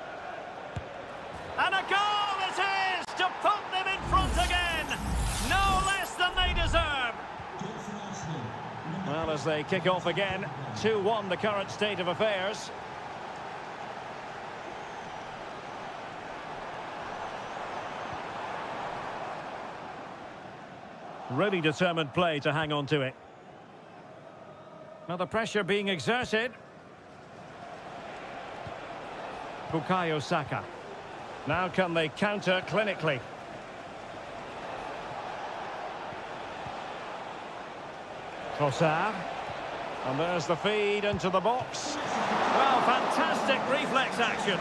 [SPEAKER 1] And a goal it is to put them in front again. No less than they deserve. Well, as they kick off again, 2-1 the current state of affairs. Really determined play to hang on to it. Now the pressure being exerted. Bukayo Saka. Now can they counter clinically? Trossard. And there's the feed into the box. Well, fantastic reflex action.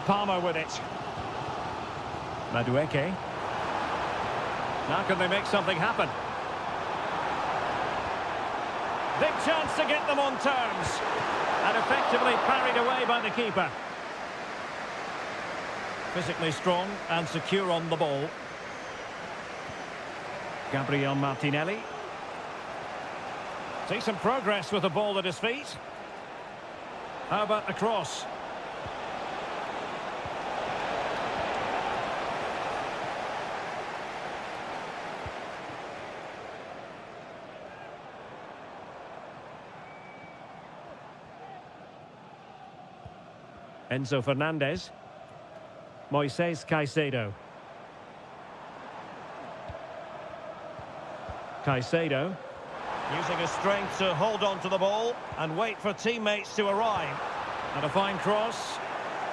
[SPEAKER 1] Palmer with it. Madueke. Now can they make something happen? Big chance to get them on terms. And effectively parried away by the keeper. Physically strong and secure on the ball. Gabriel Martinelli. See some progress with the ball at his feet. How about the cross? Enzo Fernandez. Moises Caicedo. Caicedo. Using his strength to hold on to the ball and wait for teammates to arrive. And a fine cross.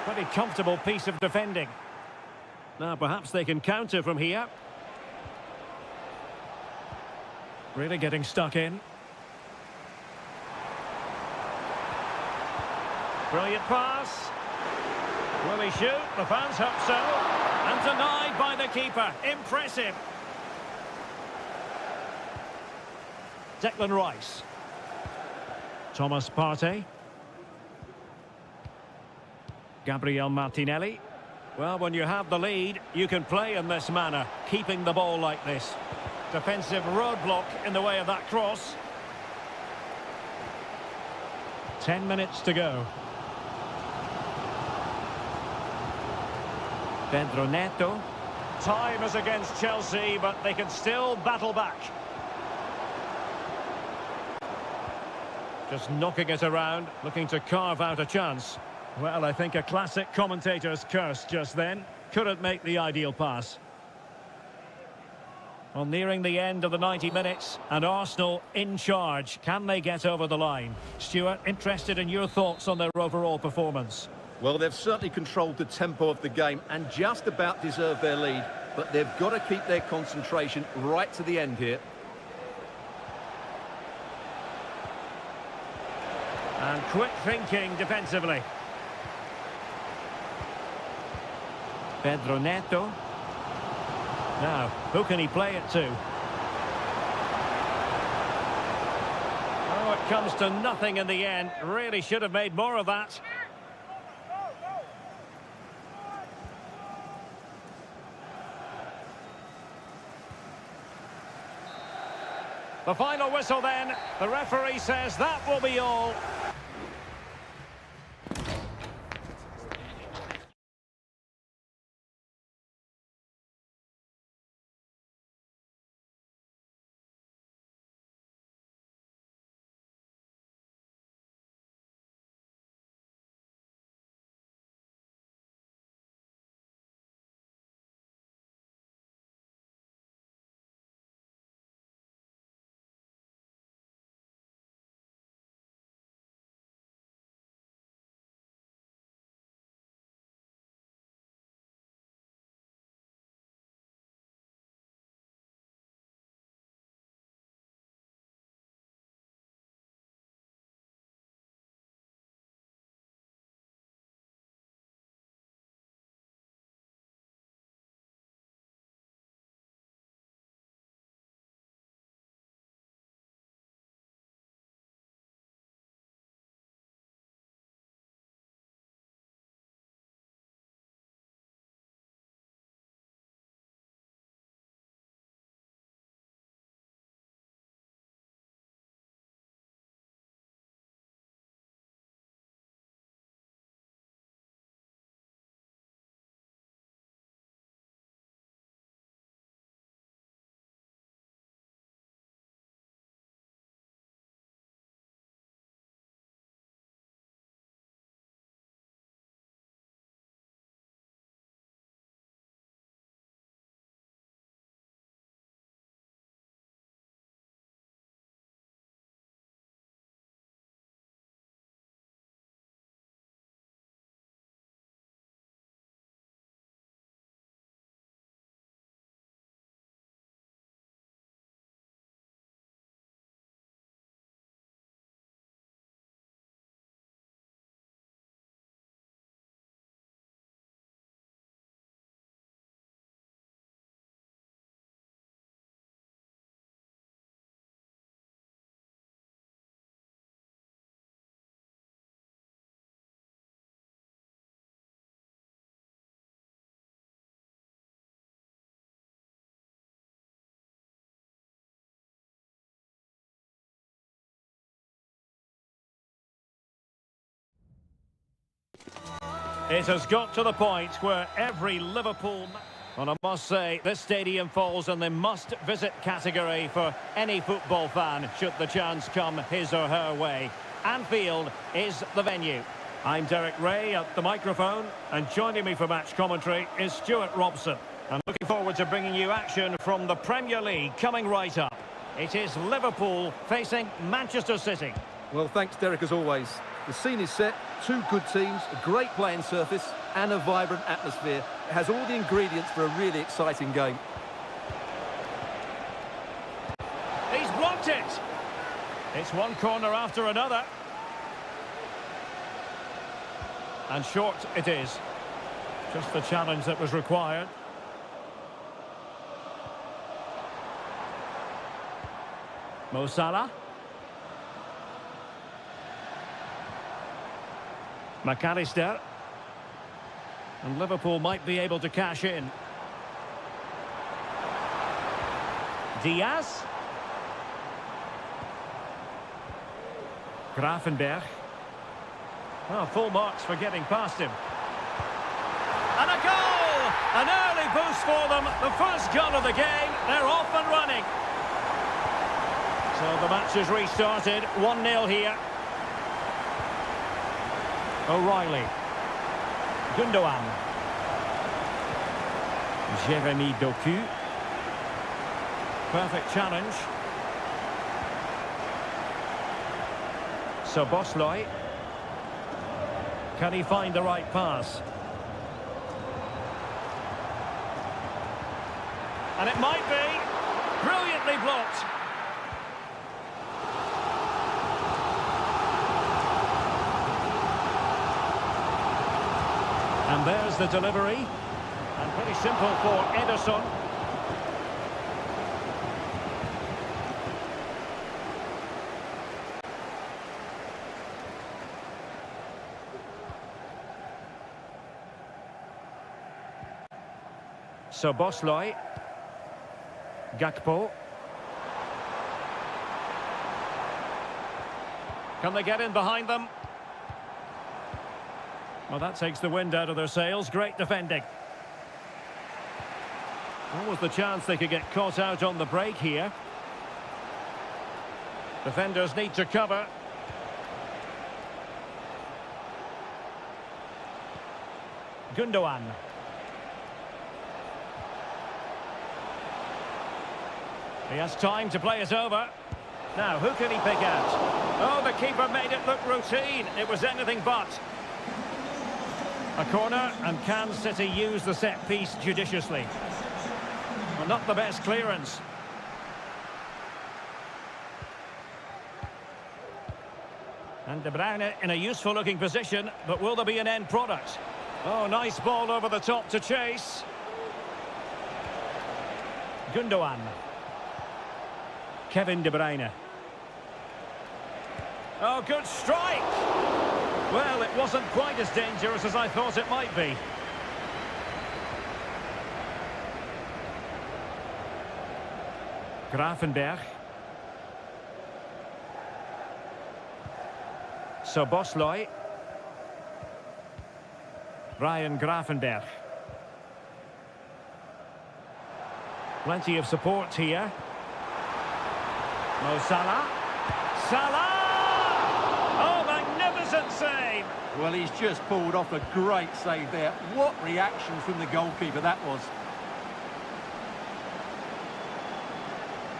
[SPEAKER 1] Pretty comfortable piece of defending. Now perhaps they can counter from here. Really getting stuck in. Brilliant pass. Will he shoot? The fans hope so. And denied by the keeper. Impressive. Declan Rice. Thomas Partey. Gabriel Martinelli. Well, when you have the lead, you can play in this manner, keeping the ball like this. Defensive roadblock in the way of that cross. 10 minutes to go. Pedro Neto. Time is against Chelsea, but they can still battle back. Just knocking it around, looking to carve out a chance. Well, I think a classic commentator's curse just then. Couldn't make the ideal pass. Well, nearing the end of the 90 minutes, and Arsenal in charge. Can they get over the line? Stuart, interested in your thoughts on their overall performance.
[SPEAKER 2] Well, they've certainly controlled the tempo of the game and just about deserved their lead, but they've got to keep their concentration right to the end here.
[SPEAKER 1] And quick thinking defensively. Pedro Neto. Now, who can he play it to? Oh, it comes to nothing in the end. Really should have made more of that. The final whistle then. The referee says that will be all. It has got to the point where every Liverpool... Well, I must say, this stadium falls in the must-visit category for any football fan, should the chance come his or her way. Anfield is the venue. I'm Derek Ray at the microphone, and joining me for match commentary is Stuart Robson. I'm looking forward to bringing you action from the Premier League coming right up. It is Liverpool facing Manchester City.
[SPEAKER 2] Well, thanks, Derek, as always. The scene is set, two good teams, a great playing surface and a vibrant atmosphere. It has all the ingredients for a really exciting game.
[SPEAKER 1] He's blocked it! It's one corner after another. And short it is. Just the challenge that was required. Mo Salah. McAllister. And Liverpool might be able to cash in. Diaz. Grafenberg. Well, full marks for getting past him. And a goal! An early boost for them. The first goal of the game. They're off and running. So the match has restarted. 1-0 here. O'Reilly. Gundogan. Jeremy Doku. Perfect challenge. Szoboszlai. Can he find the right pass? And it might be. Brilliantly blocked. And there's the delivery. And pretty simple for Ederson. Szoboszlai. Gakpo. Can they get in behind them? Well, that takes the wind out of their sails. Great defending. What was the chance they could get caught out on the break here? Defenders need to cover. Gundogan. He has time to play it over. Now, who can he pick out? Oh, the keeper made it look routine. It was anything but. A corner, and can City use the set piece judiciously? Well, not the best clearance. And De Bruyne in a useful looking position, but will there be an end product? Oh, nice ball over the top to chase. Gundogan. Kevin De Bruyne. Oh, good strike! Well, it wasn't quite as dangerous as I thought it might be. Grafenberg. Szoboszlai. Ryan Grafenberg. Plenty of support here. Mo Salah. Salah! Oh, magnificent save!
[SPEAKER 2] Well, he's just pulled off a great save there. What reaction from the goalkeeper that was.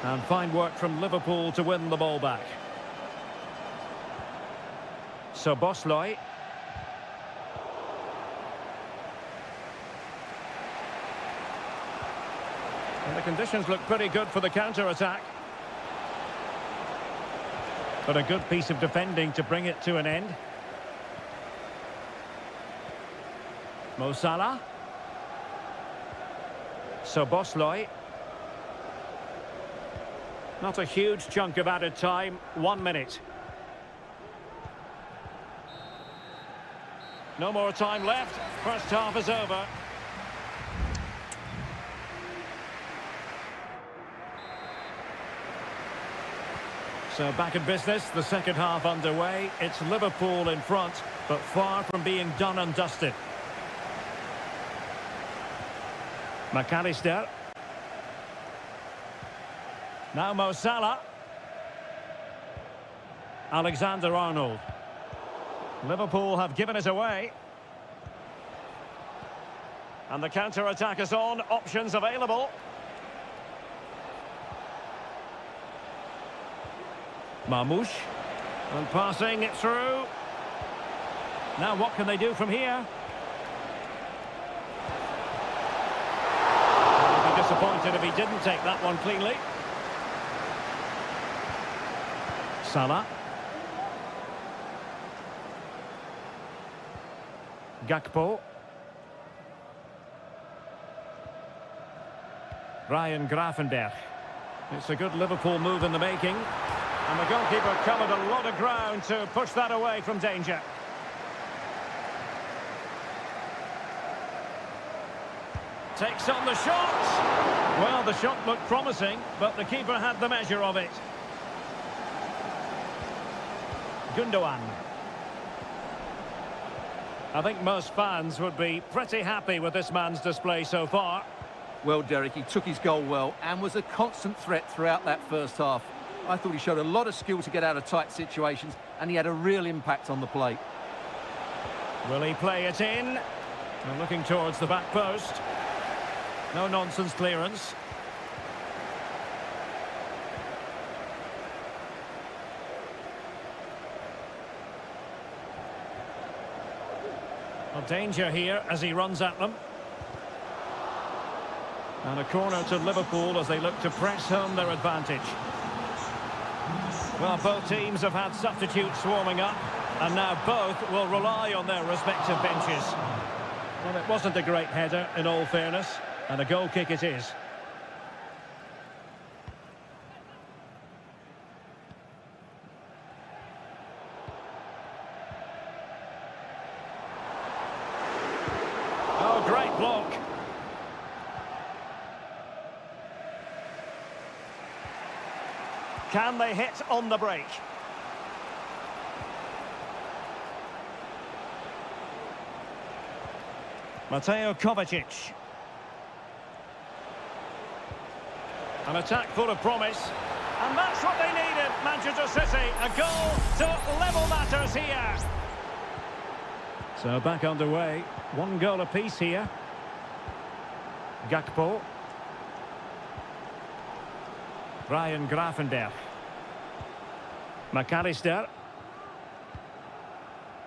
[SPEAKER 1] And fine work from Liverpool to win the ball back. Szoboszlai. And the conditions look pretty good for the counter-attack. But a good piece of defending to bring it to an end. Mo Salah. Szoboszlai. Not a huge chunk of added time. 1 minute. No more time left. First half is over. So back in business, the second half underway. It's Liverpool in front, but far from being done and dusted. McAllister. Now Mo Salah. Alexander-Arnold. Liverpool have given it away. And the counter-attack is on. Options available. Marmoush. And passing it through. Now what can they do from here? I'd be disappointed if he didn't take that one cleanly. Salah. Gakpo. Ryan Gravenberch. It's a good Liverpool move in the making. And the goalkeeper covered a lot of ground to push that away from danger. Takes on the shot. Well, the shot looked promising, but the keeper had the measure of it. Gundogan. I think most fans would be pretty happy with this man's display so far.
[SPEAKER 2] Well, Derek, he took his goal well and was a constant threat throughout that first half. I thought he showed a lot of skill to get out of tight situations, and he had a real impact on the play.
[SPEAKER 1] Will he play it in? And looking towards the back post. No nonsense clearance. Well, danger here as he runs at them. And a corner to Liverpool as they look to press home their advantage. Well, both teams have had substitutes warming up, and now both will rely on their respective benches. Well, it wasn't a great header, in all fairness, and a goal kick it is. Oh, great block. Can they hit on the break? Mateo Kovacic. An attack full of promise. And that's what they needed, Manchester City. A goal to level matters here. So back underway. One goal apiece here. Gakpo. Ryan Gravenberch. McAllister.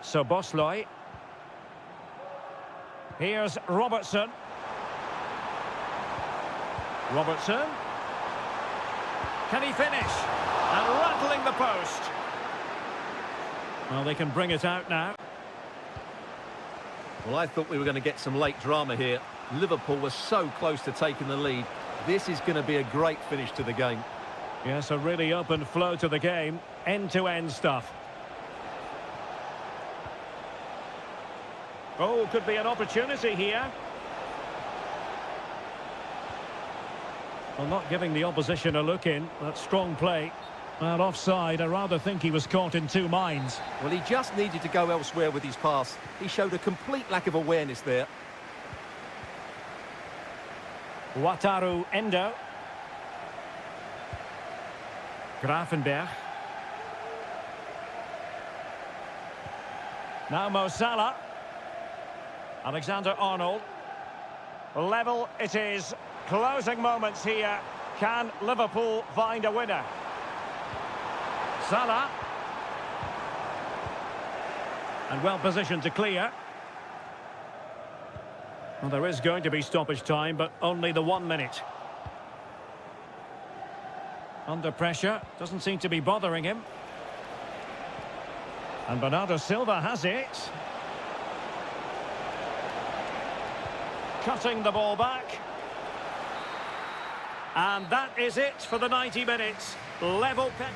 [SPEAKER 1] Szoboszlai. Here's Robertson. Robertson. Can he finish? And rattling the post. Well, they can bring it out now.
[SPEAKER 2] Well, I thought we were going to get some late drama here. Liverpool was so close to taking the lead. This is going to be a great finish to the game.
[SPEAKER 1] Yes, a really open flow to the game. End-to-end stuff. Oh, could be an opportunity here. Well, not giving the opposition a look in. That's strong play. Well, offside, I rather think he was caught in two minds.
[SPEAKER 2] Well, he just needed to go elsewhere with his pass. He showed a complete lack of awareness there.
[SPEAKER 1] Wataru Endo. Gravenberch. Now Mo Salah. Alexander-Arnold. Level it is. Closing moments here. Can Liverpool find a winner? Salah. And well positioned to clear. Well, there is going to be stoppage time, but only the 1 minute. Under pressure, doesn't seem to be bothering him. And Bernardo Silva has it. Cutting the ball back. And that is it for the 90 minutes. Level pick.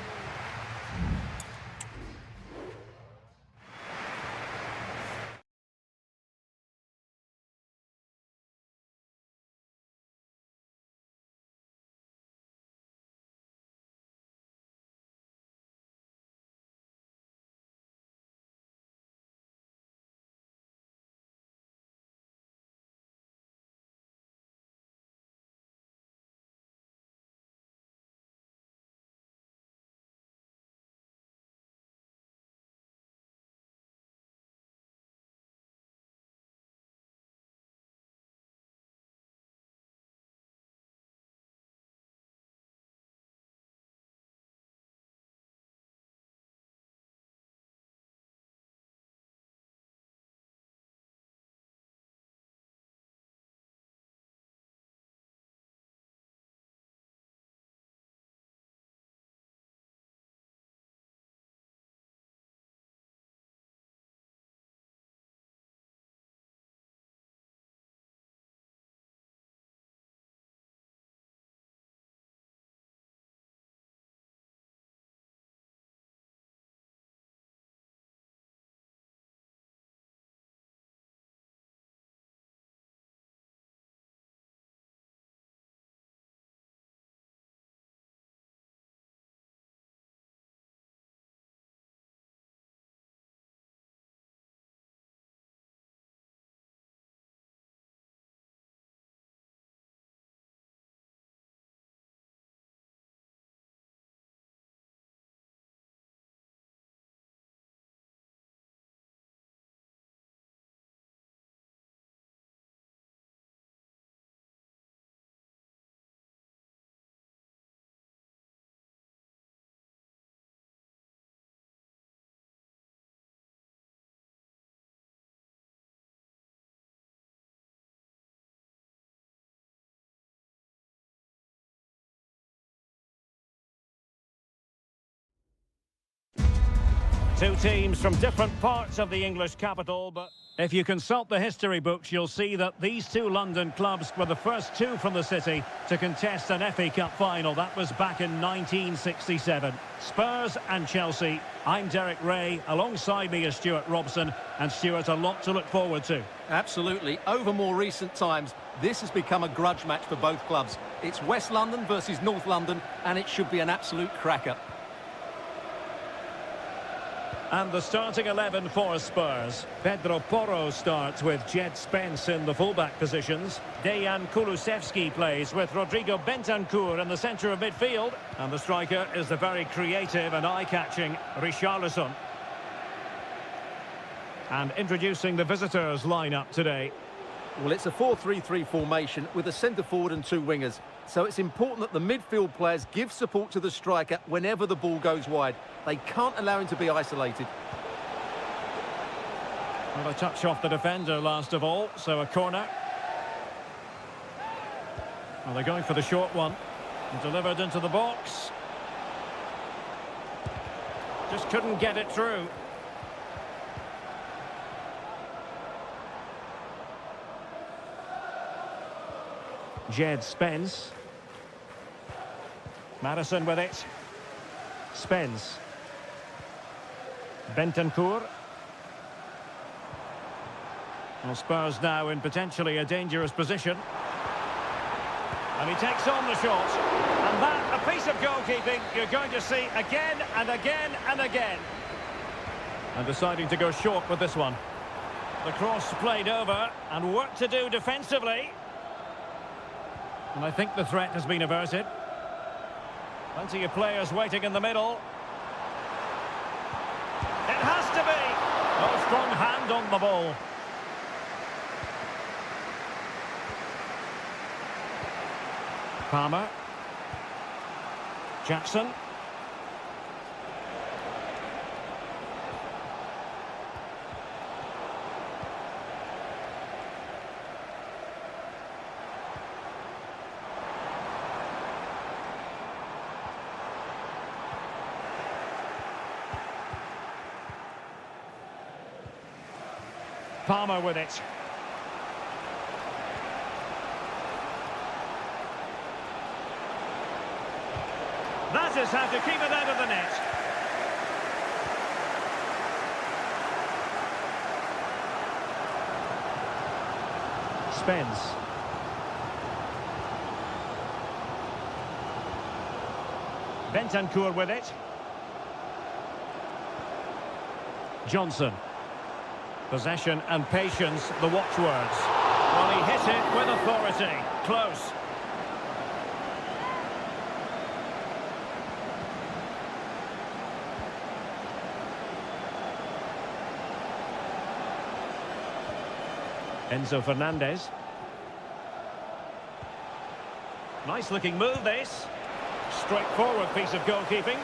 [SPEAKER 1] Two teams from different parts of the English capital, but if you consult the history books, you'll see that these two London clubs were the first two from the city to contest an FA Cup final. That was back in 1967. Spurs and Chelsea. I'm Derek Ray. Alongside me is Stuart Robson. And Stuart, a lot to look forward to.
[SPEAKER 2] Absolutely. Over more recent times, this has become a grudge match for both clubs. It's West London versus North London, and it should be an absolute cracker.
[SPEAKER 1] And the starting 11 for Spurs. Pedro Porro starts with Jed Spence in the fullback positions. Dejan Kulusevski plays with Rodrigo Bentancur in the centre of midfield. And the striker is the very creative and eye-catching Richarlison. And introducing the visitors' lineup today.
[SPEAKER 2] Well, it's a 4-3-3 formation with a centre-forward and two wingers. So it's important that the midfield players give support to the striker whenever the ball goes wide. They can't allow him to be isolated.
[SPEAKER 1] Well, a touch off the defender last of all, so a corner. Well, they're going for the short one. And delivered into the box. Just couldn't get it through. Jed Spence. Madison with it. Spence. Bentancur. Well, Spurs now in potentially a dangerous position. And he takes on the shot. And that, a piece of goalkeeping you're going to see again and again and again. And deciding to go short with this one. The cross played over and work to do defensively. And I think the threat has been averted. Plenty of players waiting in the middle. It has to be! Oh, strong hand on the ball. Palmer. Jackson. Palmer with it. That is how to keep it out of the net. Spence. Bentancur with it. Johnson. Possession and patience, the watchwords. Well, he hit it with authority. Close. Enzo Fernandez. Nice looking move, this. Straightforward piece of goalkeeping.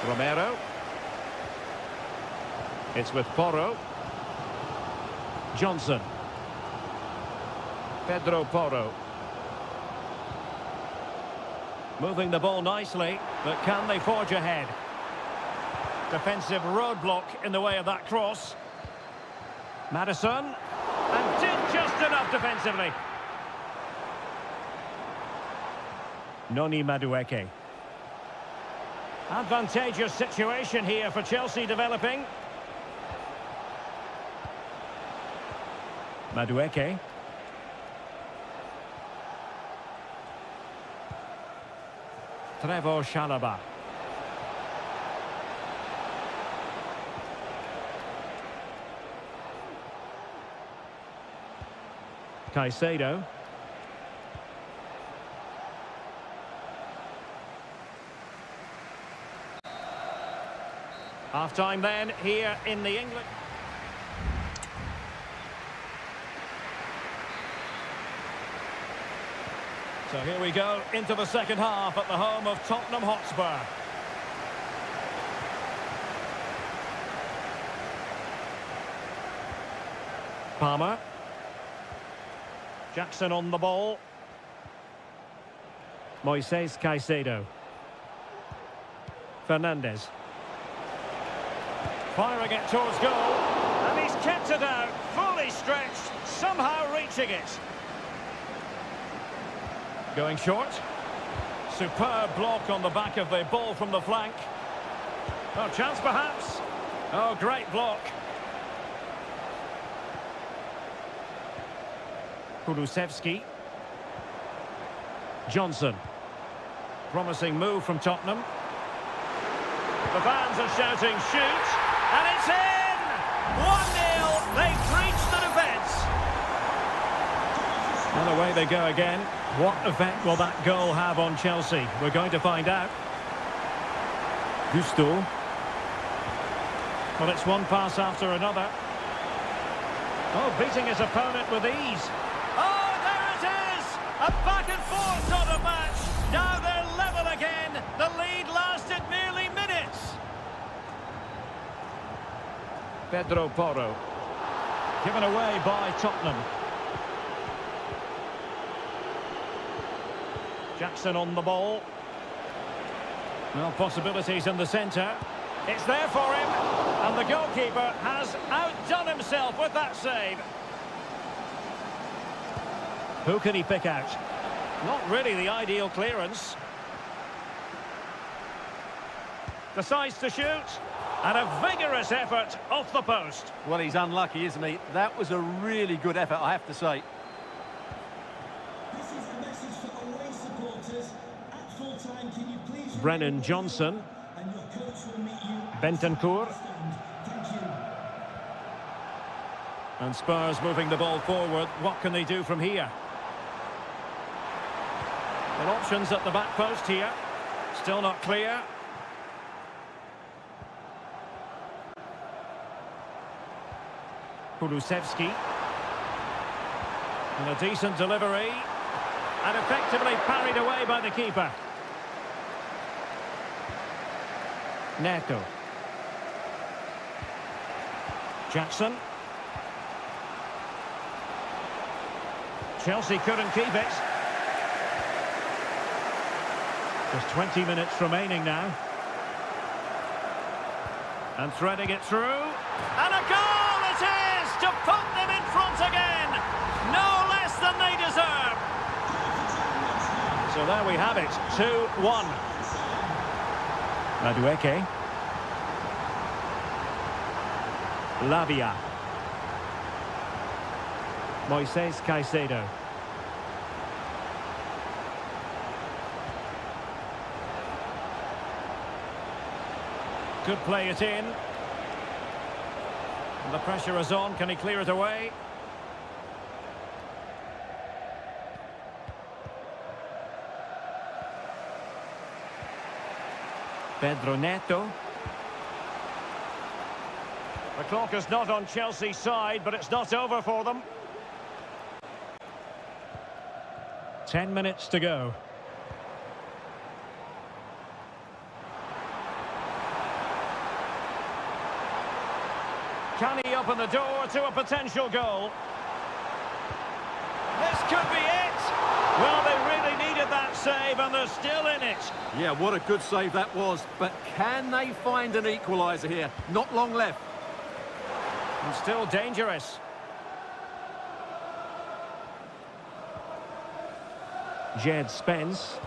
[SPEAKER 1] Romero. It's with Porro. Johnson. Pedro Porro. Moving the ball nicely, but can they forge ahead? Defensive roadblock in the way of that cross. Madison. And did just enough defensively. Noni Madueke. Advantageous situation here for Chelsea developing. Madueke. Trevor Chalobah. Caicedo. Half-time then here in the England. So here we go into the second half at the home of Tottenham Hotspur. Palmer. Jackson on the ball. Moises Caicedo. Fernandez. Firing it towards goal. And he's kept it out, fully stretched, somehow reaching it. Going short. Superb block on the back of the ball from the flank. Oh, chance perhaps. Oh, great block. Kulusevski. Johnson. Promising move from Tottenham. The fans are shouting, shoot! And it's in! 1-0. They've breached the defence. And away they go again. What effect will that goal have on Chelsea? We're going to find out. Gusto. Well, it's one pass after another. Oh, beating his opponent with ease. Oh, there it is! A back and forth sort of match. Now they're level again. The lead lasted merely minutes. Pedro Porro. Given away by Tottenham. Jackson on the ball. Well, possibilities in the centre. It's there for him. And the goalkeeper has outdone himself with that save. Who can he pick out? Not really the ideal clearance. Decides to shoot. And a vigorous effort off the post.
[SPEAKER 2] Well, he's unlucky, isn't he? That was a really good effort, I have to say.
[SPEAKER 1] Brennan Johnson. Bentancur. And Spurs moving the ball forward. What can they do from here? Well, options at the back post here. Still not clear. Kulusevski. And a decent delivery. And effectively parried away by the keeper. Neto. Jackson. Chelsea couldn't keep it. Just 20 minutes remaining now. And threading it through. And a goal it is to put them in front again. No less than they deserve. So there we have it. 2-1. Madueke. Lavia. Moises Caicedo. Could play it in. And the pressure is on. Can he clear it away? Pedro Neto. The clock is not on Chelsea's side, but it's not over for them. 10 minutes to go. Can he open the door to a potential goal? This could be it. Well, they really needed that save, and they're still in it.
[SPEAKER 2] Yeah, what a good save that was. But can they find an equaliser here? Not long left.
[SPEAKER 1] And still dangerous. Jed Spence.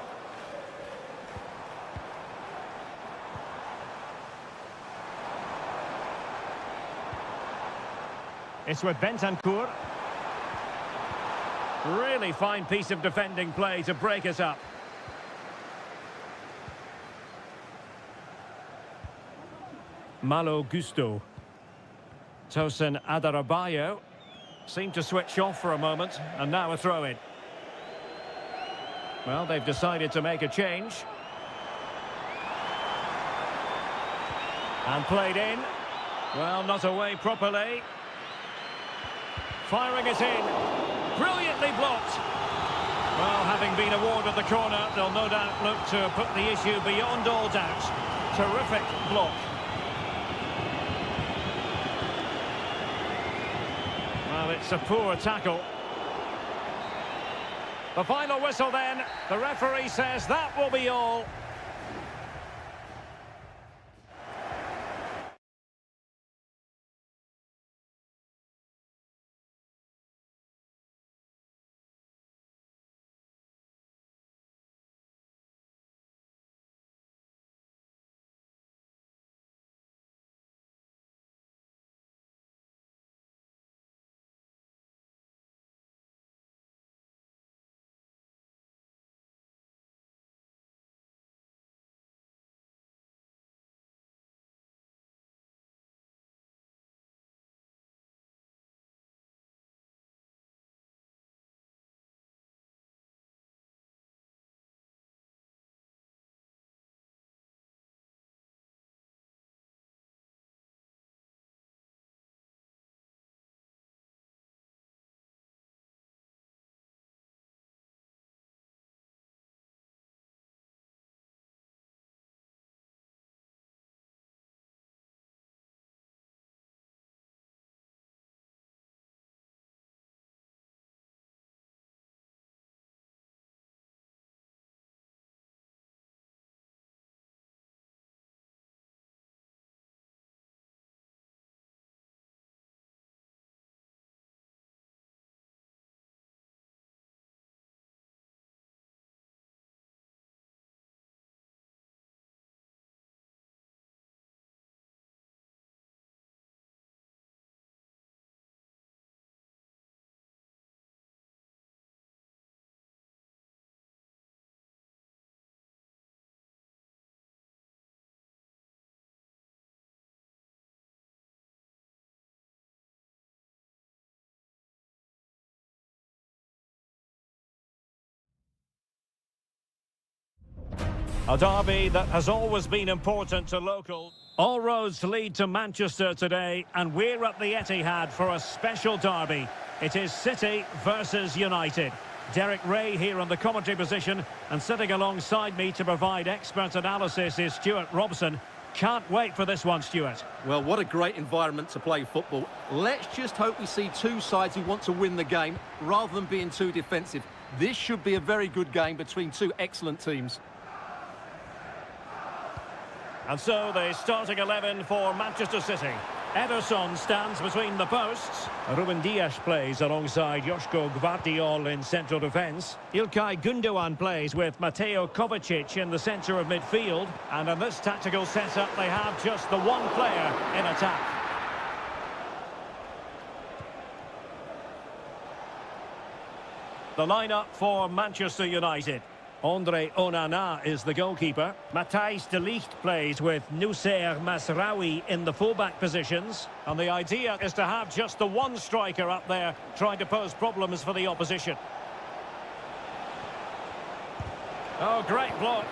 [SPEAKER 1] It's with Bentancur. Really fine piece of defending play to break us up. Malo Gusto. Tosin Adarabayo seemed to switch off for a moment, and now a throw-in. Well, they've decided to make a change. And played in. Well, not away properly. Firing it in. Brilliantly blocked. Well, having been awarded the corner, they'll no doubt look to put the issue beyond all doubt. Terrific block. Well, it's a poor tackle. The final whistle then. The referee says that will be all. A derby that has always been important to local. All roads lead to Manchester today, and we're at the Etihad for a special derby. It is City versus United. Derek Ray here on the commentary position, and sitting alongside me to provide expert analysis is Stuart Robson. Can't wait for this one, Stuart.
[SPEAKER 2] Well, what a great environment to play football. Let's just hope we see two sides who want to win the game rather than being too defensive. This should be a very good game between two excellent teams.
[SPEAKER 1] And so the starting 11 for Manchester City. Ederson stands between the posts. Ruben Dias plays alongside Joško Gvardiol in central defence. İlkay Gündoğan plays with Mateo Kovacic in the centre of midfield. And in this tactical setup, they have just the one player in attack. The lineup for Manchester United. Andre Onana is the goalkeeper. Matthijs de Ligt plays with Noussair Masraoui in the fullback positions. And the idea is to have just the one striker up there trying to pose problems for the opposition. Oh, great block.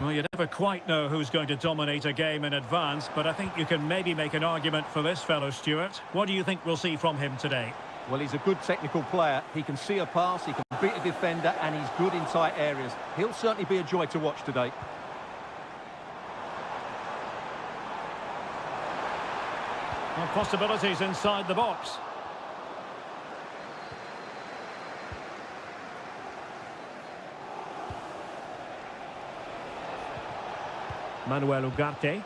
[SPEAKER 1] Well, you never quite know who's going to dominate a game in advance, but I think you can maybe make an argument for this fellow, Stuart. What do you think we'll see from him today?
[SPEAKER 2] Well, he's a good technical player. He can see a pass, he can beat a defender, and he's good in tight areas. He'll certainly be a joy to watch today.
[SPEAKER 1] Well, possibilities inside the box. Manuel Ugarte.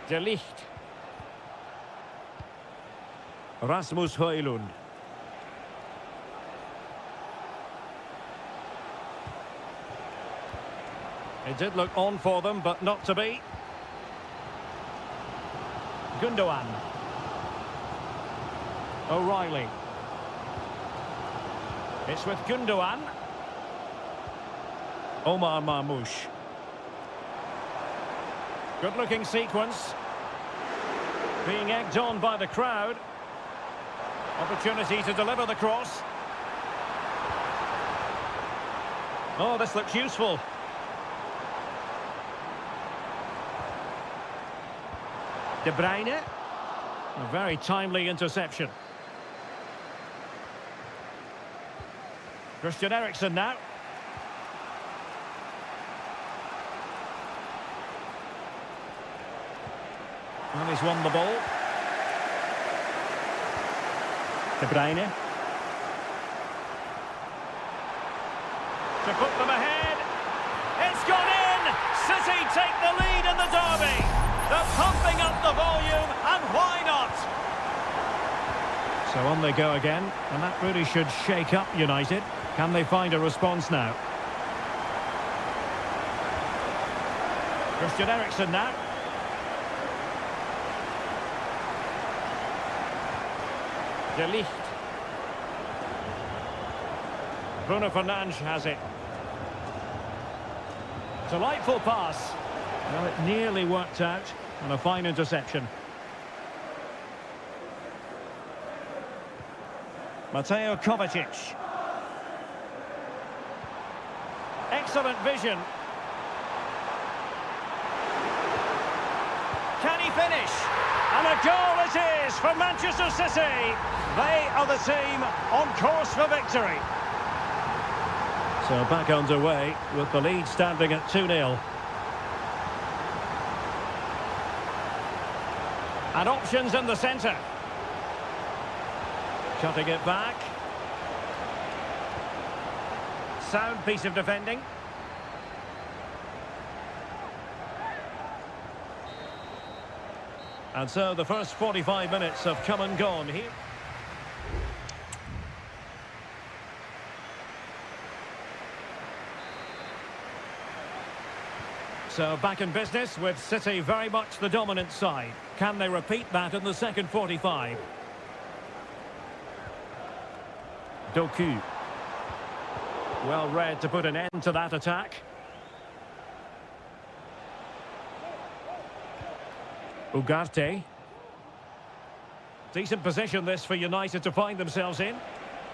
[SPEAKER 1] De Ligt. Rasmus Højlund. It did look on for them, but not to be. Gündoğan. O'Reilly. It's with Gündoğan. Omar Marmoush. Good-looking sequence. Being egged on by the crowd. Opportunity to deliver the cross. Oh, this looks useful. De Bruyne. A very timely interception. Christian Eriksen now. And he's won the ball. De Bruyne. To put them ahead. It's gone in! City take the lead in the derby. They're pumping up the volume, and why not? So on they go again, and that really should shake up United. Can they find a response now? Christian Eriksen now. De Ligt. Bruno Fernandes has it. Delightful pass. Well, it nearly worked out, and a fine interception. Mateo Kovacic. Excellent vision. Can he finish? And a goal it is for Manchester City. They are the team on course for victory. So back underway with the lead standing at 2-0. And options in the centre. Cutting it back. Sound piece of defending. And so the first 45 minutes have come and gone here. So back in business with City very much the dominant side. Can they repeat that in the second 45? Doku. Well read to put an end to that attack. Ugarte. Decent position this for United to find themselves in.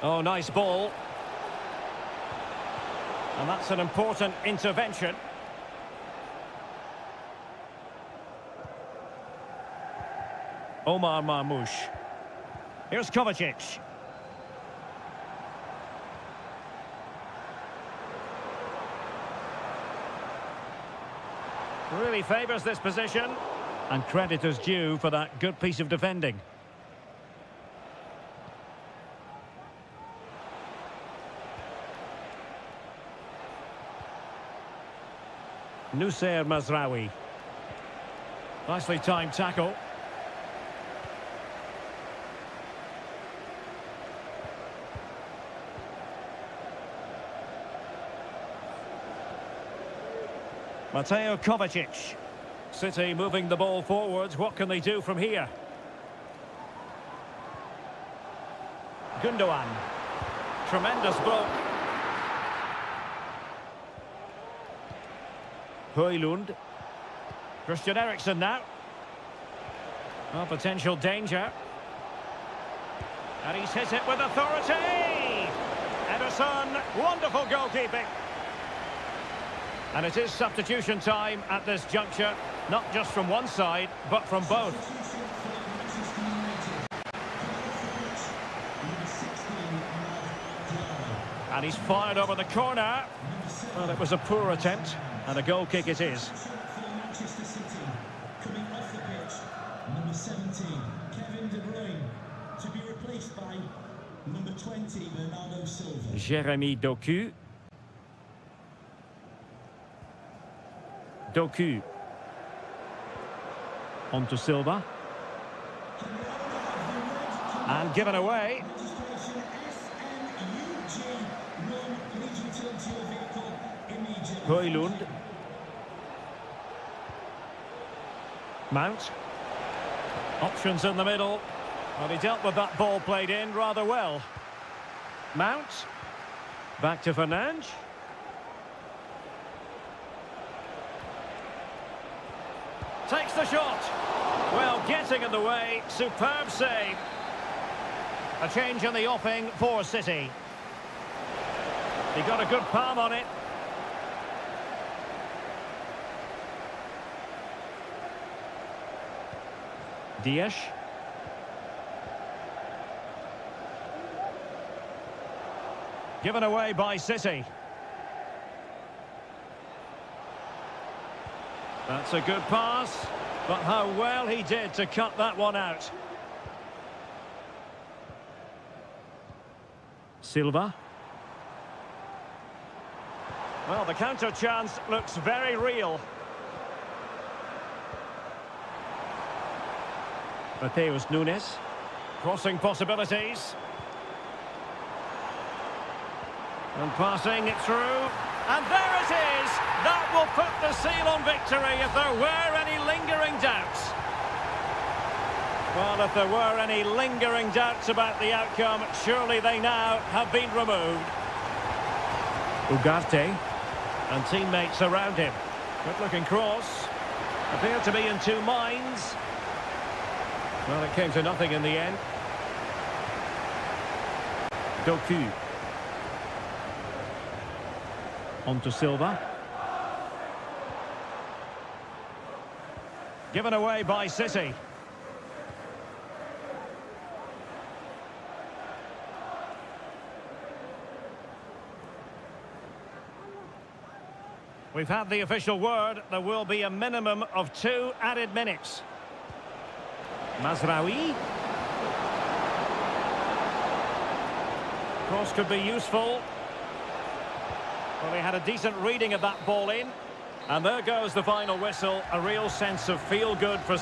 [SPEAKER 1] Oh, nice ball. And that's an important intervention. Omar Marmoush. Here's Kovacic. Really favours this position. And credit is due for that good piece of defending. Nusayr Mazraoui. Nicely timed tackle. Mateo Kovacic. City moving the ball forwards. What can they do from here? Gundogan. Tremendous block. Højlund. Christian Eriksen now. Oh, potential danger. And he's hit it with authority! Ederson, wonderful goalkeeping. And it is substitution time at this juncture, not just from one side, but from both. And he's fired over the corner. Well, it was a poor attempt, and a goal kick it is.
[SPEAKER 3] Coming off the pitch, number 17, Kevin De Bruyne, to be replaced by number 20, Bernardo Silva.
[SPEAKER 1] Jérémy Doku. Doku. On to Silva. And given away. Højlund. Mount. Options in the middle. Well, he dealt with that ball played in rather well. Mount. Back to Fernandes. Takes the shot. Well, getting in the way. Superb save. A change in the offing for City. He got a good palm on it. Dias. Given away by City. That's a good pass, but how well he did to cut that one out. Silva. Well, the counter chance looks very real. Mateus Nunes. Crossing possibilities. And passing it through. And there it is! That will put the seal on victory if there were any lingering doubts. Well, if there were any lingering doubts about the outcome, surely they now have been removed. Ugarte. And teammates around him. Good-looking cross. Appeared to be in two minds. Well, it came to nothing in the end. Doku. On to Silva. Given away by City. We've had the official word. There will be a minimum of 2 added minutes. Mazraoui. Cross could be useful. Well, they had a decent reading of that ball in. And there goes the final whistle. A real sense of feel-good for...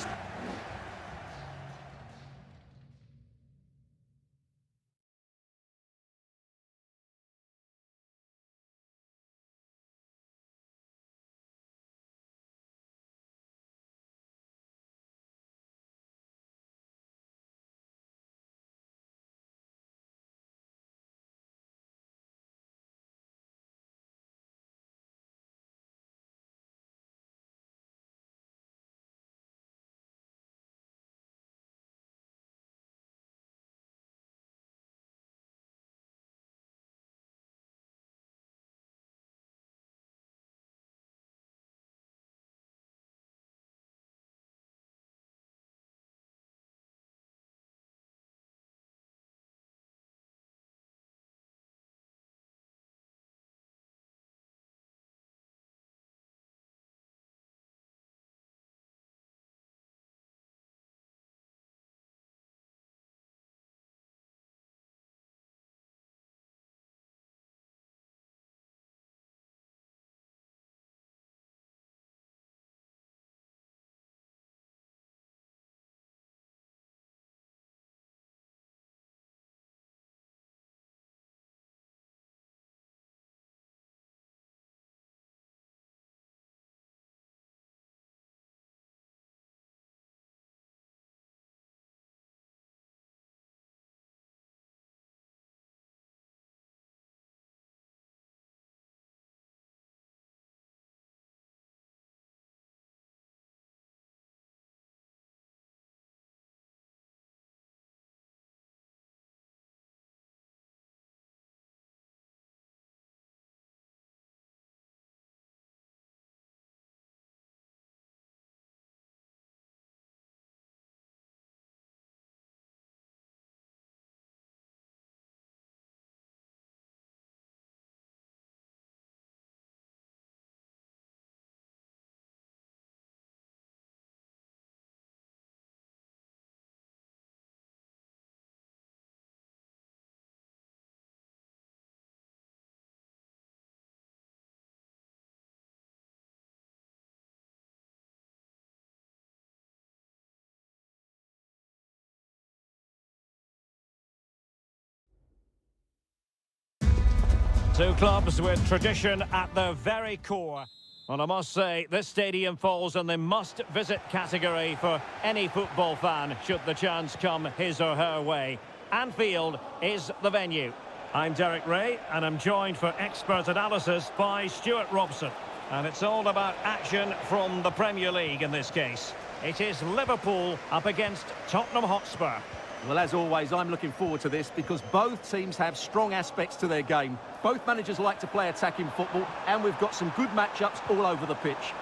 [SPEAKER 1] Two clubs with tradition at their very core. Well, I must say, this stadium falls in the must-visit category for any football fan, should the chance come his or her way. Anfield is the venue. I'm Derek Ray, and I'm joined for expert analysis by Stuart Robson. And it's all about action from the Premier League in this case. It is Liverpool up against Tottenham Hotspur.
[SPEAKER 2] Well, as always, I'm looking forward to this because both teams have strong aspects to their game. Both managers like to play attacking football, and we've got some good matchups all over the pitch.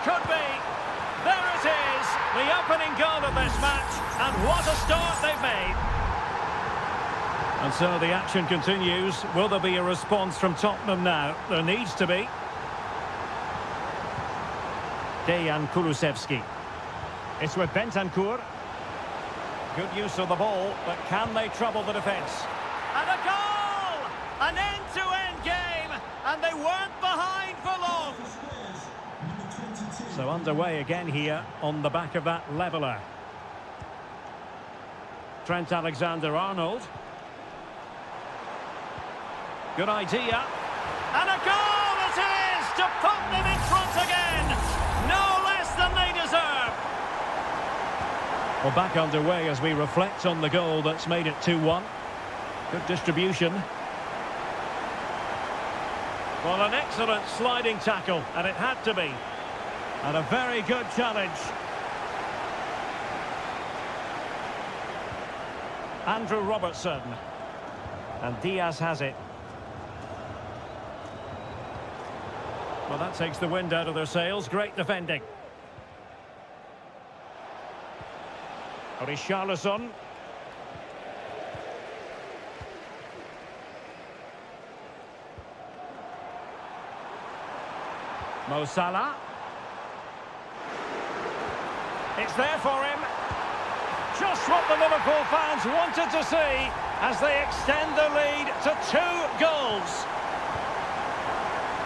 [SPEAKER 1] Could be. There it is. The opening goal of this match. And what a start they've made. And so the action continues. Will there be a response from Tottenham now? There needs to be. Dejan Kulusevski. It's with Bentancur. Good use of the ball, but can they trouble the defence? And a goal! An end-to-end game, and they weren't behind for long. So underway again here on the back of that leveller. Trent Alexander-Arnold. Good idea. And a goal it is to put them in front again. No less than they deserve. Well, back underway as we reflect on the goal that's made it 2-1. Good distribution. Well, an excellent sliding tackle, and it had to be. And a very good challenge. Andrew Robertson. And Diaz has it. Well, that takes the wind out of their sails. Great defending. Richarlison. Mo Salah. It's there for him. Just what the Liverpool fans wanted to see as they extend the lead to 2 goals.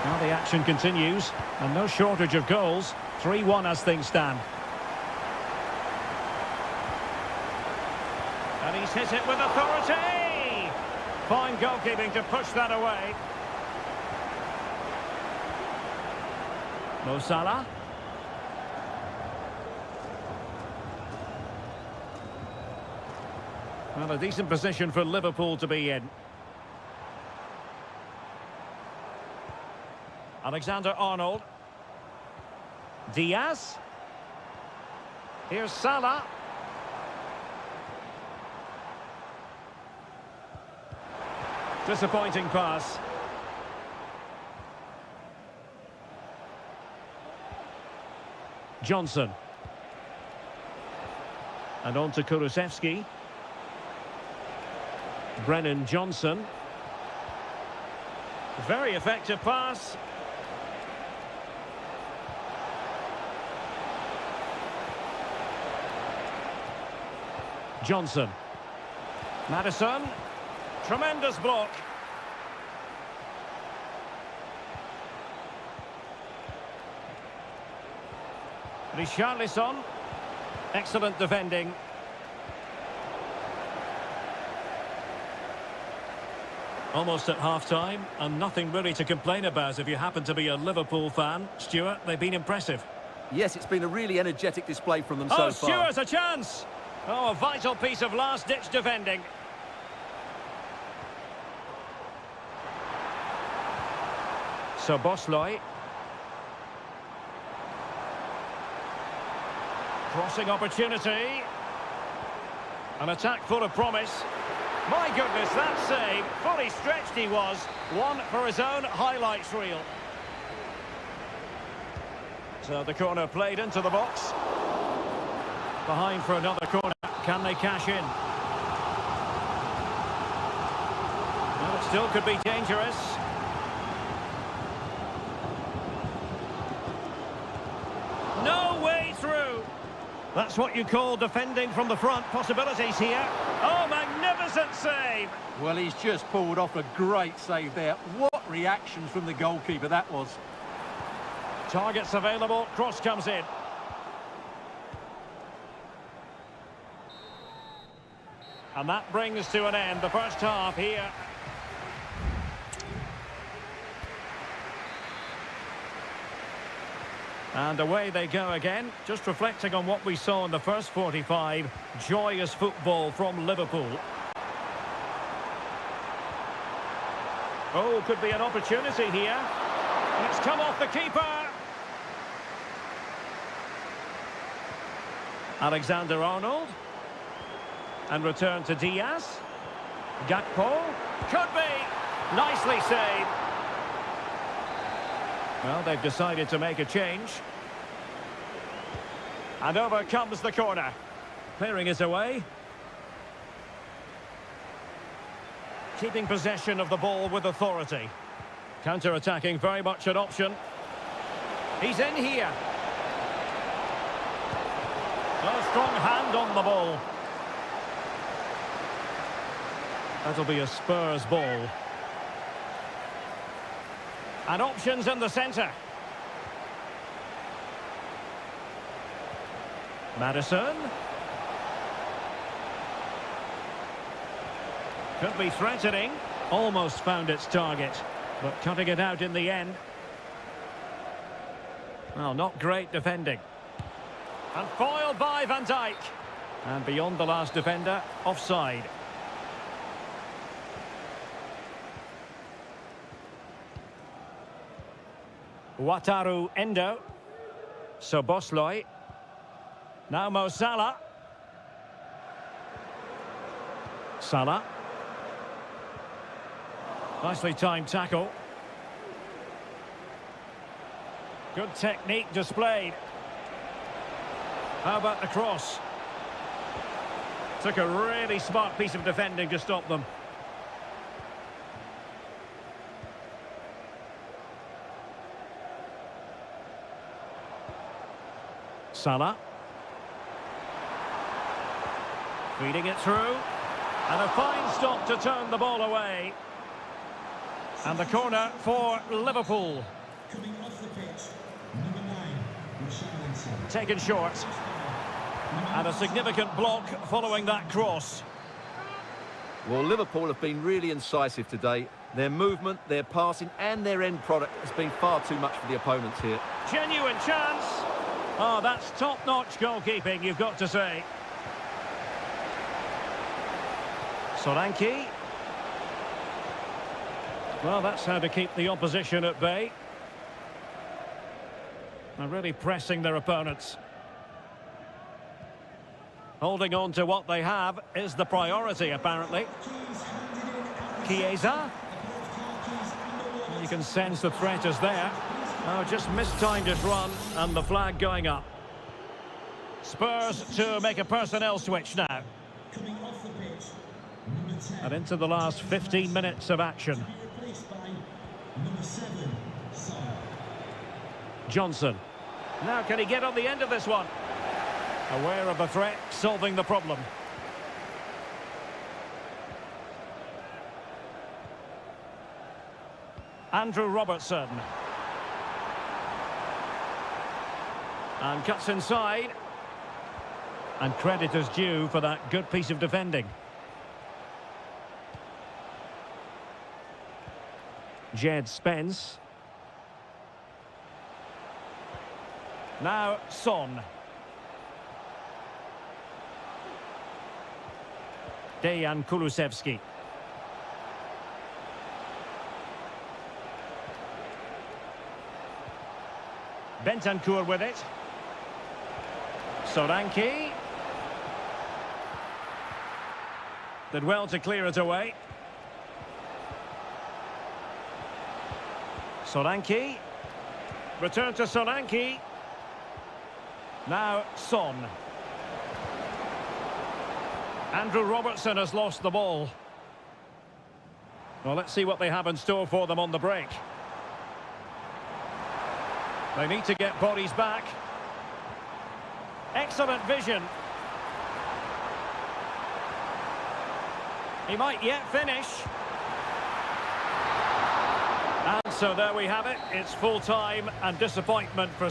[SPEAKER 1] Now the action continues, and no shortage of goals. 3-1 as things stand. And he's hit it with authority! Fine goalkeeping to push that away. Mo Salah. Well, a decent position for Liverpool to be in. Alexander-Arnold. Diaz. Here's Salah. Disappointing pass. Johnson. And on to Kulusevski. Brennan Johnson. Very effective pass. Johnson. Maddison. Tremendous block. Richarlison. Excellent defending. Almost at half-time, and nothing really to complain about if you happen to be a Liverpool fan. Stuart, they've been impressive.
[SPEAKER 2] Yes, it's been a really energetic display from them so far.
[SPEAKER 1] Oh, Stuart, a chance! Oh, a vital piece of last-ditch defending. So Bosley. Crossing opportunity. An attack full of promise. My goodness, that save. Fully stretched he was. One for his own highlights reel. So the corner played into the box. Behind for another corner. Can they cash in? Well, it still could be dangerous. No way through. That's what you call defending from the front. Possibilities here. Oh, magnificent save.
[SPEAKER 2] Well, he's just pulled off a great save there. What reactions from the goalkeeper that was.
[SPEAKER 1] Targets available. Cross comes And that brings to an end the first half here. And away they go again. Just reflecting on what we saw in the first 45. Joyous football from Liverpool. Oh, could be an opportunity here. It's come off the keeper. Alexander-Arnold. And return to Diaz. Gakpo. Could be. Nicely saved. Well, they've decided to make a change. And over comes the corner. Clearing it away. Keeping possession of the ball with authority. Counter-attacking, very much an option. He's in here. A strong hand on the ball. That'll be a Spurs ball. And options in the centre. Madison. Could be threatening. Almost found its target, but cutting it out in the end. Well, not great defending. And foiled by Van Dijk. And beyond the last defender, offside. Wataru Endo. Soboslai. Now Mo Salah. Salah. Nicely timed tackle. Good technique displayed. How about the cross? Took a really smart piece of defending to stop them. Salah. Feeding it through. And a fine stop to turn the ball away. And the corner for Liverpool.
[SPEAKER 3] Coming off the pitch, number 9,
[SPEAKER 1] taken short. And a significant block following that cross.
[SPEAKER 2] Well, Liverpool have been really incisive today. Their movement, their passing and their end product has been far too much for the opponents here.
[SPEAKER 1] Genuine chance. Oh, that's top-notch goalkeeping, you've got to say. Solanke. Well, that's how to keep the opposition at bay. They're really pressing their opponents. Holding on to what they have is the priority, apparently. Chiesa. You can sense the threat is there. Oh, just mistimed his run, and the flag going up. Spurs to make a personnel switch now.
[SPEAKER 3] Coming off the pitch, number 10.
[SPEAKER 1] And into the last 15 minutes of action.
[SPEAKER 3] Replaced by number 7, Son.
[SPEAKER 1] Johnson. Now, can he get on the end of this one? Aware of the threat, solving the problem. Andrew Robertson. And cuts inside. And credit is due for that good piece of defending. Jed Spence. Now Son. Dejan Kulusevski. Bentancur with it. Solanke. Did well to clear it away. Solanke. Return to Solanke. Now Son. Andrew Robertson has lost the ball. Well, let's see what they have in store for them on the break. They need to get bodies back. Excellent vision. He might yet finish. And so there we have it. It's full time and disappointment for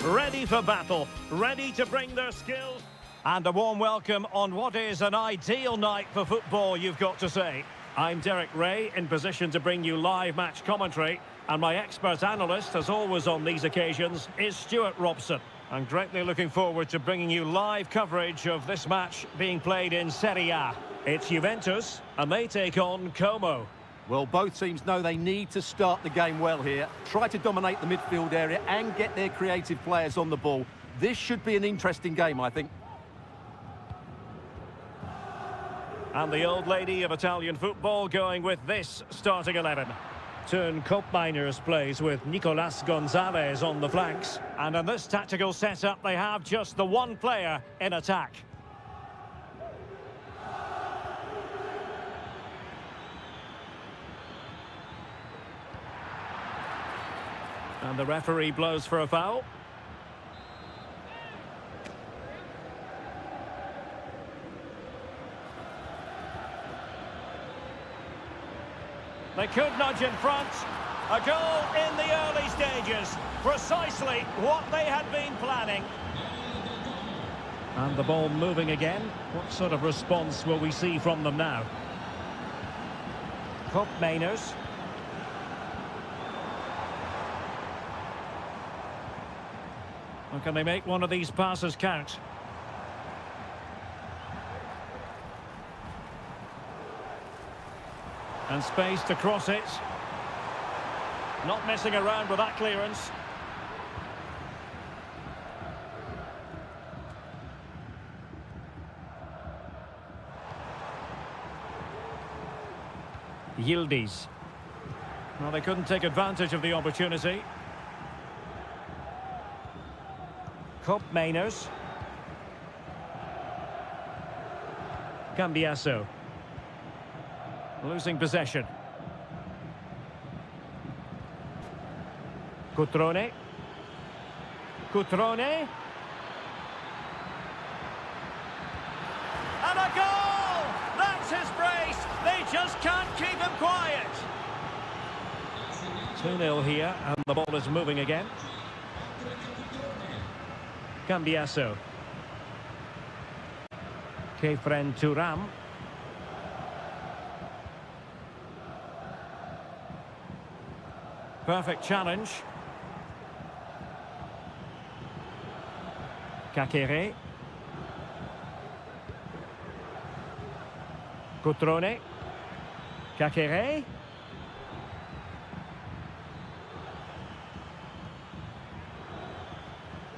[SPEAKER 1] ready for battle, ready to bring their skills. And a warm welcome on what is an ideal night for football, you've got to say. I'm Derek Ray, in position to bring you live match commentary. And my expert analyst, as always on these occasions, is Stuart Robson. I'm greatly looking forward to bringing you live coverage of this match being played in Seria. It's Juventus, and they take on Como.
[SPEAKER 2] Well, both teams know they need to start the game well here. Try to dominate the midfield area and get their creative players on the ball. This should be an interesting game, I think.
[SPEAKER 1] And the old lady of Italian football going with this starting 11. Turn Miners plays with Nicolas Gonzalez on the flanks. And in this tactical setup, they have just the one player in attack. And the referee blows for a foul. They could nudge in front. A goal in the early stages. Precisely what they had been planning. And the ball moving again. What sort of response will we see from them now? Miners. Or can they make one of these passes count? And space to cross it. Not messing around with that clearance. Yildiz. Well, they couldn't take advantage of the opportunity. Miners. Cambiasso. Losing possession. Cutrone. Cutrone. And a goal! That's his brace! They just can't keep him quiet. 2-0 here, and the ball is moving again. Cambiasso. Kefren Turam. Perfect challenge. Kakere. Cutrone. Kakere.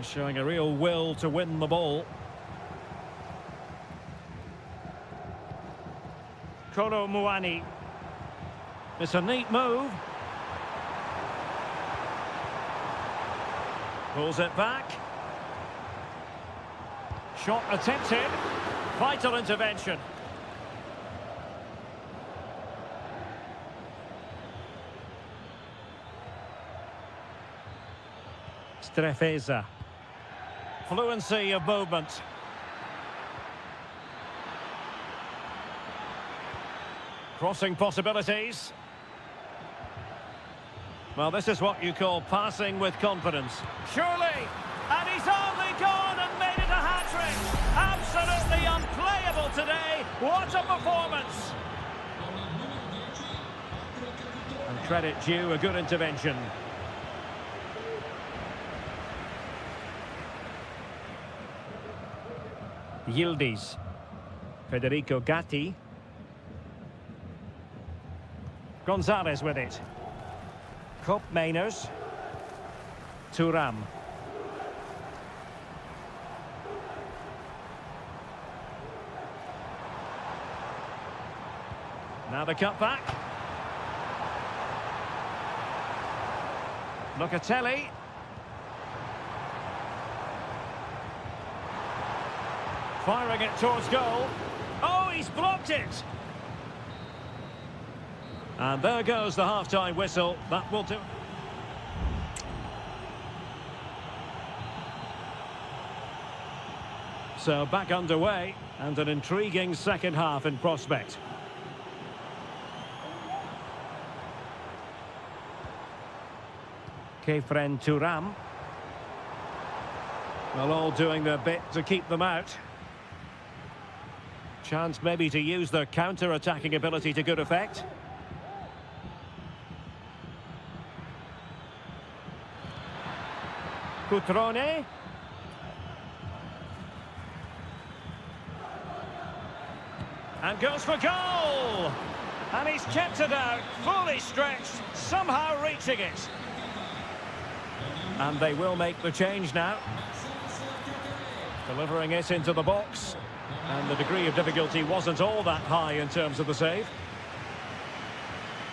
[SPEAKER 1] Showing a real will to win the ball. Kolo Muani. It's a neat move. Pulls it back. Shot attempted. Vital intervention. Strefeza. Fluency of movement. Crossing possibilities. Well, this is what you call passing with confidence. Surely! And he's only gone and made it a hat-trick! Absolutely unplayable today! What a performance! And credit due, a good intervention. Yildiz. Federico Gatti. Gonzalez with it. Miners. Turam. Now the cut back. Locatelli. Firing it towards goal. Oh, he's blocked it! And there goes the half-time whistle. That will do. So back underway, and an intriguing second half in prospect. Kefren Turam. Well, all doing their bit to keep them out. Chance maybe to use their counter-attacking ability to good effect. Cutrone. And goes for goal! And he's kept it out, fully stretched, somehow reaching it. And they will make the change now. Delivering it into the box. And the degree of difficulty wasn't all that high in terms of the save.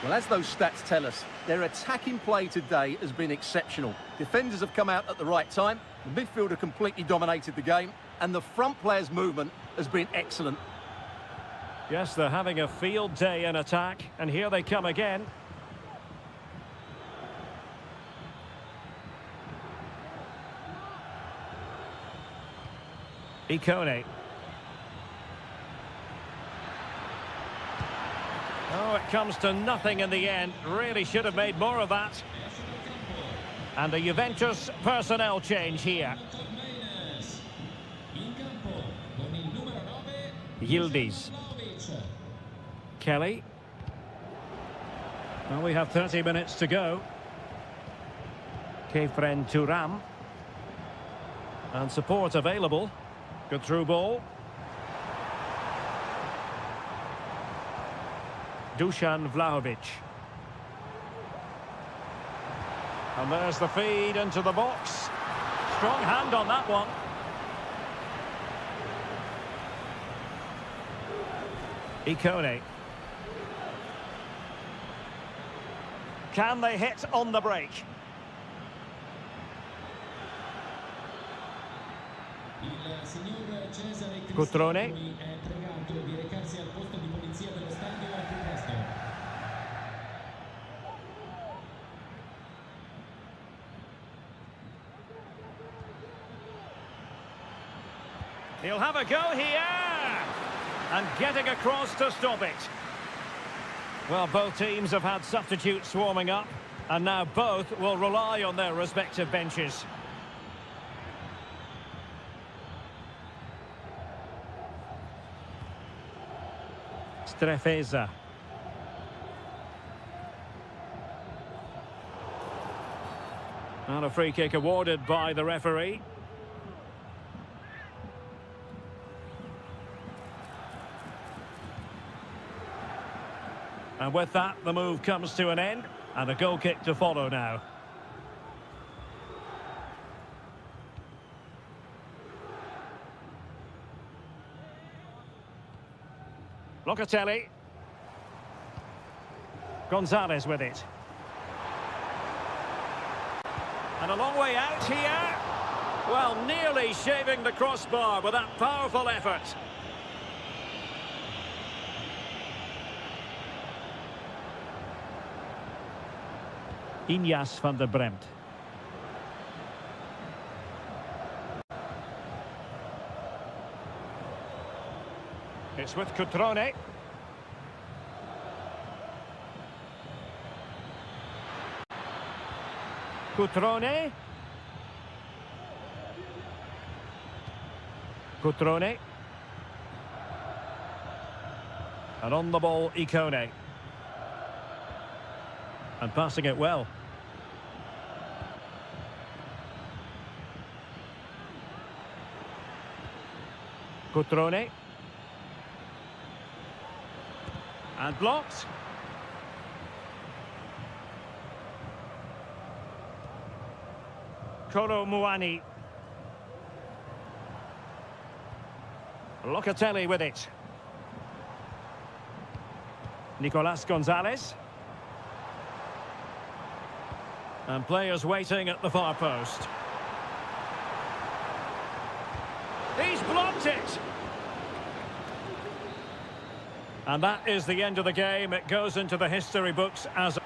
[SPEAKER 2] Well, as those stats tell us, their attacking play today has been exceptional. Defenders have come out at the right time, the midfielder completely dominated the game, and the front players' movement has been excellent.
[SPEAKER 1] Yes, they're having a field day in attack, and here they come again. Ikone. Oh, it comes to nothing in the end. Really should have made more of that. And a Juventus personnel change here. Yildiz. Kelly. Well, we have 30 minutes to go. Kefren Turam. And support available. Good through ball. Dusan Vlahovic. And there's the feed into the box. Strong hand on that one. Ikone. Can they hit on the break? Cutrone. He'll have a go here. And getting across to stop it. Well, both teams have had substitutes warming up, and now both will rely on their respective benches. Strefeza. And a free kick awarded by the referee. And with that, the move comes to an end, and a goal kick to follow now. Locatelli. Gonzalez with it. And a long way out here. Well, nearly shaving the crossbar with that powerful effort. Inyas van der Bremt. It's with Cutrone. Cutrone. Cutrone. And on the ball, Ikone. And passing it well. Cutrone. And blocked. Kolo Muani. Locatelli with it. Nicolas Gonzalez. And players waiting at the far post. He's blocked it! And that is the end of the game. It goes into the history books as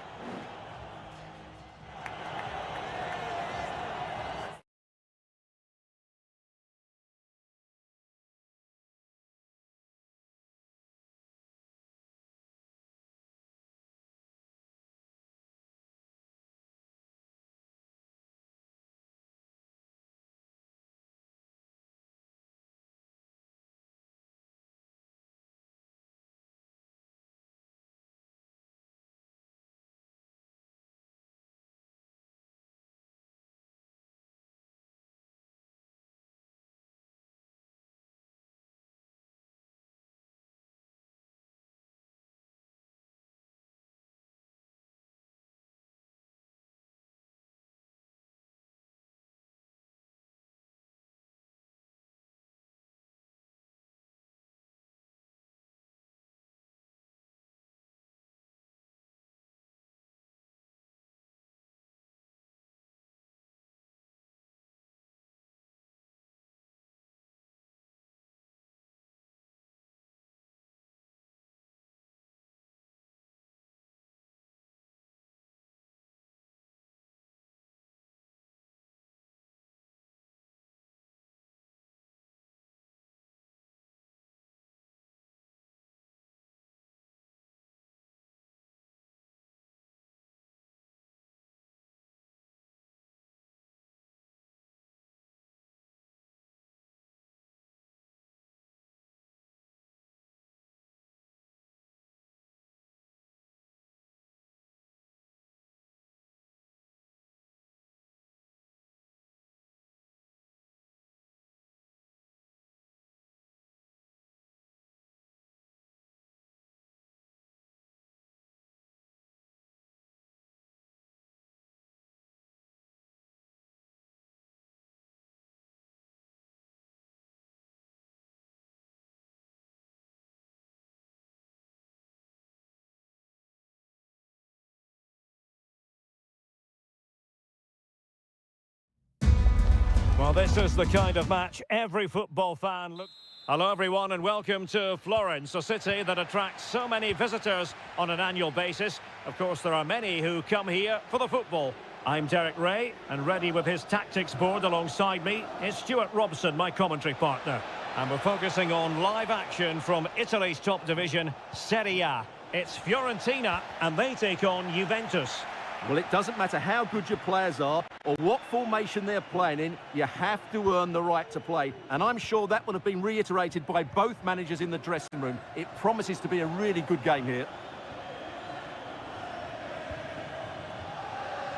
[SPEAKER 1] Well, this is the kind of match every football fan looks... Hello, everyone, and welcome to Florence, a city that attracts so many visitors on an annual basis. Of course, there are many who come here for the football. I'm Derek Ray, and ready with his tactics board alongside me is Stuart Robson, my commentary partner. And we're focusing on live action from Italy's top division, Seria. It's Fiorentina, and they take on Juventus.
[SPEAKER 2] Well, it doesn't matter how good your players are or what formation they're playing in, you have to earn the right to play. And I'm sure that will have been reiterated by both managers in the dressing room. It promises to be a really good game here.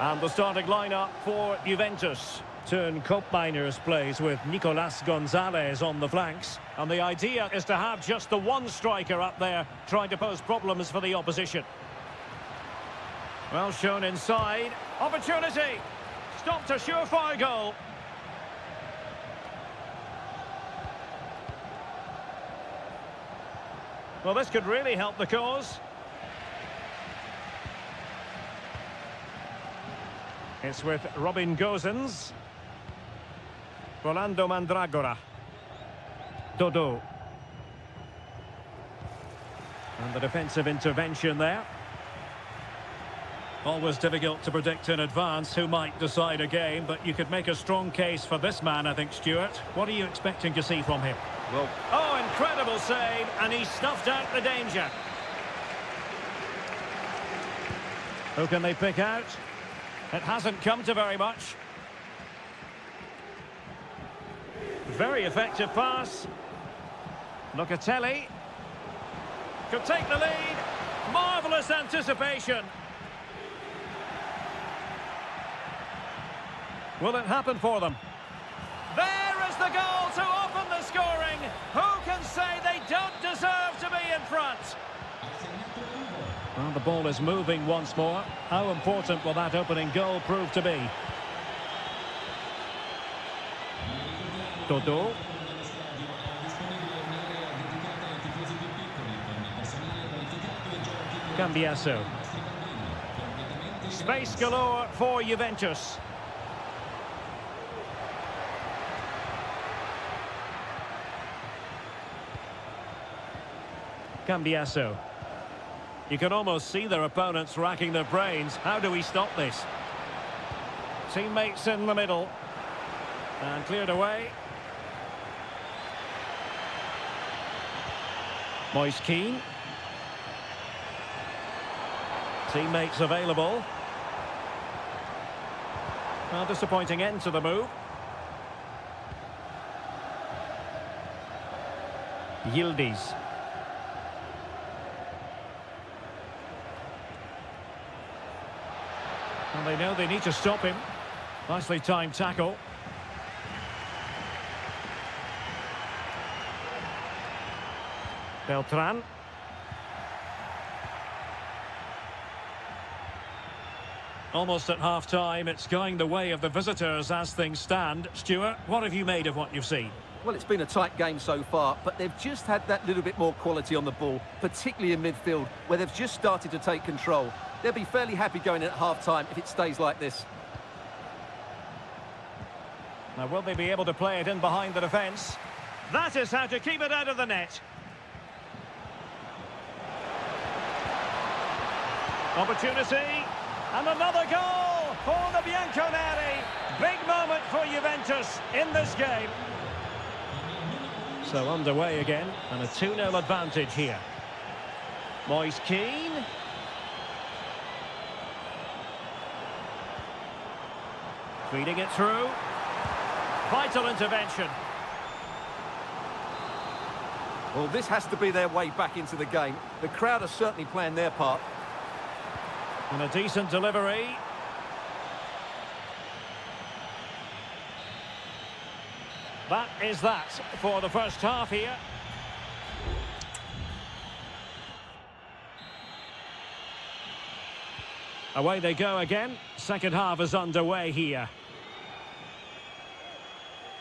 [SPEAKER 1] And the starting lineup for Juventus. Turn Koopmeiners plays with Nicolas Gonzalez on the flanks. And the idea is to have just the one striker up there trying to pose problems for the opposition. Well shown inside. Opportunity. Stopped a surefire goal. Well, this could really help the cause. It's with Robin Gosens. Rolando Mandragora. Dodo. And the defensive intervention there. Always difficult to predict in advance who might decide a game, but you could make a strong case for this man, I think, Stuart. What are you expecting to see from him?
[SPEAKER 2] Well,
[SPEAKER 1] oh, incredible save, and he snuffed out the danger. Who can they pick out? It hasn't come to very much. Very effective pass. Locatelli could take the lead. Marvellous anticipation. Will it happen for them? There is the goal to open the scoring. Who can say they don't deserve to be in front? Well, the ball is moving once more. How important will that opening goal prove to be? Dodo. Cambiaso. Space galore for Juventus. Cambiaso. You can almost see their opponents racking their brains. How do we stop this? Teammates in the middle. And cleared away. Moise Keane. Teammates available. Well, disappointing end to the move. Yildiz. And they know they need to stop him. Nicely timed tackle. Beltran. Almost at half-time, it's going the way of the visitors as things stand. Stuart, what have you made of what you've seen?
[SPEAKER 2] Well, it's been a tight game so far, but they've just had that little bit more quality on the ball, particularly in midfield, where they've just started to take control. They'll be fairly happy going in at half-time if it stays like this.
[SPEAKER 1] Now, will they be able to play it in behind the defence? That is how to keep it out of the net. Opportunity. And another goal for the Bianconeri. Big moment for Juventus in this game. So underway again, and a 2-0 advantage here. Moise Keane. Feeding it through. Vital intervention.
[SPEAKER 2] Well, this has to be their way back into the game. The crowd are certainly playing their part.
[SPEAKER 1] And a decent delivery. That is that for the first half here. Away they go again. Second half is underway here.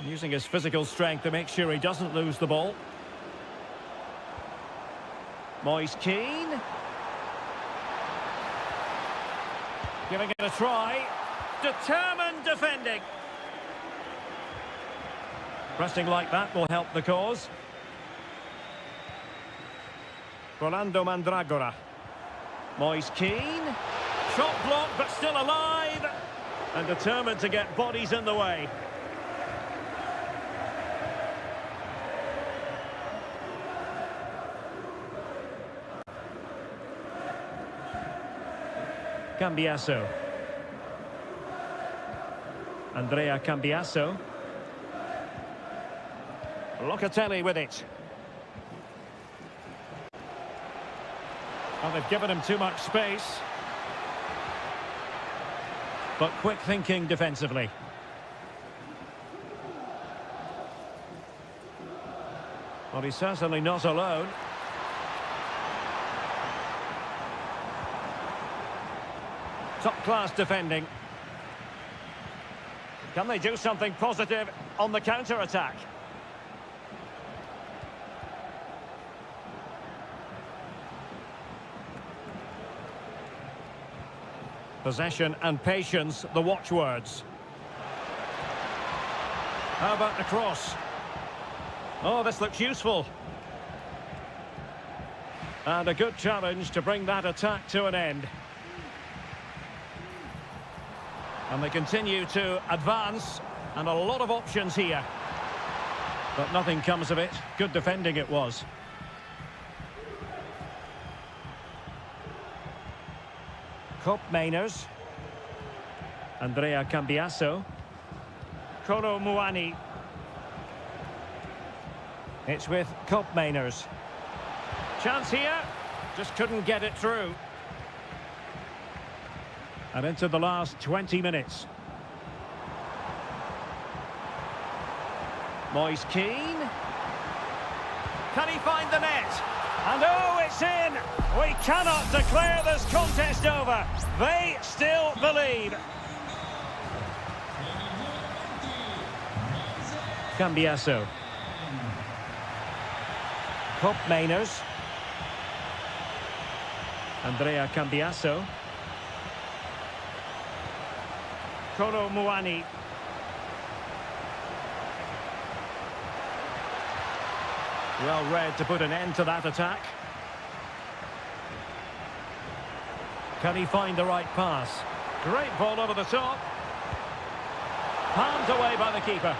[SPEAKER 1] Using his physical strength to make sure he doesn't lose the ball. Moise Keane. Giving it a try. Determined defending. Pressing like that will help the cause. Rolando Mandragora. Moise Keane. Shot blocked, but still alive. And determined to get bodies in the way. Cambiasso. Andrea Cambiasso. Locatelli with it. Well, they've given him too much space. But quick thinking defensively. Well, he's certainly not alone. Top-class defending. Can they do something positive on the counter-attack? Possession and patience, the watchwords. How about the cross? Oh, this looks useful. And a good challenge to bring that attack to an end. And they continue to advance, and a lot of options here. But nothing comes of it. Good defending it was. Mainers. Andrea Cambiasso. Kolo Muani. It's with Mainers. Chance here. Just couldn't get it through. And into the last 20 minutes. Moise Keane. Can he find the net? And oh, it's in! We cannot declare this contest over. They still believe. Cambiasso. Mainers. Andrea Cambiasso. Kolo Muani. Well read to put an end to that attack. Can he find the right pass? Great ball over the top. Palmed away by the keeper.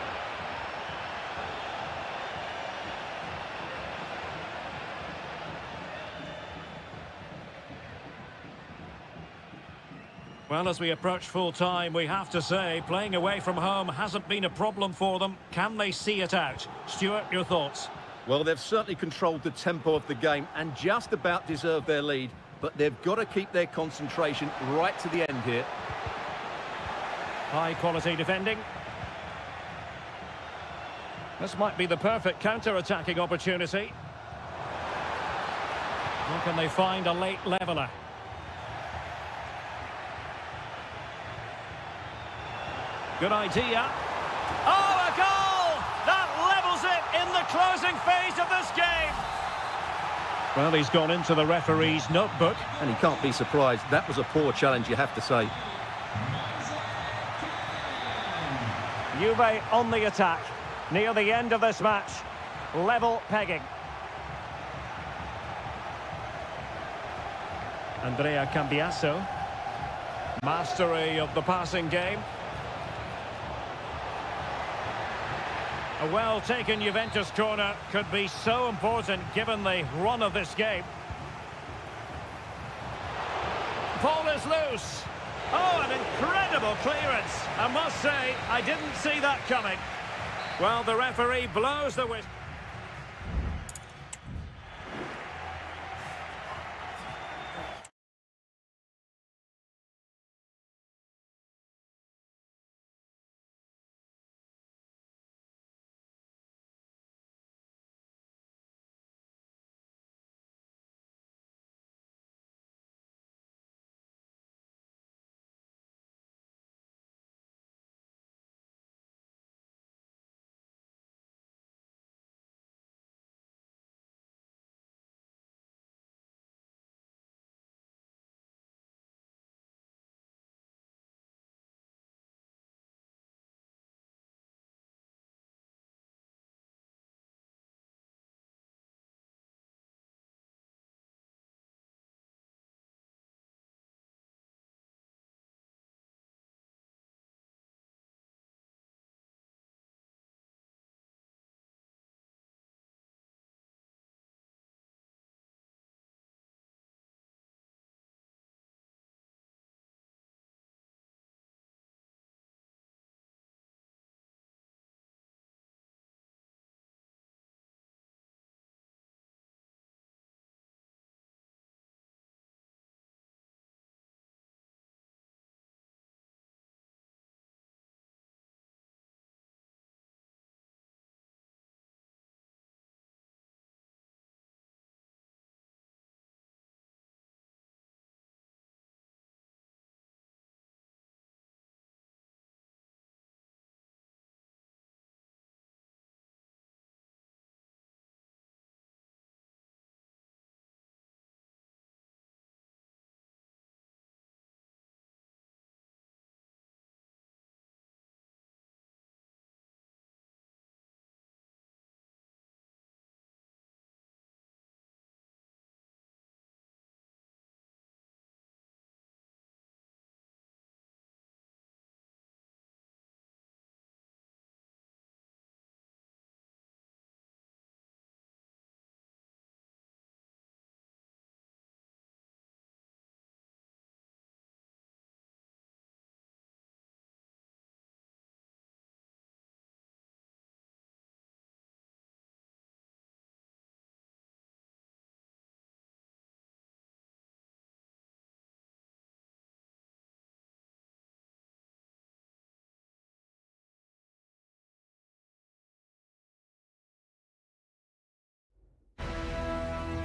[SPEAKER 1] Well, as we approach full time, we have to say, playing away from home hasn't been a problem for them. Can they see it out? Stuart, your thoughts?
[SPEAKER 2] Well, they've certainly controlled the tempo of the game and just about deserved their lead, but they've got to keep their concentration right to the end here.
[SPEAKER 1] High quality defending. This might be the perfect counter-attacking opportunity. Or can they find a late leveller? Good idea. Oh, a goal! That levels it in the closing phase of this game. Well, he's gone into the referee's notebook.
[SPEAKER 2] And he can't be surprised. That was a poor challenge, you have to say.
[SPEAKER 1] Juve on the attack. Near the end of this match. Level pegging. Andrea Cambiasso. Mastery of the passing game. A well-taken Juventus corner could be so important given the run of this game. Ball is loose. Oh, an incredible clearance. I must say, I didn't see that coming. Well, the referee blows the whistle.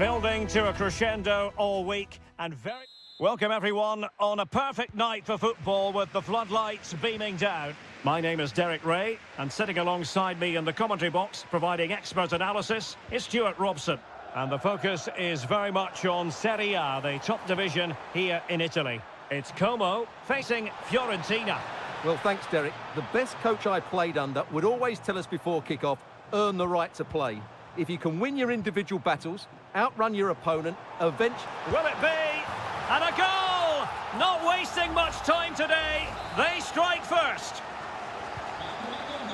[SPEAKER 1] Building to a crescendo all week and very... Welcome everyone on a perfect night for football with the floodlights beaming down. My name is Derek Ray and sitting alongside me in the commentary box providing expert analysis is Stuart Robson. And the focus is very much on Seria, the top division here in Italy. It's Como facing Fiorentina.
[SPEAKER 2] Well, thanks, Derek. The best coach I played under would always tell us before kick-off, earn the right to play. If you can win your individual battles, outrun your opponent, eventually...
[SPEAKER 1] Will it be? And a goal! Not wasting much time today. They strike first.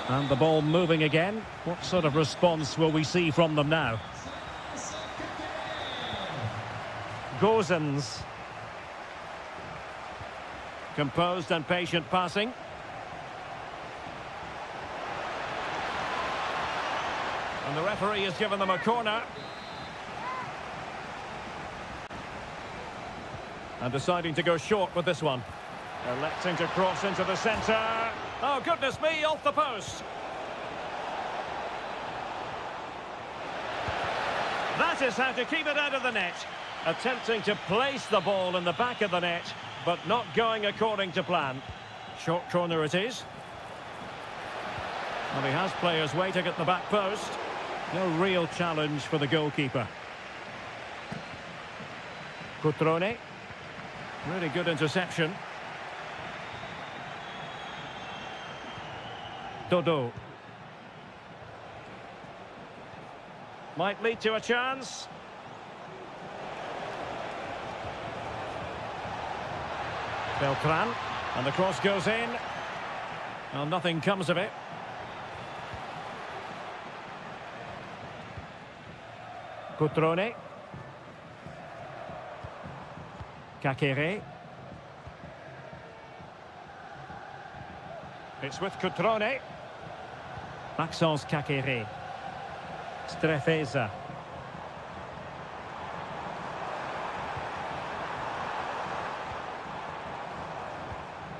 [SPEAKER 1] And the ball moving again. What sort of response will we see from them now? Gozens. Composed and patient passing. And the referee has given them a corner. And deciding to go short with this one. Electing to cross into the centre. Oh, goodness me, off the post. That is how to keep it out of the net. Attempting to place the ball in the back of the net, but not going according to plan. Short corner it is. Well, he has players waiting at the back post. No real challenge for the goalkeeper. Cutrone. Really good interception. Dodo. Might lead to a chance. Beltran. And the cross goes in. Well, nothing comes of it. Cutrone. Kakere. It's with Cutrone. Maxence Kakere. Strefeza.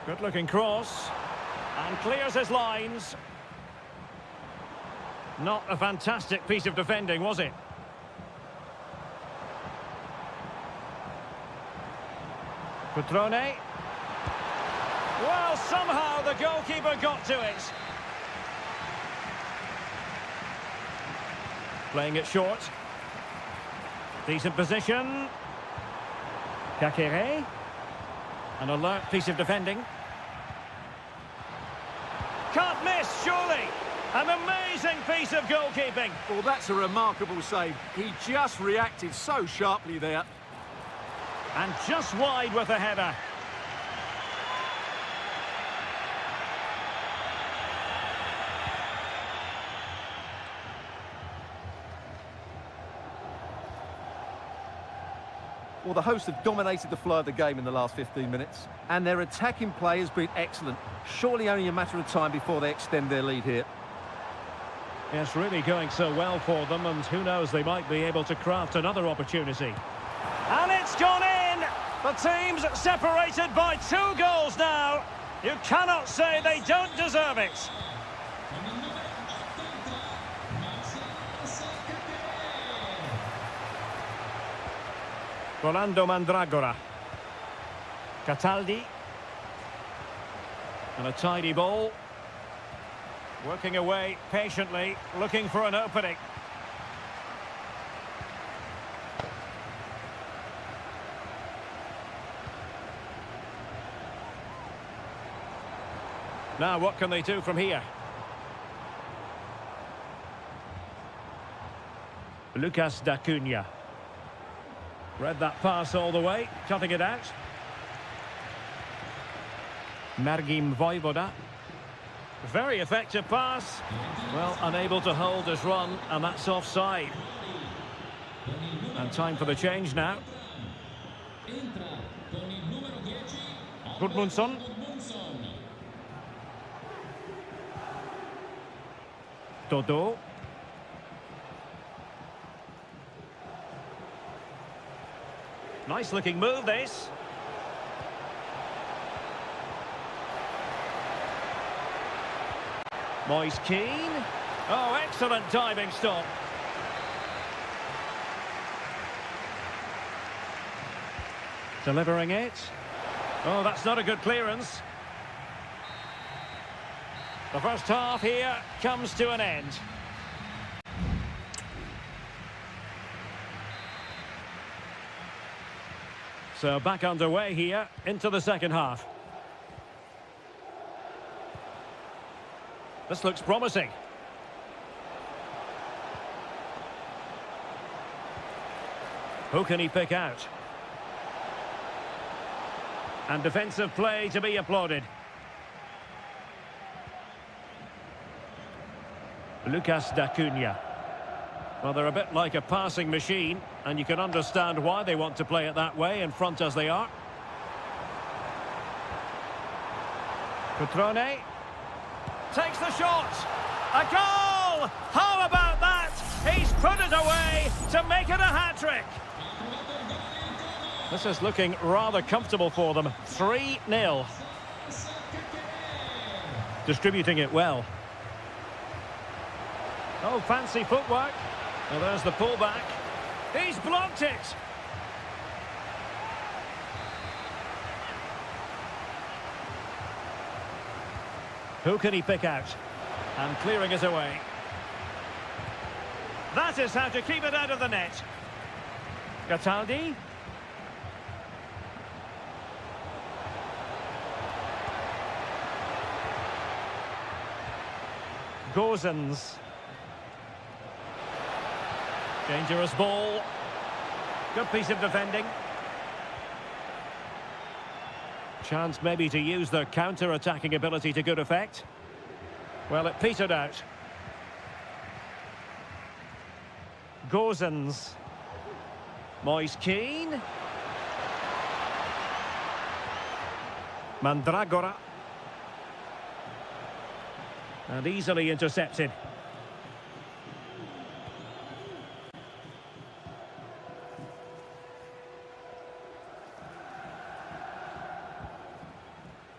[SPEAKER 1] Good looking cross. And clears his lines. Not a fantastic piece of defending, was it? Cutrone. Well, somehow the goalkeeper got to it. Playing it short. Decent position. Kakere. An alert piece of defending. Can't miss, surely. An amazing piece of goalkeeping.
[SPEAKER 2] Well, that's a remarkable save. He just reacted so sharply there.
[SPEAKER 1] And just wide with a header.
[SPEAKER 2] Well, the hosts have dominated the flow of the game in the last 15 minutes. And their attacking play has been excellent. Surely only a matter of time before they extend their lead here.
[SPEAKER 1] Yes, really going so well for them, and who knows, they might be able to craft another opportunity. And it's gone in! The team's separated by 2 goals now. You cannot say they don't deserve it. Rolando Mandragora. Cataldi. And a tidy ball. Working away patiently, looking for an opening. Now, what can they do from here? Lucas D'Acunha. Read that pass all the way, cutting it out. Margim Vojvoda. Very effective pass. Well, unable to hold his run, and that's offside. And time for the change now. Gudmundsson. Dodo. Nice looking move, this. Moise Keane. Oh, excellent diving stop. Delivering it. Oh, that's not a good clearance. The first half here comes to an end. So back underway here into the second half. This looks promising. Who can he pick out? And defensive play to be applauded. Lucas da Cunha. Well, they're a bit like a passing machine, and you can understand why they want to play it that way, in front as they are. Cutrone takes the shot. A goal! How about that? He's put it away to make it a hat-trick. This is looking rather comfortable for them. 3-0. Distributing it well. Oh, fancy footwork. Well, there's the pullback. He's blocked it. Who can he pick out? And clearing it away. That is how to keep it out of the net. Cataldi. Gozens. Dangerous ball. Good piece of defending. Chance maybe to use their counter-attacking ability to good effect. Well, it petered out. Gozens. Moise Keane. Mandragora. And easily intercepted.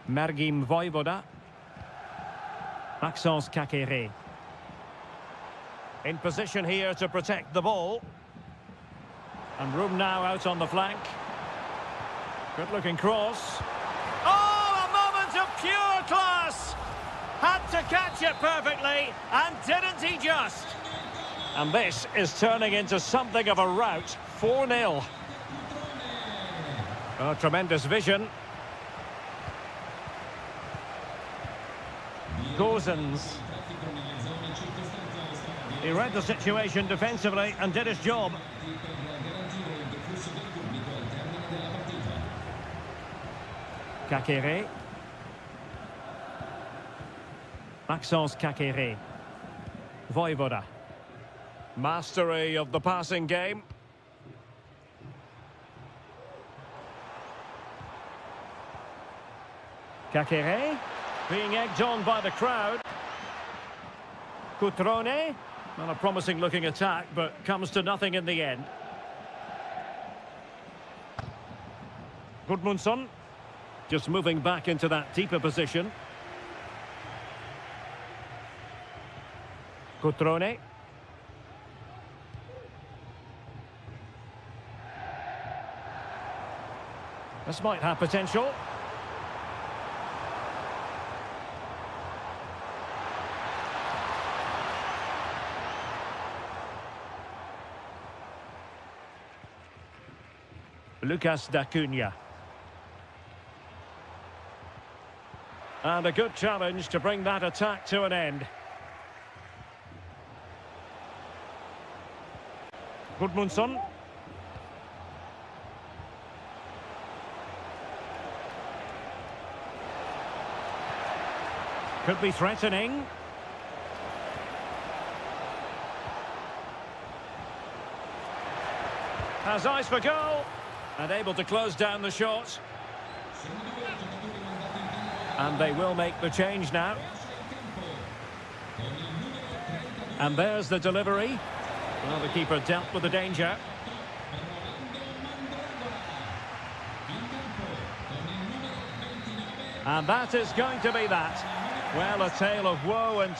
[SPEAKER 1] Mergim Voivoda. Maxence Kakere. In position here to protect the ball. And room now out on the flank. Good looking cross. Oh, a moment of pure class! Had to catch it perfectly, and didn't he just? And this is turning into something of a rout. 4-0. Oh, tremendous vision. Gozens. He read the situation defensively and did his job. Kakere. Maxence Kakere. Voivoda. Mastery of the passing game. Kakere. Being egged on by the crowd. Cutrone. Well, a promising looking attack, but comes to nothing in the end. Gudmundsson. Just moving back into that deeper position. Cutrone. This might have potential. Lucas da Cunha. And a good challenge to bring that attack to an end. Gudmundsson. Could be threatening. Has eyes for goal. And able to close down the shot. And they will make the change now. And there's the delivery. Well, the keeper dealt with the danger. And that is going to be that. Well, a tale of woe and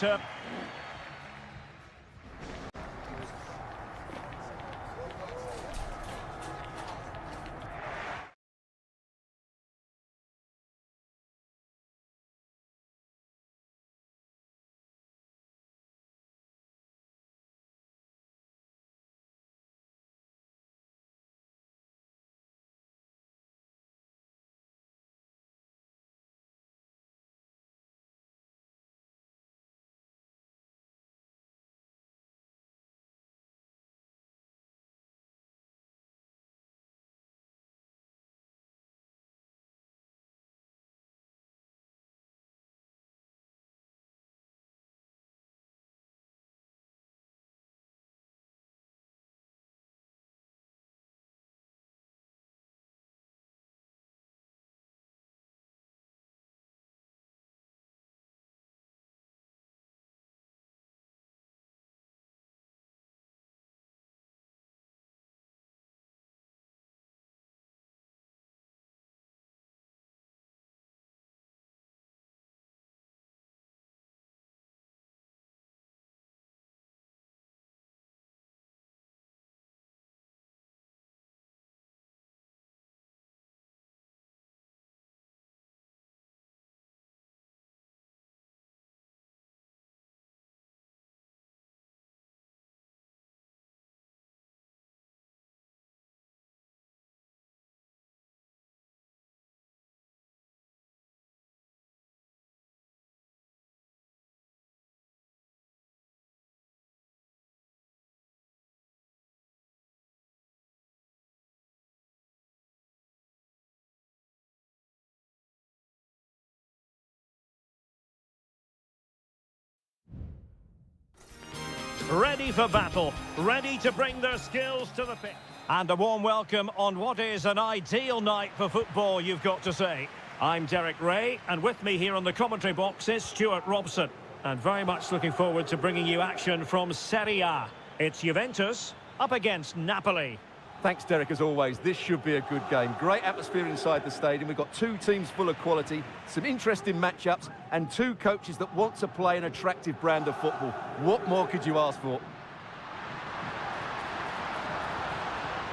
[SPEAKER 1] ready for battle, ready to bring their skills to the pitch. And a warm welcome on what is an ideal night for football, you've got to say. I'm Derek Ray, and with me here on the commentary box is Stuart Robson. And very much looking forward to bringing you action from Seria. It's Juventus up against Napoli.
[SPEAKER 2] Thanks, Derek, as always. This should be a good game. Great atmosphere inside the stadium. We've got two teams full of quality, some interesting matchups, and two coaches that want to play an attractive brand of football. What more could you ask for?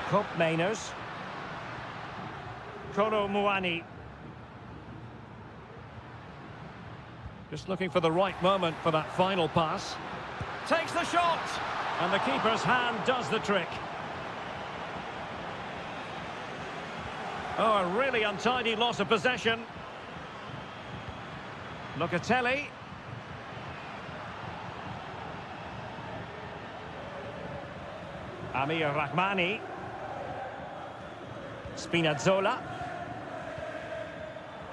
[SPEAKER 1] Cup Mainers. Kolo Muani. Just looking for the right moment for that final pass. Takes the shot! And the keeper's hand does the trick. Oh, a really untidy loss of possession. Locatelli. Amir Rahmani. Spinazzola.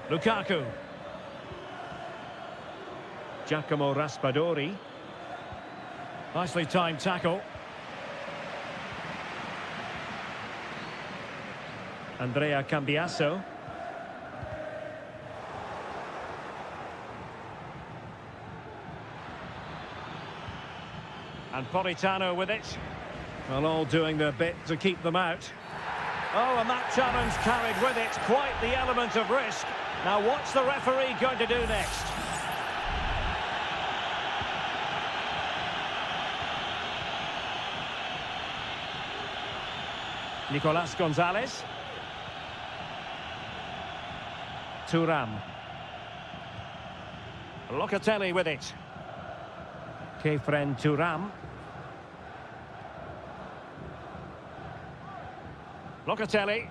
[SPEAKER 1] Lukaku. Giacomo Raspadori. Nicely timed tackle. Andrea Cambiasso. And Politano with it. Well, all doing their bit to keep them out. Oh, and that challenge carried with it quite the element of risk. Now, what's the referee going to do next? Nicolas Gonzalez. Thuram. Locatelli with it. Kefren Thuram. Locatelli.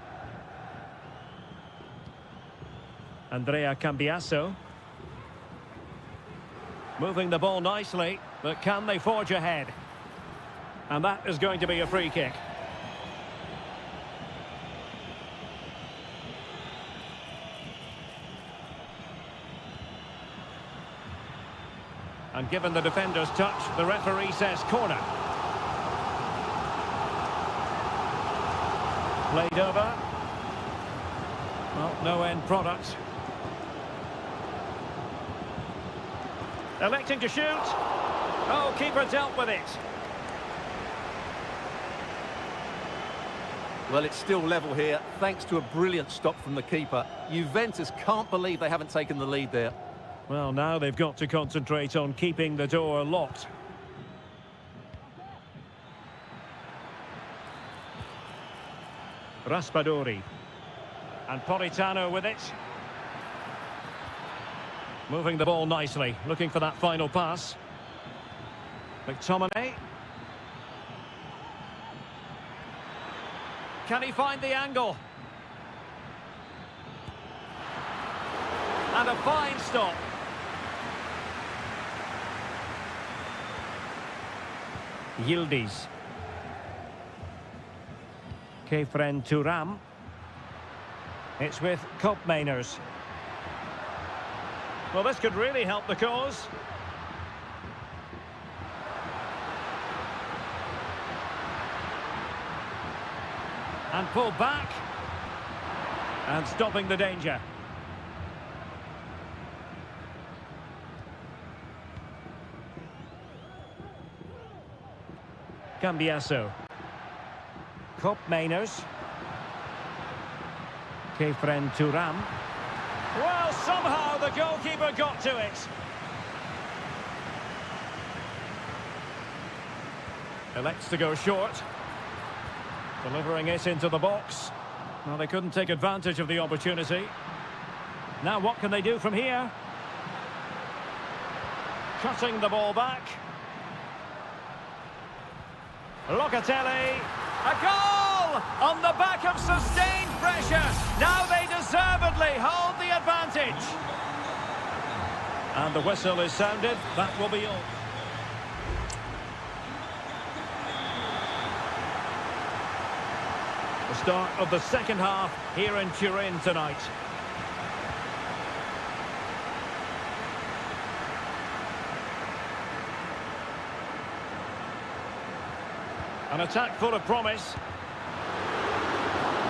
[SPEAKER 1] Andrea Cambiasso. Moving the ball nicely, but can they forge ahead? And that is going to be a free kick. And given the defender's touch, the referee says corner. Played over. Well, no end product. Electing to shoot. Oh, keeper dealt with it.
[SPEAKER 2] Well, it's still level here, thanks to a brilliant stop from the keeper. Juventus can't believe they haven't taken the lead there.
[SPEAKER 1] Well, now they've got to concentrate on keeping the door locked. Raspadori. And Politano with it. Moving the ball nicely, looking for that final pass. McTominay. Can he find the angle? And a fine stop. Yildiz. Kefren Thuram. It's with Cup Mainers. Well, this could really help the cause. And pulled back. And stopping the danger. Cambiasso. Cup Mainers. Kefren Thuram. Well, somehow the goalkeeper got to it. Elects to go short. Delivering it into the box. Well, they couldn't take advantage of the opportunity. Now what can they do from here? Cutting the ball back. Locatelli. A goal! On the back of sustained pressure. Now they deservedly hold the advantage. And the whistle is sounded. That will be all. The start of the second half here in Turin tonight. An attack full of promise.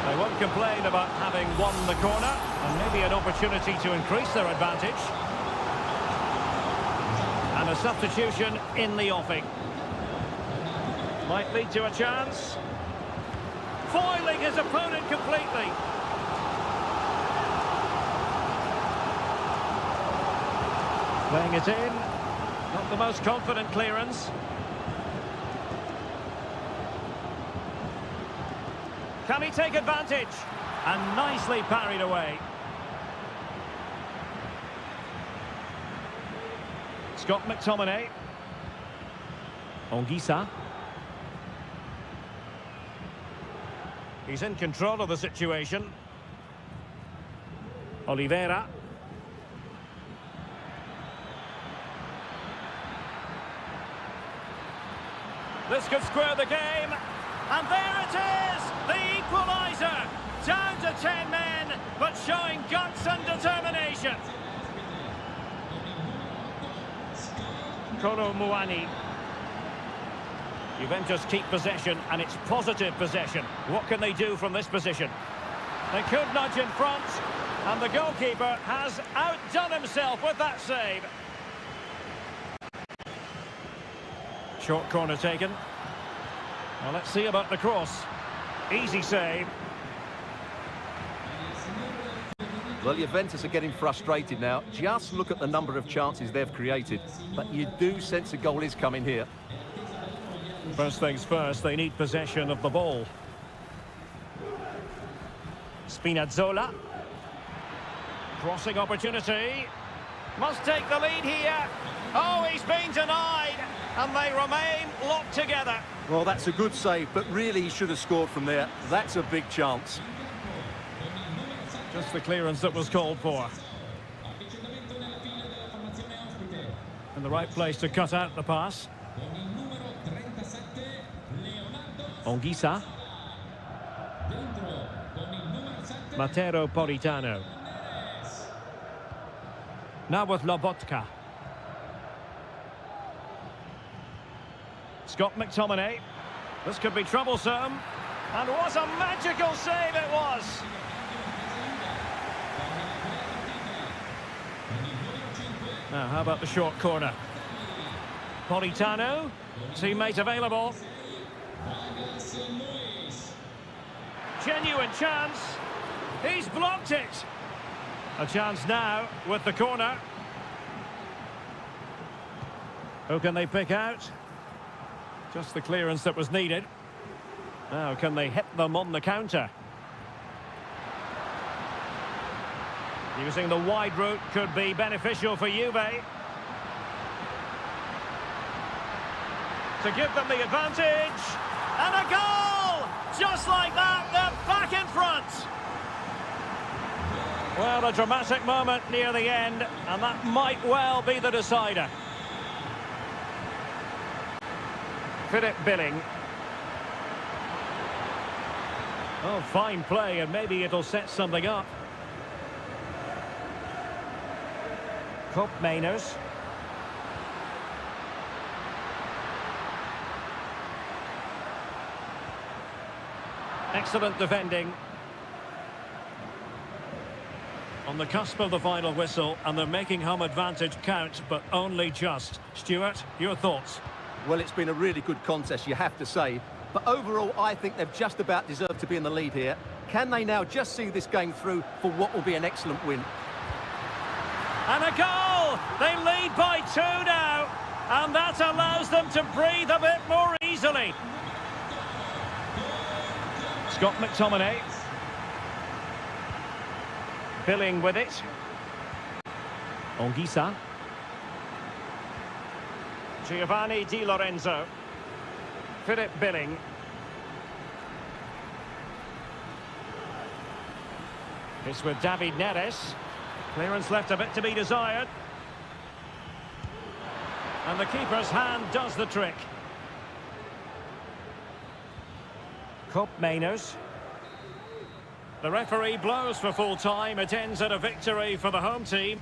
[SPEAKER 1] They won't complain about having won the corner, and maybe an opportunity to increase their advantage. And a substitution in the offing. Might lead to a chance. Foiling his opponent completely. Playing it in. Not the most confident clearance. Can he take advantage? And nicely parried away. Scott McTominay. Ongisa. He's in control of the situation. Oliveira. This could square the game. And there it is! The equaliser! Down to 10 men, but showing guts and determination. Kolo Muani. Juventus keep possession, and it's positive possession. What can they do from this position? They could nudge in front, and the goalkeeper has outdone himself with that save. Short corner taken. Well, let's see about the cross. Easy save.
[SPEAKER 2] Well, Juventus are getting frustrated now. Just look at the number of chances they've created. But you do sense a goal is coming here.
[SPEAKER 1] First things first, they need possession of the ball. Spinazzola. Crossing opportunity. Must take the lead here. Oh, he's been denied. And they remain locked together.
[SPEAKER 2] Well, that's a good save, but really he should have scored from there. That's a big chance.
[SPEAKER 1] Just the clearance that was called for. In the right place to cut out the pass. Ongisa. Matero Politano. Now with Lobotka. Scott McTominay. This could be troublesome. And what a magical save it was! Now, how about the short corner? Politano, teammate available. Genuine chance. He's blocked it. A chance now with the corner. Who can they pick out? Just the clearance that was needed. Now, can they hit them on the counter? Using the wide route could be beneficial for Juve. To give them the advantage. And a goal! Just like that, they're back in front. Well, a dramatic moment near the end, and that might well be the decider. Philip Billing. Oh, fine play, and maybe it'll set something up. Cup Mainers. Excellent defending. On the cusp of the final whistle, and they're making home advantage count, but only just. Stuart, your thoughts?
[SPEAKER 2] Well, it's been a really good contest, you have to say. But overall, I think they've just about deserved to be in the lead here. Can they now just see this game through for what will be an excellent win?
[SPEAKER 1] And a goal! They lead by 2 now, and that allows them to breathe a bit more easily. Scott McTominay. Billing with it. Ongisa. Giovanni Di Lorenzo. Philip Billing. It's with David Neres. Clearance left a bit to be desired. And the keeper's hand does the trick. Cup Mainers. The referee blows for full time. It ends at a victory for the home team.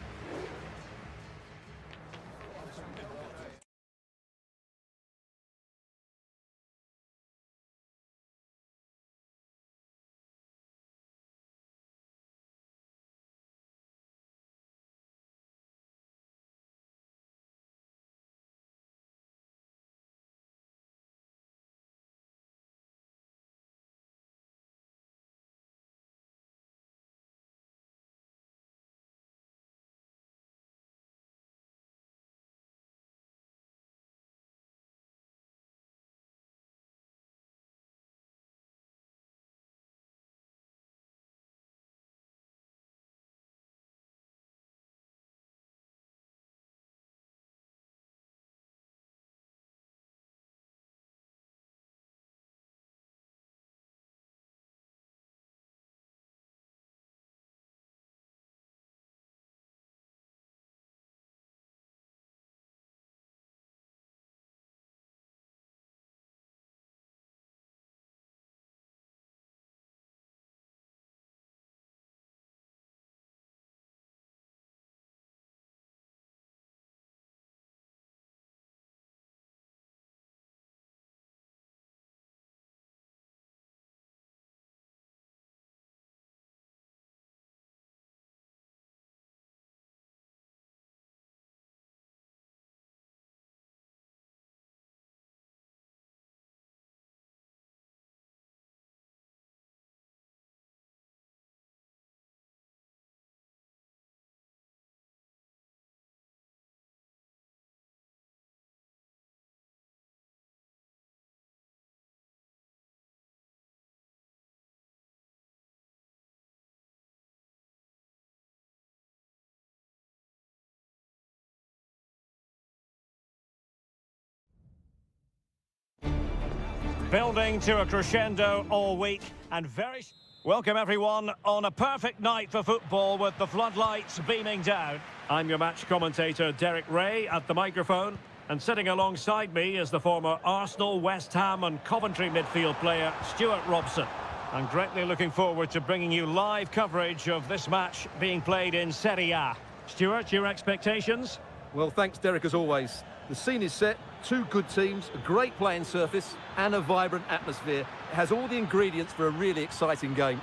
[SPEAKER 1] Building to a crescendo all week and very... Welcome everyone on a perfect night for football with the floodlights beaming down. I'm your match commentator Derek Ray at the microphone, and sitting alongside me is the former Arsenal, West Ham and Coventry midfield player Stuart Robson. I'm greatly looking forward to bringing you live coverage of this match being played in Seria. Stuart, your expectations?
[SPEAKER 2] Well, thanks, Derek, as always. The scene is set, two good teams, a great playing surface and a vibrant atmosphere. It has all the ingredients for a really exciting game.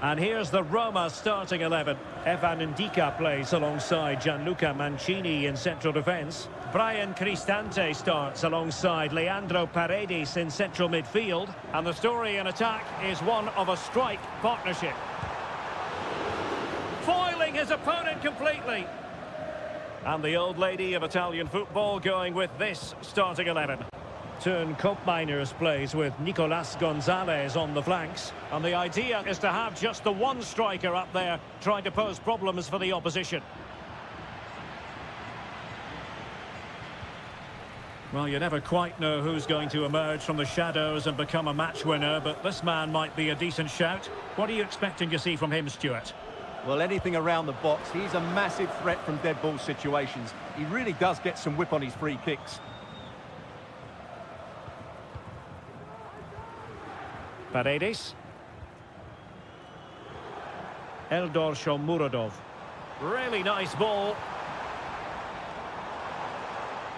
[SPEAKER 1] And here's the Roma starting 11. Evan Ndika plays alongside Gianluca Mancini in central defence. Brian Cristante starts alongside Leandro Paredes in central midfield. And the story in attack is one of a strike partnership. Foiling his opponent completely. And the old lady of Italian football going with this starting 11. Turn Koopmeiners plays with Nicolas Gonzalez on the flanks. And the idea is to have just the one striker up there trying to pose problems for the opposition. Well, you never quite know who's going to emerge from the shadows and become a match winner, but this man might be a decent shout. What are you expecting to see from him, Stuart?
[SPEAKER 2] Well, anything around the box. He's a massive threat from dead ball situations. He really does get some whip on his free kicks.
[SPEAKER 1] Paredes. Eldor Shomurodov. Really nice ball.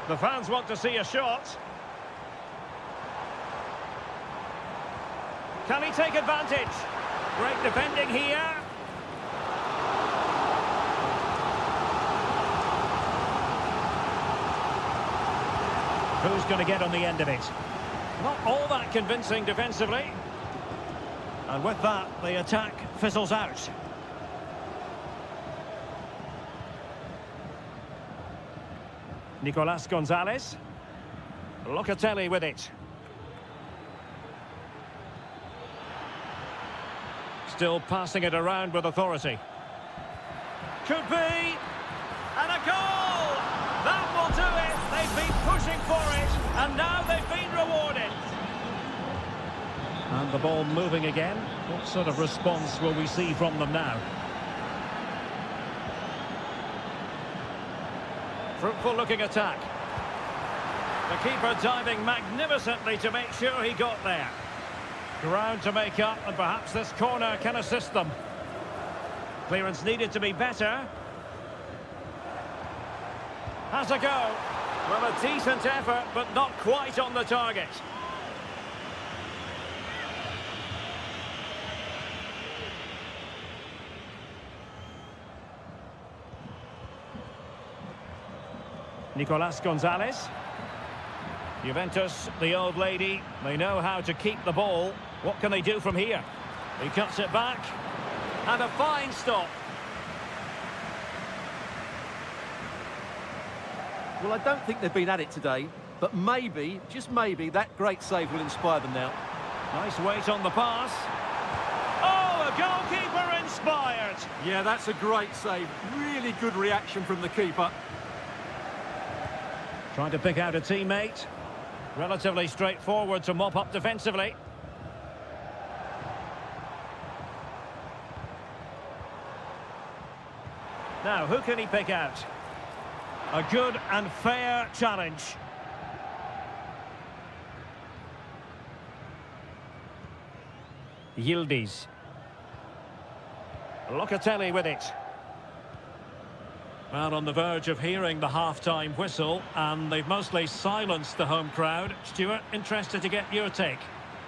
[SPEAKER 1] The fans want to see a shot. Can he take advantage? Great defending here. Who's going to get on the end of it? Not all that convincing defensively. And with that, the attack fizzles out. Nicolas Gonzalez. Locatelli with it. Still passing it around with authority. Could be. And a goal! That will do it. They've been pushing for it, and now they've been rewarded. And the ball moving again. What sort of response will we see from them now? Fruitful looking attack. The keeper diving magnificently to make sure he got there. Ground to make up, and perhaps this corner can assist them. Clearance needed to be better. Has a go. Well, a decent effort, but not quite on the target. Nicolas Gonzalez. Juventus, the old lady, they know how to keep the ball. What can they do from here? He cuts it back. And a fine stop.
[SPEAKER 2] Well, I don't think they've been at it today, but maybe, just maybe, that great save will inspire them now.
[SPEAKER 1] Nice weight on the pass. Oh, a goalkeeper inspired.
[SPEAKER 2] Yeah, that's a great save. Really good reaction from the keeper.
[SPEAKER 1] Trying to pick out a teammate. Relatively straightforward to mop up defensively. Now, who can he pick out? A good and fair challenge. Yildiz. Locatelli with it. Well, on the verge of hearing the half-time whistle, and they've mostly silenced the home crowd. Stuart, interested to get your take.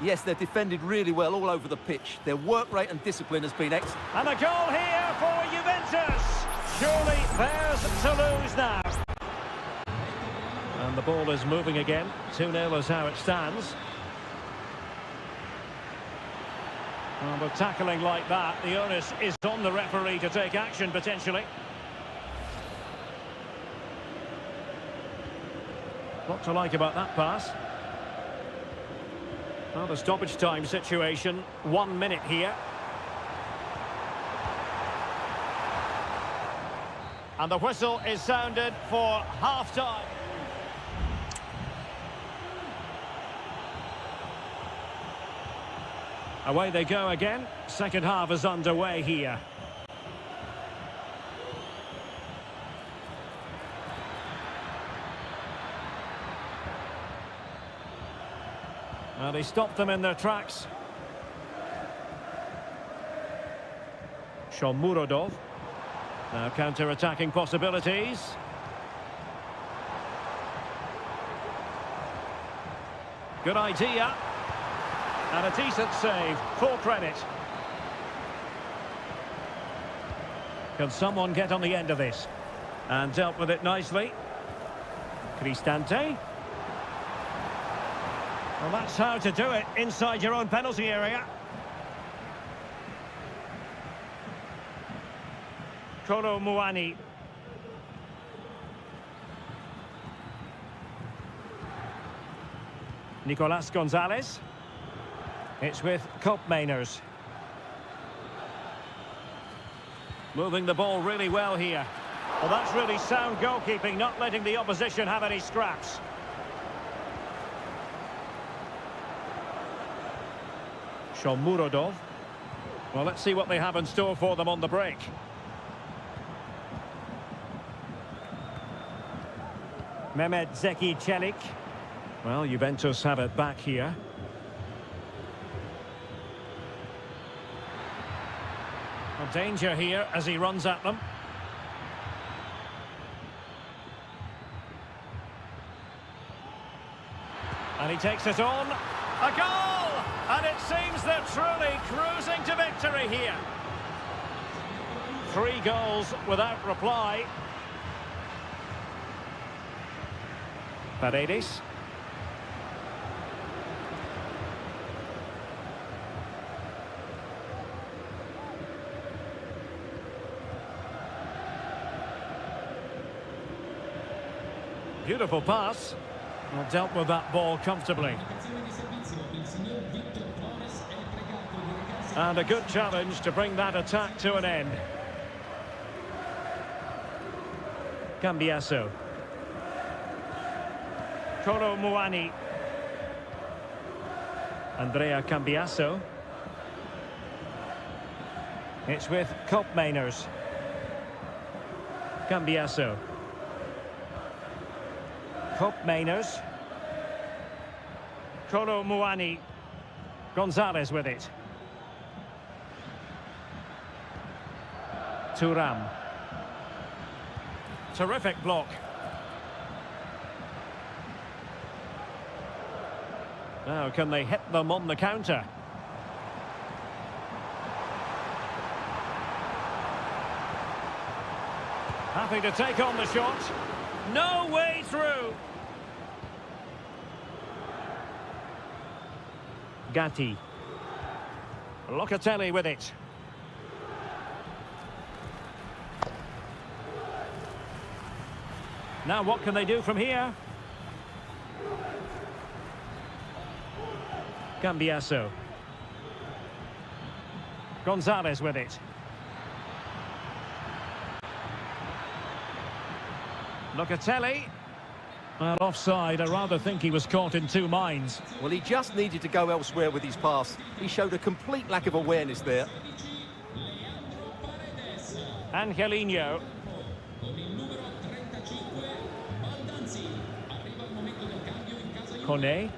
[SPEAKER 2] Yes, they've defended really well all over the pitch. Their work rate and discipline has been excellent.
[SPEAKER 1] And a goal here for Juventus. Surely theirs to lose now. And the ball is moving again. 2-0 is how it stands. Well, with tackling like that, the onus is on the referee to take action, potentially. What to like about that pass? Well, the stoppage time situation, 1 minute here. And the whistle is sounded for half-time. Away they go again. Second half is underway here. Well, they stopped them in their tracks. Shomurodov. Now counter-attacking possibilities. Good idea. And a decent save. Full credit. Can someone get on the end of this? And dealt with it nicely. Cristante. Well, that's how to do it inside your own penalty area. Kolo Muani. Nicolas Gonzalez. It's with Koopmeiners. Moving the ball really well here. Well, that's really sound goalkeeping, not letting the opposition have any scraps. Shomurodov. Well, let's see what they have in store for them on the break. Mehmet Zeki Çelik. Well, Juventus have it back here. Well, danger here as he runs at them. And he takes it on. A goal! And it seems they're truly cruising to victory here. 3 goals without reply. Paredes. Beautiful pass. Well, dealt with that ball comfortably. And a good challenge to bring that attack to an end. Cambiasso. Kolo Muani. Andrea Cambiasso. It's with Koopmeiners. Cambiasso. Koopmeiners. Kolo Muani. Gonzalez with it. Thuram. Terrific block. Now, can they hit them on the counter? Happy to take on the shot. No way through. Gatti. Locatelli with it. Now what can they do from here? Cambiasso. Gonzalez with it. Locatelli. Well, offside. I rather think he was caught in 2 minds.
[SPEAKER 2] Well, he just needed to go elsewhere with his pass. He showed a complete lack of awareness there.
[SPEAKER 1] Angelino. Kone.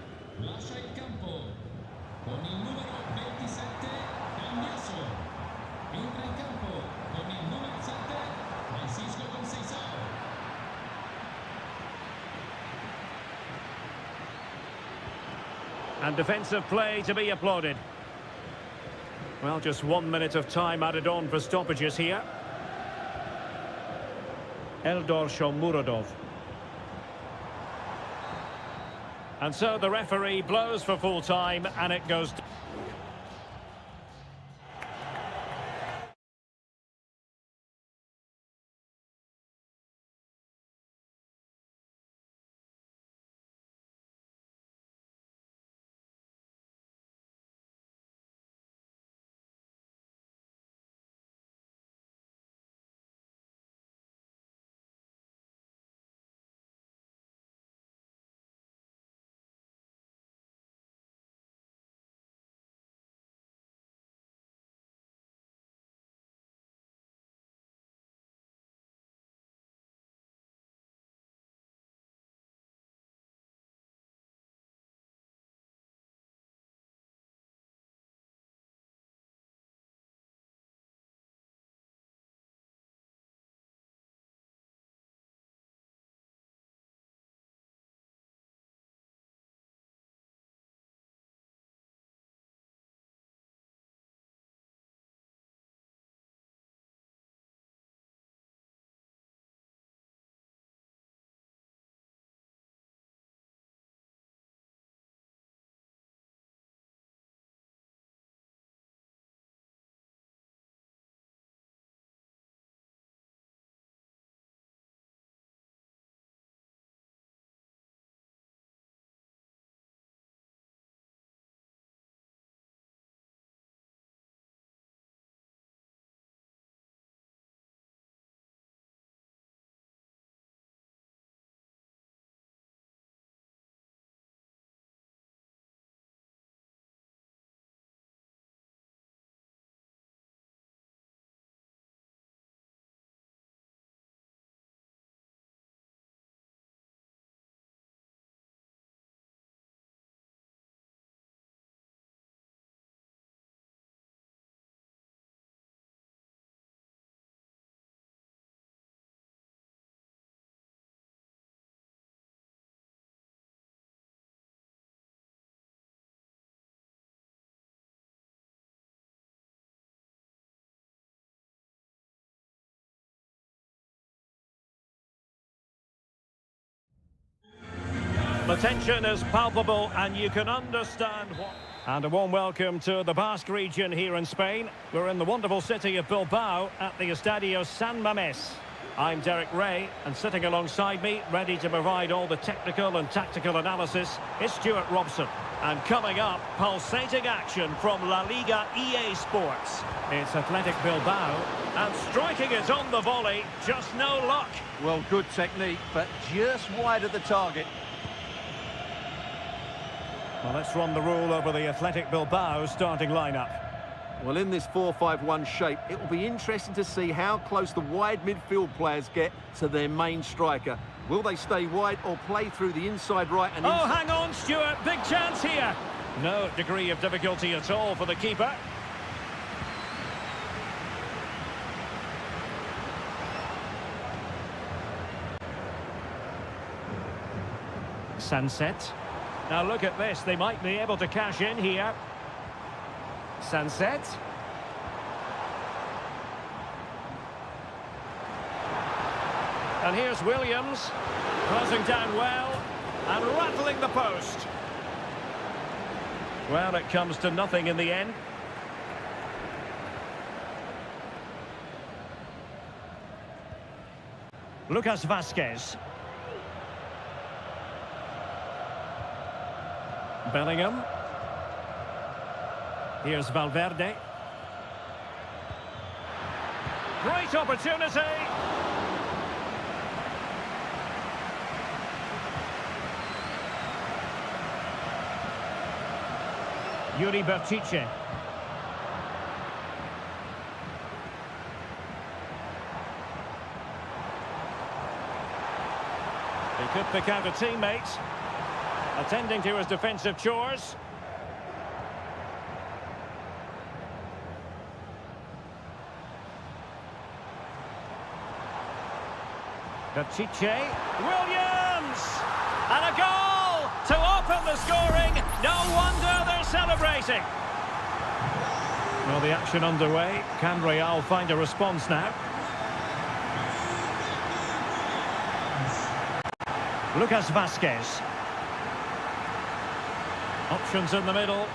[SPEAKER 1] And defensive play to be applauded. Well, just 1 minute of time added on for stoppages here. Eldor Shomurodov. And so the referee blows for full time and it goes... The tension is palpable and you can understand what... And a warm welcome to the Basque region here in Spain. We're in the wonderful city of Bilbao at the Estadio San Mamés. I'm Derek Ray, and sitting alongside me, ready to provide all the technical and tactical analysis, is Stuart Robson. And coming up, pulsating action from La Liga EA Sports. It's Athletic Bilbao, and striking it on the volley, just no luck.
[SPEAKER 2] Well, good technique, but just wide of the target.
[SPEAKER 1] Well, let's run the rule over the Athletic Bilbao starting lineup.
[SPEAKER 2] Well, in this 4-5-1 shape, it will be interesting to see how close the wide midfield players get to their main striker. Will they stay wide or play through the inside right and inside?
[SPEAKER 1] Oh, hang on, Stuart. Big chance here. No degree of difficulty at all for the keeper. Sunset. Now look at this. They might be able to cash in here. Sunset. And here's Williams, crossing down well, and rattling the post. Well, it comes to nothing in the end. Lucas Vázquez. Bellingham. Here's Valverde. Great opportunity. Yuri Berchiche. He could pick out a teammate, attending to his defensive chores. Berchiche. Williams! And a goal to open the scoring. No wonder they're celebrating. Well, the action underway. Can Real find a response now? Lucas Vázquez. Options in the middle.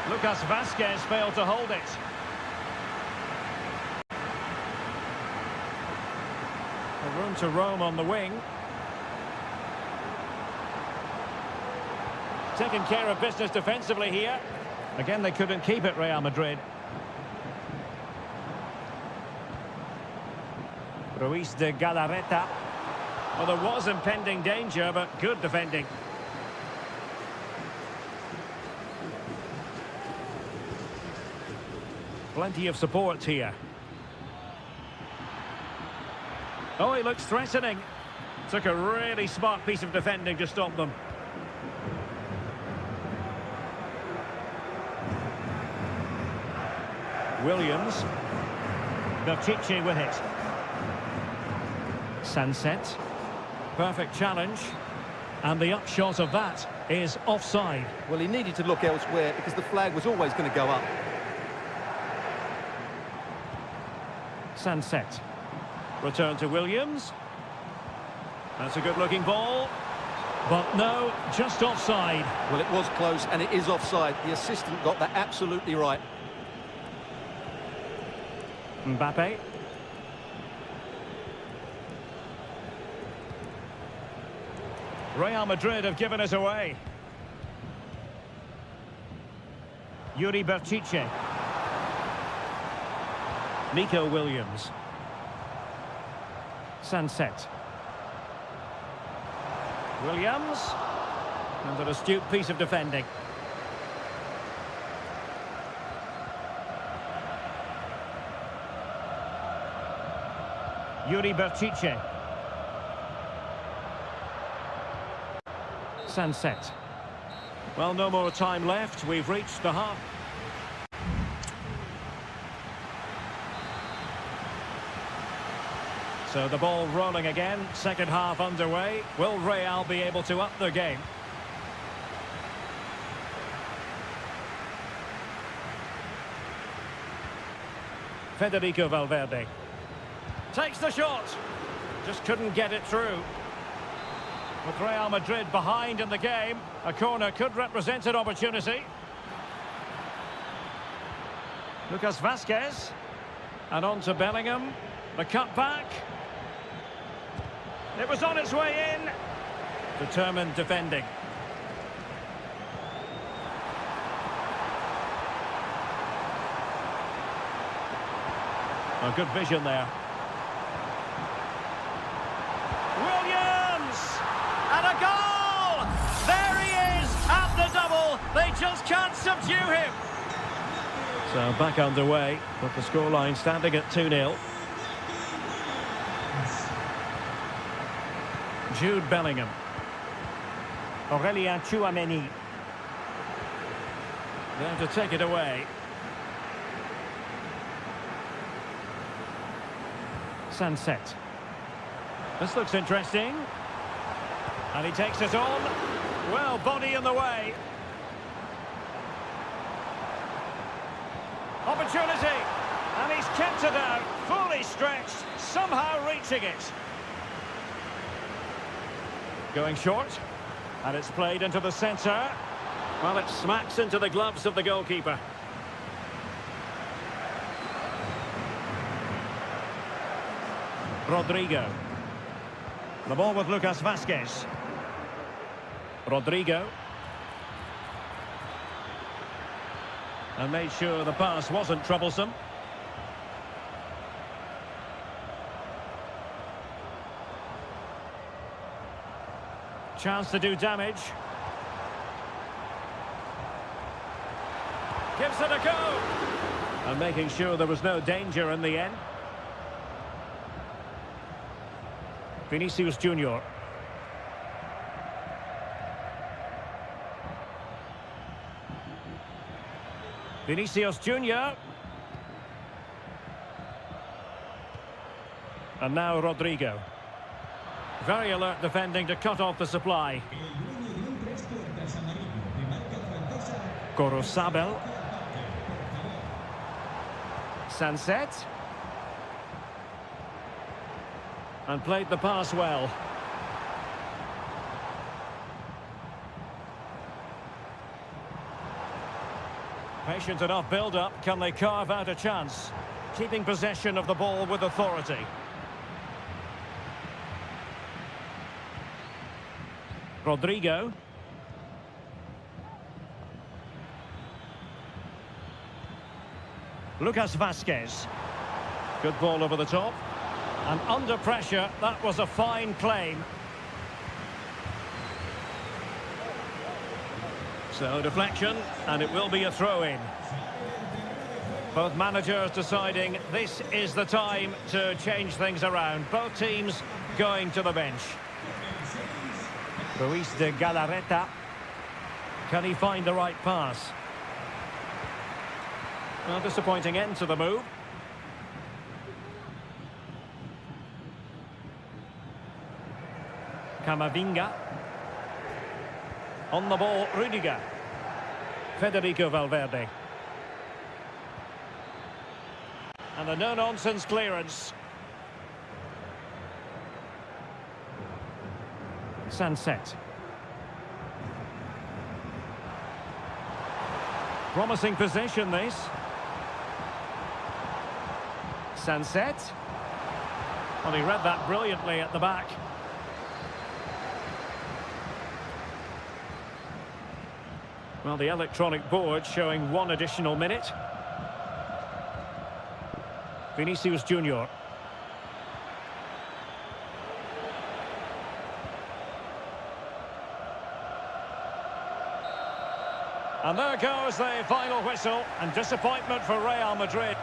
[SPEAKER 1] Lucas Vázquez failed to hold it. A room to roam on the wing. Taking care of business defensively here. Again, they couldn't keep it, Real Madrid. Ruiz de Galarreta. Well, there was impending danger, but good defending. Plenty of support here. Oh, he looks threatening. Took a really smart piece of defending to stop them. Williams. Berchiche with it. Sunset. Perfect challenge. And the upshot of that is offside.
[SPEAKER 2] Well, he needed to look elsewhere because the flag was always going to go up.
[SPEAKER 1] Sunset. Return to Williams. That's a good-looking ball. But no, just offside.
[SPEAKER 2] Well, it was close, and it is offside. The assistant got that absolutely right.
[SPEAKER 1] Mbappe. Real Madrid have given it away. Yuri Berchiche. Nico Williams. Sunset. Williams. And an astute piece of defending. Yuri Berchiche. Sunset. Well, no more time left. We've reached the half. So the ball rolling again. Second half underway. Will Real be able to up their game? Federico Valverde. Takes the shot. Just couldn't get it through. With Real Madrid behind in the game, a corner could represent an opportunity. Lucas Vazquez. And on to Bellingham. The cut back. It was on its way in. Determined defending. A good vision there. Williams! And a goal! There he is at the double. They just can't subdue him. So back underway, with the scoreline standing at 2-0. Jude Bellingham. Aurélien Tchouaméni. There to take it away. Sunset. This looks interesting. And he takes it on. Well, body in the way. Opportunity. And he's kept it out. Fully stretched. Somehow reaching it. Going short. And it's played into the centre. Well, it smacks into the gloves of the goalkeeper. Rodrigo. The ball with Lucas Vazquez. Rodrigo. And made sure the pass wasn't troublesome. Chance to do damage. Gives it a go. And making sure there was no danger in the end. Vinicius Junior. Vinicius Junior. And now Rodrigo. Very alert defending to cut off the supply. Gorosabel. Sunset. And played the pass well. Patient enough build-up. Can they carve out a chance? Keeping possession of the ball with authority. Rodrigo. Lucas Vazquez. Good ball over the top. And under pressure, that was a fine claim. So deflection, and it will be a throw-in. Both managers deciding this is the time to change things around. Both teams going to the bench. Ruiz de Galarreta. Can he find the right pass? Well, disappointing end to the move. Camavinga. On the ball, Rudiger. Federico Valverde. And a no-nonsense clearance. Sunset. Promising position, this. Sunset. Well, he read that brilliantly at the back. Well, the electronic board showing one additional minute. Vinicius Junior. And there goes the final whistle, and disappointment for Real Madrid.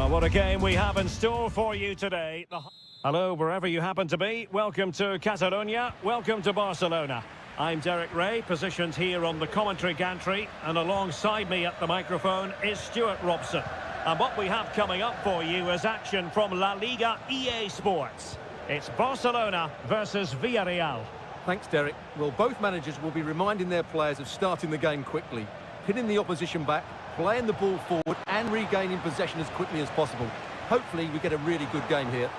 [SPEAKER 1] Well, what a game we have in store for you today. Hello, wherever you happen to be. Welcome to Catalonia. Welcome to Barcelona. I'm Derek Ray, positioned here on the commentary gantry, and alongside me at the microphone is Stuart Robson. And what we have coming up for you is action from La Liga EA Sports. It's Barcelona versus Villarreal.
[SPEAKER 2] Thanks, Derek. Well, both managers will be reminding their players of starting the game quickly, pinning the opposition back, playing the ball forward and regaining possession as quickly as possible. Hopefully we get a really good game here.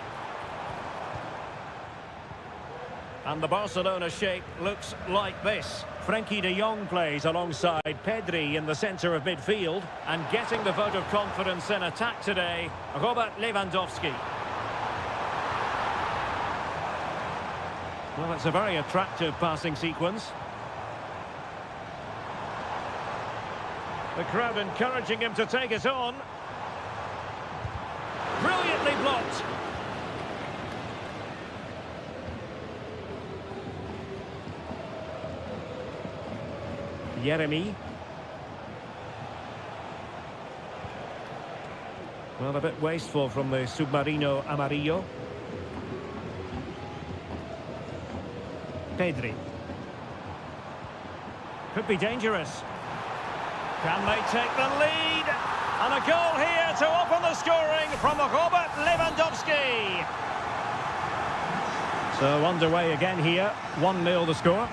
[SPEAKER 1] And the Barcelona shape looks like this. Frenkie de Jong plays alongside Pedri in the centre of midfield, and getting the vote of confidence in attack today, Robert Lewandowski. Well, it's a very attractive passing sequence. The crowd encouraging him to take it on. Brilliantly blocked. Jeremy. Well, a bit wasteful from the Submarino Amarillo. Pedri. Could be dangerous. Can they take the lead? And a goal here to open the scoring from Robert Lewandowski. So underway again here. 1-0 the score.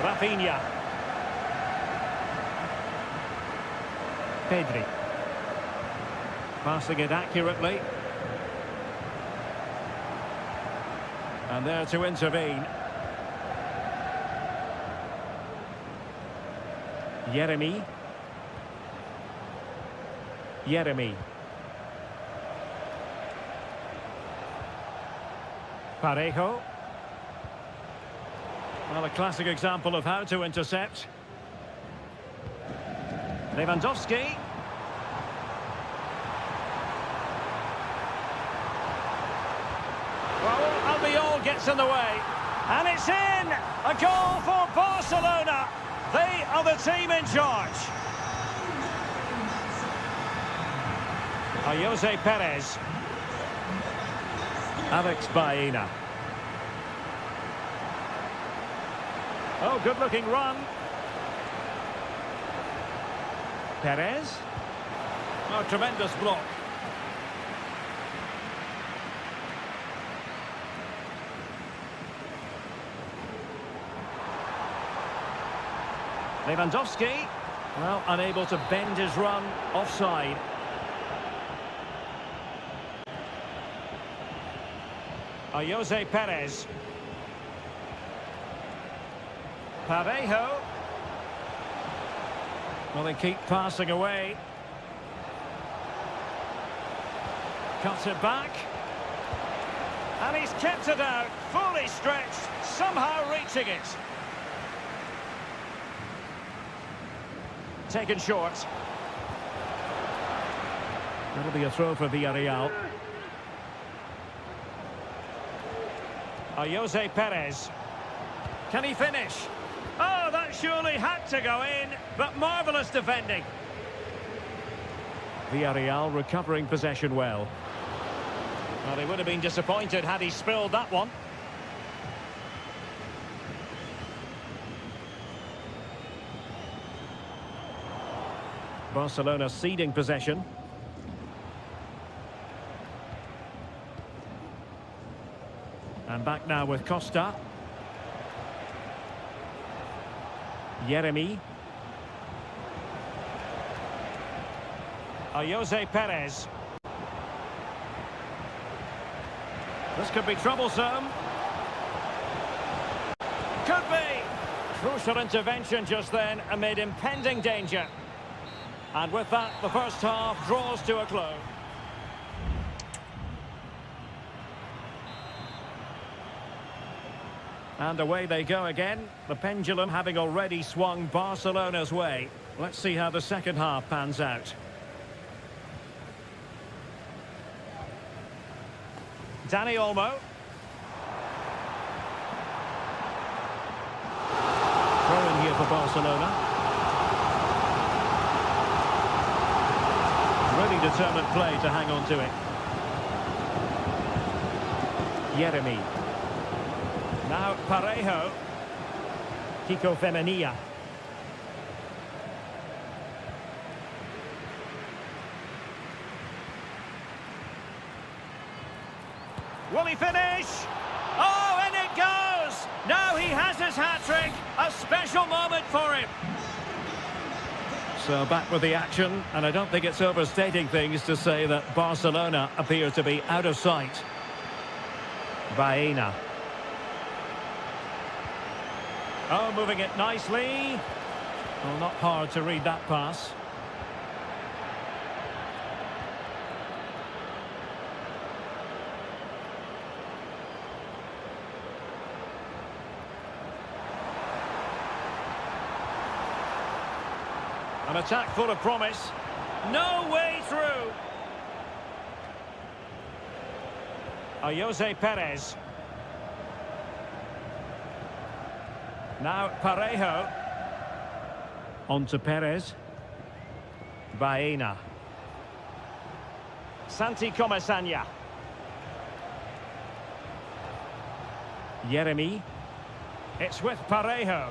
[SPEAKER 1] Rafinha. Pedri. Passing it accurately. And there to intervene. Jeremy. Parejo. Well, a classic example of how to intercept. Lewandowski. Well, Albiol gets in the way. And it's in! A goal for Barcelona. They are the team in charge. Jose Perez. Alex Baena. Oh, good-looking run. Perez. Oh, tremendous block. Lewandowski. Well, unable to bend his run. Offside. Jose Perez. Parejo. Well, they keep passing away. Cuts it back. And he's kept it out, fully stretched, somehow reaching it. Taken short. That'll be a throw for Villarreal. Jose Perez. Can he finish? Oh, that surely had to go in, but marvellous defending. Villarreal recovering possession well. Well, he would have been disappointed had he spilled that one. Barcelona ceding possession. And back now with Costa. Jeremy. Jose Perez. This could be troublesome. Could be. Crucial intervention just then amid impending danger. And with that, the first half draws to a close. And away they go again, the pendulum having already swung Barcelona's way. Let's see how the second half pans out. Dani Olmo. Throw in here for Barcelona. Really determined play to hang on to it. Jeremy. Now Parejo. Kiko Femenia. Will he finish? Oh, and it goes! Now he has his hat-trick. A special moment for him. So back with the action, and I don't think it's overstating things to say that Barcelona appear to be out of sight. Baena. Oh, moving it nicely. Well, not hard to read that pass. An attack full of promise. No way through. Jose Perez. Now Parejo. On to Perez. Baena. Santi Comesaña. Jeremy. It's with Parejo.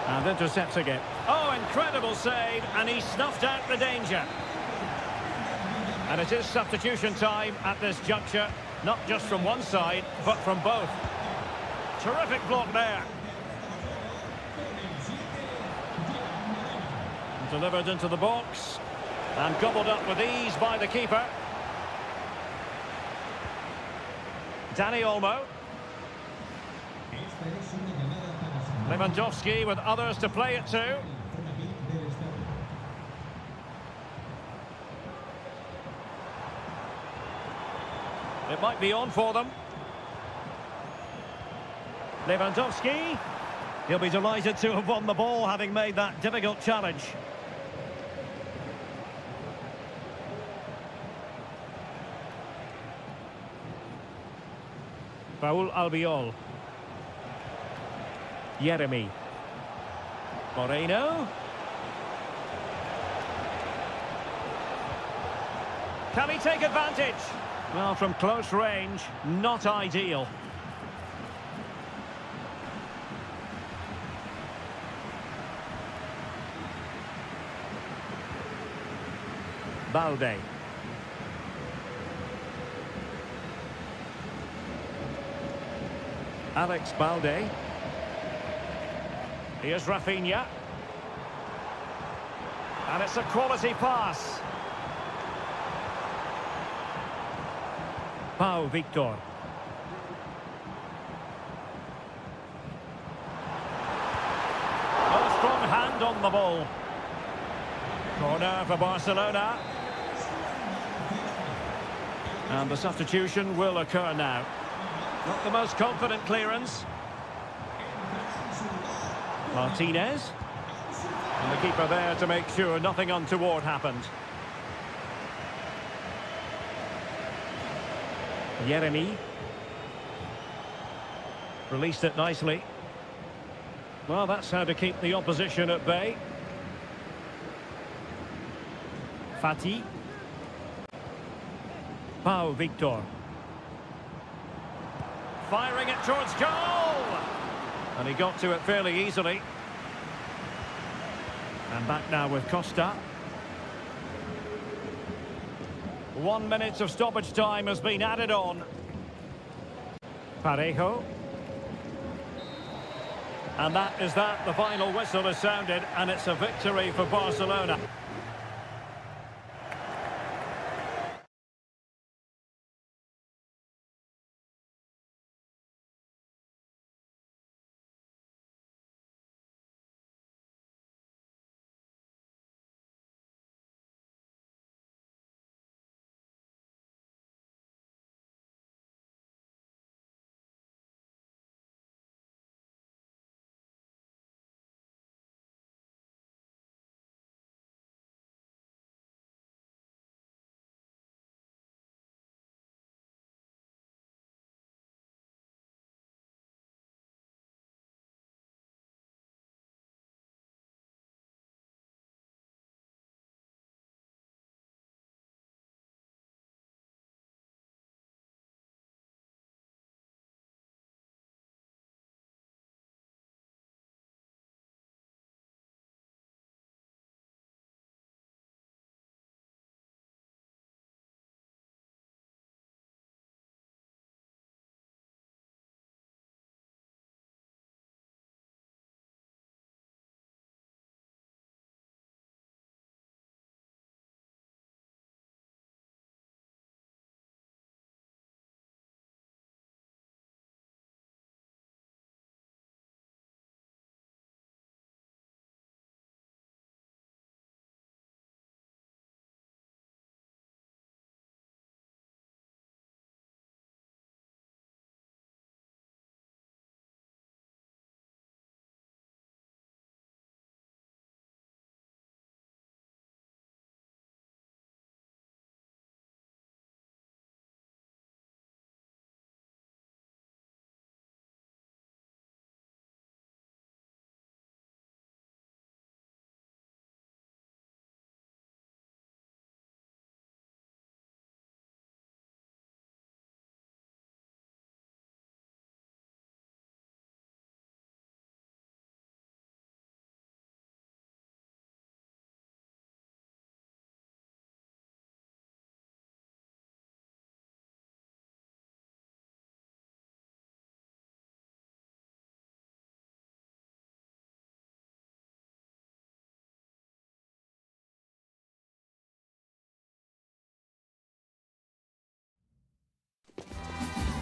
[SPEAKER 1] And intercepts again. Oh, incredible save, and he snuffed out the danger. And it is substitution time at this juncture, not just from one side, but from both. Terrific block there. Delivered into the box, and gobbled up with ease by the keeper. Dani Olmo. Lewandowski with others to play it to. It might be on for them. Lewandowski. He'll be delighted to have won the ball, having made that difficult challenge. Raúl Albiol. Jeremy. Moreno. Can he take advantage? Well, from close range, not ideal. Balde. Alex Balde. Here's Rafinha. And it's a quality pass. Pau Victor. A strong hand on the ball. Corner for Barcelona. And the substitution will occur now. Not the most confident clearance. Martinez. And the keeper there to make sure nothing untoward happened. Jeremy. Released it nicely. Well, that's how to keep the opposition at bay. Fati. Pau Victor. Firing it towards goal! And he got to it fairly easily. And back now with Costa. 1 minute of stoppage time has been added on. Parejo. And that is that. The final whistle is sounded, and it's a victory for Barcelona.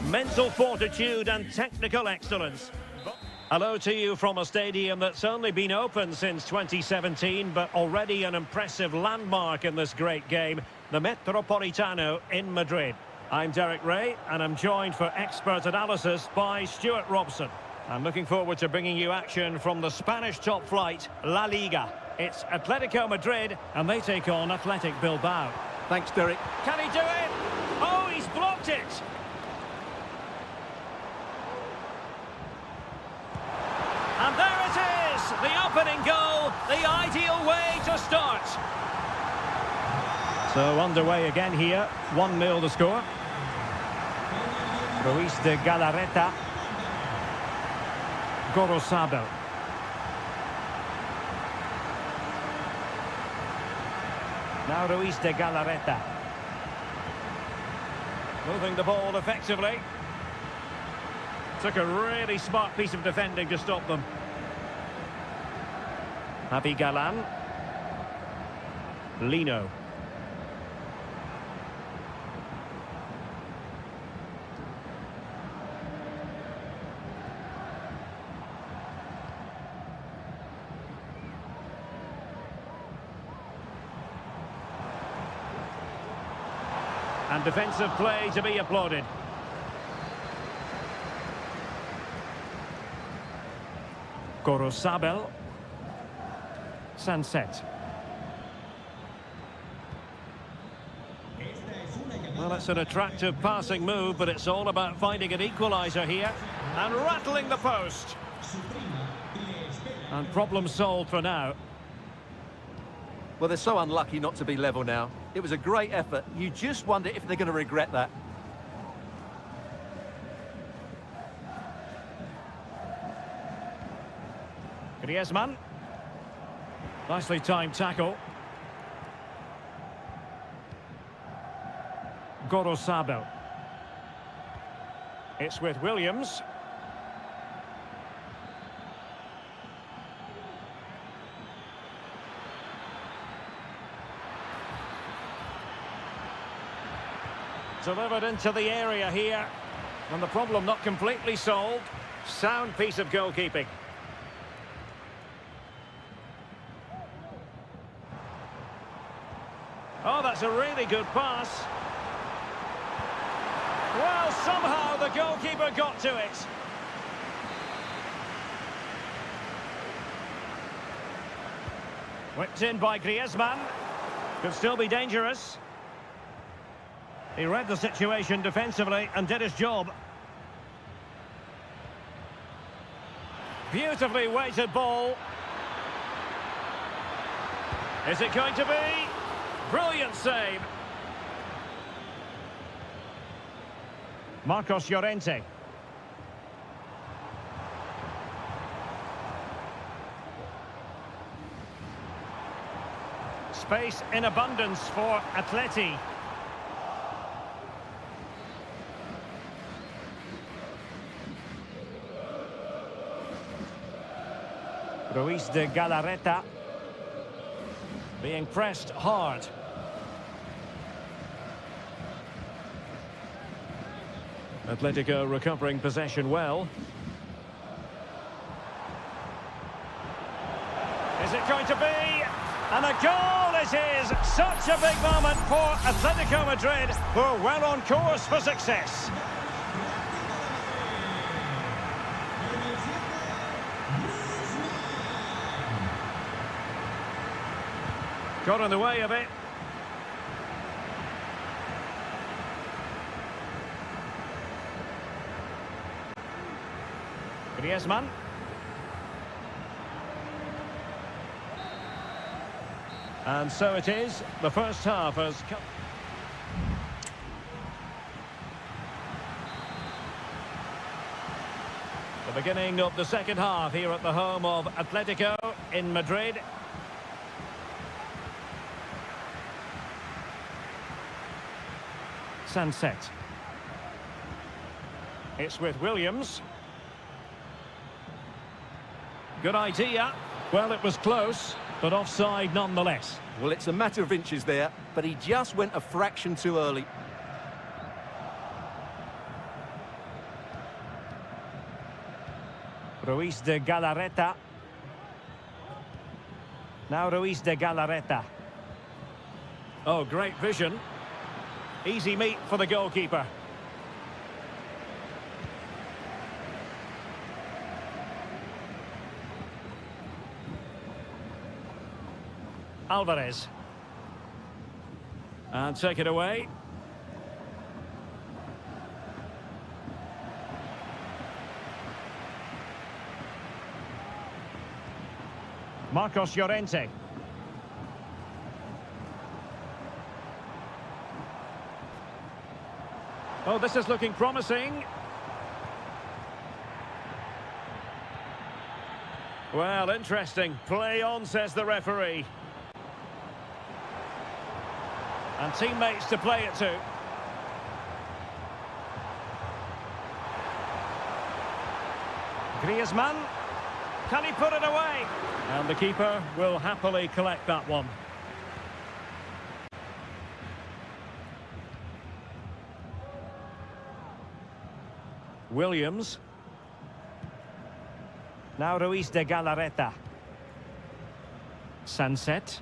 [SPEAKER 1] mental fortitude and technical excellence. Hello to you from a stadium that's only been open since 2017, but already an impressive landmark in this great game, the Metropolitano in Madrid. I'm Derek Ray, and I'm joined for expert analysis by Stuart Robson. I'm looking forward to bringing you action from the Spanish top flight, La Liga. It's Atletico Madrid, and they take on Athletic Bilbao.
[SPEAKER 2] Thanks, Derek.
[SPEAKER 1] Can he do it? Oh, he's blocked it! And there it is! The opening goal, the ideal way to start. So underway again here, 1-0 the score. Ruiz de Galarreta. Gorosabel. Now Ruiz de Galarreta. Moving the ball effectively. Took a really smart piece of defending to stop them. Javi Galan. Lino. And defensive play to be applauded. Gorosabel. Sunset. Well, it's an attractive passing move, but it's all about finding an equaliser here. And rattling the post. And problem solved for now.
[SPEAKER 2] Well, they're so unlucky not to be level now. It was a great effort. You just wonder if they're going to regret that.
[SPEAKER 1] Griezmann. Nicely timed tackle. Gorosabel. It's with Williams. Delivered into the area here. And the problem not completely solved. Sound piece of goalkeeping. Oh, that's a really good pass. Well, somehow the goalkeeper got to it. Whipped in by Griezmann. Could still be dangerous. He read the situation defensively and did his job. Beautifully weighted ball. Is it going to be? Brilliant save. Marcos Llorente. Space in abundance for Atleti. Ruiz de Galarreta being pressed hard. Atletico recovering possession well. Is it going to be? And a goal it is! Such a big moment for Atletico Madrid, who are well on course for success. Got in the way of it. Griezmann. And so it is. The first half has come. The beginning of the second half here at the home of Atletico in Madrid. Sunset. It's with Williams. Good idea. Well, it was close, but offside nonetheless.
[SPEAKER 2] Well, it's a matter of inches there, but he just went a fraction too early.
[SPEAKER 1] Ruiz de Galarreta. Now Ruiz de Galarreta. Oh, great vision. Easy meat for the goalkeeper. Alvarez. And take it away. Marcos Llorente. Oh, this is looking promising. Well, interesting. Play on, says the referee. And teammates to play it to. Griezmann. Can he put it away? And the keeper will happily collect that one. Williams. Now Ruiz de Galarreta. Sunset.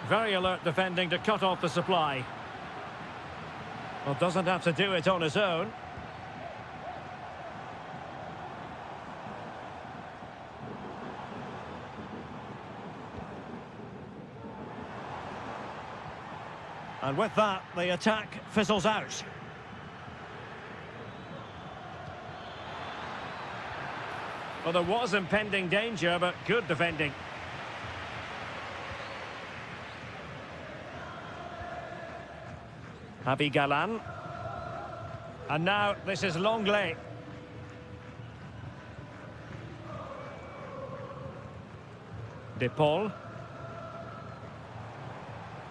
[SPEAKER 1] Very alert defending to cut off the supply. Well, doesn't have to do it on his own. And with that, the attack fizzles out. Well, there was impending danger, but good defending. Javi Galan. And now this is Longley. De Paul.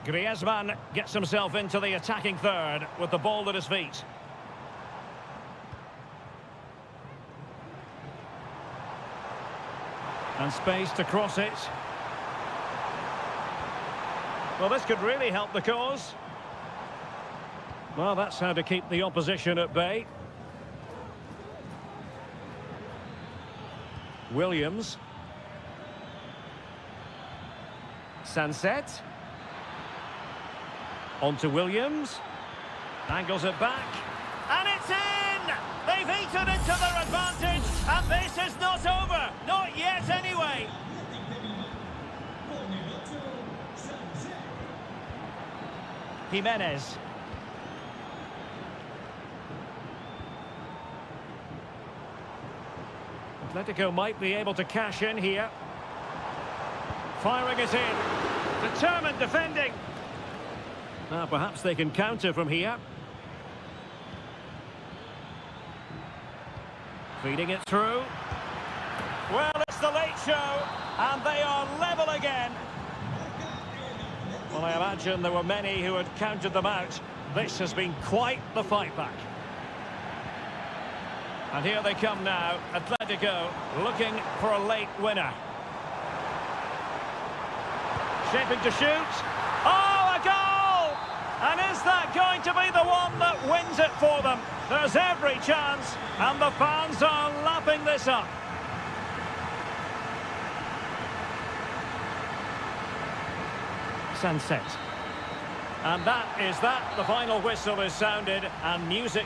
[SPEAKER 1] Griezmann gets himself into the attacking third with the ball at his feet. And space to cross it. Well, this could really help the cause. Well, that's how to keep the opposition at bay. Williams. Sunset. On to Williams. Angles it back. And it's in! They've eaten into their advantage, and this is not over. Not yet, anyway. Jimenez. Atletico might be able to cash in here. Firing it in. Determined defending. Perhaps they can counter from here. Feeding it through. Well, it's the late show, and they are level again. Well, I imagine there were many who had counted them out. This has been quite the fight back. And here they come now, Atletico looking for a late winner. Shaping to shoot. Oh, a goal! And is that going to be the one that wins it for them? There's every chance, and the fans are lapping this up. Sunset. And that is that. The final whistle is sounded, and music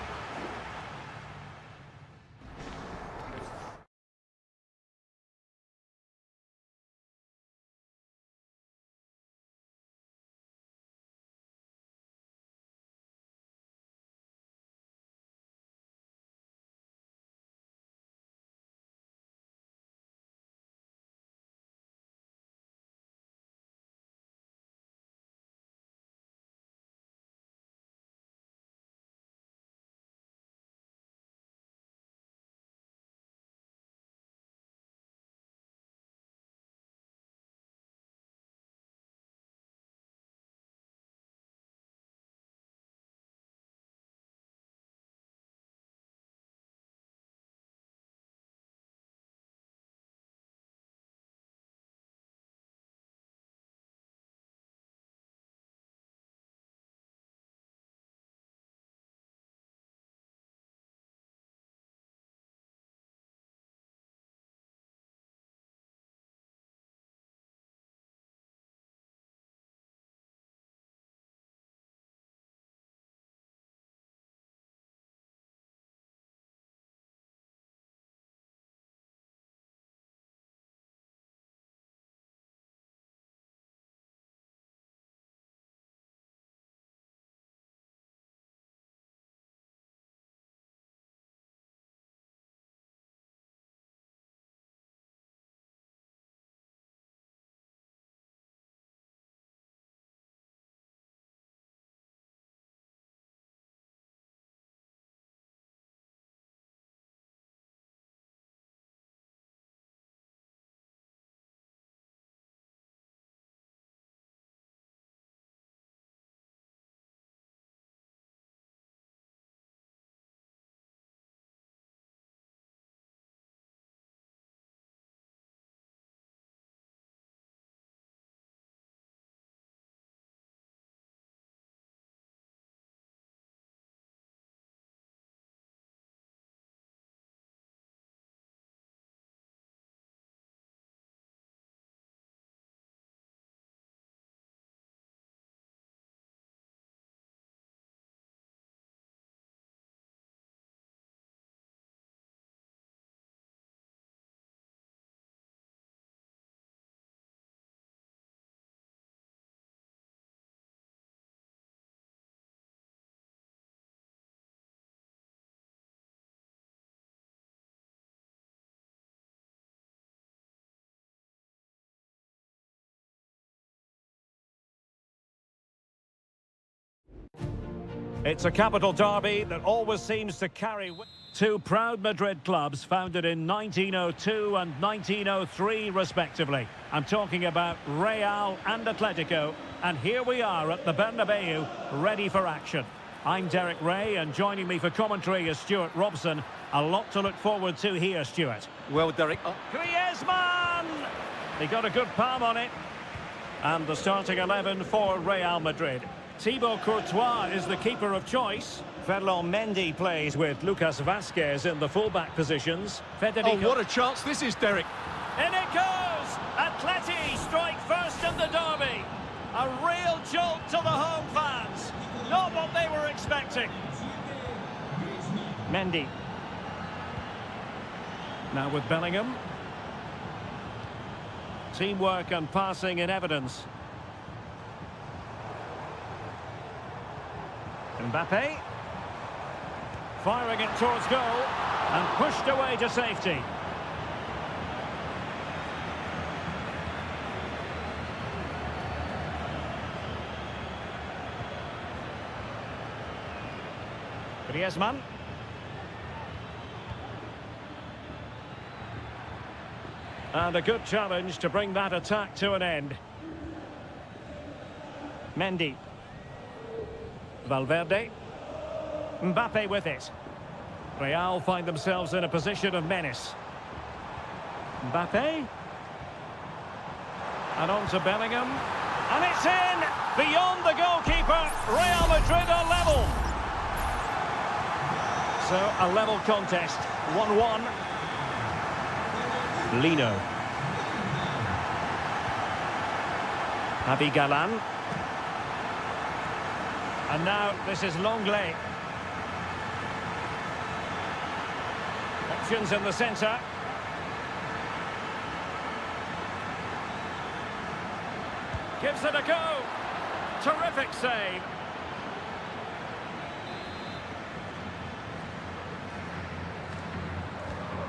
[SPEAKER 1] It's a capital derby that always seems to carry two proud Madrid clubs founded in 1902 and 1903 respectively. I'm talking about Real and Atletico, and here we are at the Bernabeu, ready for action. I'm Derek Ray, and joining me for commentary is Stuart Robson. A lot to look forward to here, Stuart.
[SPEAKER 2] Well, Derek...
[SPEAKER 1] Griezmann! He got a good palm on it. And the starting 11 for Real Madrid. Thibaut Courtois is the keeper of choice. Ferland Mendy plays with Lucas Vazquez in the fullback positions. Federico...
[SPEAKER 2] Oh, what a chance this is, Derek.
[SPEAKER 1] In it goes! Atleti strike first in the derby. A real jolt to the home fans. Not what they were expecting. Mendy. Now with Bellingham. Teamwork and passing in evidence. Mbappe. Firing it towards goal. And pushed away to safety. Griezmann. And a good challenge to bring that attack to an end. Mendy. Valverde. Mbappe with it. Real find themselves in a position of menace. Mbappe. And on to Bellingham. And it's in! Beyond the goalkeeper. Real Madrid are level. So, a level contest. 1-1. Lino. Abigalan. And now this is Longley. Options in the centre. Gives it a go. Terrific save.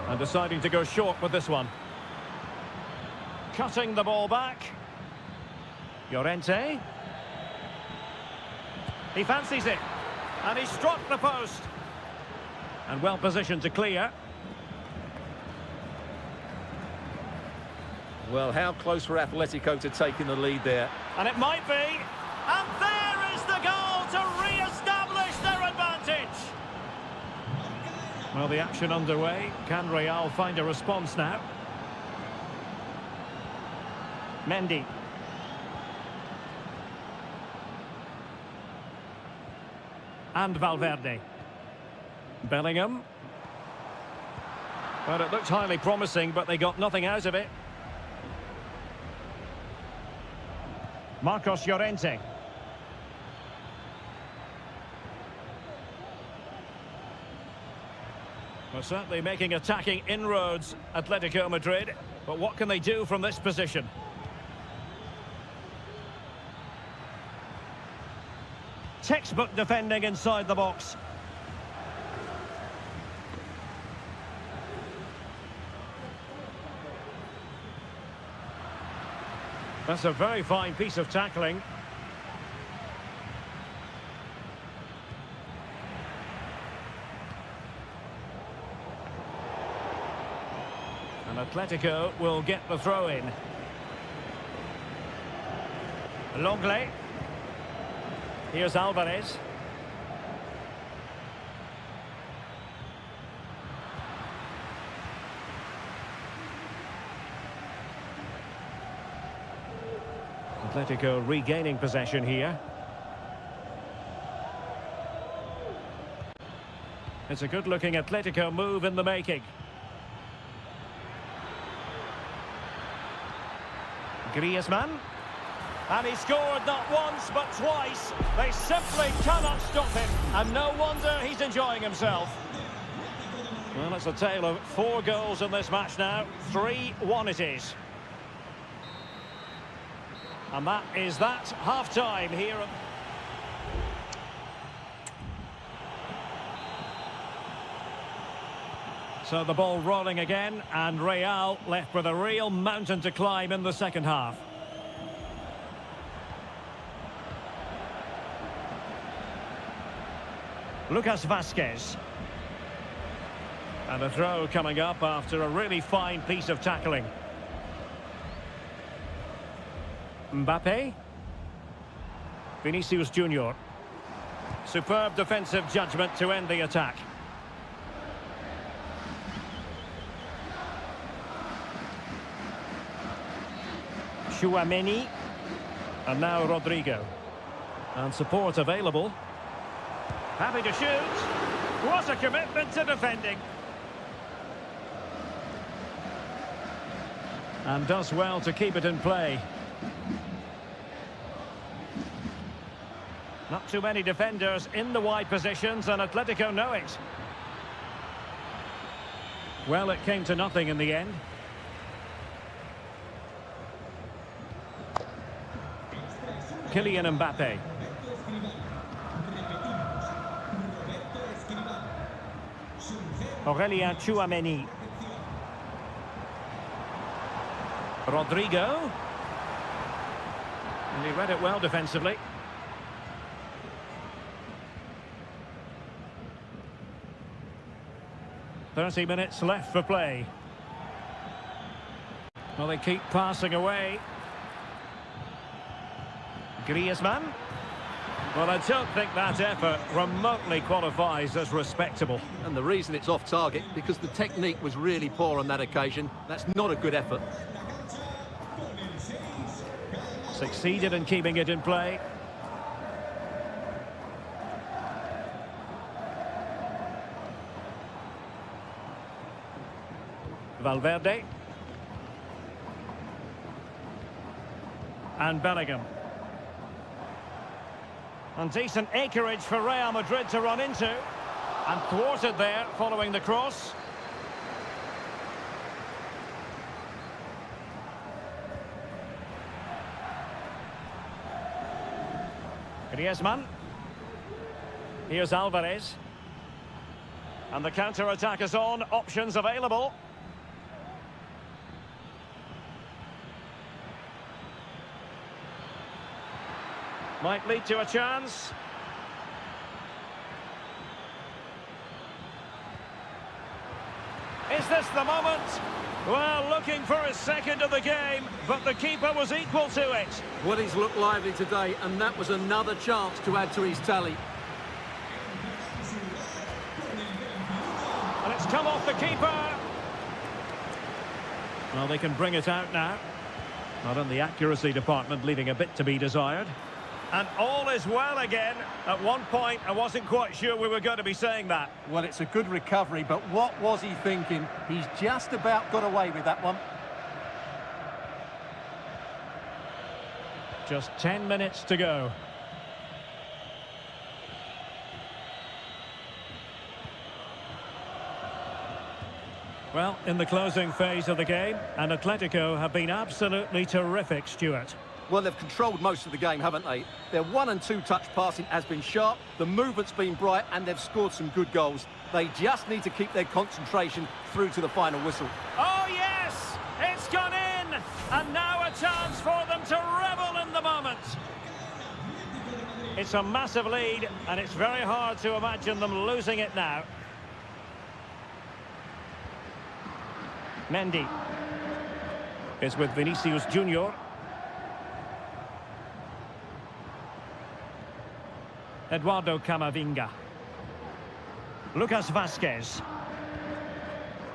[SPEAKER 1] And deciding to go short with this one. Cutting the ball back. Llorente. He fancies it. And he struck the post. And well positioned to clear.
[SPEAKER 2] Well, how close for Atletico to taking the lead there.
[SPEAKER 1] And it might be. And there is the goal to re-establish their advantage. Well, the action underway. Can Real find a response now? Mendy. And Valverde. Bellingham. Well, it looked highly promising, but they got nothing out of it. Marcos Llorente. Well, certainly making attacking inroads, Atletico Madrid. But what can they do from this position? Textbook defending inside the box. That's a very fine piece of tackling. And Atletico will get the throw in. Longley. Here's Alvarez. Atletico regaining possession here. It's a good-looking Atletico move in the making. Griezmann. And he scored not once but twice. They simply cannot stop him. And no wonder he's enjoying himself. Well, it's a tale of 4 goals in this match now. 3-1 it is. And that is that. Half-time here. So the ball rolling again, and Real left with a real mountain to climb in the second half. Lucas Vazquez. And a throw coming up after a really fine piece of tackling. Mbappe. Vinicius Junior. Superb defensive judgment to end the attack. Tchouaméni. And now Rodrigo. And support available. Happy to shoot. What a commitment to defending. And does well to keep it in play. Not too many defenders in the wide positions, and Atletico know it. Well, it came to nothing in the end. Kylian Mbappe. Aurélien Tchouaméni. Rodrigo. And he read it well defensively. "30 minutes left for play." Well, they keep passing away. Griezmann. Well, I don't think that effort remotely qualifies as respectable.
[SPEAKER 2] And the reason it's off target, because the technique was really poor on that occasion. That's not a good effort.
[SPEAKER 1] Succeeded in keeping it in play. Valverde. And Bellingham. And decent acreage for Real Madrid to run into. And thwarted there following the cross. Griezmann. Here's Alvarez. And the counter-attack is on. Options available. Might lead to a chance. Is this the moment? Well, looking for his second of the game, but the keeper was equal to it.
[SPEAKER 2] Well, he's looked lively today, and that was another chance to add to his tally.
[SPEAKER 1] And it's come off the keeper. Well, they can bring it out now. Not in the accuracy department, leaving a bit to be desired. And all is well again. At one point, I wasn't quite sure we were going to be saying that.
[SPEAKER 2] Well, it's a good recovery, but what was he thinking? He's just about got away with that one.
[SPEAKER 1] Just 10 minutes to go. Well, in the closing phase of the game, and Atletico have been absolutely terrific, Stuart.
[SPEAKER 2] Well, they've controlled most of the game, haven't they? Their 1- and 2-touch passing has been sharp, the movement's been bright, and they've scored some good goals. They just need to keep their concentration through to the final whistle.
[SPEAKER 1] Oh, yes! It's gone in! And now a chance for them to revel in the moment. It's a massive lead, and it's very hard to imagine them losing it now. Mendy is with Vinicius Junior. Eduardo Camavinga. Lucas Vazquez.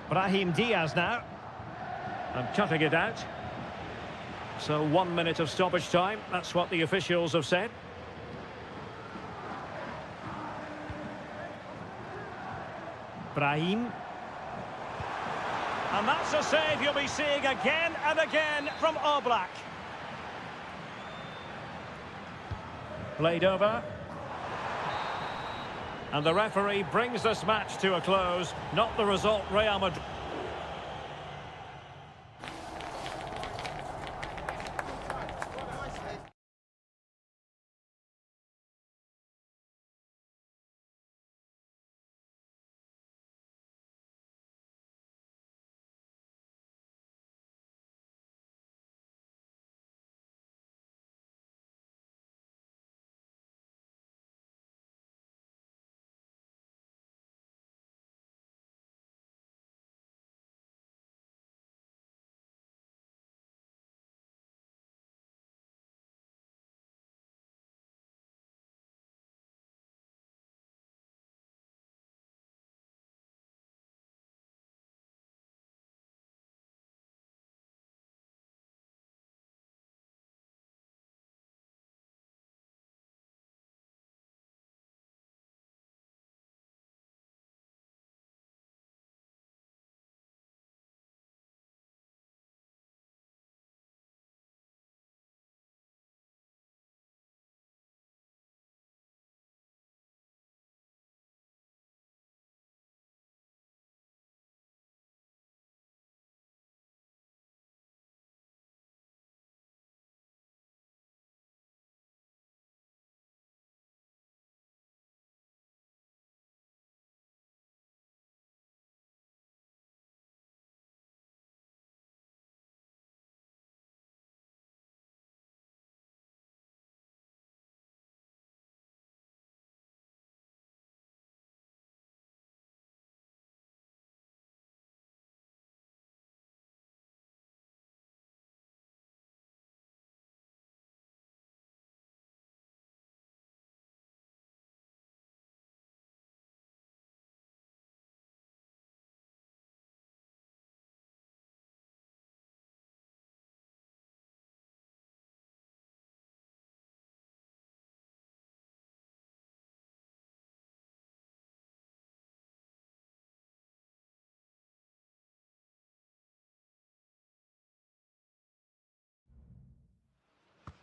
[SPEAKER 1] Brahim Diaz now. And cutting it out. So 1 minute of stoppage time. That's what the officials have said. Brahim. And that's a save you'll be seeing again and again from Oblak. Played over. And the referee brings this match to a close. Not the result Real Madrid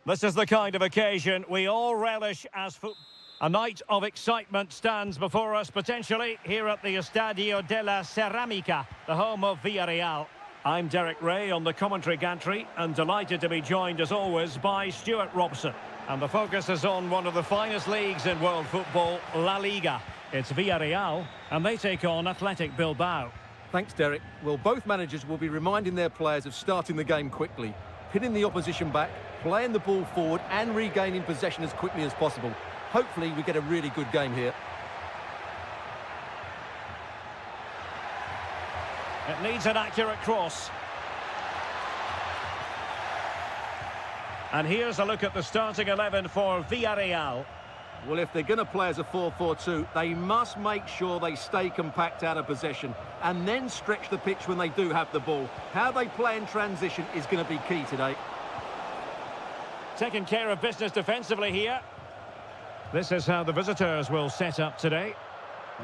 [SPEAKER 1] This is the kind of occasion we all relish as football. A night of excitement stands before us, potentially, here at the Estadio de la Ceramica, the home of Villarreal. I'm Derek Ray on the commentary gantry, and delighted to be joined, as always, by Stuart Robson. And the focus is on one of the finest leagues in world football, La Liga. It's Villarreal, and they take on Athletic Bilbao.
[SPEAKER 2] Thanks, Derek. Well, both managers will be reminding their players of starting the game quickly, hitting the opposition back, playing the ball forward and regaining possession as quickly as possible. Hopefully we get a really good game here.
[SPEAKER 1] It needs an accurate cross. And here's a look at the starting 11 for Villarreal.
[SPEAKER 2] Well, if they're going to play as a 4-4-2, they must make sure they stay compact out of possession and then stretch the pitch when they do have the ball. How they play in transition is going to be key today.
[SPEAKER 1] Taking care of business defensively here. This is how the visitors will set up today.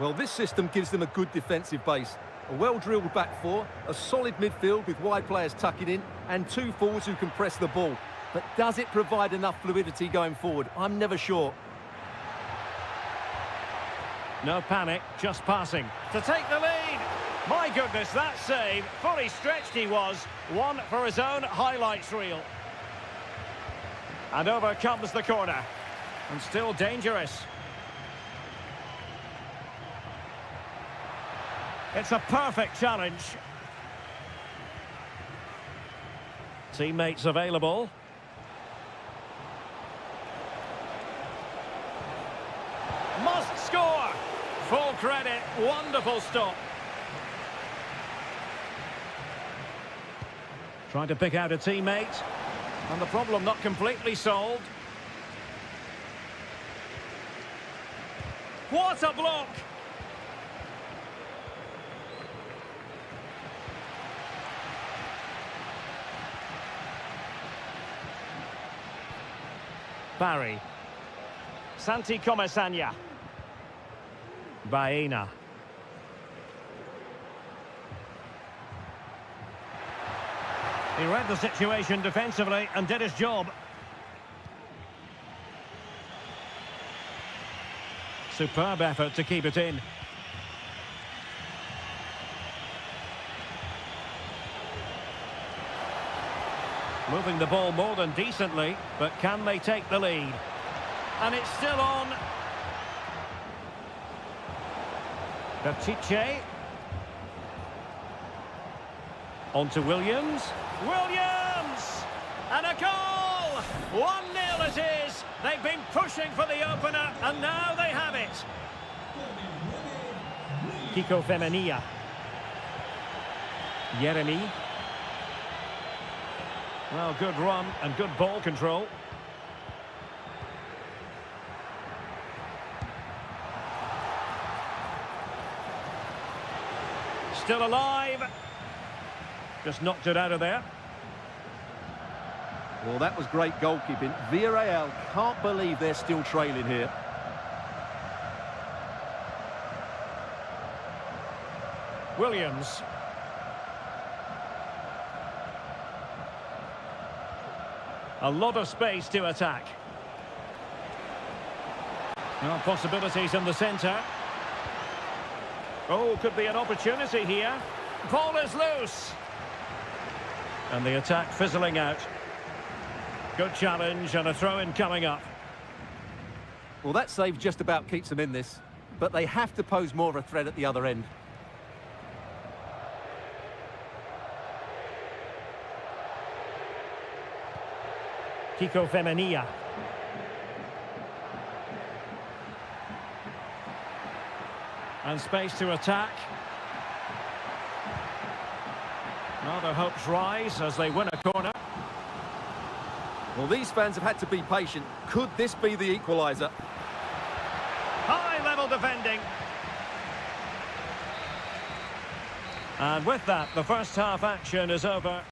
[SPEAKER 2] Well, this system gives them a good defensive base. A well-drilled back four, a solid midfield with wide players tucking in, and two forwards who can press the ball. But does it provide enough fluidity going forward? I'm never sure.
[SPEAKER 1] No panic, just passing. To take the lead. My goodness, that save. Fully stretched he was. One for his own highlights reel. And over comes the corner. And still dangerous. It's a perfect challenge. Teammates available. Must score! Full credit, wonderful stop. Trying to pick out a teammate. And the problem not completely solved. What a block! Barry. Santi Comesanya. Baena. He read the situation defensively and did his job. Superb effort to keep it in. Moving the ball more than decently, but can they take the lead? And it's still on. Pichet. On to Williams. Williams! And a goal! 1-0 it is. They've been pushing for the opener, and now they have it. Kiko Femenia. Jeremy. Well, good run and good ball control. Still alive. Just knocked it out of there.
[SPEAKER 2] Well, that was great goalkeeping. Villarreal can't believe they're still trailing here.
[SPEAKER 1] Williams. A lot of space to attack. No possibilities in the centre. Oh, could be an opportunity here. Ball is loose. And the attack fizzling out. Good challenge and a throw-in coming up.
[SPEAKER 2] Well, that save just about keeps them in this, but they have to pose more of a threat at the other end.
[SPEAKER 1] Kiko Femenia. And space to attack. Now their hopes rise as they win a corner.
[SPEAKER 2] Well, these fans have had to be patient. Could this be the equaliser?
[SPEAKER 1] High-level defending. And with that, the first half action is over.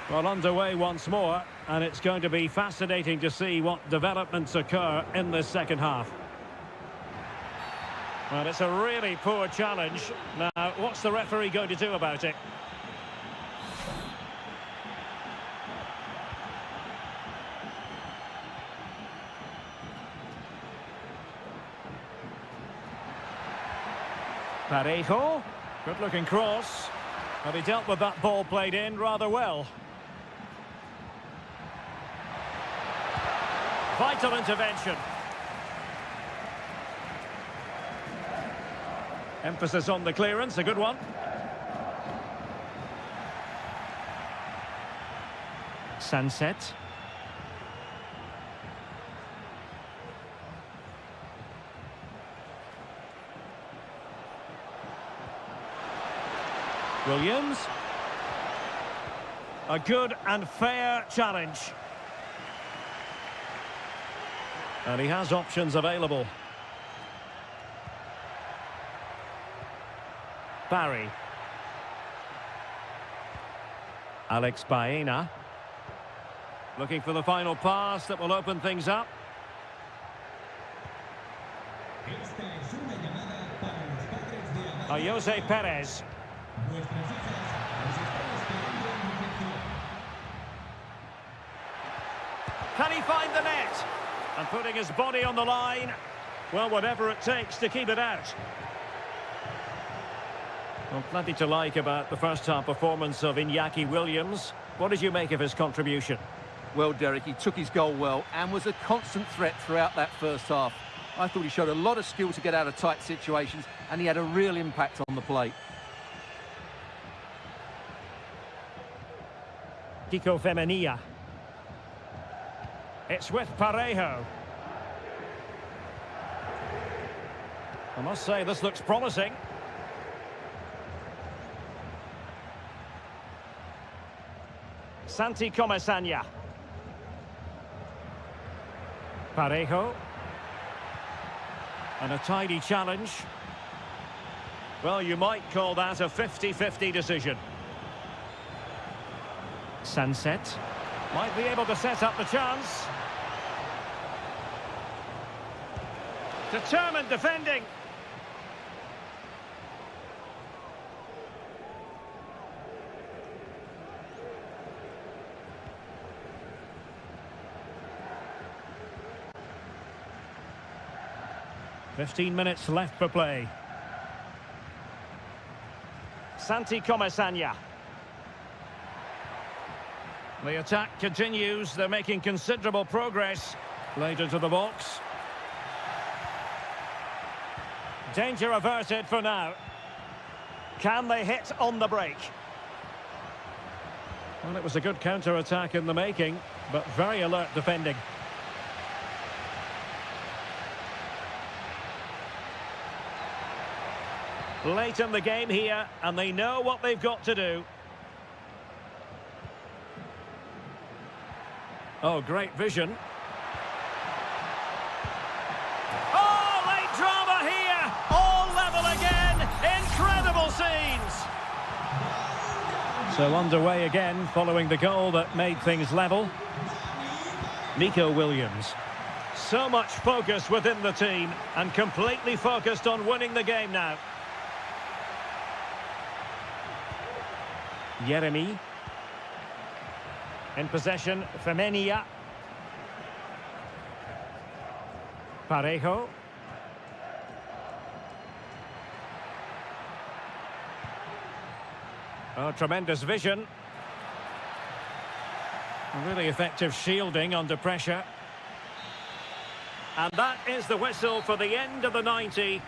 [SPEAKER 1] Well, underway once more, and it's going to be fascinating to see what developments occur in this second half. Well, it's a really poor challenge. Now, what's the referee going to do about it? Parejo, good-looking cross. But he dealt with that ball played in rather well. Vital intervention. Emphasis on the clearance, a good one. Sunset. Williams. A good and fair challenge. And he has options available. Barry. Alex Baena. Looking for the final pass that will open things up. Jose Perez. Can he find the net? And putting his body on the line. Well, whatever it takes to keep it out. Well, plenty to like about the first-half performance of Iñaki Williams. What did you make of his contribution?
[SPEAKER 2] Well, Derek, he took his goal well and was a constant threat throughout that first half. I thought he showed a lot of skill to get out of tight situations, and he had a real impact on the plate.
[SPEAKER 1] Kiko Femenia. It's with Parejo. I must say, this looks promising. Santi Comesaña. Parejo. And a tidy challenge. Well, you might call that a 50-50 decision. Sunset. Might be able to set up the chance. Determined defending. "15 minutes left for play. Santi Comesaña. The attack continues. They're making considerable progress. Late into the box. Danger averted for now. Can they hit on the break? Well, it was a good counter-attack in the making, but very alert defending. Late in the game here, and they know what they've got to do. Oh, great vision. Oh, late drama here! All level again! Incredible scenes! So underway again, following the goal that made things level. Nico Williams. So much focus within the team, and completely focused on winning the game now. Jeremy. In possession, Femenia. Parejo. Oh, tremendous vision. Really effective shielding under pressure. And that is the whistle for the end of the 90.